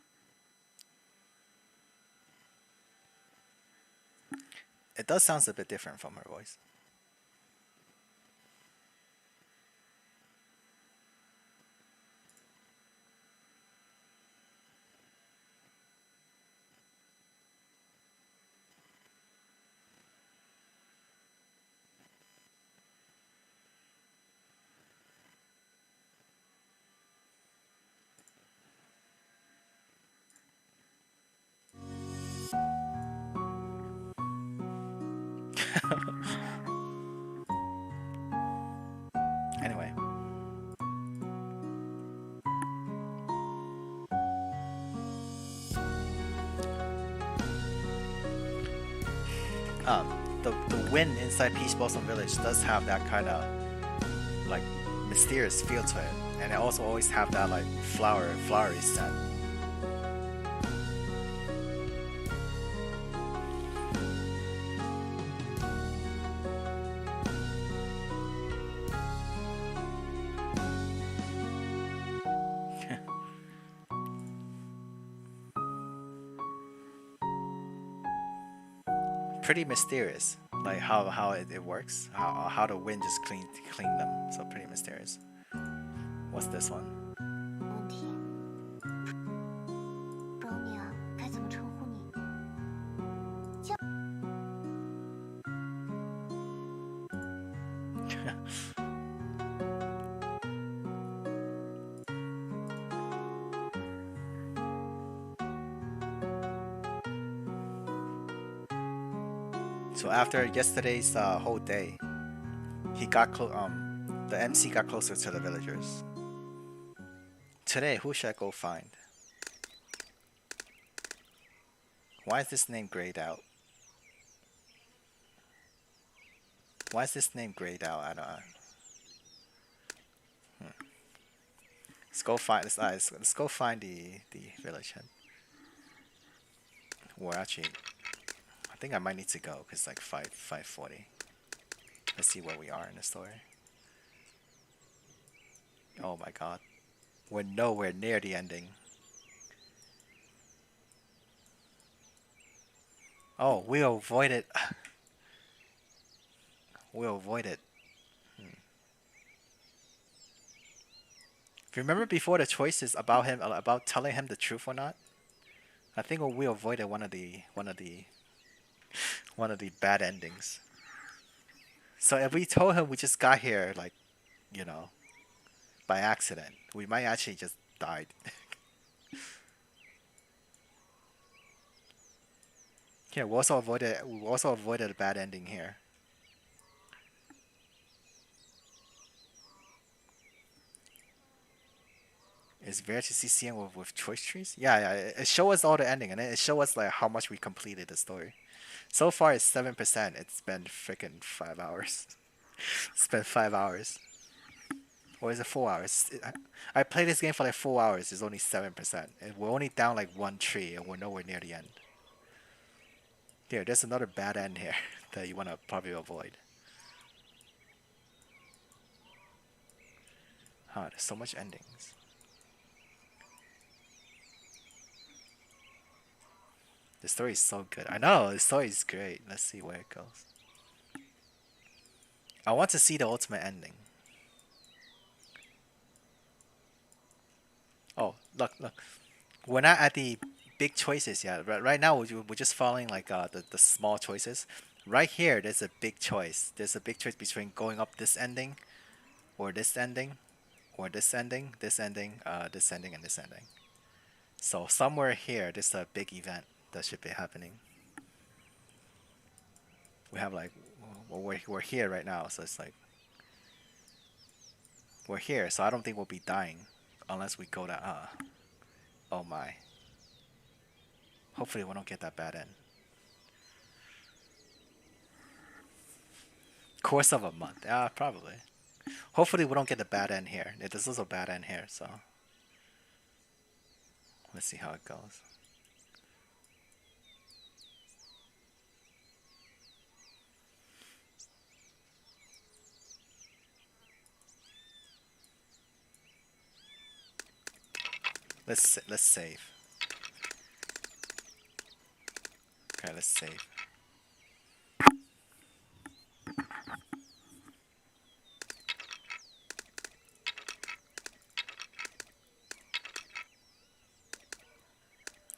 Speaker 1: It does sound a bit different from her voice. Anyway. The wind inside Peace Blossom Village does have that kind of like mysterious feel to it, and it also always have that like flowery scent. Pretty mysterious, like how it works, how the wind just clean them. So pretty mysterious. What's this one?
Speaker 2: 问题，Bronya该怎么称呼你？叫。
Speaker 1: So after yesterday's whole day, the MC got closer to the villagers. Today, who should I go find? Why is this name grayed out? Why is this name grayed out? I don't know. Let's go find let's go find the village head. Well, actually, I think I might need to go because it's like 5:40. Let's see where we are in the story. Oh my god. We're nowhere near the ending. Oh, we avoided. We avoided. If you remember before the choices about him, about telling him the truth or not, I think we avoided one of the bad endings. So if we told him we just got here, like, you know, by accident, we might actually just died. Yeah, we also avoided a bad ending here. It's rare to see CN with choice trees. Yeah, it shows us all the ending, and it shows us like how much we completed the story. So far, it's 7%. It's been freaking 5 hours. It's been 5 hours. Or is it 4 hours? I played this game for like 4 hours. It's only 7%. And we're only down like one tree, and we're nowhere near the end. Here, there's another bad end here that you want to probably avoid. Huh, there's so much endings. The story is so good. I know, the story is great. Let's see where it goes. I want to see the ultimate ending. Oh, look. We're not at the big choices yet. Right now, we're just following like the small choices. Right here, there's a big choice. There's a big choice between going up this ending, or this ending, or this ending, this ending, this ending, and this ending. So somewhere here, there's a big event that should be happening. We have like, well, we're here right now, so it's like we're here. So I don't think we'll be dying unless we go to oh my. Hopefully we don't get that bad end. Course of a month, yeah, probably. Hopefully we don't get the bad end here. This is a bad end here, so let's see how it goes. Let's save. Okay, let's save.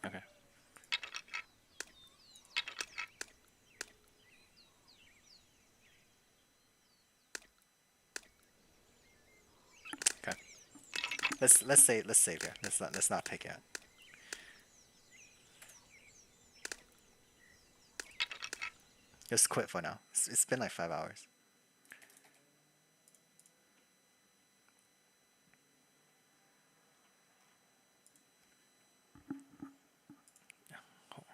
Speaker 1: Okay. Okay. Let's save here. Let's not pick yet. Just quit for now. It's been like 5 hours.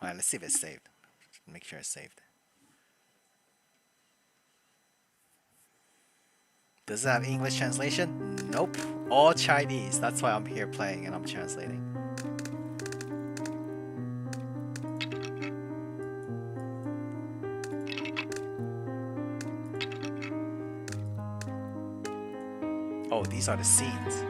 Speaker 1: Alright, let's see if it's saved. Make sure it's saved. Does it have English translation? Nope. All Chinese. That's why I'm here playing and I'm translating. Oh, these are the scenes.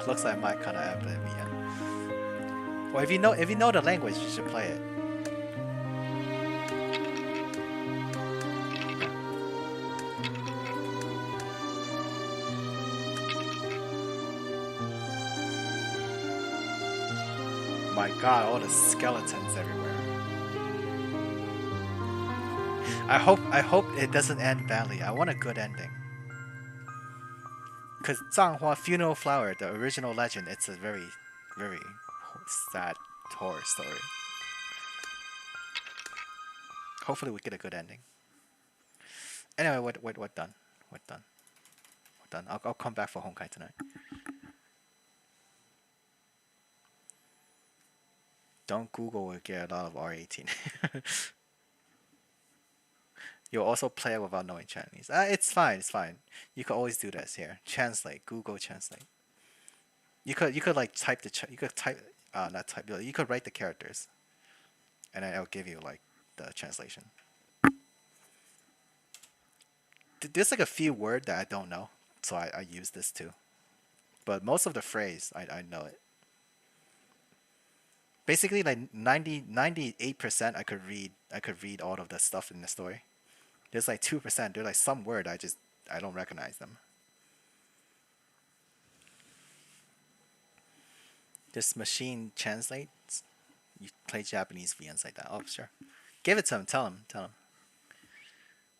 Speaker 1: Looks like I might kind of have it, yeah. Well, if you know the language, you should play it. My God, all the skeletons everywhere. I hope it doesn't end badly. I want a good ending. Because Zhanghua Funeral Flower, the original legend, it's a very, very sad horror story. Hopefully we get a good ending. Anyway, we're done. We're done. We're done. I'll come back for Honkai tonight. Don't Google or get a lot of R18. You'll also play it without knowing Chinese. It's fine. It's fine. You could always do this here. Translate. Google Translate. You could like type the you could type not type. You could write the characters, and then it'll give you like the translation. There's like a few words that I don't know, so I use this too. But most of the phrase I know it. Basically, like 98% I could read all of the stuff in the story. There's like 2%. There's like some word I don't recognize them. This machine translates. You play Japanese VNs like that. Oh sure. Give it to him. Tell him.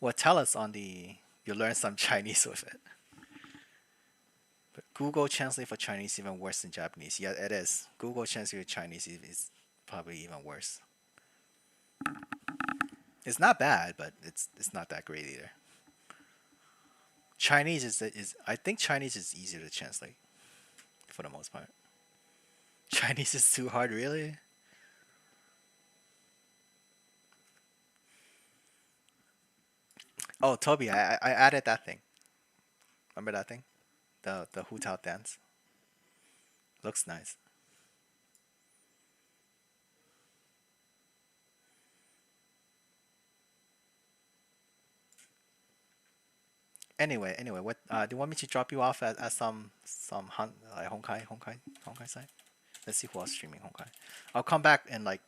Speaker 1: Well, tell us on the. You learn some Chinese with it. But Google Translate for Chinese is even worse than Japanese. Yeah, it is. Google Translate for Chinese is probably even worse. It's not bad, but it's not that great either. Chinese is I think Chinese is easier to translate for the most part. Chinese is too hard, really? Oh, Toby, I added that thing. Remember that thing? The Hu Tao dance. Looks nice. Anyway, what do you want me to drop you off at some Honkai site? Let's see who else streaming Honkai. I'll come back in like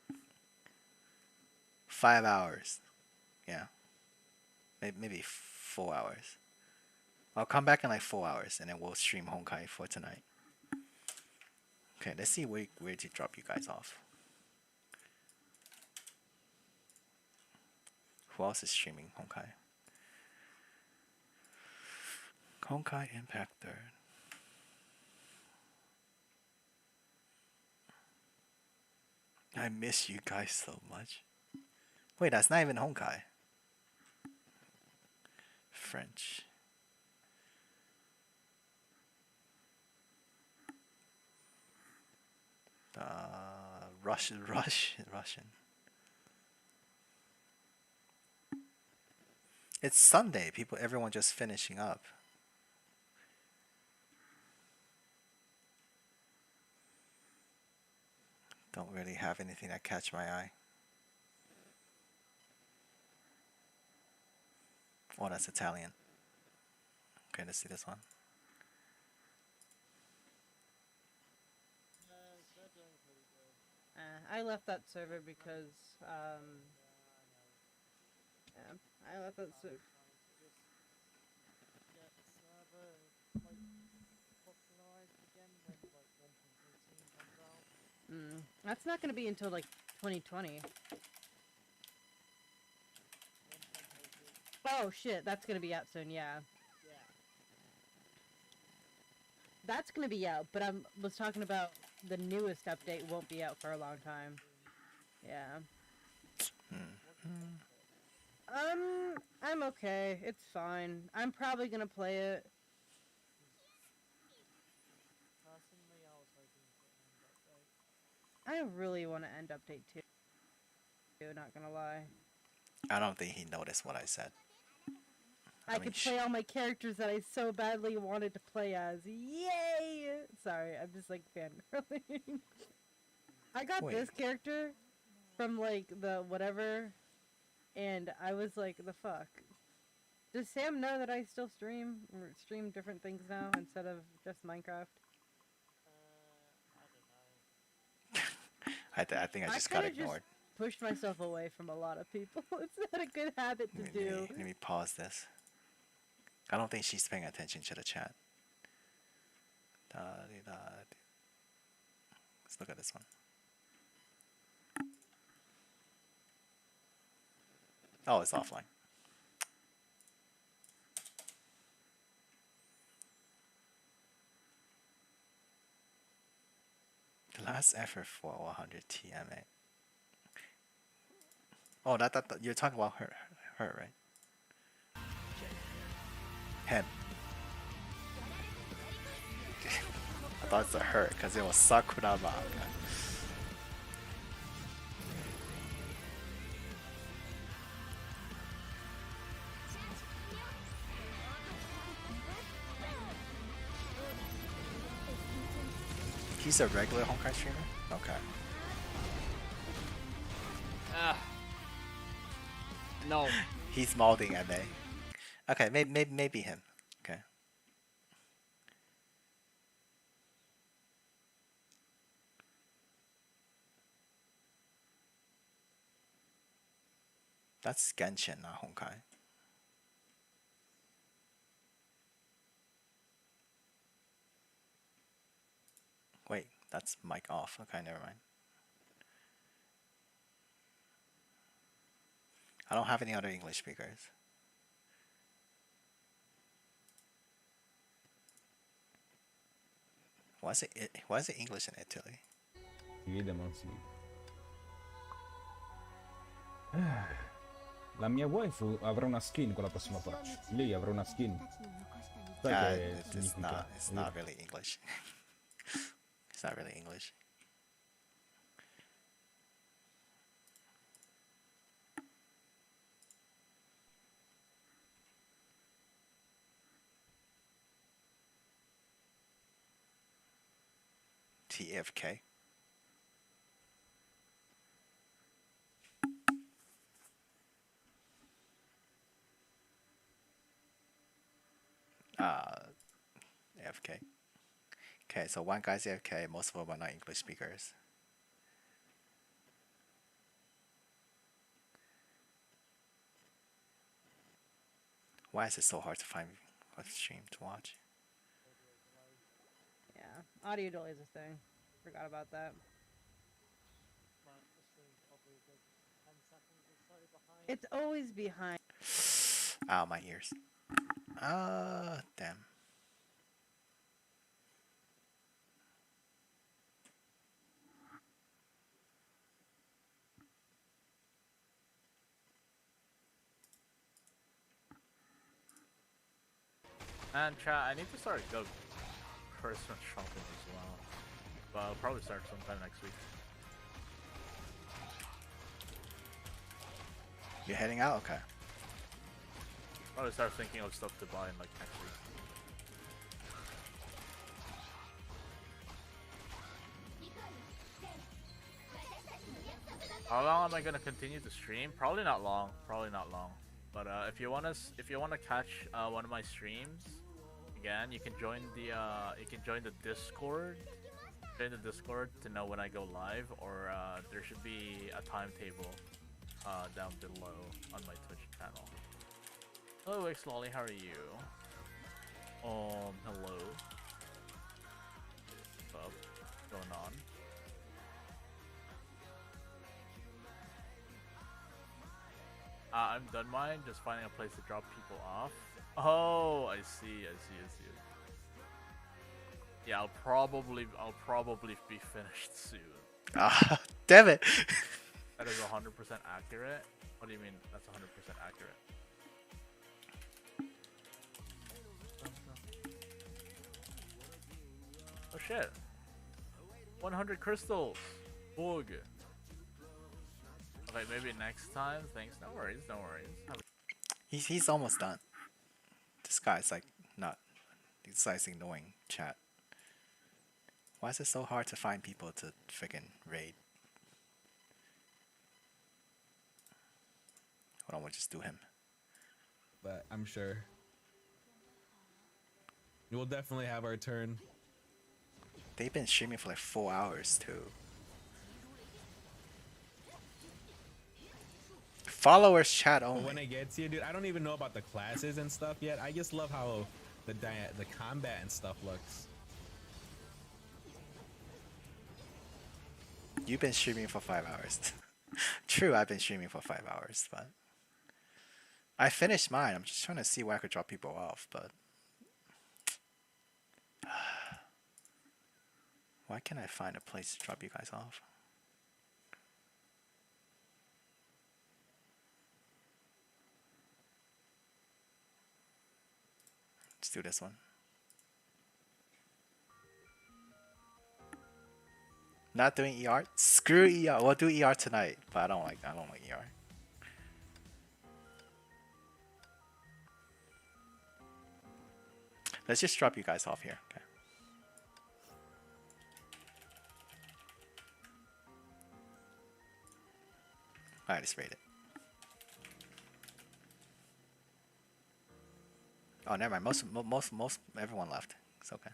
Speaker 1: 5 hours. Yeah. Maybe 4 hours. I'll come back in like 4 hours and then we'll stream Honkai for tonight. Okay, let's see where to drop you guys off. Who else is streaming Honkai? Honkai Impact 3rd. I miss you guys so much. Wait, that's not even Honkai. French. Russian. It's Sunday. Everyone just finishing up. Don't really have anything that catch my eye. Oh, that's Italian. Okay, let's see this one.
Speaker 9: I left that server because, yeah, I left that server. That's not going to be until, like, 2020. Oh, shit, that's going to be out soon, yeah. That's going to be out, but I was talking about the newest update won't be out for a long time. Yeah. I'm okay. It's fine. I'm probably going to play it. I really want to end update 2, not gonna lie.
Speaker 1: I don't think he noticed what I said.
Speaker 9: I could play all my characters that I so badly wanted to play as. Yay! Sorry, I'm just like fangirling. I got this character from like the whatever, and I was like, the fuck? Does Sam know that I still stream different things now instead of just Minecraft?
Speaker 1: I think I just got ignored.
Speaker 9: Pushed myself away from a lot of people. It's not a good habit to do.
Speaker 1: Let me pause this. I don't think she's paying attention to the chat. Let's look at this one. Oh, it's offline. The last effort for 100 TMA. Oh, that you're talking about her, right? Him. I thought it's a her because it was Sakuraba. He's a regular Honkai streamer? Okay.
Speaker 10: No.
Speaker 1: He's molding MA. Okay, maybe him. Okay. That's Genshin, not Honkai. Wait, that's mic off. Okay, never mind. I don't have any other English speakers. Why is it English in Italy?
Speaker 11: La mia waifu avrà una skin con la prossima patch. Lei avrà una skin.
Speaker 1: It's not really English. It's not really English. TFK. AFK. Okay, so one guy's AFK, most of them are not English speakers. Why is it so hard to find a stream to watch?
Speaker 9: Yeah, audio delay is a thing. Forgot about that. It's always behind.
Speaker 1: Ow, my ears. Damn.
Speaker 7: And chat, I need to start go Christmas shopping as well. But I'll probably start sometime next week.
Speaker 1: You're heading out? Okay.
Speaker 7: Probably start thinking of stuff to buy in like next week. How long am I gonna continue to stream? Probably not long. Probably not long. But if you wanna catch one of my streams, again, you can join the Discord. Join the Discord to know when I go live, or there should be a timetable down below on my Twitch channel. Hello, X Lolly, how are you? Hello. What's up? What's going on? I'm done mine, just finding a place to drop people off. Oh, I see. Yeah, I'll probably be finished soon.
Speaker 1: Ah, damn it.
Speaker 7: That is 100% accurate. What do you mean that's 100% accurate? Oh shit. 100 crystals. Bug. Okay, maybe next time. Thanks. No worries.
Speaker 1: He's almost done. This guy's like not. This guy's ignoring chat. Why is it so hard to find people to friggin' raid? Hold on, we'll just do him.
Speaker 10: But I'm sure we'll definitely have our turn.
Speaker 1: They've been streaming for like 4 hours too. Followers chat only.
Speaker 10: But when it gets you, dude, I don't even know about the classes and stuff yet. I just love how the combat and stuff looks.
Speaker 1: You've been streaming for 5 hours. True, I've been streaming for 5 hours, but I finished mine. I'm just trying to see where I could drop people off, but why can't I find a place to drop you guys off? Let's do this one. Not doing ER? Screw ER. We'll do ER tonight, but I don't like ER. Let's just drop you guys off here. Okay. Alright, let's rate it. Oh, never mind. Most everyone left. It's okay.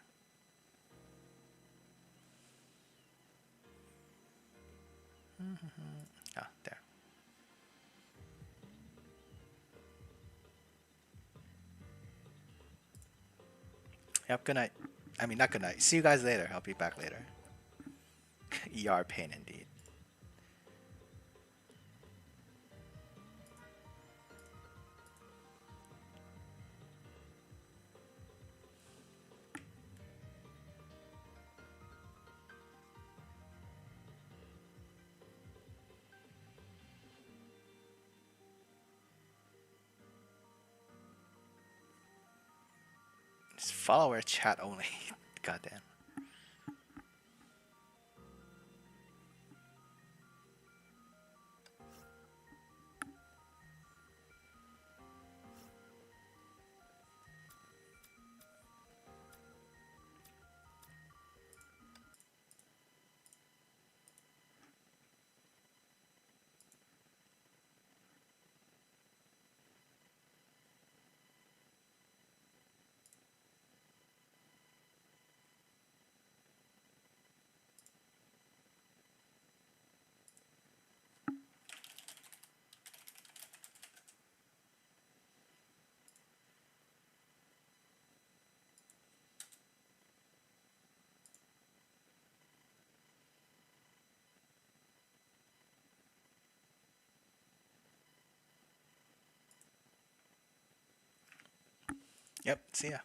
Speaker 1: Ah, there. Yep, good night. I mean, not good night. See you guys later. I'll be back later. ER pain indeed. Follower chat only. Goddamn. Yep. See ya.